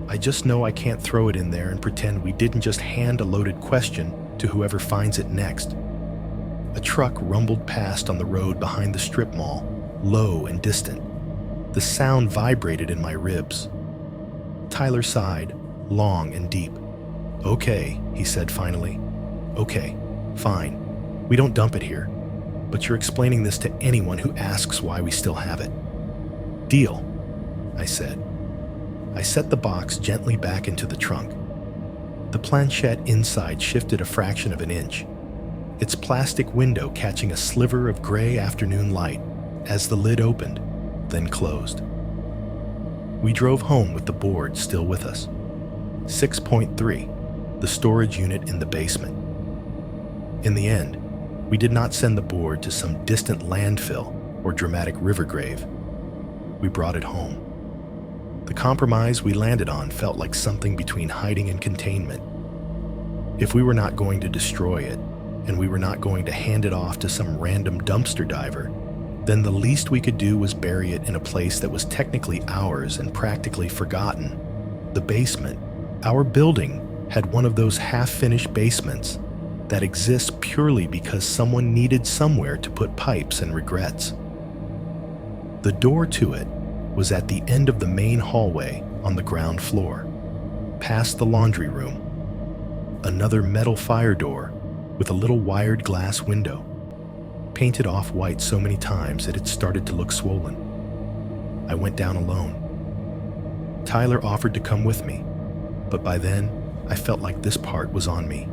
"I just know I can't throw it in there and pretend we didn't just hand a loaded question to whoever finds it next." A truck rumbled past on the road behind the strip mall, low and distant. The sound vibrated in my ribs. Tyler sighed, long and deep. "Okay," he said finally. "Okay, fine. We don't dump it here, but you're explaining this to anyone who asks why we still have it." "Deal," I said. I set the box gently back into the trunk. The planchette inside shifted a fraction of an inch, its plastic window catching a sliver of gray afternoon light as the lid opened, then closed. We drove home with the board still with us. 6.3, the storage unit in the basement. In the end, we did not send the board to some distant landfill or dramatic river grave. We brought it home. The compromise we landed on felt like something between hiding and containment. If we were not going to destroy it, and we were not going to hand it off to some random dumpster diver, then the least we could do was bury it in a place that was technically ours and practically forgotten. The basement. Our building had one of those half-finished basements that exists purely because someone needed somewhere to put pipes and regrets. The door to it was at the end of the main hallway on the ground floor, past the laundry room. Another metal fire door with a little wired glass window, painted off-white so many times that it started to look swollen. I went down alone. Tyler offered to come with me, but by then, I felt like this part was on me.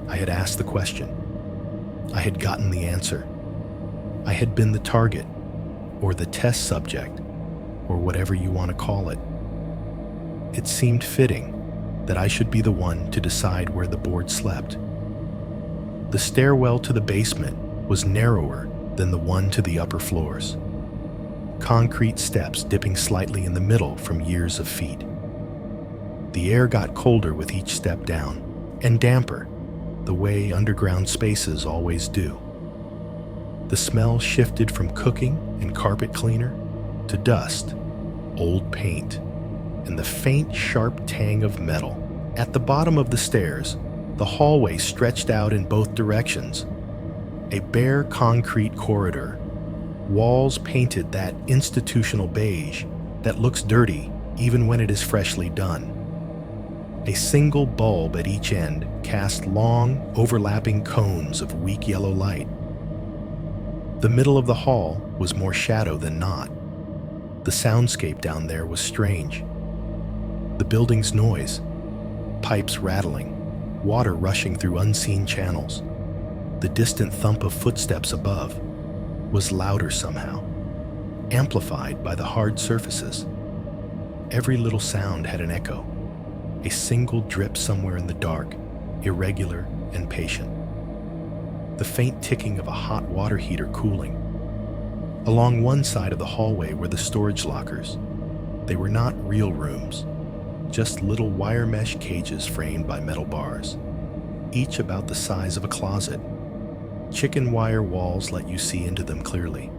I had asked the question. I had gotten the answer. I had been the target, or the test subject, or whatever you want to call it. It seemed fitting that I should be the one to decide where the board slept. The stairwell to the basement was narrower than the one to the upper floors. Concrete steps dipping slightly in the middle from years of feet. The air got colder with each step down, and damper, the way underground spaces always do. The smell shifted from cooking and carpet cleaner to dust, old paint, and the faint, sharp tang of metal. At the bottom of the stairs, the hallway stretched out in both directions. A bare concrete corridor, walls painted that institutional beige that looks dirty even when it is freshly done. A single bulb at each end cast long, overlapping cones of weak yellow light. The middle of the hall was more shadow than not. The soundscape down there was strange. The building's noise, pipes rattling, water rushing through unseen channels. The distant thump of footsteps above was louder somehow, amplified by the hard surfaces. Every little sound had an echo, a single drip somewhere in the dark, irregular and patient. The faint ticking of a hot water heater cooling. Along one side of the hallway were the storage lockers. They were not real rooms, just little wire mesh cages framed by metal bars, each about the size of a closet. Chicken wire walls let you see into them clearly.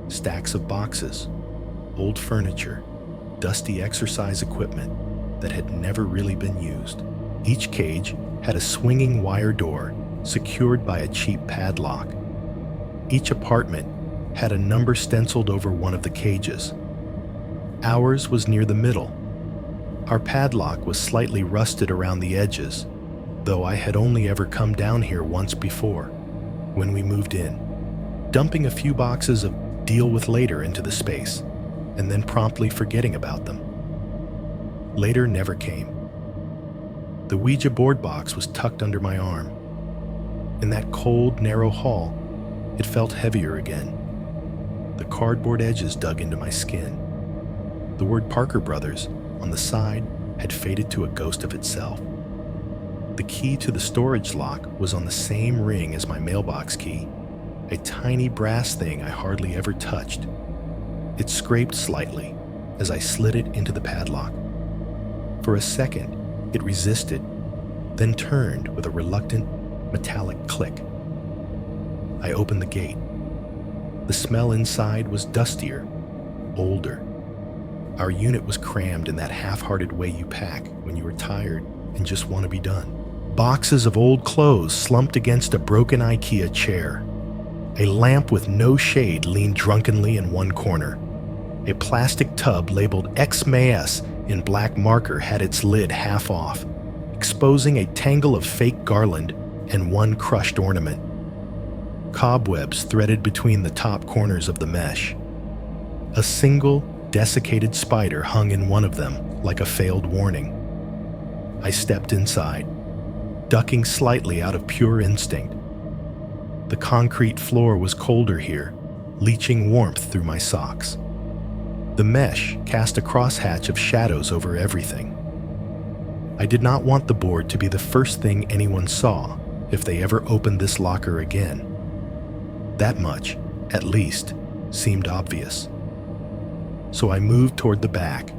Stacks of boxes, old furniture, dusty exercise equipment that had never really been used. Each cage had a swinging wire door secured by a cheap padlock. Each apartment had a number stenciled over one of the cages. Ours was near the middle. Our padlock was slightly rusted around the edges, though I had only ever come down here once before, when we moved in, dumping a few boxes of deal with later into the space, and then promptly forgetting about them. Later never came. The Ouija board box was tucked under my arm. In that cold, narrow hall, it felt heavier again. The cardboard edges dug into my skin. The word Parker Brothers on the side had faded to a ghost of itself. The key to the storage lock was on the same ring as my mailbox key, a tiny brass thing I hardly ever touched. It scraped slightly as I slid it into the padlock. For a second, it resisted, then turned with a reluctant, metallic click. I opened the gate. The smell inside was dustier, older. Our unit was crammed in that half-hearted way you pack when you are tired and just want to be done. Boxes of old clothes slumped against a broken IKEA chair. A lamp with no shade leaned drunkenly in one corner. A plastic tub labeled X-May-S in black marker had its lid half off, exposing a tangle of fake garland and one crushed ornament. Cobwebs threaded between the top corners of the mesh. A single, desiccated spider hung in one of them like a failed warning. I stepped inside, ducking slightly out of pure instinct. The concrete floor was colder here, leaching warmth through my socks. The mesh cast a crosshatch of shadows over everything. I did not want the board to be the first thing anyone saw if they ever opened this locker again. That much, at least, seemed obvious. So I moved toward the back,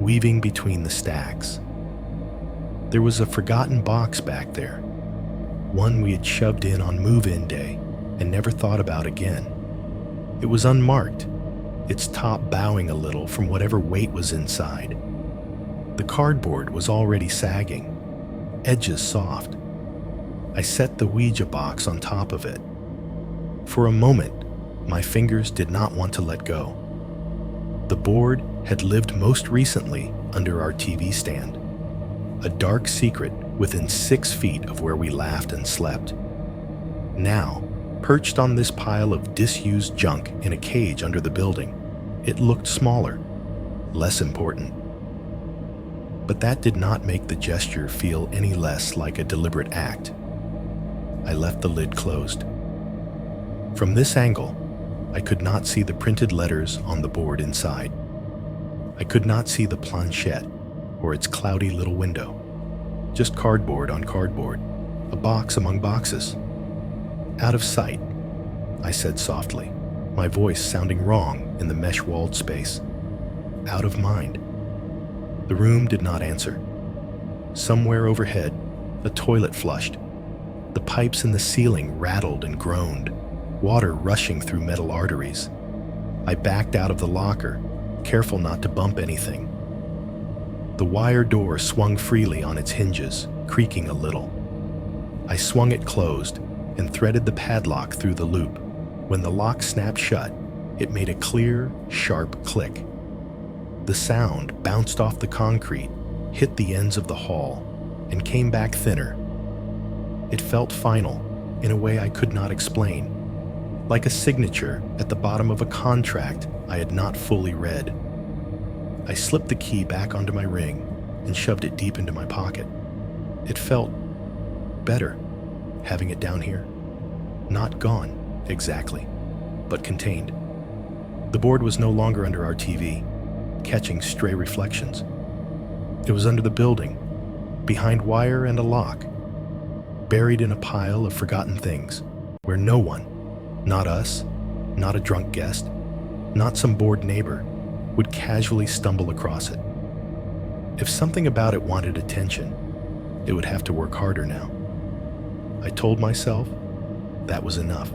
weaving between the stacks. There was a forgotten box back there, one we had shoved in on move-in day and never thought about again. It was unmarked, its top bowing a little from whatever weight was inside. The cardboard was already sagging, edges soft. I set the Ouija box on top of it. For a moment, my fingers did not want to let go. The board had lived most recently under our TV stand, a dark secret within 6 feet of where we laughed and slept. Now, perched on this pile of disused junk in a cage under the building, it looked smaller, less important. But that did not make the gesture feel any less like a deliberate act. I left the lid closed. From this angle, I could not see the printed letters on the board inside. I could not see the planchette or its cloudy little window. Just cardboard on cardboard, a box among boxes. Out of sight, I said softly, my voice sounding wrong in the mesh-walled space. Out of mind. The room did not answer. Somewhere overhead, a toilet flushed. The pipes in the ceiling rattled and groaned, water rushing through metal arteries. I backed out of the locker, careful not to bump anything. The wire door swung freely on its hinges, creaking a little. I swung it closed and threaded the padlock through the loop. When the lock snapped shut, it made a clear, sharp click. The sound bounced off the concrete, hit the ends of the hall, and came back thinner. It felt final, in a way I could not explain, like a signature at the bottom of a contract I had not fully read. I slipped the key back onto my ring and shoved it deep into my pocket. It felt better, having it down here. Not gone, exactly, but contained. The board was no longer under our TV, catching stray reflections. It was under the building, behind wire and a lock, buried in a pile of forgotten things, where no one, not us, not a drunk guest, not some bored neighbor, would casually stumble across it. If something about it wanted attention, it would have to work harder now. I told myself that was enough.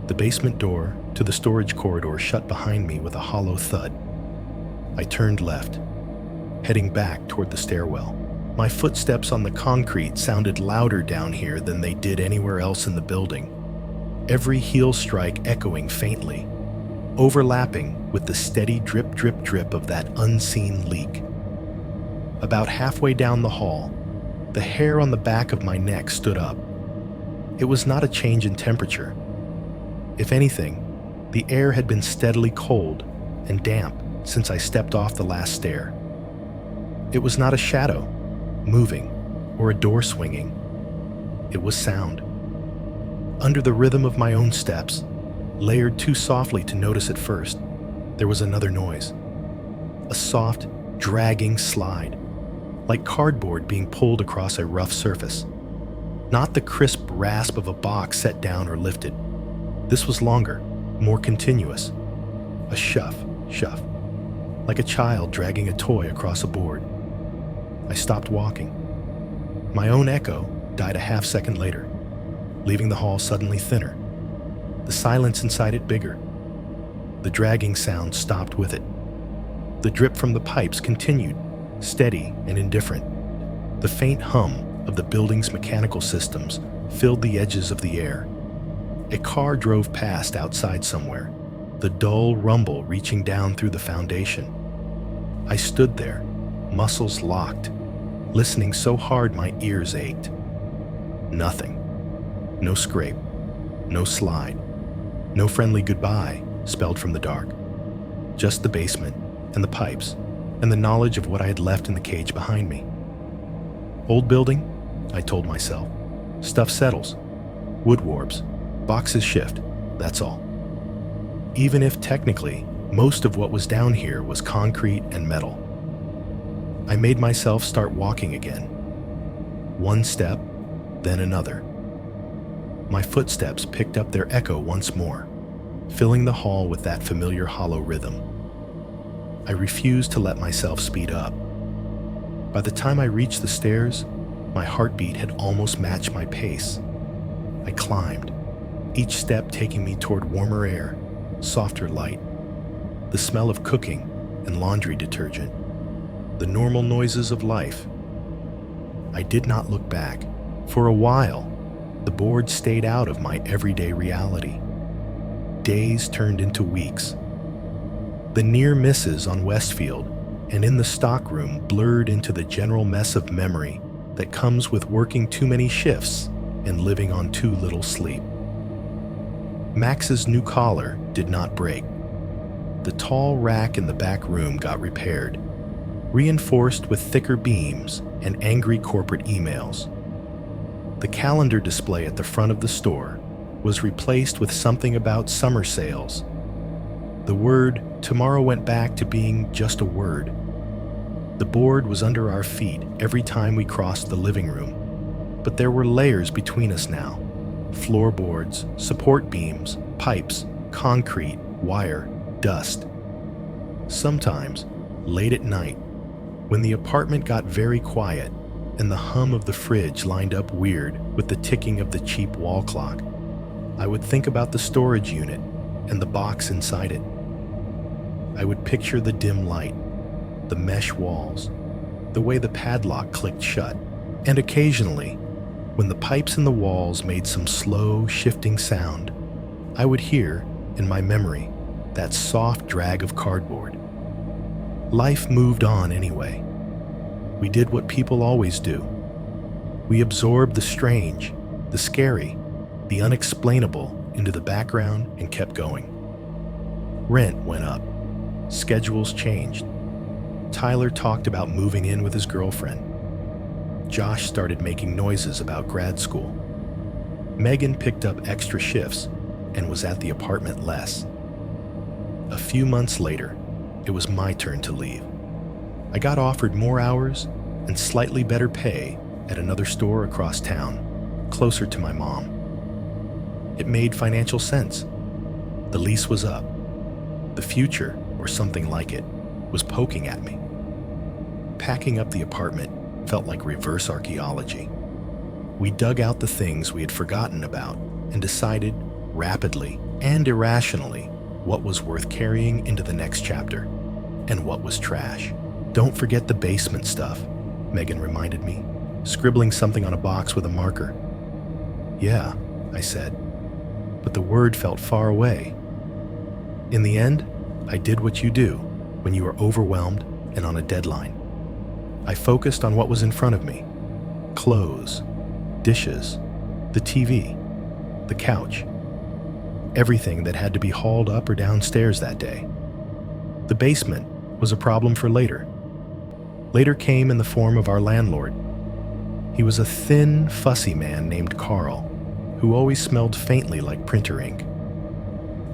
The basement door to the storage corridor shut behind me with a hollow thud. I turned left, heading back toward the stairwell. My footsteps on the concrete sounded louder down here than they did anywhere else in the building, every heel strike echoing faintly, overlapping with the steady drip, drip, drip of that unseen leak. About halfway down the hall, the hair on the back of my neck stood up. It was not a change in temperature. If anything, the air had been steadily cold and damp since I stepped off the last stair. It was not a shadow, moving, or a door swinging. It was sound. Under the rhythm of my own steps, layered too softly to notice at first, there was another noise. A soft, dragging slide, like cardboard being pulled across a rough surface. Not the crisp rasp of a box set down or lifted. This was longer, more continuous. A shuff, like a child dragging a toy across a board. I stopped walking. My own echo died a half-second later, leaving the hall suddenly thinner, the silence inside it bigger. The dragging sound stopped with it. The drip from the pipes continued, steady and indifferent. The faint hum of the building's mechanical systems filled the edges of the air. A car drove past outside somewhere, the dull rumble reaching down through the foundation. I stood there, muscles locked, listening so hard my ears ached. Nothing. No scrape, no slide, no friendly goodbye spelled from the dark. Just the basement and the pipes and the knowledge of what I had left in the cage behind me. Old building, I told myself. Stuff settles. Wood warps. Boxes shift. That's all. Even if technically most of what was down here was concrete and metal. I made myself start walking again. One step, then another. My footsteps picked up their echo once more, filling the hall with that familiar hollow rhythm. I refused to let myself speed up. By the time I reached the stairs, my heartbeat had almost matched my pace. I climbed, each step taking me toward warmer air, softer light, the smell of cooking and laundry detergent, the normal noises of life. I did not look back. For a while, the board stayed out of my everyday reality. Days turned into weeks. The near misses on Westfield and in the stockroom blurred into the general mess of memory that comes with working too many shifts and living on too little sleep. Max's new collar did not break. The tall rack in the back room got repaired, reinforced with thicker beams and angry corporate emails. The calendar display at the front of the store was replaced with something about summer sales. The word tomorrow went back to being just a word. The board was under our feet every time we crossed the living room, but there were layers between us now. Floorboards, support beams, pipes, concrete, wire, dust. Sometimes, late at night, when the apartment got very quiet and the hum of the fridge lined up weird with the ticking of the cheap wall clock, I would think about the storage unit and the box inside it. I would picture the dim light, the mesh walls, the way the padlock clicked shut, and occasionally, when the pipes in the walls made some slow, shifting sound, I would hear, in my memory, that soft drag of cardboard. Life moved on anyway. We did what people always do. We absorbed the strange, the scary, the unexplainable into the background and kept going. Rent went up. Schedules changed. Tyler talked about moving in with his girlfriend. Josh started making noises about grad school. Megan picked up extra shifts and was at the apartment less. A few months later, it was my turn to leave. I got offered more hours and slightly better pay at another store across town, closer to my mom. It made financial sense. The lease was up. The future, or something like it, was poking at me. Packing up the apartment felt like reverse archaeology. We dug out the things we had forgotten about and decided, rapidly and irrationally, what was worth carrying into the next chapter and what was trash. Don't forget the basement stuff, Megan reminded me, scribbling something on a box with a marker. Yeah, I said, but the word felt far away. In the end, I did what you do when you are overwhelmed and on a deadline. I focused on what was in front of me: clothes, dishes, the TV, the couch, everything that had to be hauled up or downstairs that day. The basement was a problem for later. Later came in the form of our landlord. He was a thin, fussy man named Carl, who always smelled faintly like printer ink.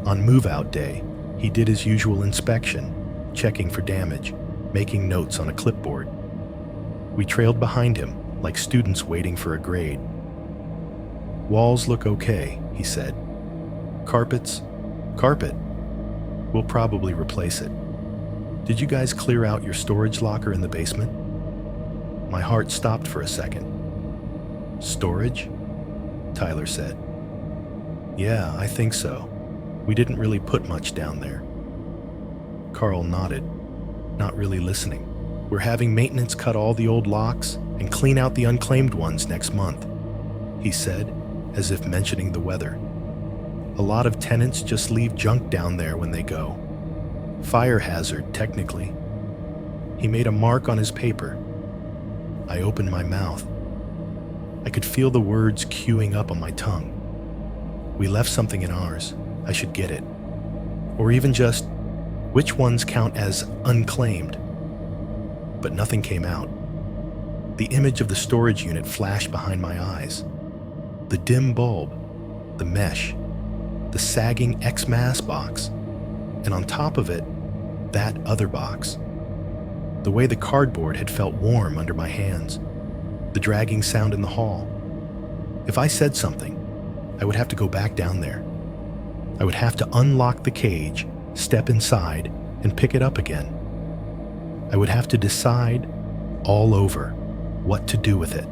On move-out day, he did his usual inspection, checking for damage, making notes on a clipboard. We trailed behind him, like students waiting for a grade. Walls look okay, he said. Carpet. We'll probably replace it. Did you guys clear out your storage locker in the basement? My heart stopped for a second. Storage? Tyler said. Yeah, I think so. We didn't really put much down there. Carl nodded, not really listening. We're having maintenance cut all the old locks and clean out the unclaimed ones next month, he said, as if mentioning the weather. A lot of tenants just leave junk down there when they go. Fire hazard, technically. He made a mark on his paper. I opened my mouth. I could feel the words queuing up on my tongue. We left something in ours. I should get it. Or even just, which ones count as unclaimed? But nothing came out. The image of the storage unit flashed behind my eyes. The dim bulb, the mesh, the sagging X-Mass box, and on top of it, that other box. The way the cardboard had felt warm under my hands. The dragging sound in the hall. If I said something, I would have to go back down there. I would have to unlock the cage, step inside, and pick it up again. I would have to decide all over what to do with it.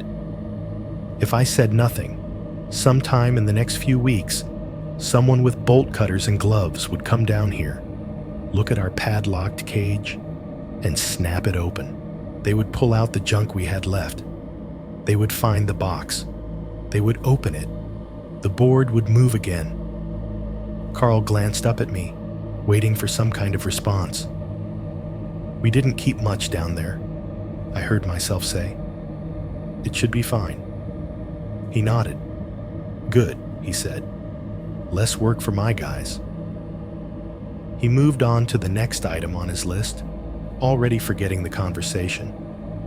If I said nothing, sometime in the next few weeks, someone with bolt cutters and gloves would come down here, look at our padlocked cage, and snap it open. They would pull out the junk we had left. They would find the box. They would open it. The board would move again. Carl glanced up at me, waiting for some kind of response. We didn't keep much down there, I heard myself say. It should be fine. He nodded. Good, he said. Less work for my guys. He moved on to the next item on his list, already forgetting the conversation,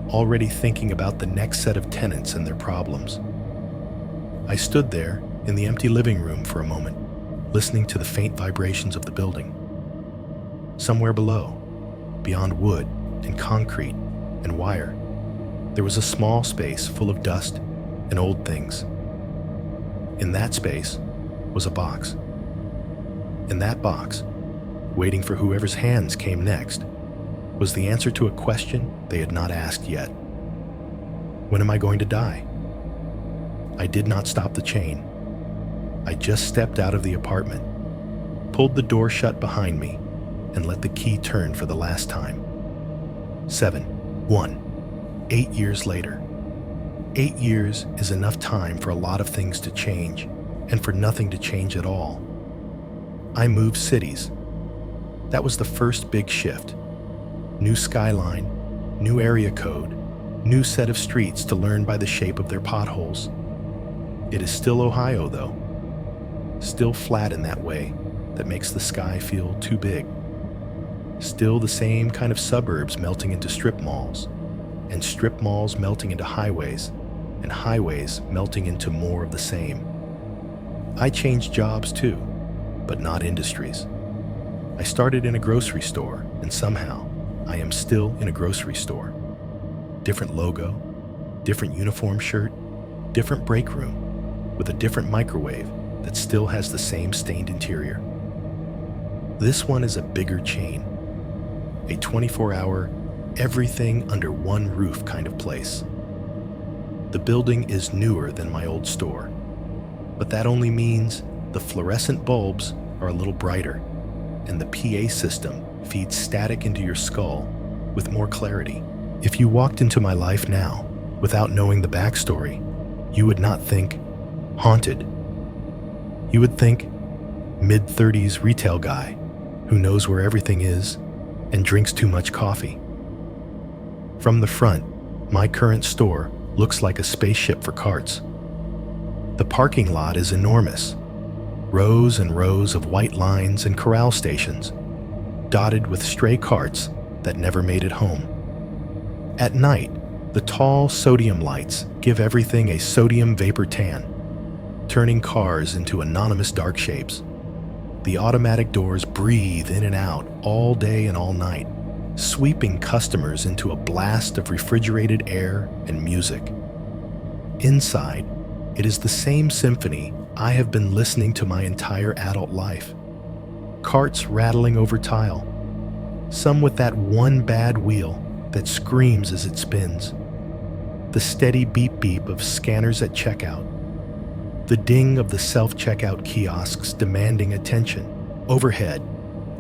already thinking about the next set of tenants and their problems. I stood there in the empty living room for a moment, listening to the faint vibrations of the building. Somewhere below, beyond wood and concrete and wire, there was a small space full of dust and old things. In that space was a box. In that box, waiting for whoever's hands came next, was the answer to a question they had not asked yet. When am I going to die? I did not stop the chain. I just stepped out of the apartment, pulled the door shut behind me, and let the key turn for the last time. 8 years later. 8 years is enough time for a lot of things to change, and for nothing to change at all. I moved cities. That was the first big shift. New skyline, new area code, new set of streets to learn by the shape of their potholes. It is still Ohio, though. Still flat in that way that makes the sky feel too big. Still the same kind of suburbs melting into strip malls, and strip malls melting into highways, and highways melting into more of the same. I changed jobs too, but not industries. I started in a grocery store, and somehow I am still in a grocery store. Different logo, different uniform shirt, different break room, with a different microwave that still has the same stained interior. This one is a bigger chain, a 24-hour, everything under one roof kind of place. The building is newer than my old store, but that only means the fluorescent bulbs are a little brighter, and the PA system feeds static into your skull with more clarity. If you walked into my life now without knowing the backstory, you would not think haunted. You would think mid-30s retail guy who knows where everything is and drinks too much coffee. From the front, my current store looks like a spaceship for carts. The parking lot is enormous. Rows and rows of white lines and corral stations, dotted with stray carts that never made it home. At night, the tall sodium lights give everything a sodium vapor tan, turning cars into anonymous dark shapes. The automatic doors breathe in and out all day and all night, sweeping customers into a blast of refrigerated air and music. Inside, it is the same symphony I have been listening to my entire adult life. Carts rattling over tile, some with that one bad wheel that screams as it spins. The steady beep-beep of scanners at checkout. The ding of the self-checkout kiosks demanding attention. Overhead,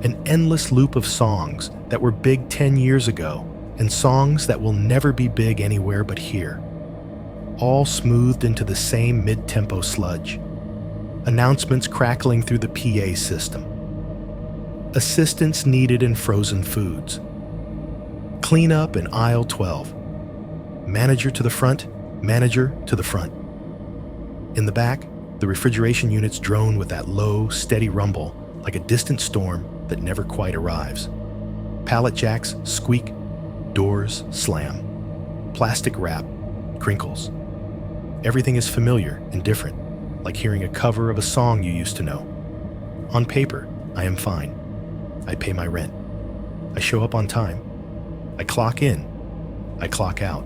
an endless loop of songs that were big 10 years ago and songs that will never be big anywhere but here. All smoothed into the same mid-tempo sludge. Announcements crackling through the PA system. Assistance needed in frozen foods. Clean up in aisle 12. Manager to the front, manager to the front. In the back, the refrigeration units drone with that low, steady rumble like a distant storm that never quite arrives. Pallet jacks squeak, doors slam. Plastic wrap crinkles. Everything is familiar and different, like hearing a cover of a song you used to know. On paper, I am fine. I pay my rent. I show up on time. I clock in. I clock out.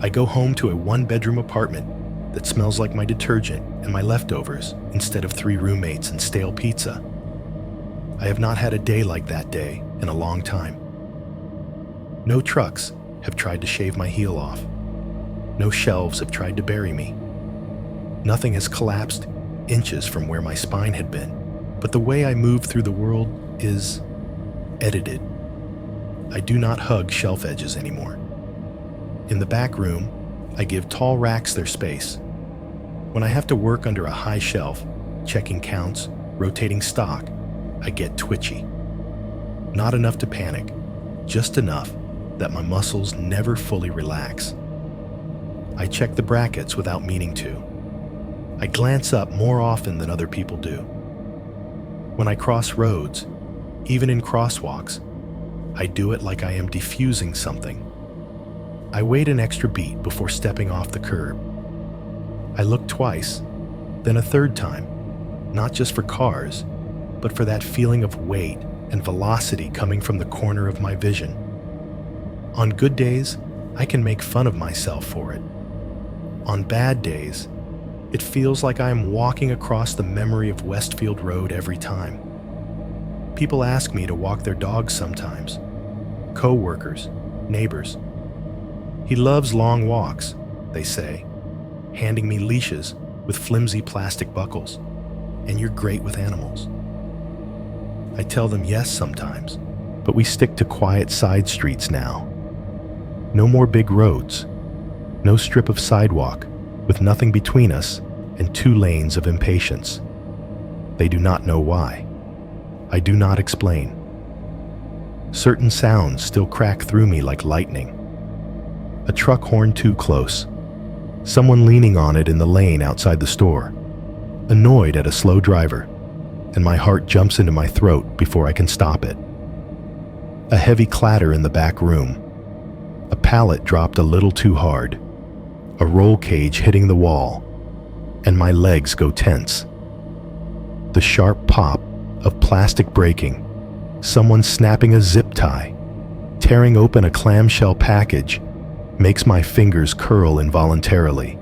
I go home to a one-bedroom apartment that smells like my detergent and my leftovers instead of 3 roommates and stale pizza. I have not had a day like that day in a long time. No trucks have tried to shave my heel off. No shelves have tried to bury me. Nothing has collapsed inches from where my spine had been, but the way I move through the world is edited. I do not hug shelf edges anymore. In the back room, I give tall racks their space. When I have to work under a high shelf, checking counts, rotating stock, I get twitchy. Not enough to panic, just enough that my muscles never fully relax. I check the brackets without meaning to. I glance up more often than other people do. When I cross roads, even in crosswalks, I do it like I am defusing something. I wait an extra beat before stepping off the curb. I look twice, then a third time, not just for cars, but for that feeling of weight and velocity coming from the corner of my vision. On good days, I can make fun of myself for it. On bad days, it feels like I am walking across the memory of Westfield Road every time. People ask me to walk their dogs sometimes. Co-workers, neighbors. He loves long walks, they say, handing me leashes with flimsy plastic buckles, and you're great with animals. I tell them yes sometimes, but we stick to quiet side streets now. No more big roads, no strip of sidewalk with nothing between us and 2 lanes of impatience. They do not know why. I do not explain. Certain sounds still crack through me like lightning. A truck horn too close. Someone leaning on it in the lane outside the store. Annoyed at a slow driver, and my heart jumps into my throat before I can stop it. A heavy clatter in the back room. A pallet dropped a little too hard. A roll cage hitting the wall, and my legs go tense. The sharp pop of plastic breaking. Someone snapping a zip tie, tearing open a clamshell package, makes my fingers curl involuntarily,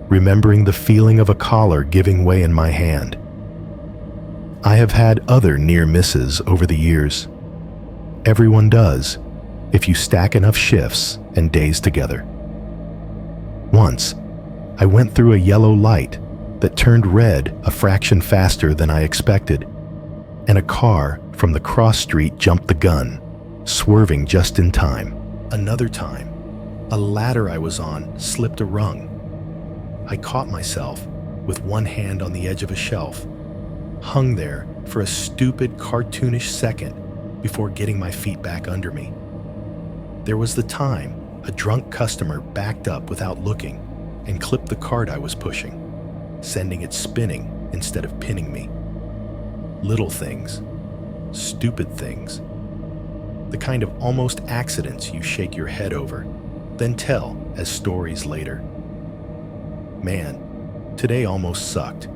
remembering the feeling of a collar giving way in my hand. I have had other near misses over the years. Everyone does, if you stack enough shifts and days together. Once, I went through a yellow light that turned red a fraction faster than I expected, and a car from the cross street jumped the gun, swerving just in time. Another time, a ladder I was on slipped a rung. I caught myself with one hand on the edge of a shelf, hung there for a stupid, cartoonish second before getting my feet back under me. There was the time a drunk customer backed up without looking and clipped the cart I was pushing, sending it spinning instead of pinning me. Little things, stupid things, the kind of almost accidents you shake your head over, then tell as stories later. Man, today almost sucked.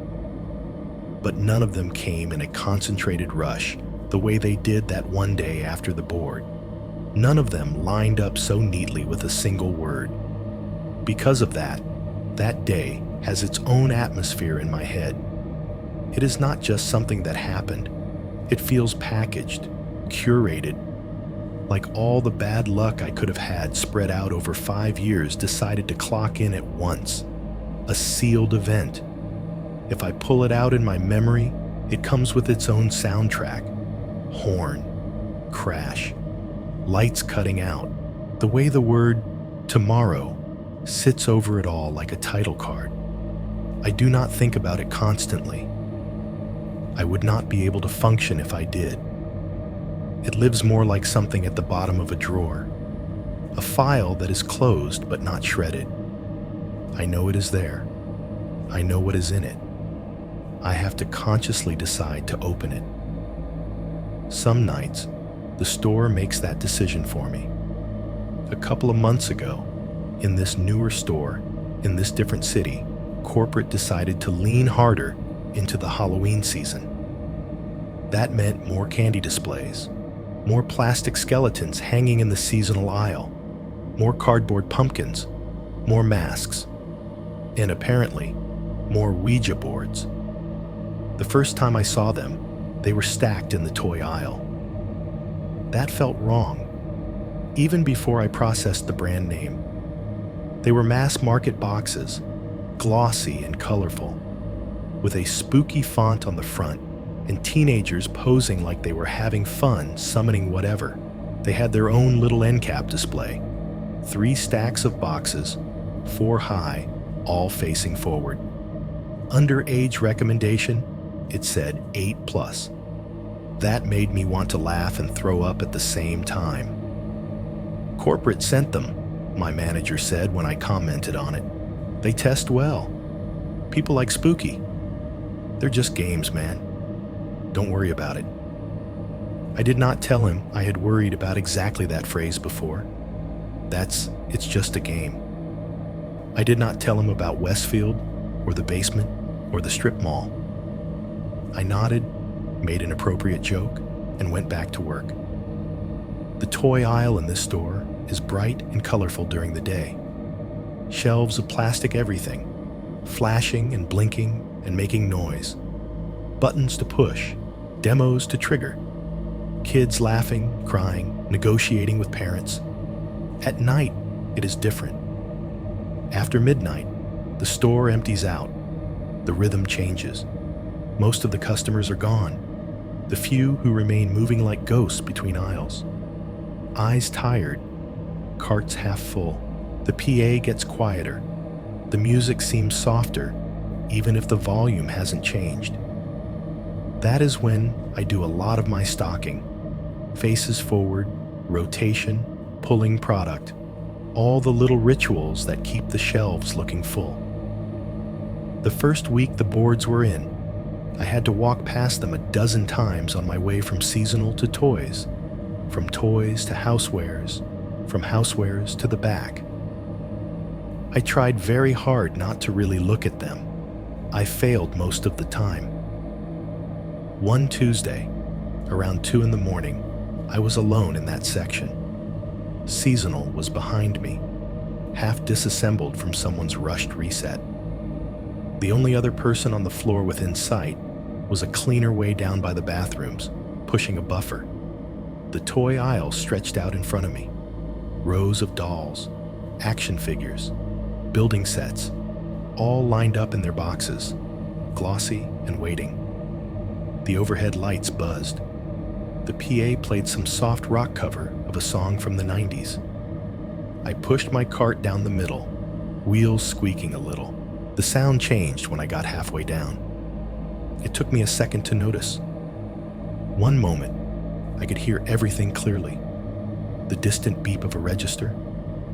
But none of them came in a concentrated rush the way they did that one day after the board. None of them lined up so neatly with a single word. Because of that, that day has its own atmosphere in my head. It is not just something that happened. It feels packaged, curated, like all the bad luck I could have had spread out over 5 years decided to clock in at once. A sealed event. If I pull it out in my memory, it comes with its own soundtrack. Horn, crash, lights cutting out. The way the word tomorrow sits over it all like a title card. I do not think about it constantly. I would not be able to function if I did. It lives more like something at the bottom of a drawer, a file that is closed but not shredded. I know it is there. I know what is in it. I have to consciously decide to open it. Some nights, the store makes that decision for me. A couple of months ago, in this newer store, in this different city, corporate decided to lean harder into the Halloween season. That meant more candy displays, more plastic skeletons hanging in the seasonal aisle, more cardboard pumpkins, more masks, and apparently, more Ouija boards. The first time I saw them, they were stacked in the toy aisle. That felt wrong, even before I processed the brand name. They were mass-market boxes, glossy and colorful, with a spooky font on the front and teenagers posing like they were having fun summoning whatever. They had their own little end cap display. 3 stacks of boxes, 4 high, all facing forward. Under age recommendation, it said 8+. That made me want to laugh and throw up at the same time. Corporate sent them, my manager said when I commented on it. They test well. People like Spooky. They're just games, man. Don't worry about it. I did not tell him I had worried about exactly that phrase before. It's just a game. I did not tell him about Westfield, or the basement, or the strip mall. I nodded, made an appropriate joke, and went back to work. The toy aisle in this store is bright and colorful during the day. Shelves of plastic everything, flashing and blinking and making noise. Buttons to push, demos to trigger. Kids laughing, crying, negotiating with parents. At night, it is different. After midnight, the store empties out. The rhythm changes. Most of the customers are gone. The few who remain moving like ghosts between aisles. Eyes tired, carts half full. The PA gets quieter. The music seems softer, even if the volume hasn't changed. That is when I do a lot of my stocking. Faces forward, rotation, pulling product. All the little rituals that keep the shelves looking full. The first week the boards were in, I had to walk past them a dozen times on my way from seasonal to toys, from toys to housewares, from housewares to the back. I tried very hard not to really look at them. I failed most of the time. One Tuesday, around 2 in the morning, I was alone in that section. Seasonal was behind me, half disassembled from someone's rushed reset. The only other person on the floor within sight was a cleaner way down by the bathrooms, pushing a buffer. The toy aisle stretched out in front of me. Rows of dolls, action figures, building sets, all lined up in their boxes, glossy and waiting. The overhead lights buzzed. The PA played some soft rock cover of a song from the 90s. I pushed my cart down the middle, wheels squeaking a little. The sound changed when I got halfway down. It took me a second to notice. One moment, I could hear everything clearly. The distant beep of a register,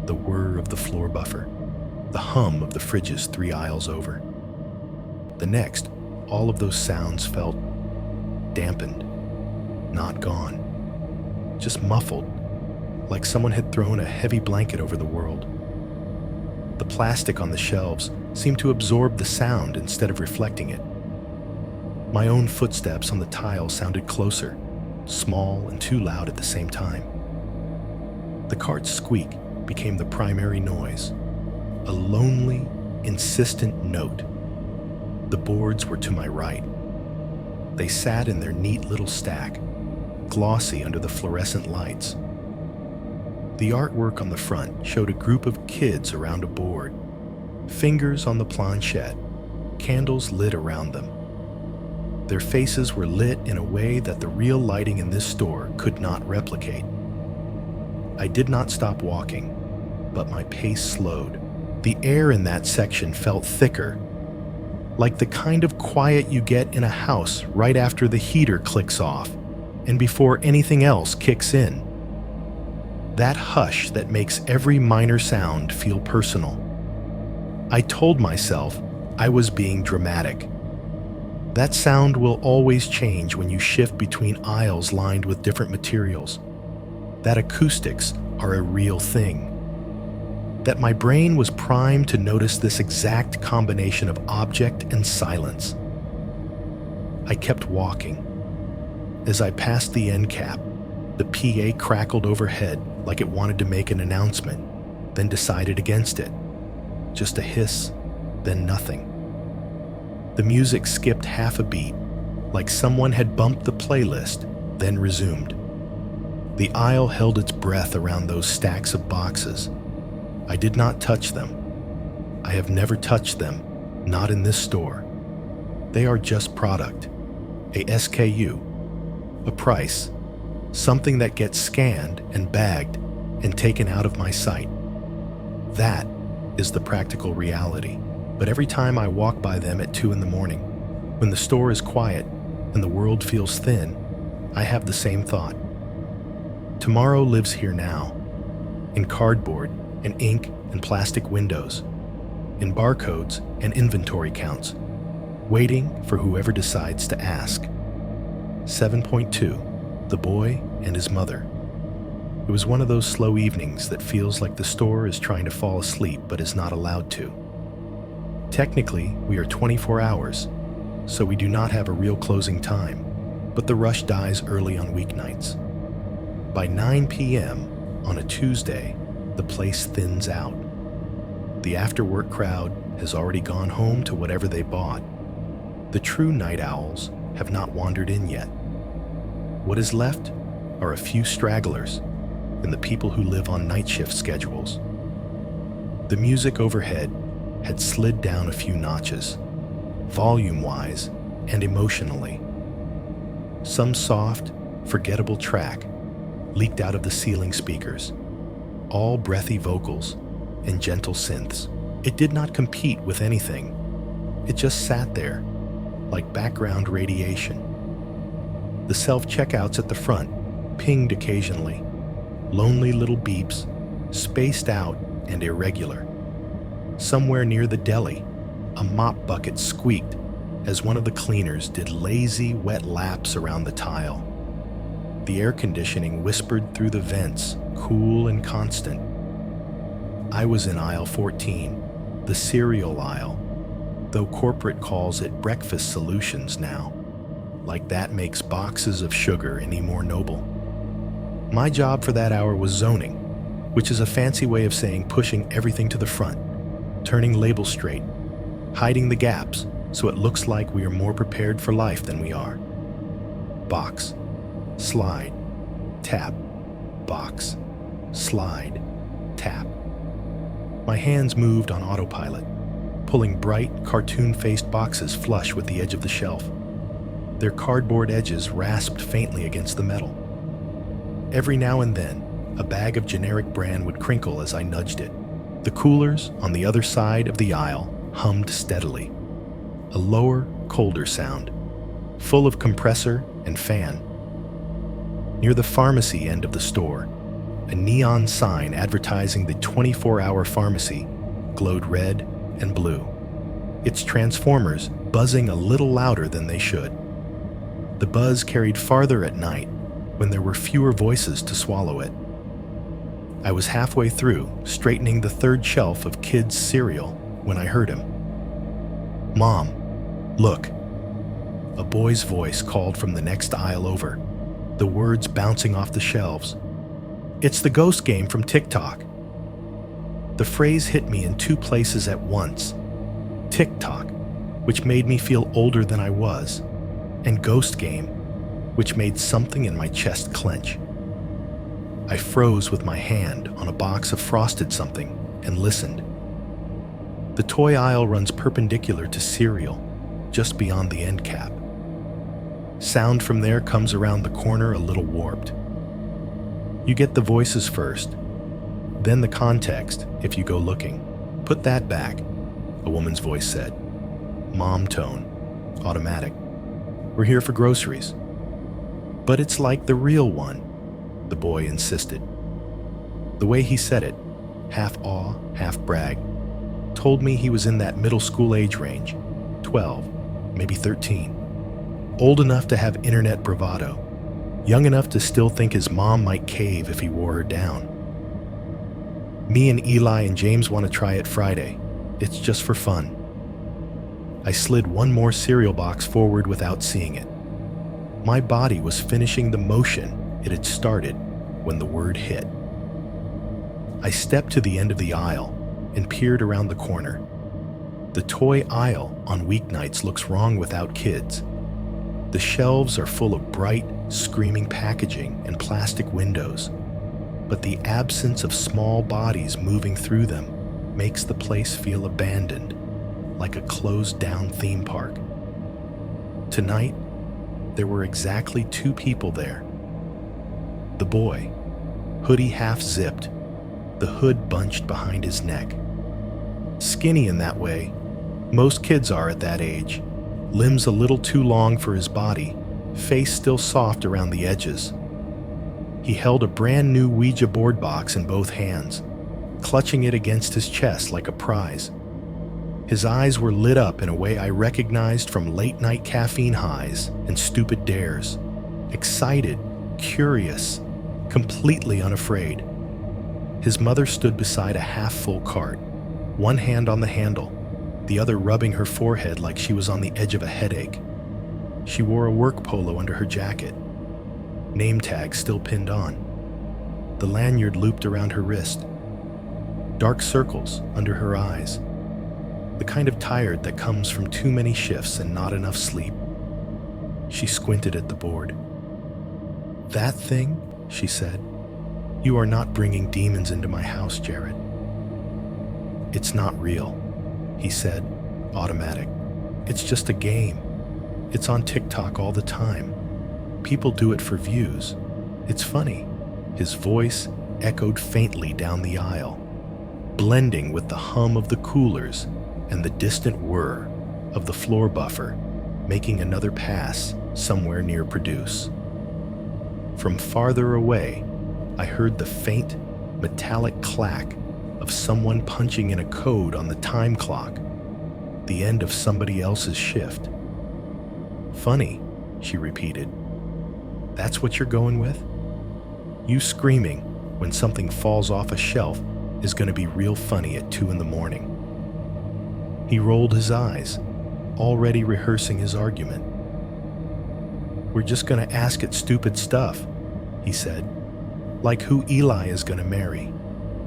the whir of the floor buffer, the hum of the fridges 3 aisles over. The next, all of those sounds felt dampened, not gone, just muffled, like someone had thrown a heavy blanket over the world. The plastic on the shelves seemed to absorb the sound instead of reflecting it. My own footsteps on the tile sounded closer, small and too loud at the same time. The cart's squeak became the primary noise, a lonely, insistent note. The boards were to my right. They sat in their neat little stack, glossy under the fluorescent lights. The artwork on the front showed a group of kids around a board, fingers on the planchette, candles lit around them. Their faces were lit in a way that the real lighting in this store could not replicate. I did not stop walking, but my pace slowed. The air in that section felt thicker, like the kind of quiet you get in a house right after the heater clicks off and before anything else kicks in. That hush that makes every minor sound feel personal. I told myself I was being dramatic. That sound will always change when you shift between aisles lined with different materials. That acoustics are a real thing. That my brain was primed to notice this exact combination of object and silence. I kept walking. As I passed the end cap, The PA crackled overhead like it wanted to make an announcement, then decided against it. Just a hiss, then nothing. The music skipped half a beat, like someone had bumped the playlist, then resumed. The aisle held its breath around those stacks of boxes. I did not touch them. I have never touched them, not in this store. They are just product, a SKU, a price, something that gets scanned and bagged and taken out of my sight. That is the practical reality. But every time I walk by them at 2 a.m, when the store is quiet and the world feels thin, I have the same thought. Tomorrow lives here now, in cardboard and ink and plastic windows, in barcodes and inventory counts, waiting for whoever decides to ask. 7.2, The Boy and His Mother. It was one of those slow evenings that feels like the store is trying to fall asleep but is not allowed to. Technically, we are 24 hours, so we do not have a real closing time, but the rush dies early on weeknights. By 9 p.m. on a Tuesday, the place thins out. The after-work crowd has already gone home to whatever they bought. The true night owls have not wandered in yet. What is left are a few stragglers and the people who live on night shift schedules. The music overhead had slid down a few notches, volume-wise and emotionally. Some soft, forgettable track leaked out of the ceiling speakers, all breathy vocals and gentle synths. It did not compete with anything. It just sat there, like background radiation. The self-checkouts at the front pinged occasionally, lonely little beeps, spaced out and irregular. Somewhere near the deli, a mop bucket squeaked as one of the cleaners did lazy, wet laps around the tile. The air conditioning whispered through the vents, cool and constant. I was in aisle 14, the cereal aisle, though corporate calls it breakfast solutions now, like that makes boxes of sugar any more noble. My job for that hour was zoning, which is a fancy way of saying pushing everything to the front, turning labels straight, hiding the gaps so it looks like we are more prepared for life than we are. Box, slide, tap, box, slide, tap. My hands moved on autopilot, pulling bright, cartoon-faced boxes flush with the edge of the shelf. Their cardboard edges rasped faintly against the metal. Every now and then, a bag of generic brand would crinkle as I nudged it. The coolers on the other side of the aisle hummed steadily, a lower, colder sound, full of compressor and fan. Near the pharmacy end of the store, a neon sign advertising the 24-hour pharmacy glowed red and blue, its transformers buzzing a little louder than they should. The buzz carried farther at night when there were fewer voices to swallow it. I was halfway through, straightening the third shelf of kids' cereal when I heard him. "Mom, look." A boy's voice called from the next aisle over, the words bouncing off the shelves. "It's the ghost game from TikTok." The phrase hit me in 2 places at once. TikTok, which made me feel older than I was, and ghost game, which made something in my chest clench. I froze with my hand on a box of frosted something and listened. The toy aisle runs perpendicular to cereal, just beyond the end cap. Sound from there comes around the corner a little warped. You get the voices first, then the context if you go looking. "Put that back," a woman's voice said. Mom tone, automatic. "We're here for groceries." "But it's like the real one," the boy insisted. The way he said it, half awe, half brag, told me he was in that middle school age range, 12, maybe 13. Old enough to have internet bravado, young enough to still think his mom might cave if he wore her down. "Me and Eli and James want to try it Friday. It's just for fun." I slid one more cereal box forward without seeing it. My body was finishing the motion It had started when the word hit. I stepped to the end of the aisle and peered around the corner. The toy aisle on weeknights looks wrong without kids. The shelves are full of bright, screaming packaging and plastic windows, but the absence of small bodies moving through them makes the place feel abandoned, like a closed-down theme park. Tonight, there were exactly 2 people there. The boy, hoodie half-zipped, the hood bunched behind his neck. Skinny in that way, most kids are at that age, limbs a little too long for his body, face still soft around the edges. He held a brand new Ouija board box in both hands, clutching it against his chest like a prize. His eyes were lit up in a way I recognized from late-night caffeine highs and stupid dares. Excited, curious, completely unafraid. His mother stood beside a half-full cart, one hand on the handle, the other rubbing her forehead like she was on the edge of a headache. She wore a work polo under her jacket, name tag still pinned on, the lanyard looped around her wrist, dark circles under her eyes, the kind of tired that comes from too many shifts and not enough sleep. She squinted at the board. "That thing," she said, "you are not bringing demons into my house, Jared." "It's not real," he said, automatic. "It's just a game. It's on TikTok all the time. People do it for views. It's funny." His voice echoed faintly down the aisle, blending with the hum of the coolers and the distant whir of the floor buffer, making another pass somewhere near produce. From farther away, I heard the faint, metallic clack of someone punching in a code on the time clock, the end of somebody else's shift. "Funny," she repeated. "That's what you're going with? You screaming when something falls off a shelf is going to be real funny at 2 in the morning." He rolled his eyes, already rehearsing his argument. "We're just going to ask it stupid stuff," he said, "like who Eli is going to marry,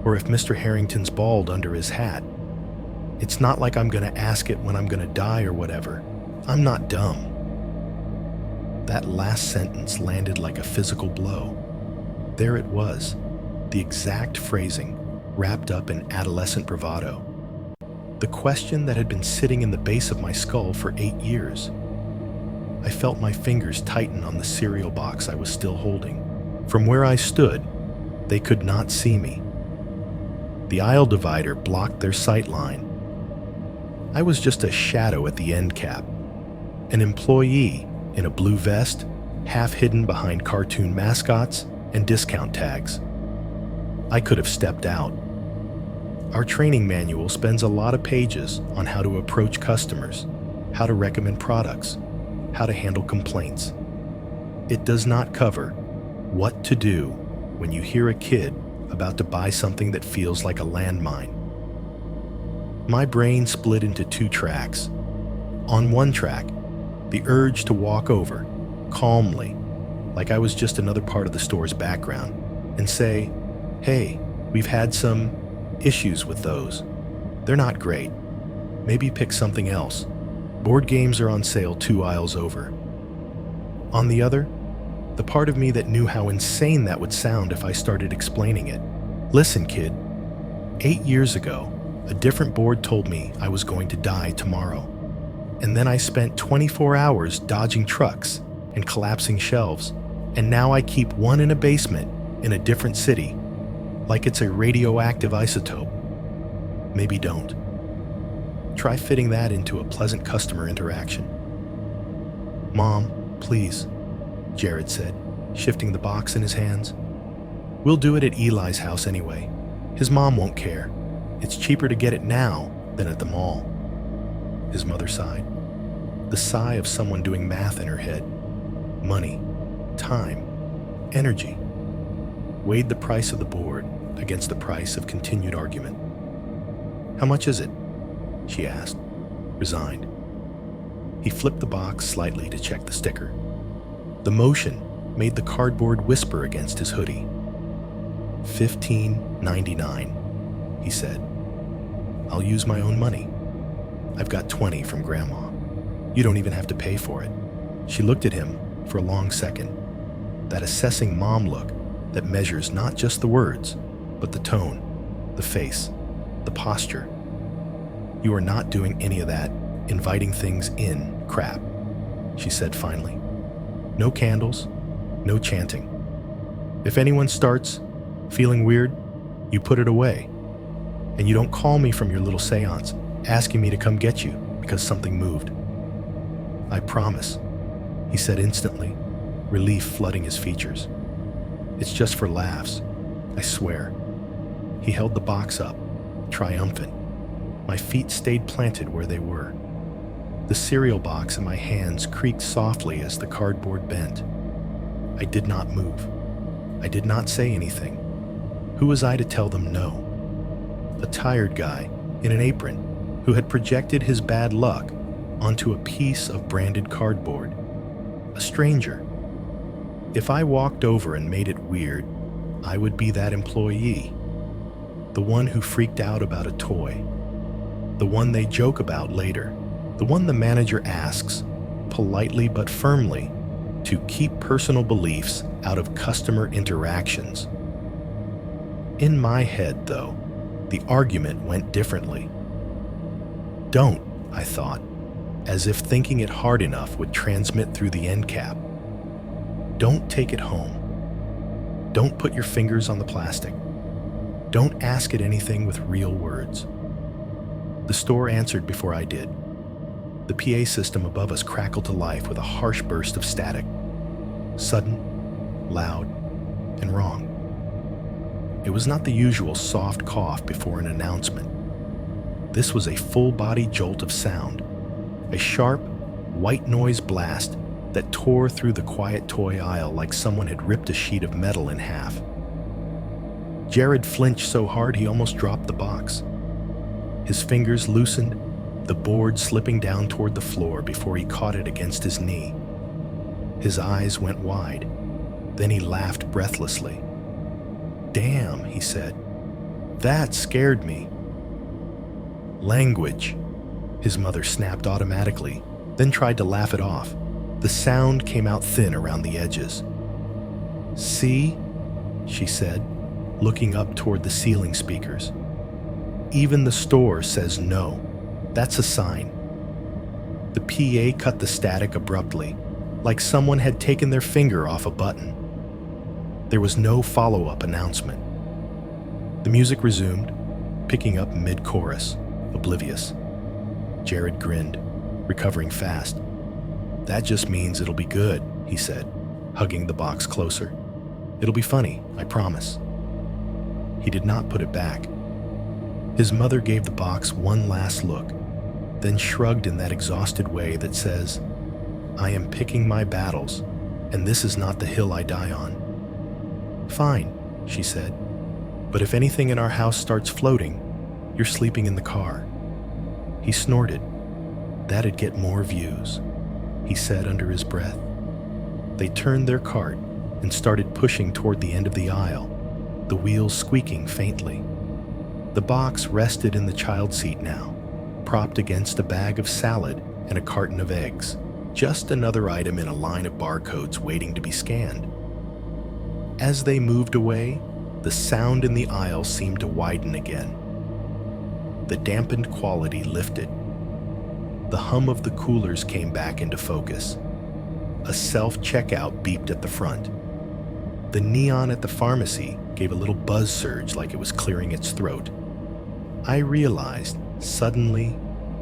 or if Mr. Harrington's bald under his hat. It's not like I'm going to ask it when I'm going to die or whatever. I'm not dumb." That last sentence landed like a physical blow. There it was, the exact phrasing, wrapped up in adolescent bravado. The question that had been sitting in the base of my skull for 8 years. I felt my fingers tighten on the cereal box I was still holding. From where I stood, they could not see me. The aisle divider blocked their sight line. I was just a shadow at the end cap, an employee in a blue vest, half hidden behind cartoon mascots and discount tags. I could have stepped out. Our training manual spends a lot of pages on how to approach customers, how to recommend products, how to handle complaints. It does not cover what to do when you hear a kid about to buy something that feels like a landmine. My brain split into 2 tracks. On one track, the urge to walk over, calmly, like I was just another part of the store's background, and say, "Hey, we've had some issues with those. They're not great. Maybe pick something else. Board games are on sale 2 aisles over." On the other, the part of me that knew how insane that would sound if I started explaining it. "Listen, kid, 8 years ago, a different board told me I was going to die tomorrow. And then I spent 24 hours dodging trucks and collapsing shelves, and now I keep one in a basement in a different city, like it's a radioactive isotope. Maybe don't. Try fitting that into a pleasant customer interaction." "Mom, please," Jared said, shifting the box in his hands. "We'll do it at Eli's house anyway. His mom won't care. It's cheaper to get it now than at the mall." His mother sighed, the sigh of someone doing math in her head. Money, time, energy. Weighed the price of the board against the price of continued argument. "How much is it?" she asked, resigned. He flipped the box slightly to check the sticker. The motion made the cardboard whisper against his hoodie. $15.99, he said. I'll use my own money. I've got 20 from Grandma. You don't even have to pay for it. She looked at him for a long second, that assessing mom look that measures not just the words, but the tone, the face, the posture. You are not doing any of that inviting things in crap, she said finally. No candles, no chanting. If anyone starts feeling weird, you put it away. And you don't call me from your little seance asking me to come get you because something moved. I promise, he said instantly, relief flooding his features. It's just for laughs, I swear. He held the box up, triumphant. My feet stayed planted where they were. The cereal box in my hands creaked softly as the cardboard bent. I did not move. I did not say anything. Who was I to tell them no? A tired guy in an apron who had projected his bad luck onto a piece of branded cardboard. A stranger. If I walked over and made it weird, I would be that employee. The one who freaked out about a toy. The one they joke about later. The one the manager asks, politely but firmly, to keep personal beliefs out of customer interactions. In my head, though, the argument went differently. Don't, I thought, as if thinking it hard enough would transmit through the end cap. Don't take it home. Don't put your fingers on the plastic. Don't ask it anything with real words. The store answered before I did. The PA system above us crackled to life with a harsh burst of static. Sudden, loud, and wrong. It was not the usual soft cough before an announcement. This was a full-body jolt of sound, a sharp, white noise blast that tore through the quiet toy aisle like someone had ripped a sheet of metal in half. Jared flinched so hard he almost dropped the box. His fingers loosened, the board slipping down toward the floor before he caught it against his knee. His eyes went wide. Then he laughed breathlessly. "Damn," he said. "That scared me." "Language," his mother snapped automatically, then tried to laugh it off. The sound came out thin around the edges. "See?" she said, looking up toward the ceiling speakers. "Even the store says no. That's a sign." The PA cut the static abruptly, like someone had taken their finger off a button. There was no follow-up announcement. The music resumed, picking up mid-chorus, oblivious. Jared grinned, recovering fast. "That just means it'll be good," he said, hugging the box closer. "It'll be funny, I promise." He did not put it back. His mother gave the box one last look, then shrugged in that exhausted way that says, "I am picking my battles, and this is not the hill I die on." "Fine," she said, "but if anything in our house starts floating, you're sleeping in the car." He snorted. "That'd get more views," he said under his breath. They turned their cart and started pushing toward the end of the aisle, the wheels squeaking faintly. The box rested in the child seat now, propped against a bag of salad and a carton of eggs, just another item in a line of barcodes waiting to be scanned. As they moved away, the sound in the aisle seemed to widen again. The dampened quality lifted. The hum of the coolers came back into focus. A self-checkout beeped at the front. The neon at the pharmacy gave a little buzz surge like it was clearing its throat. I realized, suddenly,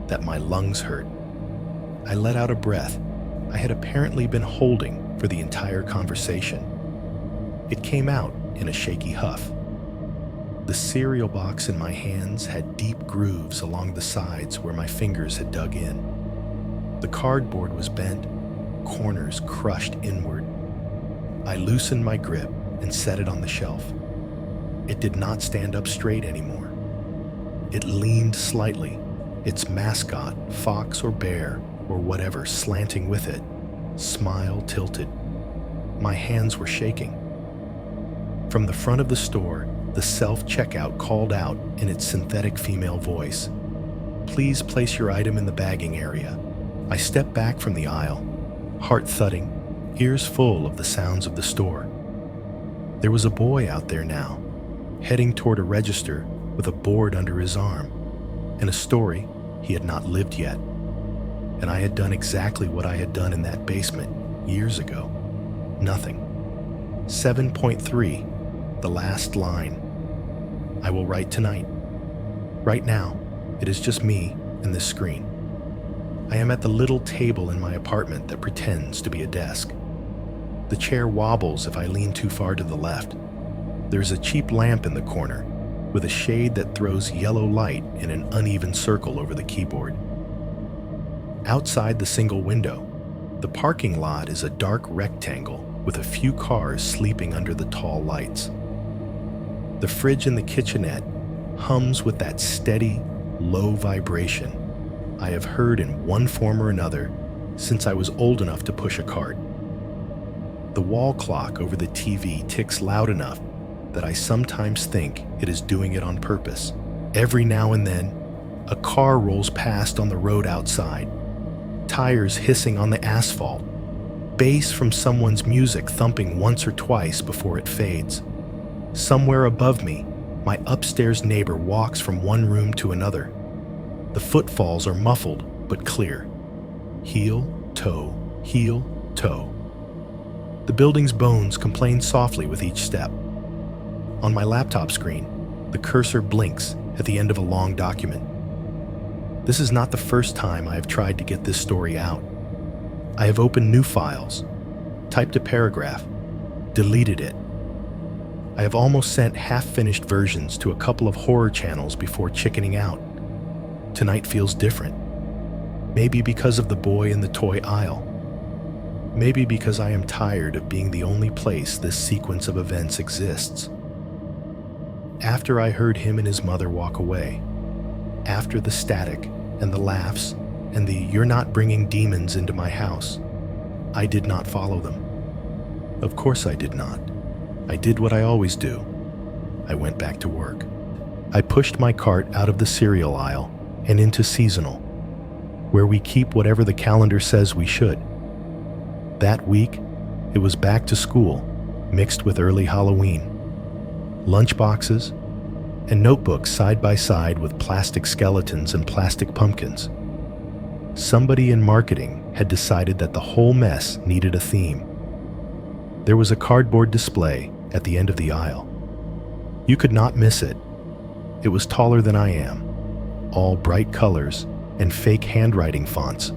that my lungs hurt. I let out a breath I had apparently been holding for the entire conversation. It came out in a shaky huff. The cereal box in my hands had deep grooves along the sides where my fingers had dug in. The cardboard was bent, corners crushed inward. I loosened my grip and set it on the shelf. It did not stand up straight anymore. It leaned slightly, its mascot, fox or bear or whatever, slanting with it, smile tilted. My hands were shaking. From the front of the store, the self-checkout called out in its synthetic female voice, "Please place your item in the bagging area." I stepped back from the aisle, heart thudding, ears full of the sounds of the store. There was a boy out there now, heading toward a register with a board under his arm, and a story he had not lived yet. And I had done exactly what I had done in that basement years ago. Nothing. 7.3, the last line. I will write tonight. Right now, it is just me and this screen. I am at the little table in my apartment that pretends to be a desk. The chair wobbles if I lean too far to the left. There's a cheap lamp in the corner, with a shade that throws yellow light in an uneven circle over the keyboard. Outside the single window, the parking lot is a dark rectangle with a few cars sleeping under the tall lights. The fridge in the kitchenette hums with that steady, low vibration I have heard in one form or another since I was old enough to push a cart. The wall clock over the TV ticks loud enough that I sometimes think it is doing it on purpose. Every now and then, a car rolls past on the road outside, tires hissing on the asphalt, bass from someone's music thumping once or twice before it fades. Somewhere above me, my upstairs neighbor walks from one room to another. The footfalls are muffled but clear. Heel, toe, heel, toe. The building's bones complain softly with each step. On my laptop screen, the cursor blinks at the end of a long document. This is not the first time I have tried to get this story out. I have opened new files, typed a paragraph, deleted it. I have almost sent half-finished versions to a couple of horror channels before chickening out. Tonight feels different. Maybe because of the boy in the toy aisle. Maybe because I am tired of being the only place this sequence of events exists. After I heard him and his mother walk away, after the static and the laughs and the "you're not bringing demons into my house," I did not follow them. Of course I did not. I did what I always do. I went back to work. I pushed my cart out of the cereal aisle and into seasonal, where we keep whatever the calendar says we should. That week, it was back to school, mixed with early Halloween. Lunchboxes and notebooks side by side with plastic skeletons and plastic pumpkins. Somebody in marketing had decided that the whole mess needed a theme. There was a cardboard display at the end of the aisle. You could not miss it. It was taller than I am, all bright colors and fake handwriting fonts.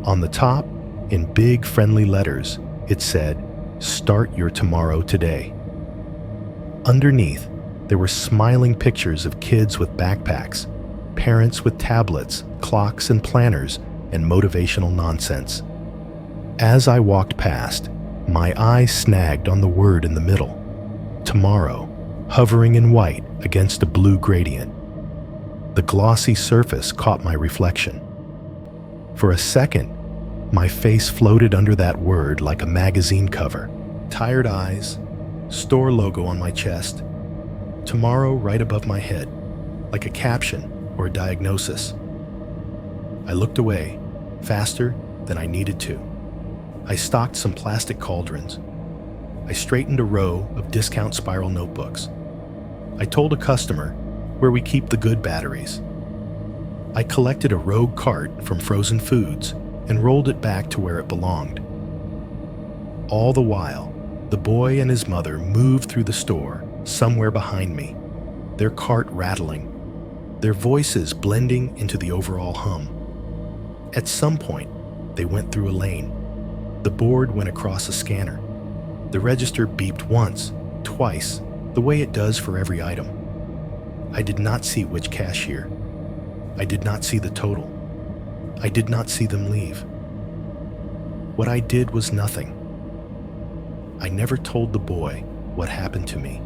On the top, in big friendly letters, it said, "Start your tomorrow today." Underneath, there were smiling pictures of kids with backpacks, parents with tablets, clocks and planners, and motivational nonsense. As I walked past, my eye snagged on the word in the middle, tomorrow, hovering in white against a blue gradient. The glossy surface caught my reflection. For a second, my face floated under that word like a magazine cover. Tired eyes, store logo on my chest, tomorrow right above my head, like a caption or a diagnosis. I looked away, faster than I needed to. I stocked some plastic cauldrons. I straightened a row of discount spiral notebooks. I told a customer where we keep the good batteries. I collected a rogue cart from frozen foods and rolled it back to where it belonged. All the while, the boy and his mother moved through the store somewhere behind me, their cart rattling, their voices blending into the overall hum. At some point, they went through a lane. The board went across a scanner. The register beeped once, twice, the way it does for every item. I did not see which cashier. I did not see the total. I did not see them leave. What I did was nothing. I never told the boy what happened to me.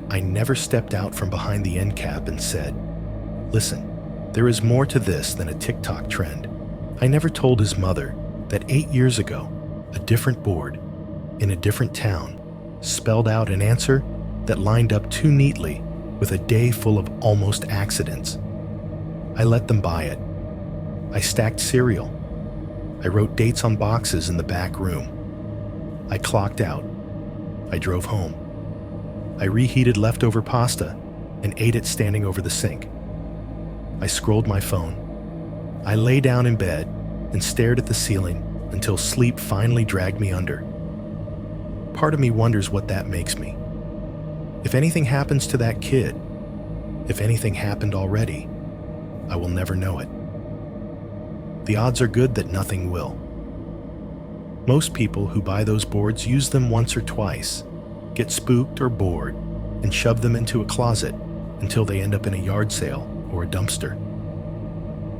I never stepped out from behind the end cap and said, "Listen, there is more to this than a TikTok trend." I never told his mother that 8 years ago, a different board in a different town spelled out an answer that lined up too neatly with a day full of almost accidents. I let them buy it. I stacked cereal. I wrote dates on boxes in the back room. I clocked out. I drove home. I reheated leftover pasta and ate it standing over the sink. I scrolled my phone. I lay down in bed and stared at the ceiling until sleep finally dragged me under. Part of me wonders what that makes me. If anything happens to that kid, if anything happened already, I will never know it. The odds are good that nothing will. Most people who buy those boards use them once or twice, get spooked or bored, and shove them into a closet until they end up in a yard sale or a dumpster.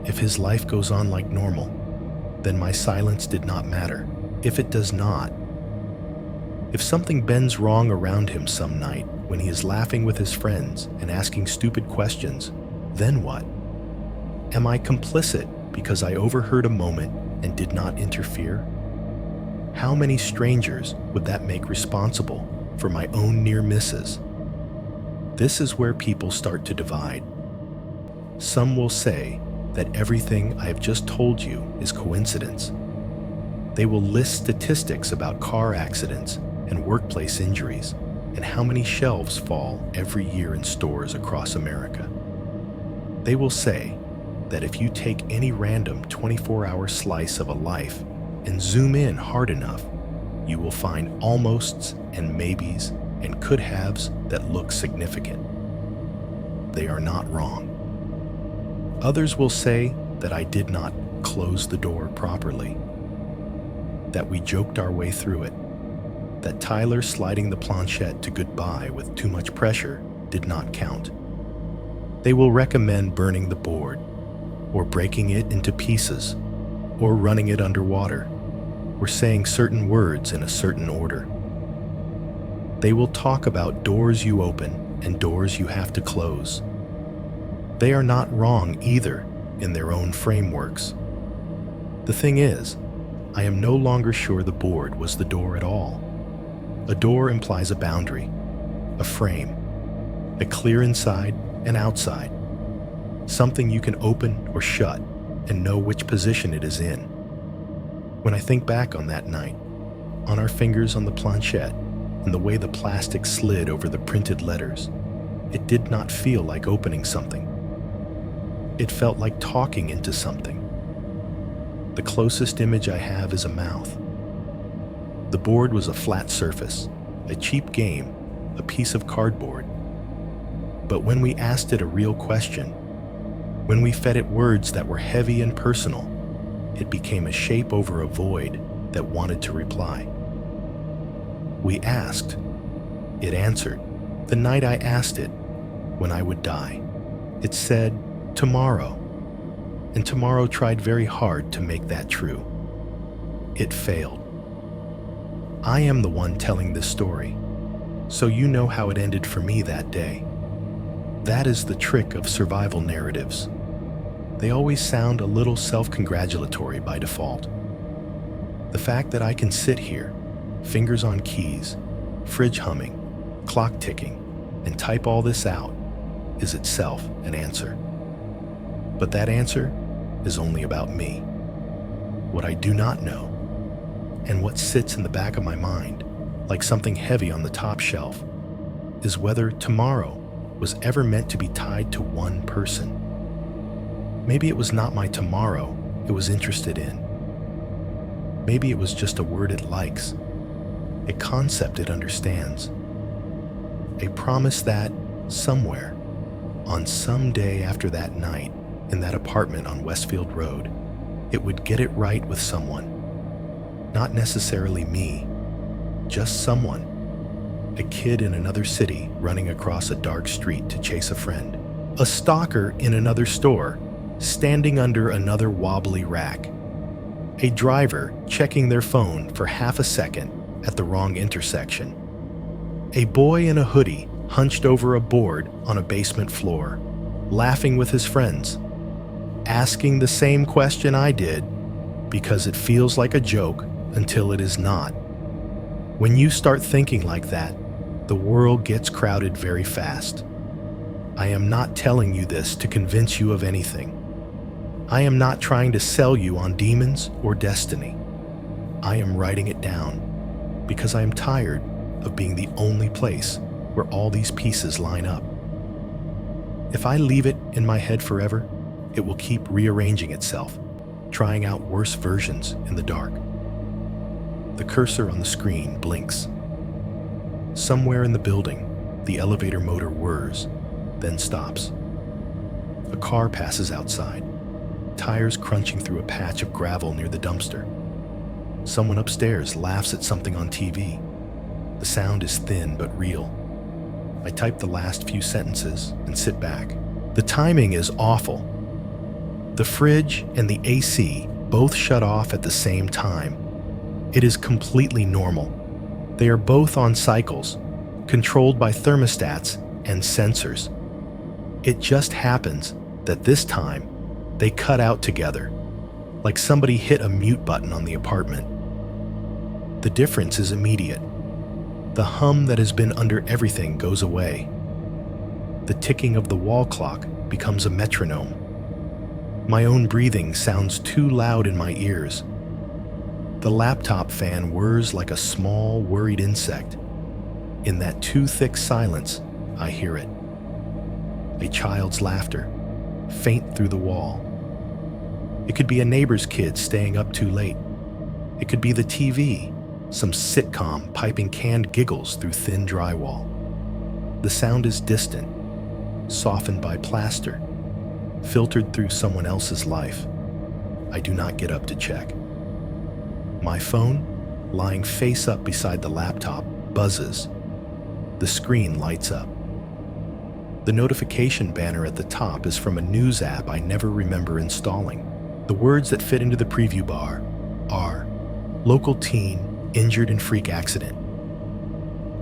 If his life goes on like normal, then my silence did not matter. If it does not, if something bends wrong around him some night when he is laughing with his friends and asking stupid questions, then what? Am I complicit because I overheard a moment and did not interfere? How many strangers would that make responsible for my own near misses? This is where people start to divide. Some will say that everything I have just told you is coincidence. They will list statistics about car accidents and workplace injuries and how many shelves fall every year in stores across America. They will say that if you take any random 24-hour slice of a life and zoom in hard enough, you will find almosts and maybes and could-haves that look significant. They are not wrong. Others will say that I did not close the door properly, that we joked our way through it, that Tyler sliding the planchette to goodbye with too much pressure did not count. They will recommend burning the board, or breaking it into pieces, or running it underwater, or saying certain words in a certain order. They will talk about doors you open and doors you have to close. They are not wrong either in their own frameworks. The thing is, I am no longer sure the board was the door at all. A door implies a boundary, a frame, a clear inside and outside, something you can open or shut and know which position it is in. When I think back on that night, on our fingers on the planchette, and the way the plastic slid over the printed letters, it did not feel like opening something. It felt like talking into something. The closest image I have is a mouth. The board was a flat surface, a cheap game, a piece of cardboard. But when we asked it a real question, when we fed it words that were heavy and personal, it became a shape over a void that wanted to reply. We asked. It answered. The night I asked it, when I would die, it said, tomorrow. And tomorrow tried very hard to make that true. It failed. I am the one telling this story, so you know how it ended for me that day. That is the trick of survival narratives. They always sound a little self-congratulatory by default. The fact that I can sit here, fingers on keys, fridge humming, clock ticking, and type all this out is itself an answer. But that answer is only about me. What I do not know, and what sits in the back of my mind, like something heavy on the top shelf, is whether tomorrow was ever meant to be tied to one person. Maybe it was not my tomorrow it was interested in. Maybe it was just a word it likes, a concept it understands, a promise that somewhere, on some day after that night, in that apartment on Westfield Road, it would get it right with someone. Not necessarily me, just someone. A kid in another city running across a dark street to chase a friend. A stalker in another store, standing under another wobbly rack. A driver checking their phone for half a second at the wrong intersection. A boy in a hoodie hunched over a board on a basement floor, laughing with his friends, asking the same question I did because it feels like a joke until it is not. When you start thinking like that, the world gets crowded very fast. I am not telling you this to convince you of anything. I am not trying to sell you on demons or destiny. I am writing it down because I am tired of being the only place where all these pieces line up. If I leave it in my head forever, it will keep rearranging itself, trying out worse versions in the dark. The cursor on the screen blinks. Somewhere in the building, the elevator motor whirs, then stops. A car passes outside, tires crunching through a patch of gravel near the dumpster. Someone upstairs laughs at something on TV. The sound is thin but real. I type the last few sentences and sit back. The timing is awful. The fridge and the AC both shut off at the same time. It is completely normal. They are both on cycles, controlled by thermostats and sensors. It just happens that this time, they cut out together, like somebody hit a mute button on the apartment. The difference is immediate. The hum that has been under everything goes away. The ticking of the wall clock becomes a metronome. My own breathing sounds too loud in my ears. The laptop fan whirs like a small, worried insect. In that too thick silence, I hear it. A child's laughter, faint through the wall. It could be a neighbor's kid staying up too late. It could be the TV, some sitcom piping canned giggles through thin drywall. The sound is distant, softened by plaster, filtered through someone else's life. I do not get up to check. My phone, lying face up beside the laptop, buzzes. The screen lights up. The notification banner at the top is from a news app I never remember installing. The words that fit into the preview bar are local teen injured in freak accident.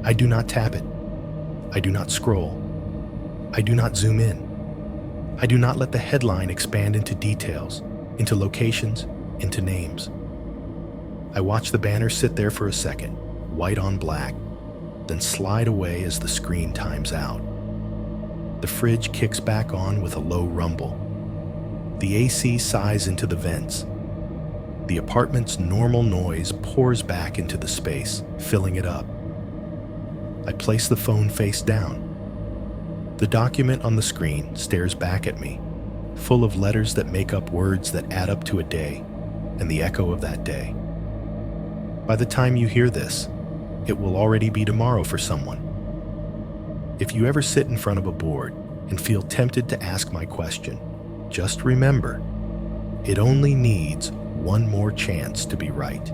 I do not tap it. I do not scroll. I do not zoom in. I do not let the headline expand into details, into locations, into names. I watch the banner sit there for a second, white on black, then slide away as the screen times out. The fridge kicks back on with a low rumble. The AC sighs into the vents. The apartment's normal noise pours back into the space, filling it up. I place the phone face down. The document on the screen stares back at me, full of letters that make up words that add up to a day, and the echo of that day. By the time you hear this, it will already be tomorrow for someone. If you ever sit in front of a board and feel tempted to ask my question, just remember, it only needs one more chance to be right.